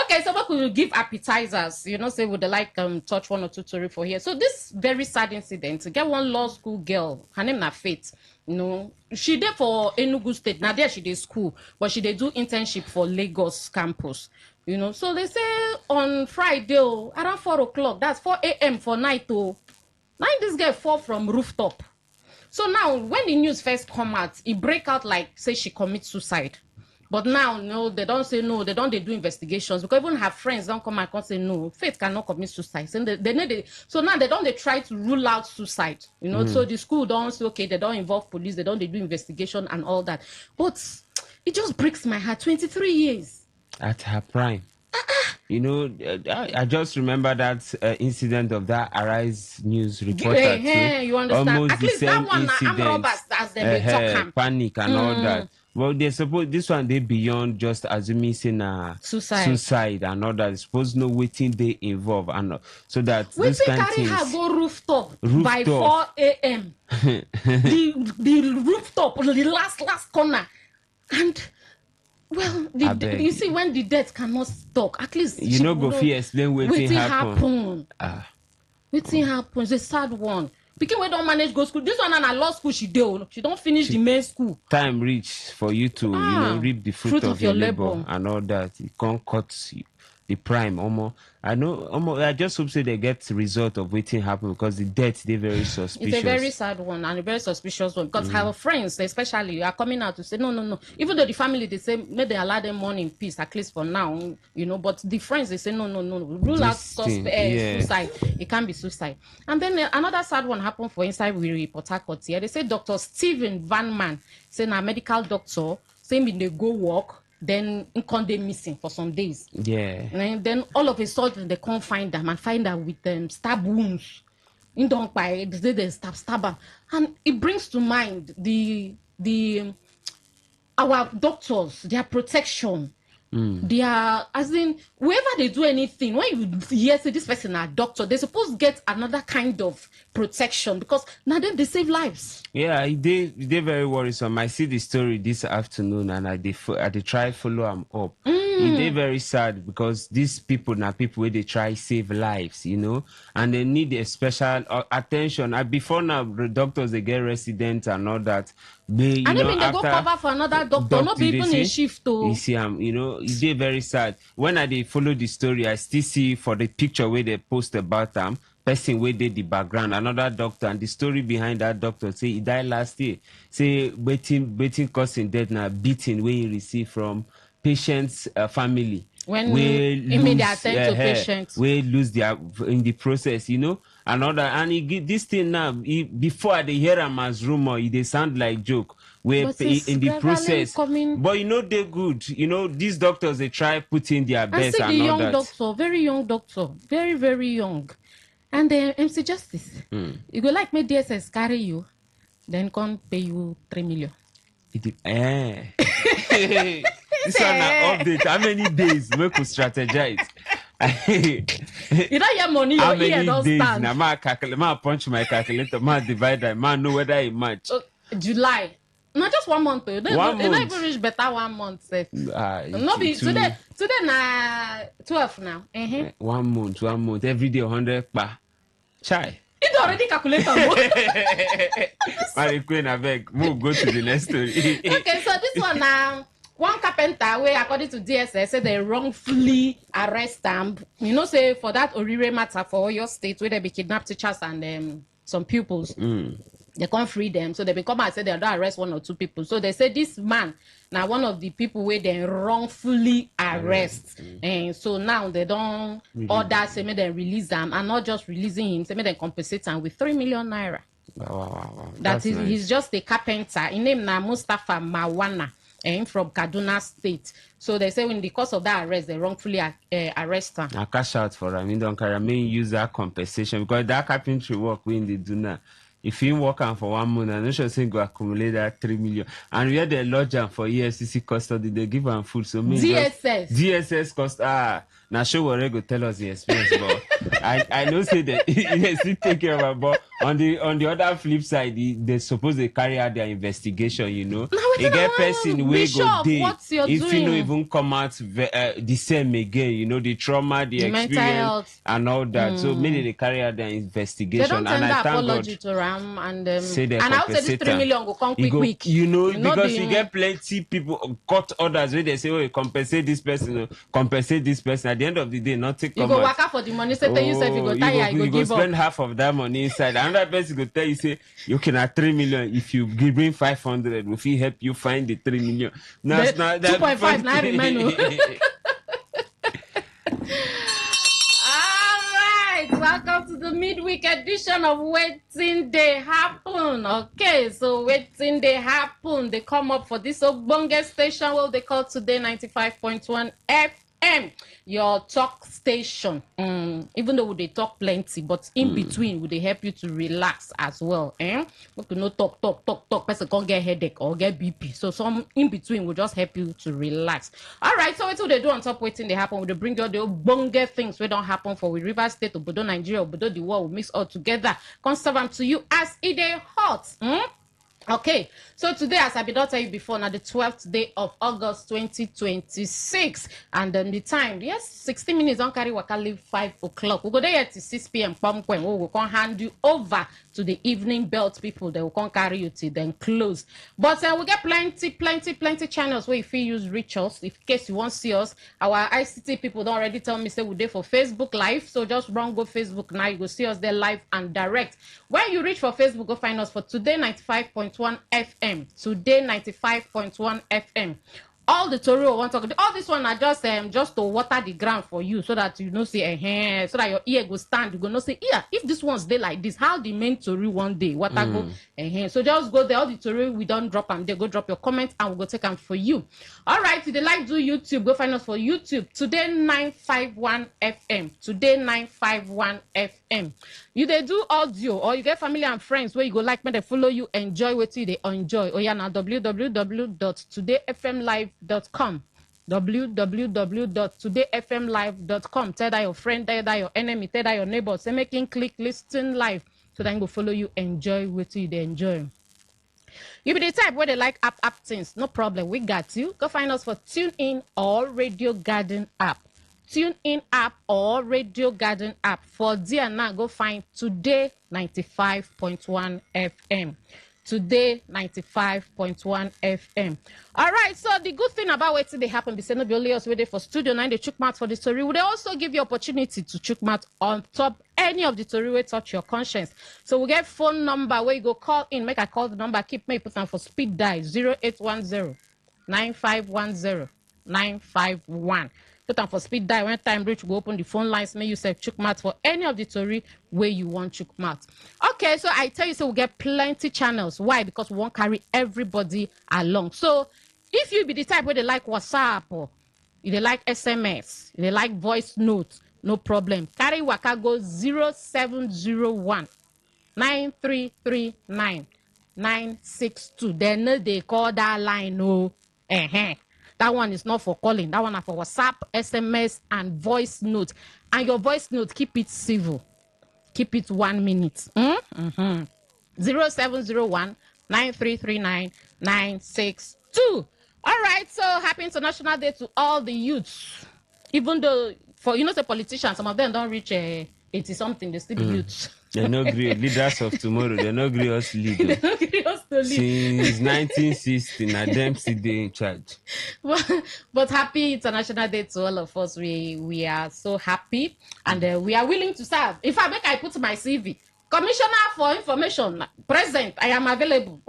Okay, so what could you give appetizers? You know, say would they like touch one or two story for here. So this very sad incident. Get one law school girl. Her name na Faith. You know, she did for Enugu State. Now there she did school, but she did do internship for Lagos campus. You know, so they say on Friday around 4:00. That's 4 a.m. for night. Now this girl fall from rooftop. So now, when the news first come out, it break out like, say she commit suicide. But now, no, they don't say no. They do investigations. Because even her friends don't come out and say, no, Faith cannot commit suicide. So, so now they try to rule out suicide. You know, so the school don't say, okay, they don't involve police. They do investigation and all that. But it just breaks my heart. 23 years. At her prime. You know, I just remember that incident of that Arise News reporter too. You understand? Almost At the least same that one, incident. as they talk Panic and all that. Well, they suppose this one they beyond just assuming saying suicide and all that. Suppose no waiting they involve and so that this kind of things. Her go rooftop by 4 a.m. the rooftop, the last corner, and. Well, you see, when the death cannot talk, at least you know go fear explain waiting happen. Waiting happens. It's a sad one. Because we don't manage go school. This one and a law school she do. She don't finish the main school. Time reach for you to reap the fruit of your labor and all that. It can't cut the prime. I know. I just hope say they get result of waiting happen because the death they very suspicious. It's a very sad one and a very suspicious one because her friends, especially, are coming out to say no. Even though the family they say may they allow them money in peace at least for now, But the friends they say no. Rule out suicide. It can't be suicide. And then another sad one happened for inside we Port Harcourt here. They say Dr. Stephen Van Man, say a medical doctor, saying they go work. Then they missing for some days. Yeah. And then all of a sudden they can't find them and find them with stab wounds. In don't buy they stab them. And it brings to mind the our doctors, their protection. They are, as in, wherever they do anything, when you hear say this person a doctor, they're supposed to get another kind of protection because now then they save lives. Yeah, they very worrisome. I see the story this afternoon and I try follow them up. They very sad because these people now people where they try save lives, and they need a special attention. Before now, the doctors they get residents and all that. They go cover for another doctor, not even in shift too. You see, they very sad. When I follow the story, I still see for the picture where they post about them. Person where did the background, another doctor, and the story behind that doctor say he died last year. Say waiting causing death now beating where he received from patient's family. When he made the attempt to patients, we lose their in the process, Another and he get this thing now. Before they hear him as rumor, they sound like joke. Where in the process, but they're good. These doctors they try putting their best and the all young that. Doctor, very young doctor, very very young, and then MC Justice, you go like make DSS carry you, then come pay you 3 million. This one an update. How many days we could strategize? You don't have money. How many days? Now, I punch my calculator. I divide that. I know whether it match. July. Not just 1 month. They not even reach better 1 month. No be today. Today na 12 now. 1 month. Every day 100 pa. Chai. It already calculated. Mary Queen, I beg. Move. Go to the next story. Okay, so this one now. One carpenter, where according to DSS, said they wrongfully arrest them. Say for that Orire matter for your state, where they be kidnapped teachers and some pupils. They can't free them. So they become and say they don't arrest 1 or 2 people. So they say this man, now one of the people where they wrongfully arrest. And so now they don't order, say, may they release them. And not just releasing him, say, may they compensate him with 3 million naira. Wow. That is, nice. He's just a carpenter. His name now Mustafa Mawana. From Kaduna State. So they say in the course of that arrest, they wrongfully arrest him. I cash out for him. Don't carry me use that compensation because that carpentry work we in the do now. If you work on for 1 month, I'm not sure say go accumulate that 3 million. And we had the lodger for EFCC custody, they give them food. So DSS cost now show what go tell us the expense, but I know say that they still take care of it, but on the other flip side, they suppose they carry out their investigation, You get person where go day if you don't even come out the same again, the trauma, the experience and all that. So maybe they carry out their investigation. They don't and send I thank apology God. to Ram and Say they and I would say this 3 million go come quick. Because you get plenty people court orders where they say, oh, compensate this person. At the end of the day, nothing come You go out. work out for the money, say tell yourself you go tire, you go give spend up. half of that money inside. Another person go tell you, say, you can have 3 million. If you bring 500, will he help you find the 3 million? Now, 2.5 now remain. Welcome to the midweek edition of Waiting They Happen. Okay, so Waiting They Happen. They come up for this Ogbonge station, what they call Today 95.1 FM. Your talk station. Even though they talk plenty, but in between, would they help you to relax as well? We could not talk. Person can't get headache or get BP. So some in between will just help you to relax. All right, so what do they do on top Waiting They Happen? Will they bring you the bonge things we don't happen for with River State, Obodo Nigeria, Obodo the world, we mix all together. Conserve them to you as it is hot. Okay, so today, as I did not tell you before, now the 12th day of August 2026, and then the time, 16 minutes, don't carry waka leave 5 o'clock. We go there at 6 p.m. We will hand you over to the evening belt people. They will come carry you till then close. But we get plenty channels where if you use reach us, in case you want to see us. Our ICT people don't already tell me say we're there for Facebook Live. So just run go Facebook now. You go see us there live and direct. When you reach for Facebook, go find us for Today 95.1 FM. Today 95.1 FM. All the Tory want to talk. All this one are just to water the ground for you so that you know say so that your ear go stand. You go know say if this one's there like this, how the main Tory one day water go so just go there. All the Tory we don't drop them. They go drop your comments and we'll go take them for you. All right, if they like do YouTube, go find us for YouTube. Today 951 FM. Today 951 FM. You they do audio or you get family and friends where you go like me they follow you enjoy what they enjoy. Oh yeah, now www.todayfmlive.com www.todayfmlive.com. Tell that your friend, tell that your enemy, tell that your neighbor. Say making click listen live so then go follow you enjoy what they enjoy. You be the type where they like app things, no problem. We got you. Go find us for TuneIn or Radio Garden app. TuneIn app or Radio Garden app. For there now, go find Today 95.1 FM. Today 95.1 FM. All right, so the good thing about what they happen, they say no be only us waiting for studio 9 they chook mat for the story. Would they also give you opportunity to chook mat on top any of the story where touch your conscience. So we get phone number where you go call in. Make I call the number, keep me put them for speed dial 0810 9510 951. Put them for speed dial. When time reach, go open the phone lines. May you say chook mat for any of the story where you want chook mat. Okay, so I tell you, so we get plenty channels. Why? Because we won't carry everybody along. So if you be the type where they like WhatsApp or they like SMS, they like voice notes, no problem. Carry waka go 0701 9339 962. Then they call that line. No, that one is not for calling. That one is for WhatsApp, SMS, and voice note. And your voice note, keep it civil. Keep it 1 minute. 0701 9339 962. All right, so happy International Day to all the youths. Even though, for the politicians, some of them don't reach 80 something, they still be youths. They're not great leaders of tomorrow. They're not great us leaders. They don't agree us to lead. Since 1960, now them still they in charge. But happy International Day to all of us. We are so happy and we are willing to serve. In fact, make I put my CV. Commissioner for Information, present. I am available.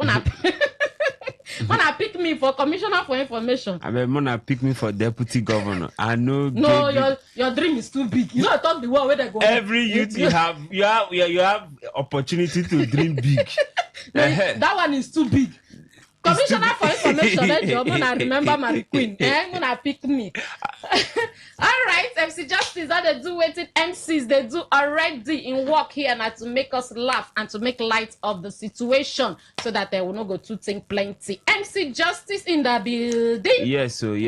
Wanna pick me for Commissioner for Information? I mean, wanna pick me for Deputy Governor. I know. No, your dream is too big. You know, I thought the one where they go. Every youth you have opportunity to dream big. No, that one is too big. Commissioner for Information, I'm gonna remember Mary Queen. Gonna pick me. All right, MC Justice, that they do waiting MCs, they do already in work here now to make us laugh and to make light of the situation so that they will not go to think plenty. MC Justice in the building. Yes, so we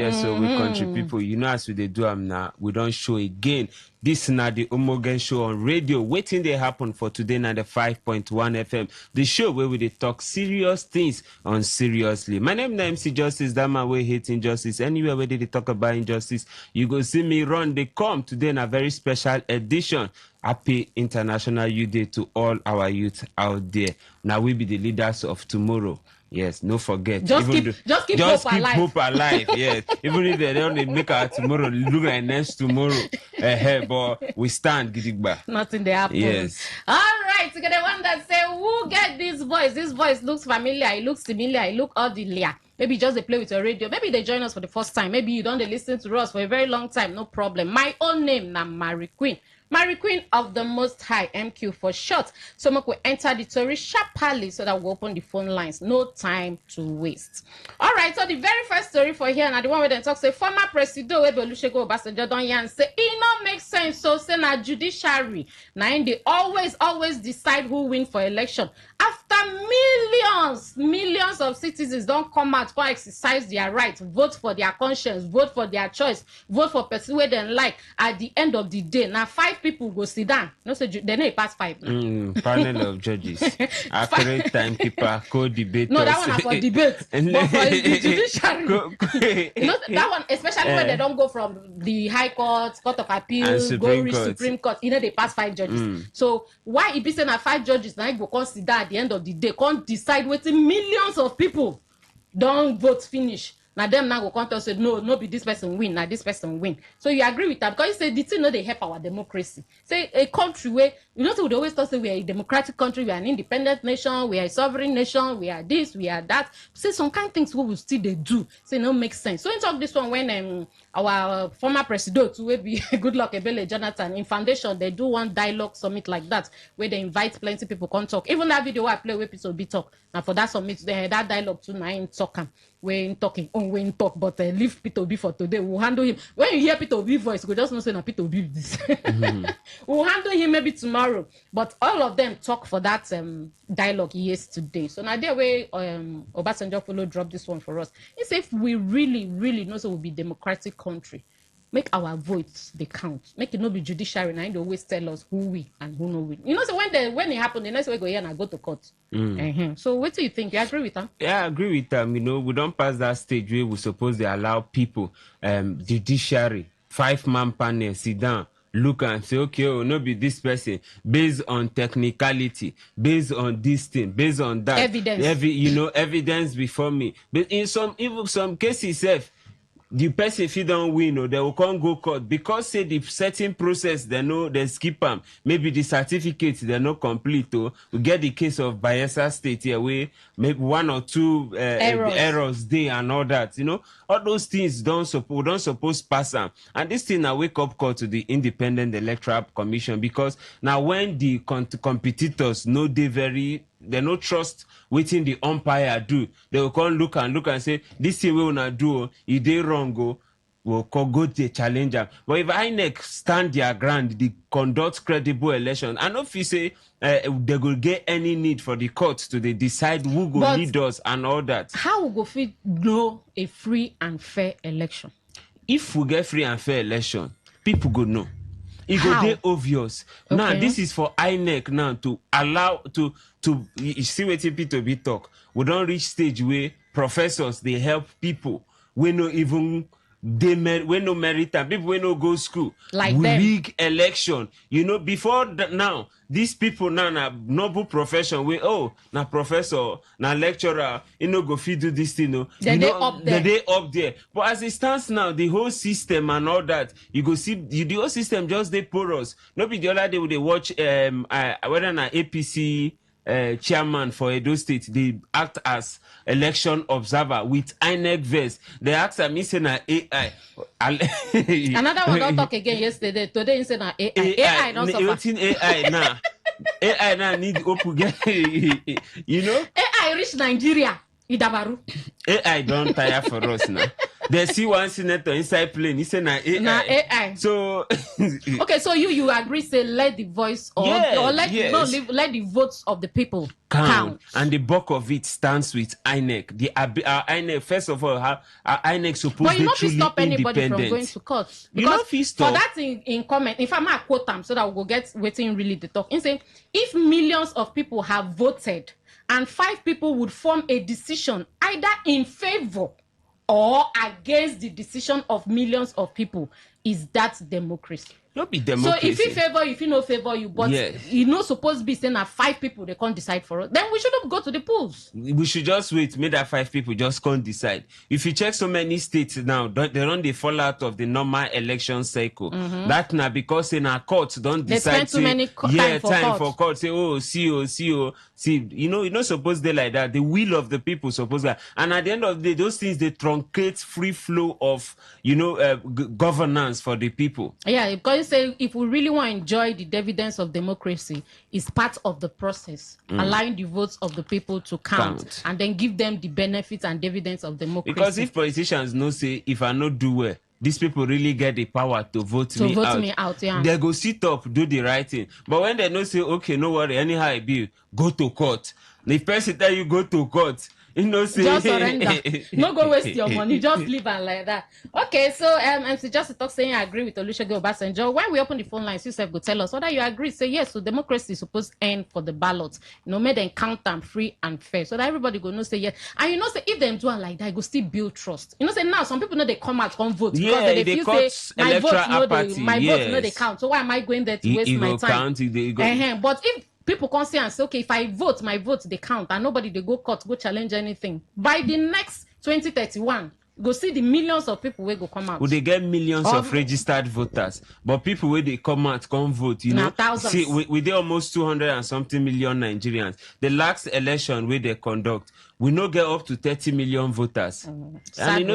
country people, as we they do now, we don't show again. This is not the Omogen show on radio. Waiting they happen for Today 95.1 FM. The show where we they talk serious things on seriously. My name is MC Justice. That my way hating justice. Anywhere where they talk about injustice, you go see me run. They come today in a very special edition. Happy International Youth Day to all our youth out there. Now we be the leaders of tomorrow. Yes, no forget. Just keep hope alive. Yes, even if they don't make our tomorrow look like next tomorrow, but we stand gidigba. Nothing they happen. Yes. All right, so the one that say, "Who get this voice? This voice looks familiar. It looks similar. It looks ordinary." Maybe just they play with your radio. Maybe they join us for the first time. Maybe you don't listen to us for a very long time. No problem. My own name, na Mary Queen. Mary Queen of the Most High, MQ for short. So we enter the story sharply so that we open the phone lines. No time to waste. All right, so the very first story for here, now the one where they talk, say former president Olusegun Obasanjo don yarn say it not make sense. So say na judiciary. Now they always decide who win for election. After millions millions of citizens don't come out, go exercise their rights, vote for their conscience, vote for their choice, vote for person where they like. At the end of the day, now 5 people go sit down. No, so they know pass 5 now. Panel of judges, accurate timekeeper, co-debaters. No, that one are for debate. But for the judiciary, you know, that one, especially when they don't go from the High Court, Court of Appeal, go reach Supreme Court, you know, they pass 5 judges. So why if you say 5 judges, now you go consider at the end of the day, can't decide waiting millions of people don't vote finish. Now them now go come tell say no be this person win, now this person win. So you agree with that because you say the thing no they help our democracy. Say a country where you know we always talk say we are a democratic country, we are an independent nation, we are a sovereign nation, we are this, we are that. Say some kind of things we will still they do. Say no make sense. So in talk this one when our former president will be good luck Ebele Jonathan in foundation they do one dialogue summit like that where they invite plenty people come talk. Even that video I play with people be talk. Now for that summit they had that dialogue too now in talking. We ain't talking, we ain't talk, but leave Peter Obi for today. We'll handle him. When you hear Peter Obi voice, you just know say na Peter Obi this. We'll handle him maybe tomorrow. But all of them talk for that dialogue yesterday. So now there way Obasanjo Follow drop this one for us. He say if we really know so we'll be democratic country, make our votes they count. Make it not be judiciary. Now they always tell us who we and who no we. You know, so when it happen, the next way go here and I go to court. So what do you think? You agree with them? Yeah, I agree with them. You know, we don't pass that stage where we suppose they allow people, judiciary, 5-man panel, sit down, look and say, okay, oh, no be this person, based on technicality, based on this thing, based on that. Evidence. Evidence before me. But in some cases, the person if he don't win or they will come go court because say the certain process they know they skip them. Maybe the certificates they're not complete. We get the case of Bayelsa State here where maybe 1 or 2 errors there and all that. You know, all those things don't suppose pass them. And this thing now wake up call to the Independent Electoral Commission because now when the competitors know they no trust waiting the umpire do. They will come look and say, this thing we wanna do, if they wrong will go to challenger. But if INEC stand their ground, they conduct credible election. And if you say they will get any need for the court to decide who go lead us and all that. How we go fit know a free and fair election? If we get free and fair election, people go know. It go dey obvious. Okay. Now this is for INEC now to allow to you see what people be talk. We don't reach stage where professors they help people we no even we no merit and people we no go school. Like we them. rig election. You know before now these people now na noble profession we na professor na lecturer go fit do this thing they up there. But as it stands now the whole system and all that you go see the whole system just dey porous. No be the other day we dey watch whether na APC chairman for Edo State, they act as election observer with INEC vest. They ask me say na AI. Another one don't talk again yesterday. Today he say na AI. AI don't suffer. AI now. AI now need open get you know. AI reach Nigeria. Idabaru. AI don't tire for us now. They see one senator inside plane. He say na AI. Na AI. So okay, so you agree? Say let the voice or let the votes of the people count. And the bulk of it stands with INEC. The INEC first of all, our INEC supposed to be truly independent. But you not stop anybody from going to court. Because for that in comment, if I might quote them so that we will get waiting really the talk. In saying if millions of people have voted and 5 people would form a decision either in favor or against the decision of millions of people, is that democracy? Not be democracy. So if you favor you, if you no favor you, but you not supposed to be saying that 5 people they can't decide for us, then we shouldn't go to the polls. We should just wait, make that 5 people just can't decide. If you check so many states now, they don't they fall out of the normal election cycle. That now because in our courts don't decide. They spend too many time for court. Say, see, you're not supposed to like that. The will of the people supposed that. And at the end of the day, those things they truncate free flow of governance for the people. Yeah, because you say if we really want to enjoy the dividends of democracy, it's part of the process, allowing the votes of the people to count and then give them the benefits and dividends of democracy. Because if politicians know say if I not do well, these people really get the power to vote me out. Yeah. They go sit up, do the right thing. But when they know say, okay, no worry, anyhow I be, go to court. The person tell you go to court, say just surrender. No go waste your money. Just leave and like that. Okay, so MC just talk saying I agree with Olusegun Obasanjo. When we open the phone lines, yourself go tell us whether you agree. Say yes, so democracy is supposed to end for the ballot. Make them count them free and fair, so that everybody go know say yes. And say if them do it like that, go still build trust. Say now some people know they come out come vote because they feel say my vote no they count. So why am I going there to waste my time? But if people come say and say, okay, if I vote, my vote they count, and nobody they go court, go challenge anything. By the next 2031, go see the millions of people will go come out. Would they get millions of registered voters? But people where they come out, come vote, thousands. See, we did almost 200 and something million Nigerians. The last election where they conduct, we no get up to 30 million voters. And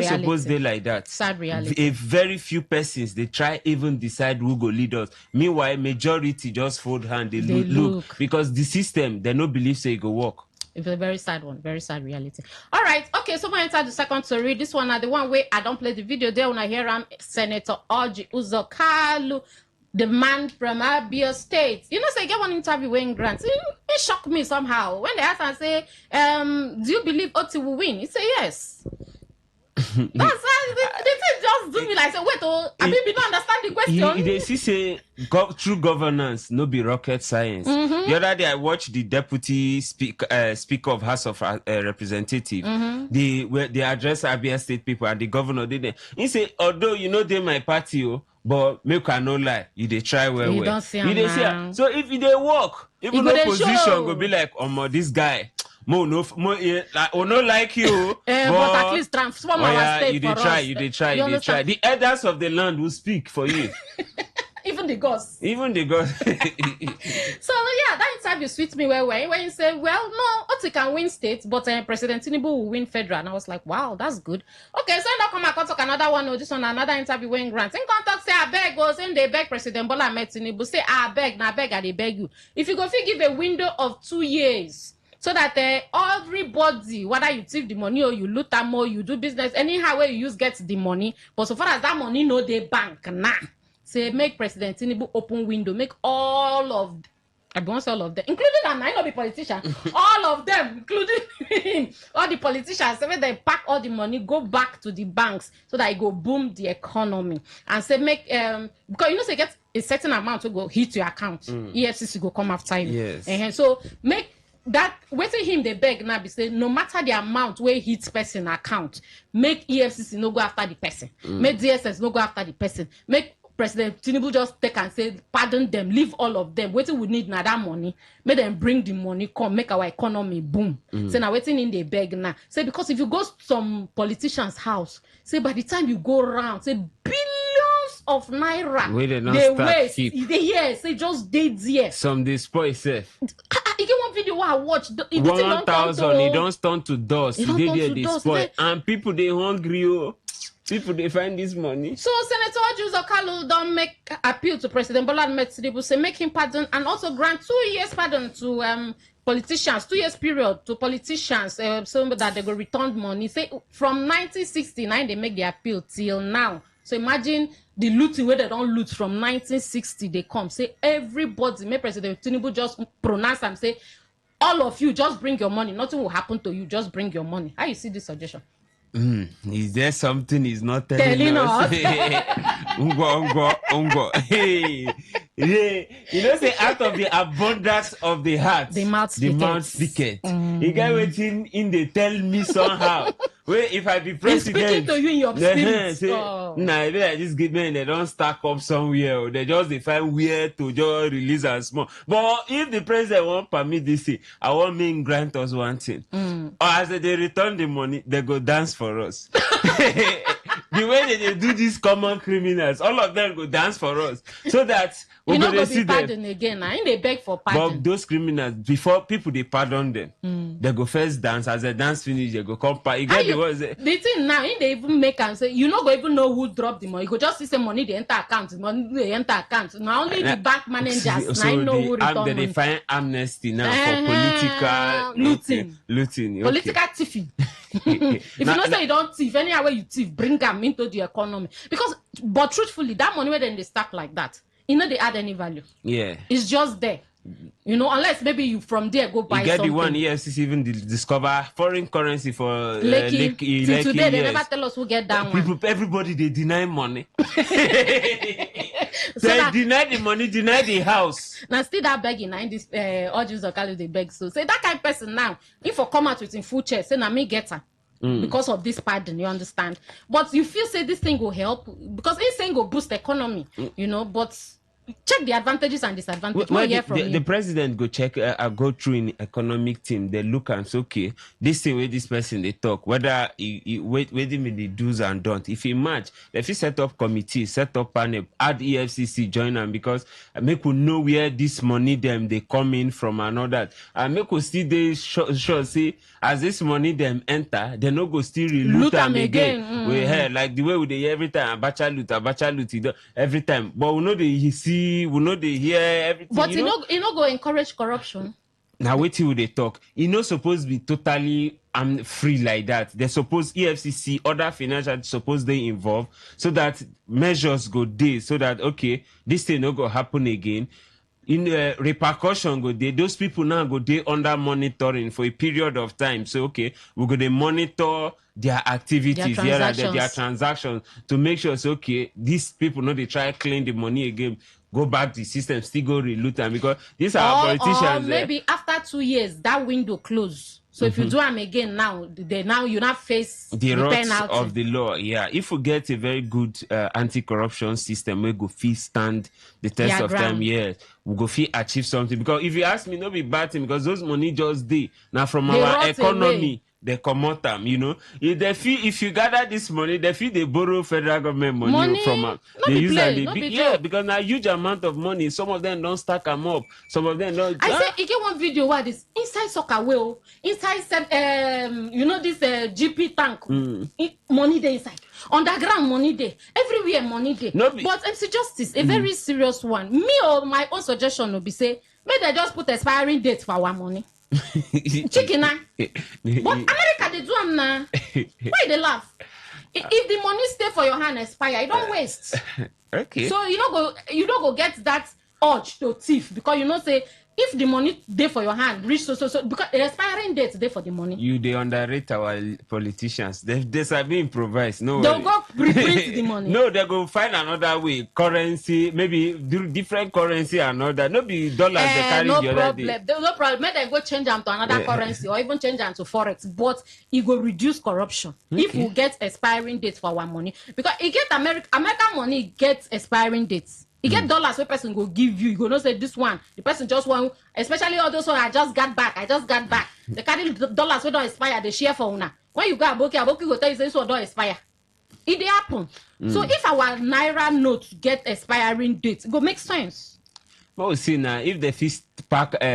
suppose they like that. Sad reality. A very few persons, they try even decide who go lead us. Meanwhile, majority just fold hand, they look. Because the system, they no believe say it go work. It's a very sad one, very sad reality. All right, okay, so we enter the second story. This one, the one where I don't play the video there when I hear Senator Orji Uzokalu, the man from Abia State. Say get one interview when grants. It shocked me somehow. When they ask and say, do you believe Oti will win? He say yes. That's why they just do me like say, wait, I mean, don't understand the question. They say true governance no be rocket science. The other day I watched the deputy speaker of House of Representative. They address Abia State people and the governor did. He say, although they my party, but make I no lie, you they try well. You don't see so if they work, even opposition go be like, this guy. No like you. But at least transform our state you try. The elders of the land will speak for you. Even the gods. So that interview sweet me well when you say, well, no, Oti can win state, but President Tinubu will win federal. And I was like, wow, that's good. Okay, so now come back talk another one or this one, another interview when grants. In contact say I beg goes in they beg President Bola Ahmed Tinubu say I beg I beg you. If you go give a window of 2 years. So that everybody, whether you thief the money or you loot them or you do business, anyhow where you use get the money. But so far as that money no they bank say make President Tinubu open window, make all of them, including them. I know the politician, all of them, including him, all the politicians. So when they pack all the money, go back to the banks so that it go boom the economy and say make because say get a certain amount to go hit your account. EFCC go come after you. Yes. And so make that waiting him they beg now be say no matter the amount where hits person account, make EFCC no go after the person, make DSS no go after the person, make President Tinubu just take and say pardon them, leave all of them. Waiting we need now that money, make them bring the money, come make our economy boom. Say now waiting in the beg now. Say because if you go to some politician's house, say by the time you go around, say billions of naira they waste. Yes, they just did there. Some they spoil safe. You get one video where I watched 1,000 it don't turn to dust. They spoil and people they hungry. People they find this money. So Senator Orji Uzokalu don't make appeal to President Bola Ahmed Tinubu, say make him pardon and also grant 2 years pardon to politicians, 2 years period to politicians so that they go return money. Say from 1969 they make the appeal till now. So imagine the looting where they don't loot from 1960 they come. Say everybody, make President Tinubu just pronounce and say all of you just bring your money. Nothing will happen to you. Just bring your money. How you see this suggestion? Is there something he's not telling us? Ungo. Hey, say out of the abundance of the heart, the mouth speaketh. You guys waiting in the tell me somehow. Wait, if I be president, speaking to you in your spirit. Nah, this good men they don't stack up somewhere. Or they just find where to just release and small. But if the president won't permit this thing, I want me grant us one thing. Or as they return the money, they go dance for us. The way they do these common criminals, all of them go dance for us, so that we're going to see pardon again. Now, they beg for pardon. But those criminals, before people they pardon them, they go first dance. As they dance finish, they go come back. The thing now, they even make and say, you not go even know who dropped the money. You go just see some money they enter account, money they enter account. Now only the bank managers so know who return money. They find amnesty now for political looting. Political thieving. If you don't say you don't thief, anywhere you thief, bring them into the economy. But truthfully, that money where then they stack like that, they add any value. Yeah. It's just there. You know, unless maybe you from there go buy You get something. the one EFCC even discover foreign currency for Lekki. Till today, they yes. never tell us who get that People, one. everybody, they deny money. So They that, deny the money, deny the house. now still that begging, now in this all Jews of Cali they beg. So say that kind of person now, if I come out with in full chest, say now me get her. Because of this pardon, you understand? But you feel say this thing will help because this thing will boost the economy, you know, but check the advantages and disadvantages. Well, Hear from the you. president go check, go through in economic team. They look and say, okay, this thing where this person they talk, whether he wait with the do's and don't. If he match, if he set up committee, set up panel, add EFCC join them because make we know where this money them they come in from and all that. And make we still they sure see as this money them enter, they no go still reloot them again. We hear like the way we dey every time Abacha loot every time, but we know they see. We know they hear everything. But you know go encourage corruption. Now wait till they talk. You know supposed to be totally free like that. They suppose EFCC, other financial suppose they involve so that measures go there so that okay, this thing no go happen again. In repercussion go there, those people now go there under monitoring for a period of time. So okay, we're gonna monitor their activities, their transactions to make sure it's okay. These people know they try to clean the money again, go back the system, still go reloot them because these are politicians. Or maybe after 2 years that window close. So if you do them again now, you not face the penalty of the law. Yeah, if we get a very good anti-corruption system, we go feel stand the test of time. Yes, we go feel achieve something. Because if you ask me, no be bad thing because those money just dey now from our economy. They come out them, you know. If you gather this money, they feel they borrow federal government money from them. They use and because now huge amount of money. Some of them don't stack them up. Some of them don't. I say you get one video where this inside soccer wheel, inside you know this GP tank, money there inside. Underground money there, everywhere money there. But MC Justice, a very serious one. Me or my own suggestion would be say, may they just put expiring date for our money. Chicken na. But America they do them now. Why they laugh? If the money stay for your hand expire, you don't waste. Okay. So you don't go get that urge to thief because you know say if the money there for your hand reach so because the expiring date there for the money. You they underrate our politicians. They have been improvised. No, they'll go reprint the money. No, they go find another way. Currency, maybe do different currency and all that. No be dollars they carry no the problem. other day. No problem. Maybe they go change them to another currency or even change them to forex. But it will reduce corruption if we get expiring dates for our money because it get American money gets expiring dates. You get dollars where person go give you go not say this one the person just want especially all those one I just got back they carry dollars wey don't expire they share for una when you go aboki go tell you say this one don't expire it dey happen so if our naira note get expiring date it go make sense. But we see now if the fish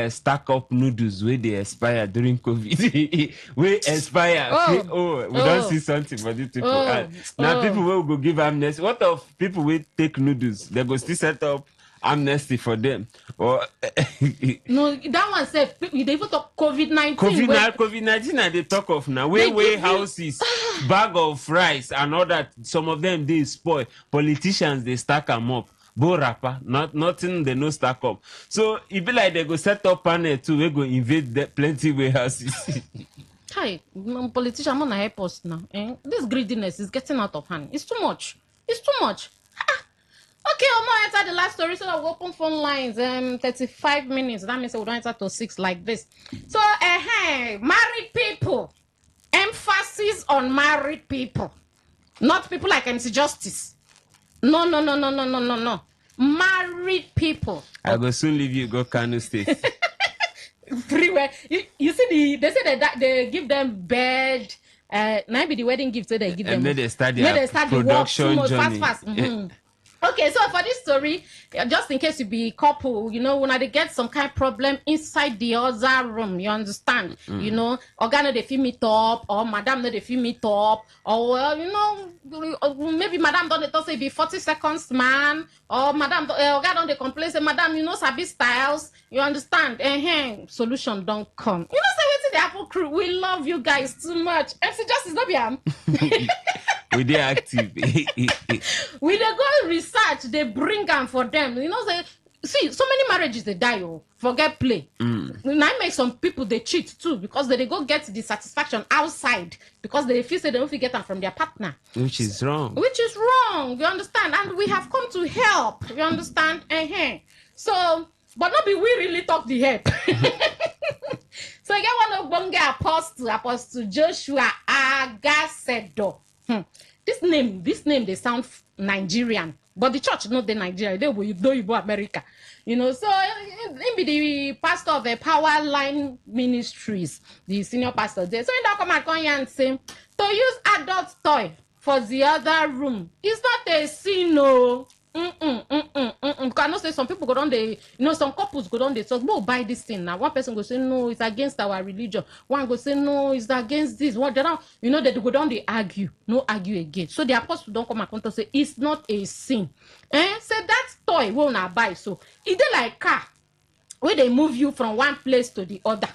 stack up noodles where they expire during COVID, we expire. We don't see something for these people. Now people will go give amnesty. What of people will take noodles? They go still set up amnesty for them. Or no, that one said they even talk COVID-19. COVID-19 and they talk of now. Way houses, bag of rice and all that. Some of them they spoil. Politicians they stack them up. Bo rapper, nothing they no stack up. So it be like they go set up panel too. We go invade plenty warehouses. Hi, politician, I'm gonna help us now. This greediness is getting out of hand. It's too much. Okay, I'm gonna enter the last story. So I'll open phone lines. 35 minutes. That means we don't enter to 6 like this. So, married people. Emphasis on married people, not people like MC Justice. No. Married people. I will soon leave you, go Kano State. Everywhere. You see, they say that they give them bed. Now be the wedding gift, so they give them. And then they start their production journey. Fast. Okay, so for this story, just in case you be couple, you know, when they get some kind of problem inside the other room, you understand? You know, Organo they feel me top, or Madam they feel me top, or you know, maybe Madam don't say be 40 seconds man, or Madam Organo they complain say Madam you know sabi styles, you understand? Solution don't come. You know, say what's the Apple crew? We love you guys too much. MC Justice no be am. We dey active. We dey go research, they bring them for them. You know, say see, so many marriages they die, oh, forget play. Now make some people they cheat too because they go get the satisfaction outside because they feel say they don't get them from their partner. Which is wrong. Which is wrong, you understand? And we have come to help, you understand? So, but not be we really talk the help. So I get one of Bonga Apostle Joshua Agasedo. This name they sound Nigerian, but the church not the Nigeria. They will know you America, you know. So he be the pastor of the Power Line Ministries, the senior pastor there. So he don't come here and say to use adult toy for the other room. It's not a sin, no. Can say some people go down they, you know, some couples go down they talk, no, buy this thing now. One person go say no, it's against our religion. One go say no, it's against this. What they don't, you know, they go down they argue, no argue again. So the apostle don't come and say it's not a sin. Say that toy will not buy. So it like car where they move you from one place to the other.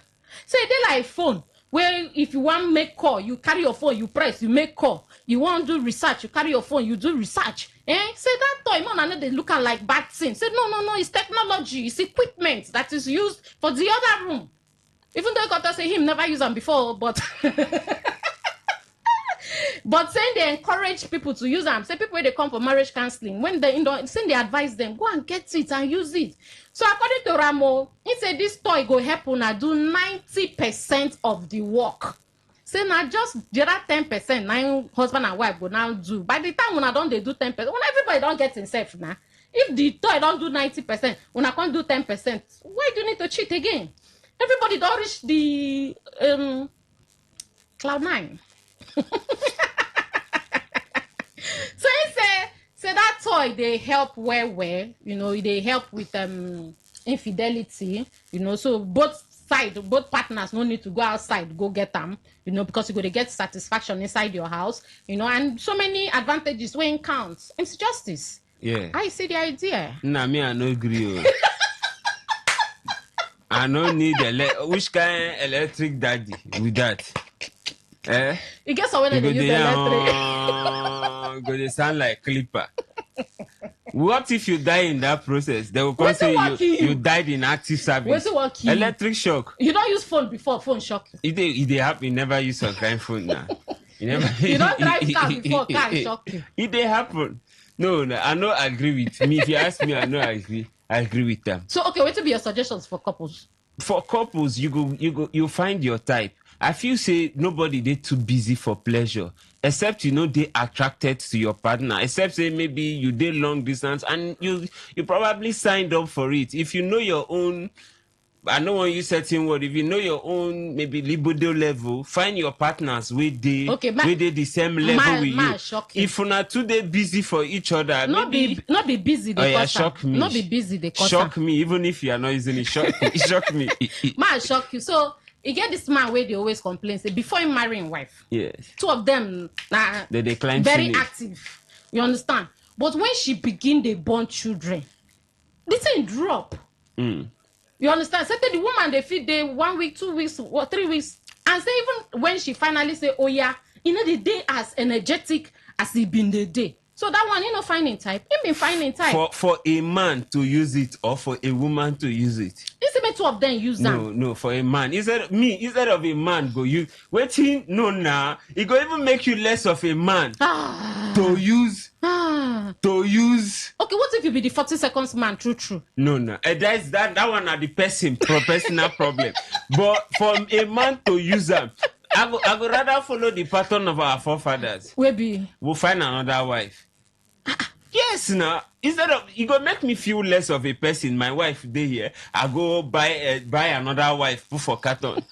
Say they like phone. Where if you want to make call, you carry your phone, you press, you make call. You want to do research, you carry your phone, you do research. Say that toy, man, they look like bad thing. Say no, it's technology, it's equipment that is used for the other room. Even though I got to say him never used them before, but but saying they encourage people to use them. Say people when they come for marriage counseling, when they saying they advise them, go and get it and use it. So according to Ramo, he said this toy go help una do 90% of the work. Say now just the other 10%, now husband and wife go now do. By the time una don't they do 10%, when everybody don't get himself now. If the toy don't do 90%, una can't do 10%. Why do you need to cheat again? Everybody don't reach the cloud 9. So he say that toy they help where you know they help with infidelity, you know, so both partners no need to go outside go get them, you know, because you go to get satisfaction inside your house, you know, and so many advantages when it counts. It's justice. Yeah, I see the idea. Nah, me I no agree. I no need which kind electric daddy with that. You guess when they use electric. Go they sound like clipper. What if you die in that process? They will come say you died in active service. Electric shock. You don't use phone before phone shock you. If they happen, you never use some kind of phone now. You don't drive car before car shock you. If they happen. No, I no agree with me. If you ask me, I know I agree with them. So okay, what will be your suggestions for couples? For couples, you find your type. I feel say nobody they too busy for pleasure, except you know they attracted to your partner. Except say maybe you did long distance and you probably signed up for it. If you know your own, I don't want you certain word. If you know your own maybe libido level, find your partners with the the same level with you. If you're not too they busy for each other, not be busy. They shock me. Not be busy. They shock me. Even if you are not using it, shock me. Man, shock you. So. You get this man where they always complain, say before him marrying wife. Yes. Two of them they decline very active. You understand? But when she begin they born children, this thing drop. You understand? Say the woman they feed they 1 week, 2 weeks, or 3 weeks. And say even when she finally say, oh yeah, you know the day as energetic as it been the day. So that one, you know, finding type. He been finding type. For a man to use it or for a woman to use it. It's about two of them use them. No, for a man. Instead of a man go use waiting, no, it go even make you less of a man to use. Okay, what if you be the 40 seconds man? True. No. That one are the personal problem. But for a man to use them. I would rather follow the pattern of our forefathers. We'll find another wife. Yes, now instead of it go make me feel less of a person. My wife dey here. I go buy another wife put for carton.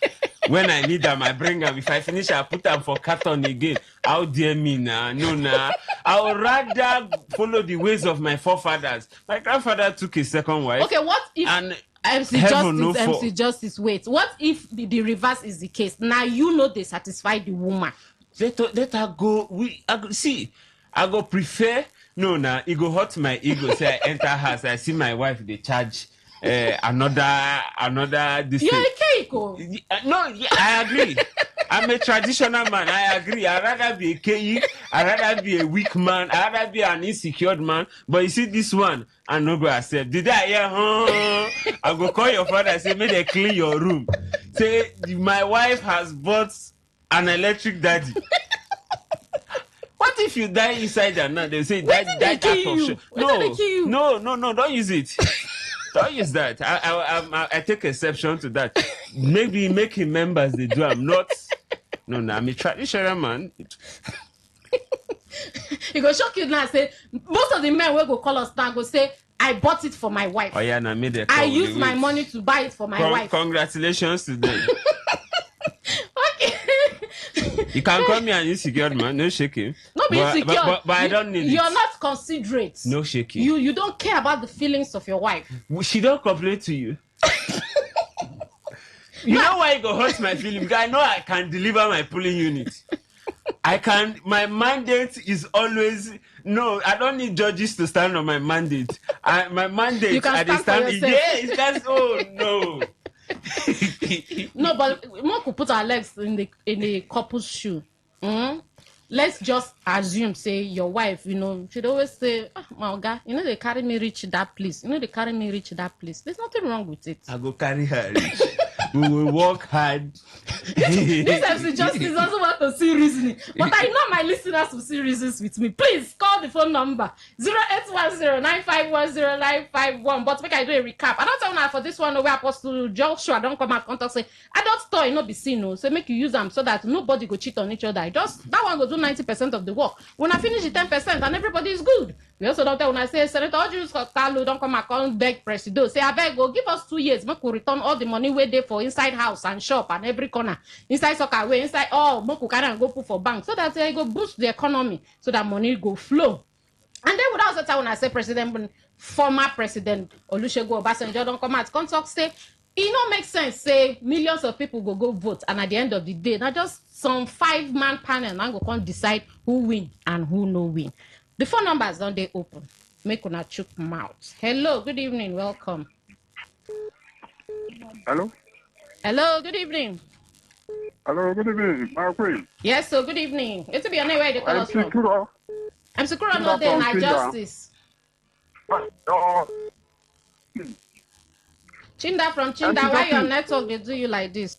When I need them, I bring them. If I finish, I put them for carton again. How dare me now? No. I would rather follow the ways of my forefathers. My grandfather took a second wife. Okay, what if MC Justice, wait. What if the reverse is the case? Now you know they satisfy the woman. Let her go. I go prefer. No, it go hurt my ego. Say I enter house, I see my wife. They charge another. This you're a Keiko. No, I agree. I'm a traditional man. I agree. I'd rather be a KE. I'd rather be a weak man. I'd rather be an insecure man. But you see this one, I'm not going to accept. Did I hear? I go call your father and say, may they clean your room. Say, my wife has bought an electric daddy. What if you die inside and now they say die out of shock? No, don't use it. Don't use that. I take exception to that. Maybe making members they do. I'm not. No, I'm a traditional man. He go shock you now. Say most of the men will go call us now. Go say I bought it for my wife. Oh yeah, I made a I used my money to buy it for my wife. Congratulations to them. You can call me an insecure man, no shaking. Not be insecure. But I don't need it. You're not considerate. No shaking. You don't care about the feelings of your wife. She don't complain to you. You know why you go hurt my feelings? Because I know I can deliver my pulling unit. I can. My mandate is always no. I don't need judges to stand on my mandate. My mandate. You can stand for yourself. Yes, that's no. No, but we could put our legs in the couple's shoe. Let's just assume, say your wife, she'd always say, my God, they carry me reach that place. They carry me reach that place. There's nothing wrong with it. I go carry her reach. We will work hard. This MC Justice doesn't want to see reasoning. But I know my listeners will see reasons with me. Please call the phone number 0810-951-0951. But make I do a recap. I don't tell now for this one where Apostle Joshua don't come out contact say, I don't store not be seen. No. So make you use them so that nobody go cheat on each other. Just that one go do 90% of the work. When I finish the 10% and everybody is good. We also don't tell when I say Senator Ojus Kalu don't come and beg Presido. Say I beg go give us 2 years. Make we return all the money we there for inside house and shop and every corner. Inside soccer way, inside make we carry and go put for bank. So that go boost the economy so that money go flow. And then without the time when I say former president Olusegun Obasanjo don't come out contact say it don't make sense say millions of people go vote and at the end of the day not just some 5-man panel and go come decide who win and who no win. The phone numbers don't they open. Make una chook mouth. Hello, good evening, welcome. Hello, good evening. hello, good evening, my friend. Yes, so good evening. It's to be anywhere they call us from. I'm Sikura, Chinda not there, from my Chinda. justice. Chinda from Chinda, why your network they do you like this?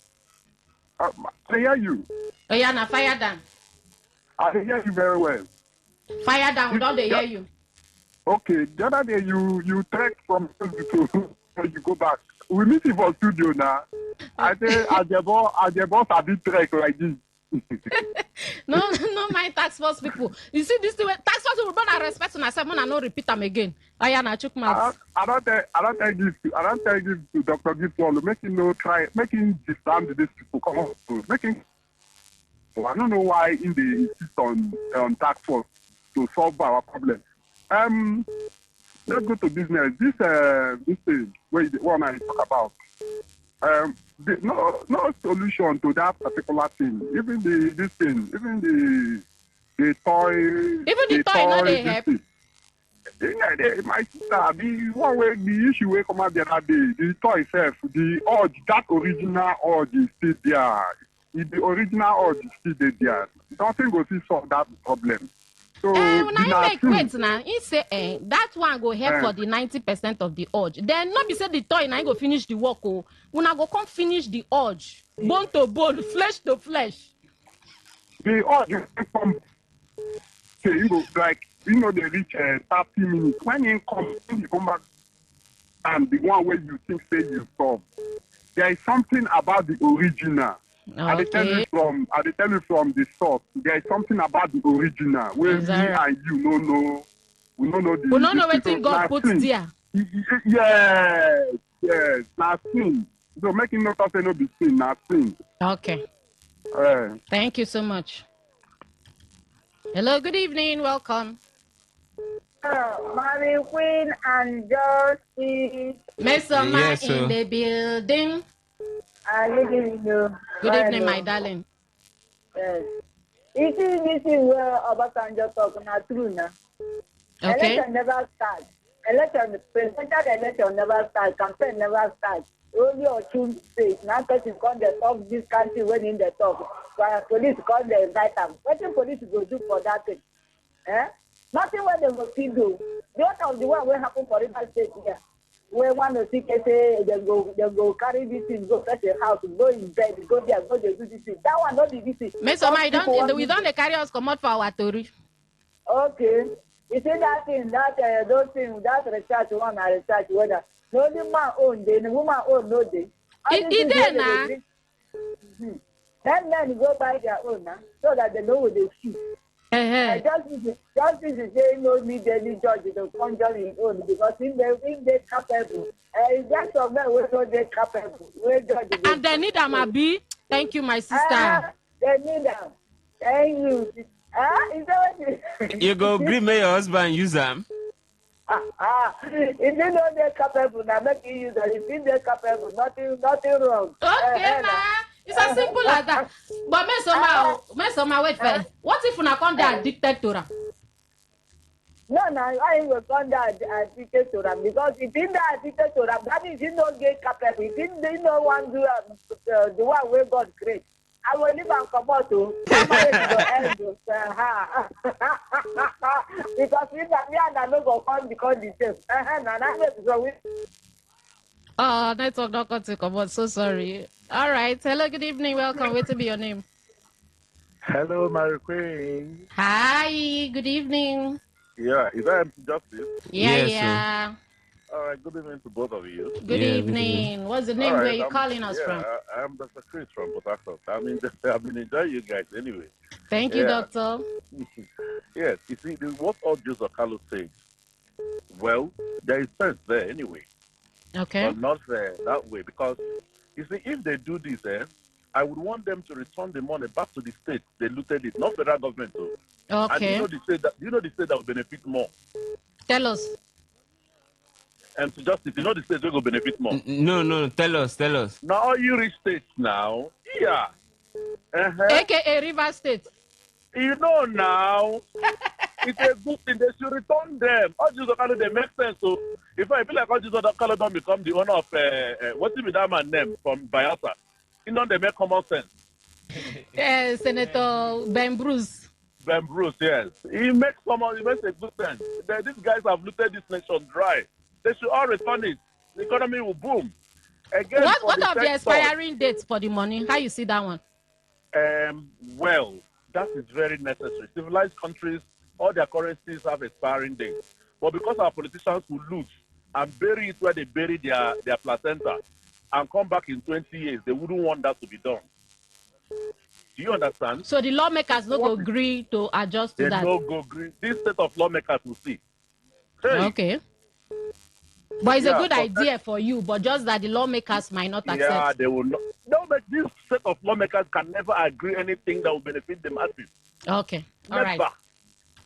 I hear you. Oh yeah, now fire down. I hear you very well. Fire down, don't they hear you? Okay, the other day you trek from to you go back. We meet in for studio now. I say Ajebo sabi trek like this. No, my tax force people. You see this tax force people don't respect and I say I no repeat them again. I am a chook mouth. I don't tell this to Dr. Gibson. Make him disarm these people. Come on, I don't know why in the insist on tax force to solve our problem. Let's go to business. This thing what I talk about. No solution to that particular thing. Even the toy. Even the toy not they help. My sister, the issue will come out the other day. The toy itself, the urge, that original urge is still there. If the original urge is still there, nothing will solve that problem. So when I make wait now, he say that one go help for the 90% of the urge. Then not be say the toy now go finish the work. When I go come finish the urge, bone to bone, flesh to flesh. The urge will come. Say you go like they reach 30 minutes. When you come back, and the one where you think say you solve, there is something about the original. Okay. I tell you from the source. There is something about the original where me and you know. We don't know the. We don't know what God put there. Yes, nothing. So making no say no be sin, nothing. Okay. Thank you so much. Hello, good evening, welcome. Mary Queen and Josie. Mason in the building. Good evening, my darling. Yes. This is where Obasanjo talk not true now. Okay. Election never start. presidential election never start, campaign never start. Only or two states. Now person come the top this country when in the top. But police come the right time. What the police go do for that thing? Nothing what they will still do. The other of the one will happen for River State here. Where one of the say they go carry this thing, go fetch a house, go in bed, go there, go there, do this thing. That one not be this thing. We don't carry us come out for our story. Okay. You see that thing, those things, that research one and research whether the only man own day, the woman own no day. It is now. Then men go buy their own now, so that they know what they see. Justice is saying no need any judge to conjure his own because if they capable, that's of them will not they capable. And they need them a be. Thank you, my sister. They need them. Thank you. Is that what you go agree, may your husband use them? If you know they're capable, now make you use them. If they're capable, nothing wrong. Okay, it's as simple as that. But wait first. What if you come there addicted to them? No, I ain't going to come there addicted to them because if you're addicted to them, that means you don't get capable. If you don't want to do the one where God creates. I will leave and come out to because we are not going to come because the same. Oh, network not going to come out. So sorry. All right. Hello, good evening. Welcome. Wait to be your name. Hello, Mary Queen. Hi, good evening. Yeah, is that MC Justice? Yeah. All right, good evening to both of you. Good evening. What's the name? Where are you calling us from? I'm Dr. Chris from Port Harcourt. I've been enjoying you guys anyway. Thank you, Doctor. Yes, you see, what all Joseph Carlos says, well, there is sense there anyway. Okay. But not that way because, you see, if they do this, I would want them to return the money back to the state they looted it, not federal government. Though. Okay. And you know the state that will benefit more. Tell us. And to justice, you know the states will benefit more. No, tell us. Now all you rich states now, yeah. AKA River State. You know now, it's a good thing. They should return them. All Jesus Okalo, they make sense. So if I feel like all Jesus Okalo don't become the owner of what's the that man name from Bayelsa, you know they make common sense. Senator Ben Bruce. Ben Bruce, yes. He makes a good sense. These guys have looted this nation dry. They should all return it. The economy will boom. Again, what are the expiring dates for the money? How you see that one? Well, that is very necessary. Civilized countries, all their currencies have expiring dates. But because our politicians will lose and bury it where they bury their placenta and come back in 20 years, they wouldn't want that to be done. Do you understand? So the lawmakers don't agree to adjust to that? They don't agree. This set of lawmakers will see. Hey. Okay. But it's a good idea for you, but just that the lawmakers might not accept. Yeah, they will not. No, but this set of lawmakers can never agree anything that will benefit the masses. Okay. All never. Right.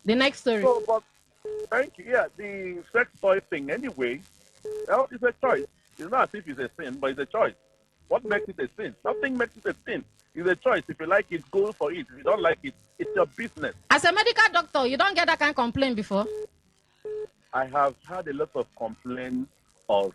The next story. So, but thank you. Yeah, the sex toy thing anyway, well, it's a choice. It's not as if it's a sin, but it's a choice. What makes it a sin? Nothing makes it a sin. It's a choice. If you like it, go for it. If you don't like it, it's your business. As a medical doctor, you don't get that kind of complaint before? I have had a lot of complaints of,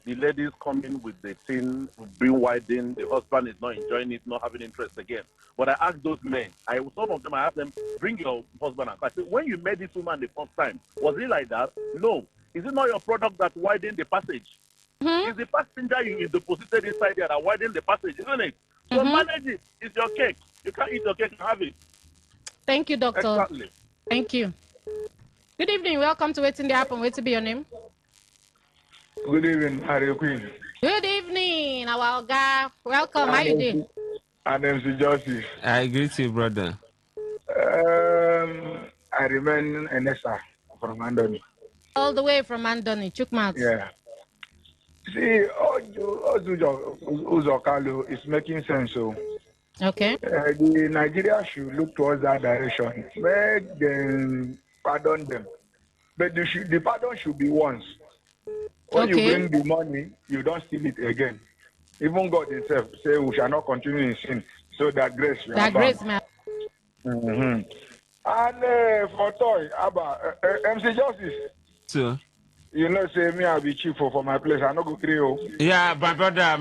the ladies coming with the thing, being widened, the husband is not enjoying it, not having interest again. But I asked those men, some of them, I asked them, bring your husband. I said, when you met this woman the first time, was it like that? No. Is it not your product that widened the passage? It's the passenger you deposited inside there that widened the passage, isn't it? So manage it. It's your cake. You can't eat your cake and have it. Thank you, doctor. Exactly. Thank you. Good evening. Welcome to Waiting the Happen. Wait to be your name. Good evening, Harry Queen. Good evening, our guy. Welcome. How you doing? And MC Josie. I agree to you, brother. I remain Enessa from Andoni. All the way from Andoni, Chukmat. Yeah. See, Uzokalo is making sense. So, okay. The Nigeria should look towards that direction. Make them pardon them. But the pardon should be once. When you bring the money, you don't steal it again. Even God himself say we shall not continue in sin, so that grace will abound. That grace, man. And for toy, MC Justice, So. You know, say me, I'll be cheap for my place. I no go agree. Yeah, my brother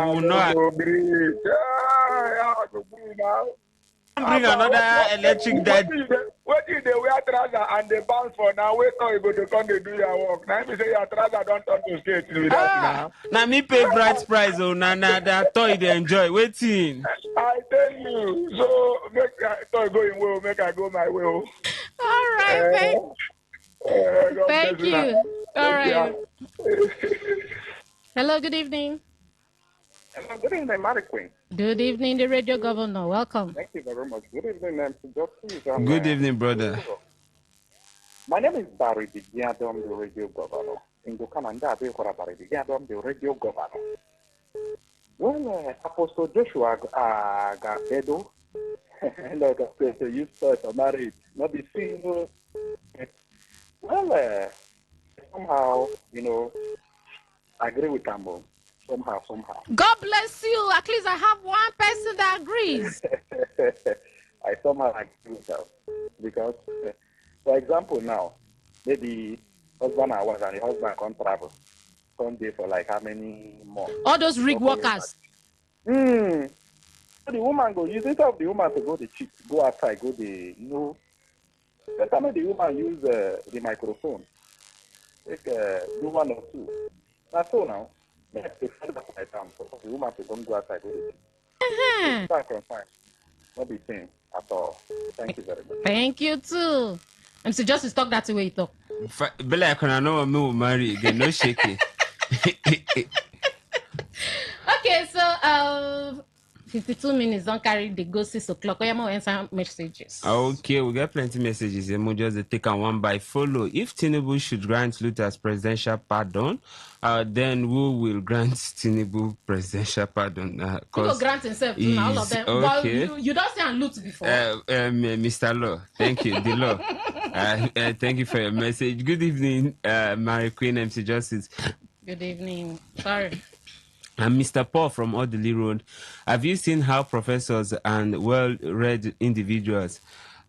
will not. Go agree. Yeah, I go agree now. Bring another electric dad. What if they wear trouser and they bounce for now? Wait till you go to come they do your work. Now me say your trouser don't turn to skate with that now. Now me pay bright price that toy they enjoy. Waiting. I tell you, so make toy go in way, make I go my way. All right, thank you. All right. Hello, good evening. Hello, good evening, Mary Queen. Good evening, the radio governor. Welcome. Thank you very much. Good evening, Justice. Good evening, brother. My name is Barry Diadom, the radio governor. In the Canada, Barry Diadom, the radio governor. Well, Apostle Joshua Gabedo, like I said, you start to marry, not be single. Well, somehow, I agree with Tambo. Somehow. God bless you. At least I have one person that agrees. I somehow agree with her. Because, for example, now, maybe husband and wife and the husband can't travel. Can't day for like how many months? All those rig workers. So the woman go use instead of the woman to go outside, better make the woman use the microphone. Take do one or two. That's all now. Yes, the woman to don't go outside, go to the gym. Not be seen at all. Thank you very much. Thank you too. I'm so just to talk that way, talk. Bella, I can know me will marry again. No shaking. Okay, so 52 minutes don't carry the go 6 o'clock. We have answer messages. Okay, we got plenty messages. And we'll just take on one by follow. If Tinubu should grant Luther's presidential pardon, then we will grant Tinubu presidential pardon. You will grant himself too, all of them. Okay. Well, you don't say and loot before. Mr. Law, thank you. The law. Thank you for your message. Good evening, Mary Queen, MC Justice. Good evening. Sorry. And Mr. Paul from Audley Road, have you seen how professors and well-read individuals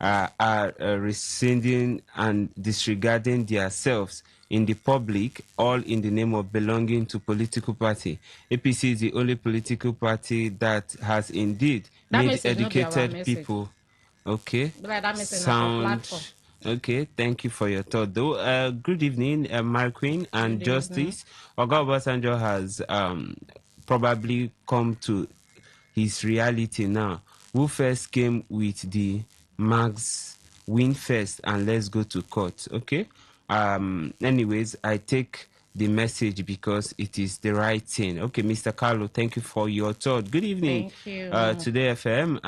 are rescinding and disregarding themselves in the public, all in the name of belonging to political party? APC is the only political party that has indeed made educated people. Okay. Sound. Okay, thank you for your thought, though. Good evening, Mary Queen and Good Justice. Oga Obasanjo has probably come to his reality now. Who first came with the Max win first and let's go to court, okay? Anyways, I take the message because it is the right thing. Okay, Mr. Carlo, thank you for your thought. Good evening. Thank you. Today FM,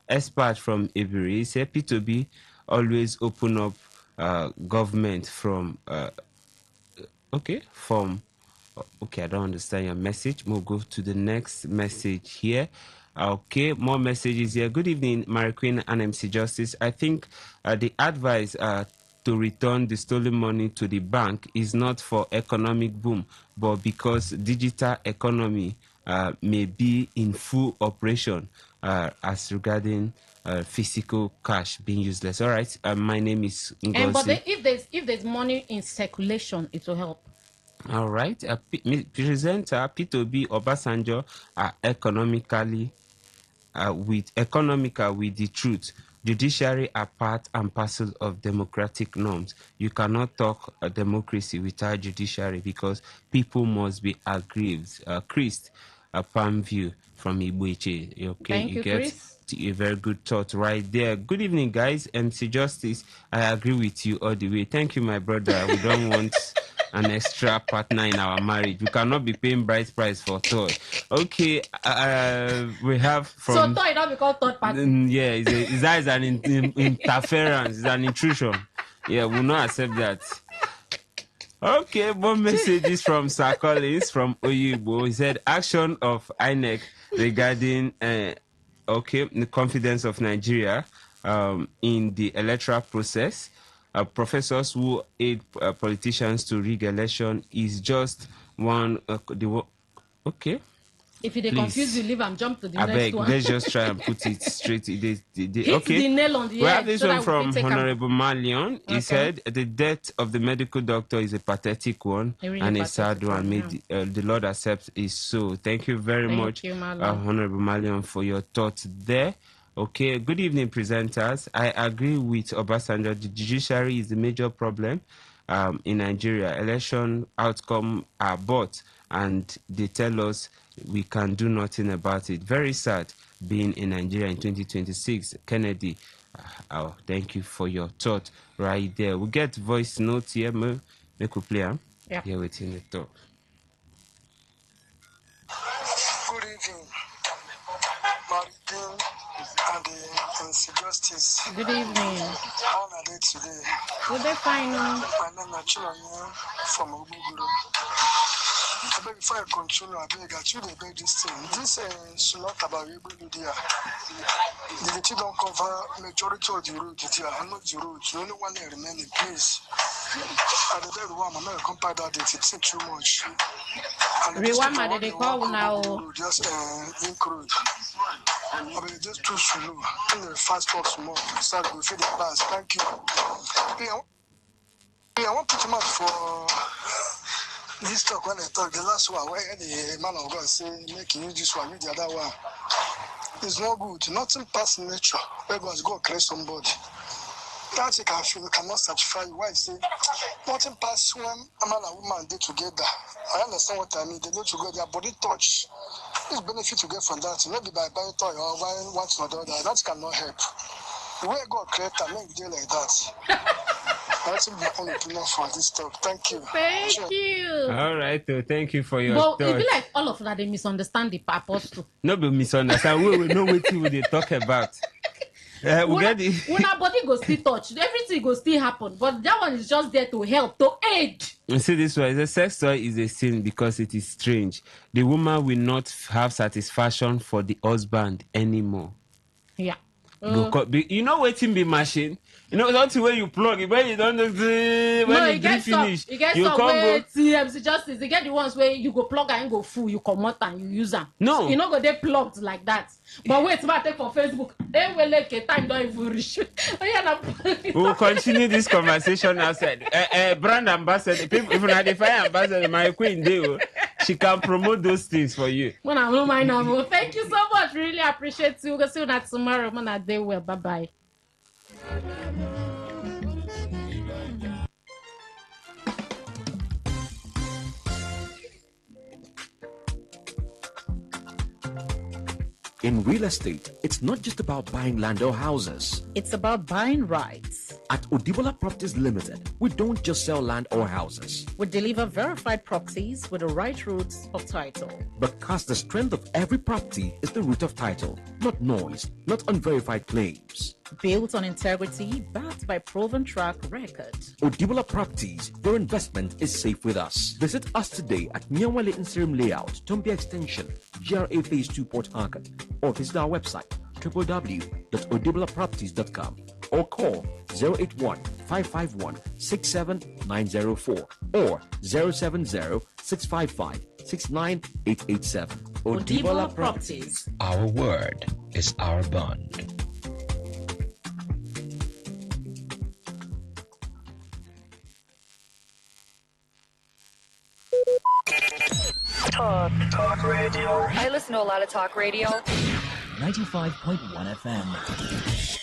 expert from Iberi said P2B always open up government from okay, I don't understand your message. We'll go to the next message here. Okay, more messages here. Good evening, Mary Queen and MC Justice. I think the advice to return the stolen money to the bank is not for economic boom, but because digital economy may be in full operation as regarding physical cash being useless. All right, my name is Ngozi. But if there's money in circulation, it will help. All right, presenter P2B Obasanjo are economically with the truth. Judiciary are part and parcel of democratic norms. You cannot talk a democracy without judiciary because people must be aggrieved. Chris, a palm view from Ibuiche. Okay, Thank you, get Chris. a very good thought right there. Good evening, guys. MC Justice, I agree with you all the way. Thank you, my brother. We don't want an extra partner in our marriage. We cannot be paying bright price for toy. Okay, we have from... So toy not because third party? Yeah, that is an interference. It's an intrusion. Yeah, we'll not accept that. Okay, more messages from Sir Collins from Oyibo. He said, action of INEC regarding the confidence of Nigeria in the electoral process. Professors who aid politicians to rig election is just one. Okay. If they confuse you, leave and jump to the next one. Let's just try and put it straight. Hit the nail on the head. We have this so one from Honorable Malion. He Okay. said, the death of the medical doctor is a pathetic one and a sad one. May the Lord accept his soul. Thank you very much, Honorable Malion, for your thoughts there. Okay, good evening, presenters. I agree with Obasanjo. The judiciary is the major problem in Nigeria. Election outcome are bought, and they tell us we can do nothing about it. Very sad being in Nigeria in 2026. Kennedy, thank you for your thought right there. We get voice notes here. Make we play them. Yeah. Here within the talk. Good evening, Martin and the Justice. Good evening. How are they today? Good day, fine. My name is Chilanya from Ubuguru. Before I continue, I beg that you beg this thing. This is not about you, Lydia. The little don't cover majority of the road. I know the road. The only one that remaining, please. And the dead one, I'm not compare that it's too much. Rewind my they call now. Just include. I mean, just too slow. And the fast talk small. Start to feel the pass. Thank you. I want to put him out for this talk when I talk. The last one, where the man of God say, make you use this one, use the other one. It's not good. Nothing past nature. Where God's going to create somebody. That's it. I feel you cannot satisfy you. Why I say nothing past when a man and woman did together. I understand what I mean. They need to go their body touch. There's benefit you get from that. Maybe by buying toy or buying one or the other. That cannot help. The way God created, make deal like that. That's my own opinion for this talk. Thank you. Thank you. All right, thank you for your thoughts. thoughts. It be like all of that they misunderstand the apostle. No, but misunderstand. We know what they talk about. When our body go still touch, everything go still happen. But that one is just there to help, to aid. You see this way, the sex toy is a sin because it is strange. The woman will not have satisfaction for the husband anymore. Yeah. You know waiting be machine. You know something where you plug it when you don't when you finish. You get some way TMC Justice. You get the ones where you go plug and go full, you come out and you use them. No, you know go they plugged like that. But wait, I take for Facebook. They will like a time don't even reach. We will continue this conversation outside. Brand ambassador, people, if not the fire ambassador, my queen, she can promote those things for you. When I don't mind now. Thank you so much. Really appreciate you. We'll see you next tomorrow. When I day well. Bye bye. In real estate, it's not just about buying land or houses. It's about buying rights. At Odibola Properties Limited, we don't just sell land or houses. We deliver verified properties with the right roots of title. Because the strength of every property is the root of title, not noise, not unverified claims. Built on integrity, backed by proven track record. Odibola Properties, your investment is safe with us. Visit us today at Nyawale Inserim Layout, Tombia Extension, GRA Phase 2 Port Harcourt, or visit our website www.odibolaproperties.com or call 081-551-67904 or 070-655-69887. Odibola Properties. Our word is our bond. Talk radio. I listen to a lot of talk radio. 95.1 FM.